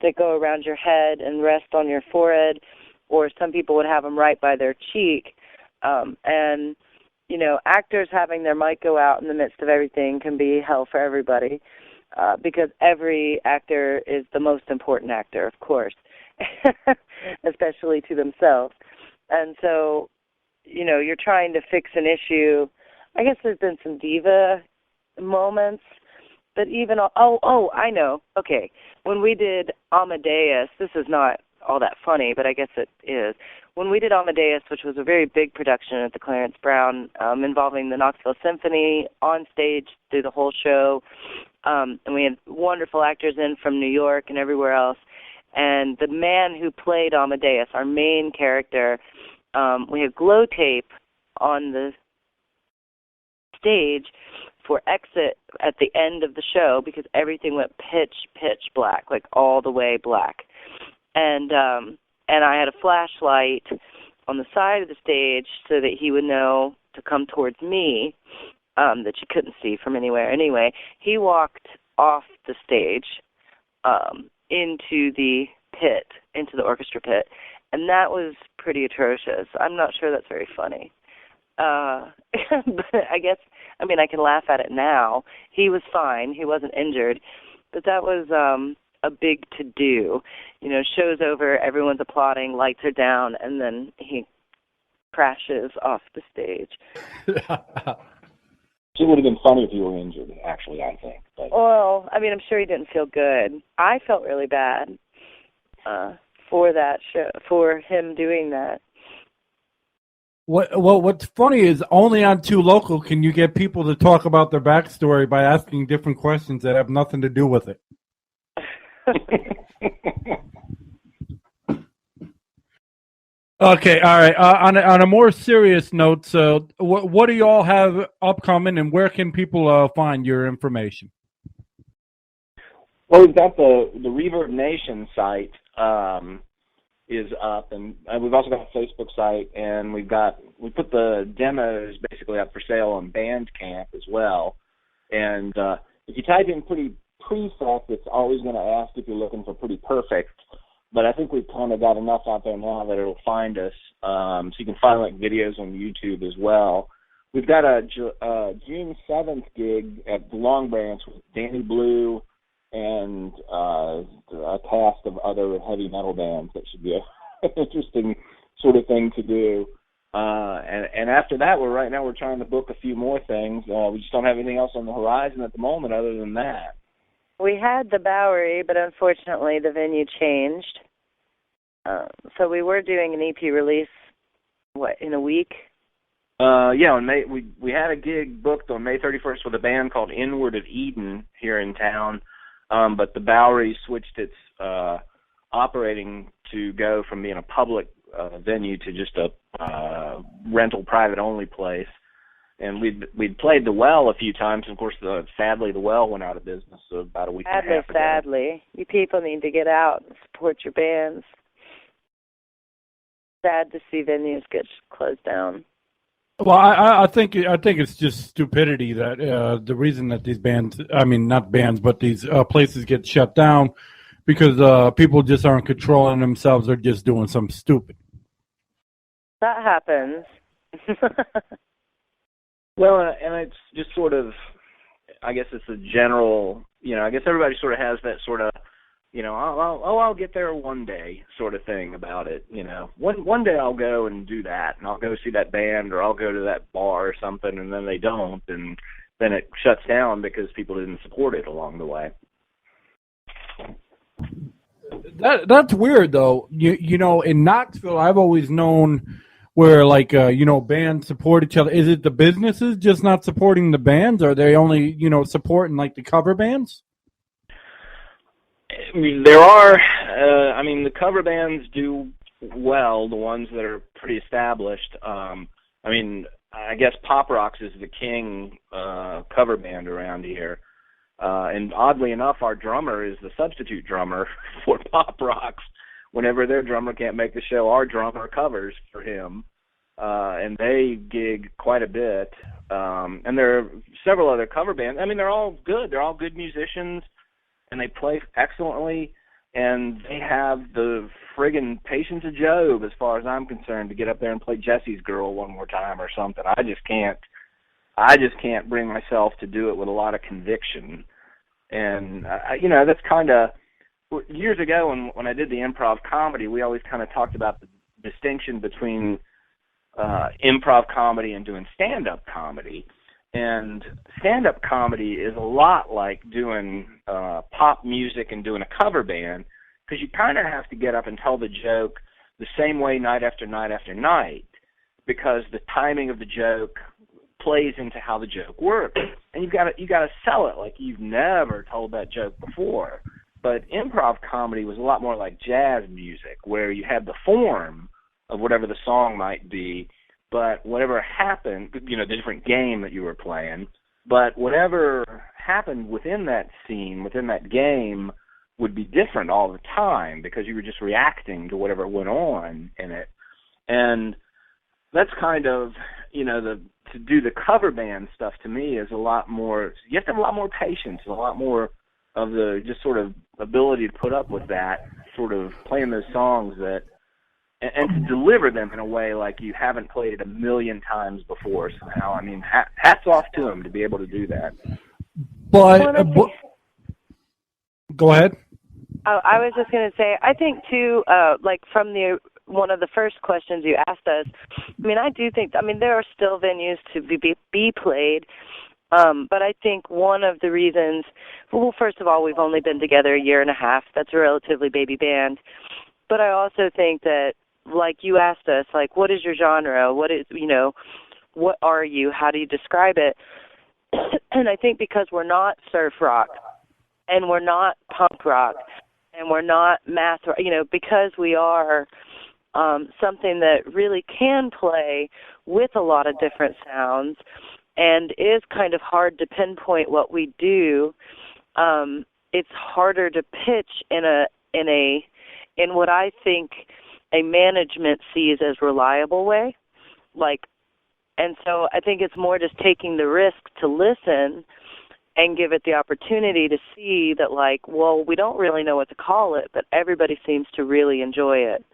that go around your head and rest on your forehead, or some people would have them right by their cheek. And, actors having their mic go out in the midst of everything can be hell for everybody, because every actor is the most important actor, of course, especially to themselves. And so, you're trying to fix an issue. I guess there's been some diva moments, but even, I know. Okay, when we did Amadeus, this is not all that funny, but I guess it is. When we did Amadeus, which was a very big production at the Clarence Brown, involving the Knoxville Symphony on stage through the whole show, and we had wonderful actors in from New York and everywhere else, and the man who played Amadeus, our main character, we had glow tape on the stage for exit at the end of the show because everything went pitch black, like all the way black. And I had a flashlight on the side of the stage so that he would know to come towards me, that you couldn't see from anywhere. Anyway, he walked off the stage into the pit, into the orchestra pit, and that was pretty atrocious. I'm not sure that's very funny. But I guess, I can laugh at it now. He was fine. He wasn't injured. But that was a big to-do. Show's over, everyone's applauding, lights are down, and then he crashes off the stage. It would have been funny if you were injured, actually, I think. But. Well, I'm sure he didn't feel good. I felt really bad for that show, for him doing that. What's funny is only on Too Local can you get people to talk about their backstory by asking different questions that have nothing to do with it. Okay, all right. On a more serious note, so what do you all have upcoming, and where can people find your information? Well, we've got the Reverb Nation site is up, and we've also got a Facebook site, and we put the demos basically up for sale on Bandcamp as well. And if you type in Pretty Prefect, it's always going to ask if you're looking for Pretty Perfect. But I think we've kind of got enough out there now that it'll find us. So you can find like videos on YouTube as well. We've got a June 7th gig at the Long Branch with Danny Blue and a cast of other heavy metal bands. That should be an interesting sort of thing to do. And after that, we're trying to book a few more things. We just don't have anything else on the horizon at the moment other than that. We had the Bowery, but unfortunately the venue changed. So we were doing an EP release, in a week? Yeah, on May, we had a gig booked on May 31st with a band called Inward of Eden here in town, but the Bowery switched its operating to go from being a public venue to just a rental private-only place. And we'd played the Well a few times, and of course, sadly, the Well went out of business about a week and a half ago. Sadly. You people need to get out and support your bands. Sad to see venues get closed down. Well, I think it's just stupidity that the reason that these bands, I mean, not bands, but these places get shut down because people just aren't controlling themselves. They're just doing something stupid. That happens. Well, and it's just sort of, I guess it's a general, I guess everybody sort of has that sort of, I'll get there one day sort of thing about it, One day I'll go and do that, and I'll go see that band, or I'll go to that bar or something, and then they don't, and then it shuts down because people didn't support it along the way. That's weird, though. In Knoxville, I've always known where, bands support each other. Is it the businesses just not supporting the bands? Or are they only, supporting, the cover bands? I mean, there are, the cover bands do well, the ones that are pretty established. I guess Pop Rocks is the king cover band around here. And oddly enough, our drummer is the substitute drummer for Pop Rocks. Whenever their drummer can't make the show, our drummer covers for him, and they gig quite a bit. And there are several other cover bands. They're all good. They're all good musicians, and they play excellently, and they have the friggin' patience of Job, as far as I'm concerned, to get up there and play Jesse's Girl one more time or something. I just can't bring myself to do it with a lot of conviction. And, that's kind of... Years ago, when I did the improv comedy, we always kind of talked about the distinction between improv comedy and doing stand-up comedy. And stand-up comedy is a lot like doing pop music and doing a cover band, because you kind of have to get up and tell the joke the same way night after night after night, because the timing of the joke plays into how the joke works. And you got to sell it like you've never told that joke before. But improv comedy was a lot more like jazz music, where you had the form of whatever the song might be, but whatever happened, the different game that you were playing, but whatever happened within that scene, within that game, would be different all the time, because you were just reacting to whatever went on in it. And that's kind of, to do the cover band stuff, to me, is a lot more, you have to have a lot more patience, a lot more of the just sort of ability to put up with that, sort of playing those songs that, and to deliver them in a way like you haven't played it a million times before somehow. Hats off to them to be able to do that. But, go ahead. I was just going to say, I think too, from one of the first questions you asked us, I do think, there are still venues to be played. But I think one of the reasons, well, first of all, we've only been together a year and a half. That's a relatively baby band. But I also think that, like you asked us, like, what is your genre? What is, what are you? How do you describe it? And I think because we're not surf rock and we're not punk rock and we're not math rock, because we are something that really can play with a lot of different sounds and is kind of hard to pinpoint what we do, it's harder to pitch in what I think a management sees as reliable way. And so I think it's more just taking the risk to listen and give it the opportunity to see that, we don't really know what to call it, but everybody seems to really enjoy it.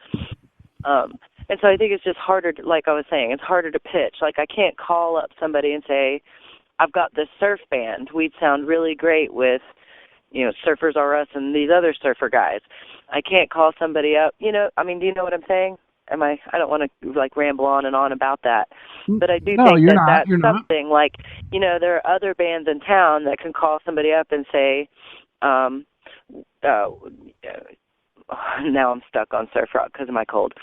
And so I think it's just harder, like I was saying, it's harder to pitch. I can't call up somebody and say, I've got this surf band. We'd sound really great with, Surfers Are Us and these other surfer guys. I can't call somebody up, do you know what I'm saying? I don't want to ramble on and on about that, but I do think that's something there are other bands in town that can call somebody up and say, now I'm stuck on surf rock because of my cold.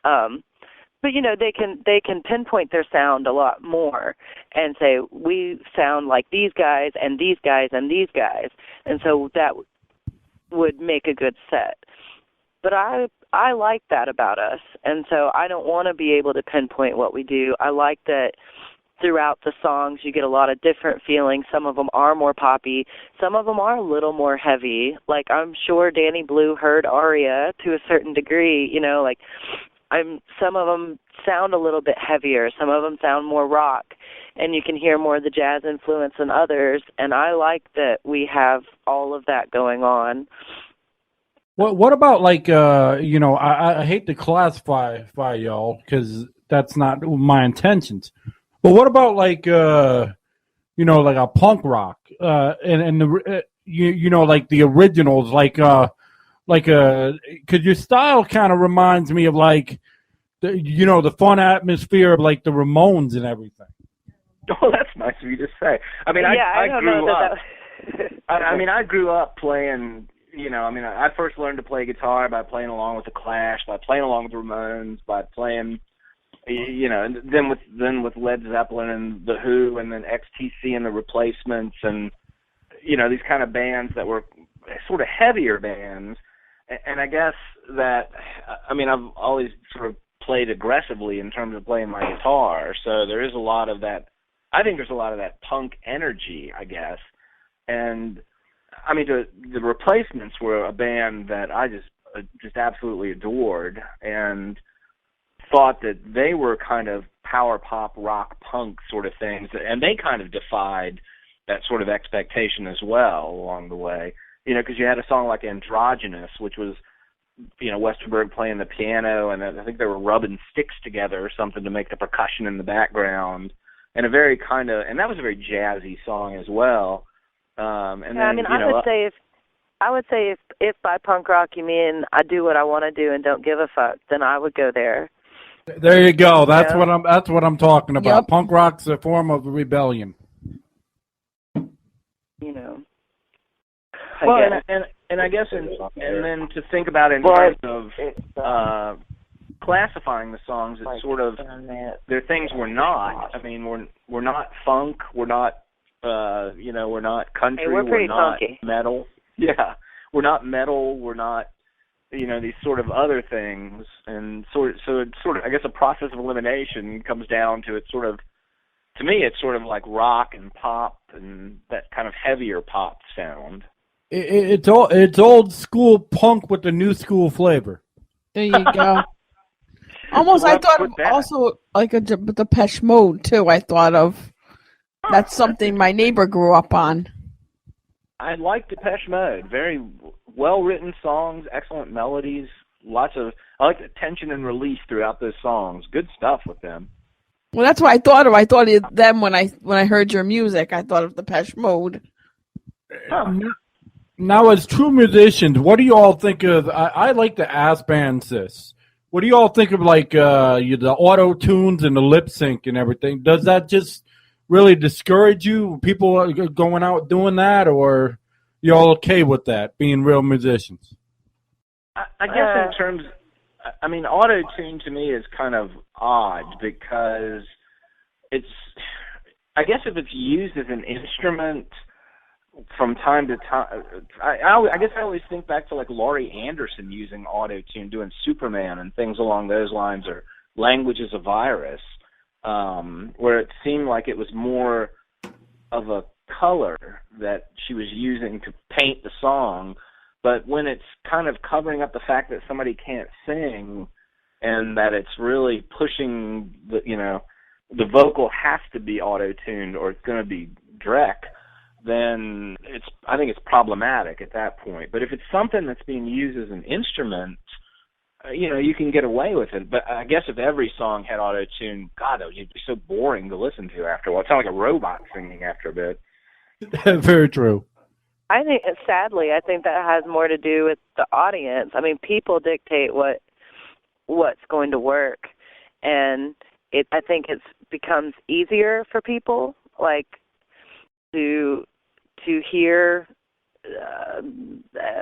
But they can pinpoint their sound a lot more and say, we sound like these guys and these guys and these guys, and so that would make a good set. But I like that about us, and so I don't want to be able to pinpoint what we do. I like that throughout the songs you get a lot of different feelings. Some of them are more poppy. Some of them are a little more heavy. I'm sure Danny Blue heard Aria to a certain degree, some of them sound a little bit heavier. Some of them sound more rock, and you can hear more of the jazz influence than others, and I like that we have all of that going on. What about I hate to classify y'all because that's not my intentions. But what about a punk rock and the originals because your style kind of reminds me of the fun atmosphere of the Ramones and everything. Oh, that's nice of you to say. I mean, I grew up. I grew up playing. I first learned to play guitar by playing along with the Clash, by playing along with the Ramones, by playing, and then with Led Zeppelin and the Who, and then XTC and the Replacements, and these kind of bands that were sort of heavier bands. And I guess that I've always sort of played aggressively in terms of playing my guitar, so there is a lot of that. I think there's a lot of that punk energy, I guess, and. The Replacements were a band that I just absolutely adored and thought that they were kind of power pop, rock, punk sort of things, and they kind of defied that sort of expectation as well along the way. Because you had a song like Androgynous, which was, Westerberg playing the piano, and I think they were rubbing sticks together or something to make the percussion in the background, and that was a very jazzy song as well. I would say if by punk rock you mean I do what I want to do and don't give a fuck, then I would go there. There you go. That's what I'm talking about. Yep. Punk rock's a form of rebellion. I guess and then to think about it in terms of classifying the songs, it's sort of they're things we're not. We're not funk. We're not. We're not country. Hey, we're not funky. Metal. Yeah, we're not metal. We're not, these sort of other things. And so it's sort of, I guess, a process of elimination comes down to to me, it's sort of like rock and pop and that kind of heavier pop sound. It's old school punk with the new school flavor. There you go. Almost, I thought of also like a Depeche Mode too. I thought of. That's something my neighbor grew up on. I like Depeche Mode. Very well-written songs, excellent melodies, I like the tension and release throughout those songs. Good stuff with them. Well, that's what I thought of. I thought of them when I heard your music. I thought of Depeche Mode. Now, as true musicians, what do you all think of? I like to ask bands this. What do you all think of the auto tunes and the lip sync and everything? Does that just really discourage you? People are going out doing that, or you all okay with that, being real musicians? I guess in terms, I mean, auto-tune to me is kind of odd because it's, I guess if it's used as an instrument from time to time, I guess I always think back to like Laurie Anderson using auto-tune, doing Superman and things along those lines, or Language is a Virus, where it seemed like it was more of a color that she was using to paint the song. But when it's kind of covering up the fact that somebody can't sing and that it's really pushing the vocal has to be auto-tuned or it's going to be Drek, then I think it's problematic at that point. But if it's something that's being used as an instrument, you can get away with it. But I guess if every song had auto-tune, God, it'd be so boring to listen to after a while. It sounds like a robot singing after a bit. Very true. I think, sadly, I think that has more to do with the audience. I mean, people dictate what's going to work, and I think it becomes easier for people, like, to hear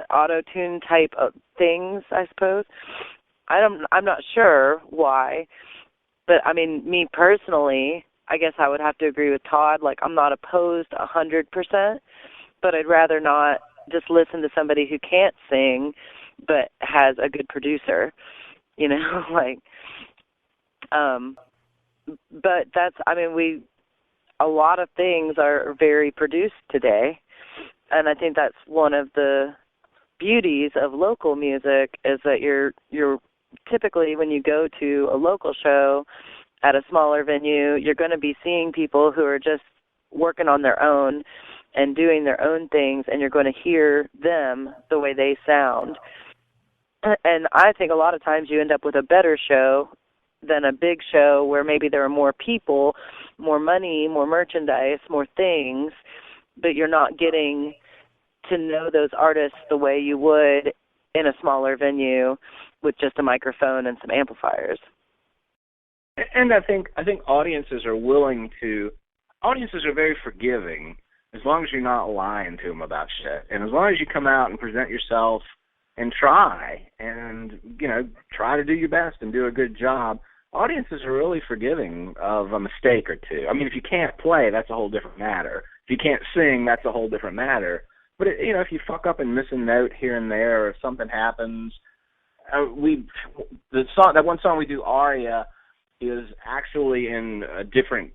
auto-tune type of things, I suppose. I'm not sure why, but I mean, me personally, I guess I would have to agree with Todd. Like, I'm not opposed 100%, but I'd rather not just listen to somebody who can't sing but has a good producer, like, but that's, I mean, a lot of things are very produced today, and I think that's one of the beauties of local music is that you're typically, when you go to a local show at a smaller venue, you're going to be seeing people who are just working on their own and doing their own things, and you're going to hear them the way they sound. And I think a lot of times you end up with a better show than a big show where maybe there are more people, more money, more merchandise, more things, but you're not getting to know those artists the way you would in a smaller venue with just a microphone and some amplifiers. And I think audiences are very forgiving as long as you're not lying to them about shit. And as long as you come out and present yourself and try to do your best and do a good job, audiences are really forgiving of a mistake or two. I mean, if you can't play, that's a whole different matter. If you can't sing, that's a whole different matter. But, if you fuck up and miss a note here and there, or if something happens, that one song we do, Aria, is actually in a different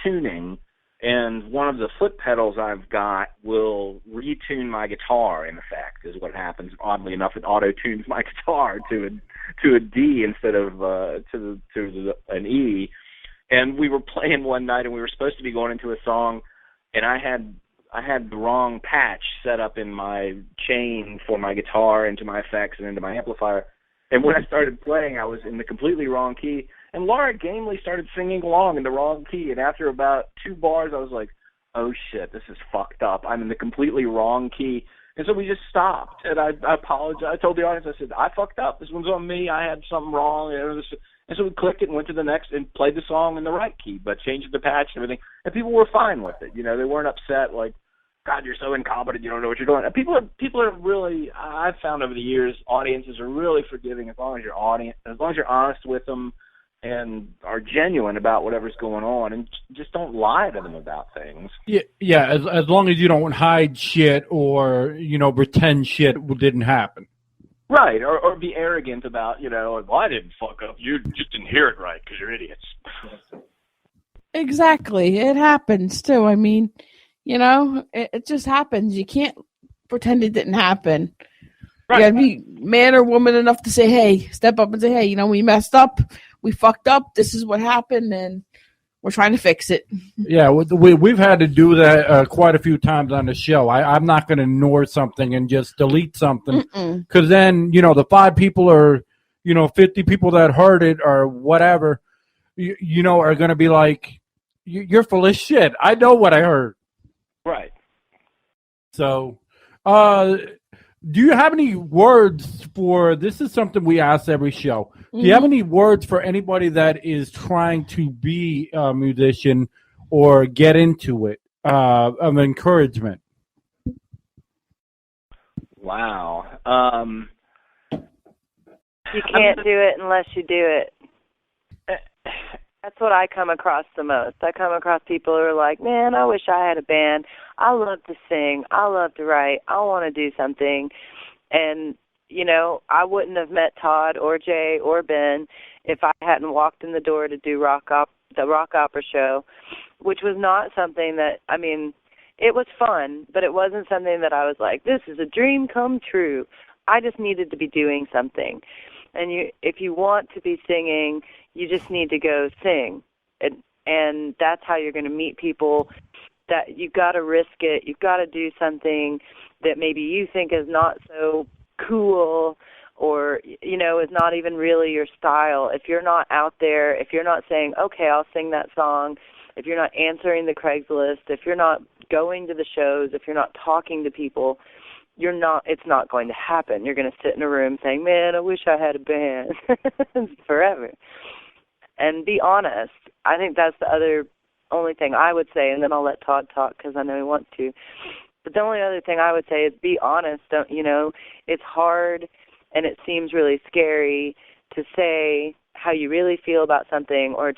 tuning, and one of the foot pedals I've got will retune my guitar. In effect, is what happens. Oddly enough, it auto tunes my guitar to a D instead of to an E. And we were playing one night, and we were supposed to be going into a song, and I had the wrong patch set up in my chain for my guitar into my effects and into my amplifier. And when I started playing, I was in the completely wrong key. And Laura gamely started singing along in the wrong key. And after about 2 bars, I was like, oh, shit, this is fucked up. I'm in the completely wrong key. And so we just stopped. And I apologized. I told the audience, I said, I fucked up. This one's on me. I had something wrong. And so we clicked it and went to the next and played the song in the right key, but changed the patch and everything. And people were fine with it. They weren't upset like, God, you're so incompetent, you don't know what you're doing. People are really, I've found over the years, audiences are really forgiving as long as you're honest with them and are genuine about whatever's going on, and just don't lie to them about things. Yeah. As long as you don't hide shit or pretend shit didn't happen. Right, or be arrogant about well, I didn't fuck up. You just didn't hear it right because you're idiots. Exactly, it happens too. I mean. It just happens. You can't pretend it didn't happen. Right. You gotta be man or woman enough to say, hey, step up and say, hey, we messed up. We fucked up. This is what happened, and we're trying to fix it. Yeah, we've had to do that quite a few times on the show. I'm not going to ignore something and just delete something. Because then, the 5 people or, 50 people that heard it or whatever, are going to be like, you're full of shit. I know what I heard. Right. So, do you have any words for, this is something we ask every show. Do you have any words for anybody that is trying to be a musician or get into it, of encouragement? Wow. You can't do it unless you do it. That's what I come across the most. I come across people who are like, man, I wish I had a band. I love to sing. I love to write. I want to do something. And, you know, I wouldn't have met Todd or Jay or Ben if I hadn't walked in the door to do the rock opera show, which was not something that, I mean, it was fun, but it wasn't something that I was like, this is a dream come true. I just needed to be doing something. And if you want to be singing, you just need to go sing. And that's how you're going to meet people. That you've got to risk it. You've got to do something that maybe you think is not so cool or, you know, is not even really your style. If you're not out there, if you're not saying, okay, I'll sing that song, if you're not answering the Craigslist, if you're not going to the shows, if you're not talking to people, it's not going to happen. You're going to sit in a room saying, man, I wish I had a band forever. And be honest. I think that's the only thing I would say, and then I'll let Todd talk because I know he wants to. But the only other thing I would say is be honest. Don't, you know, it's hard and it seems really scary to say how you really feel about something or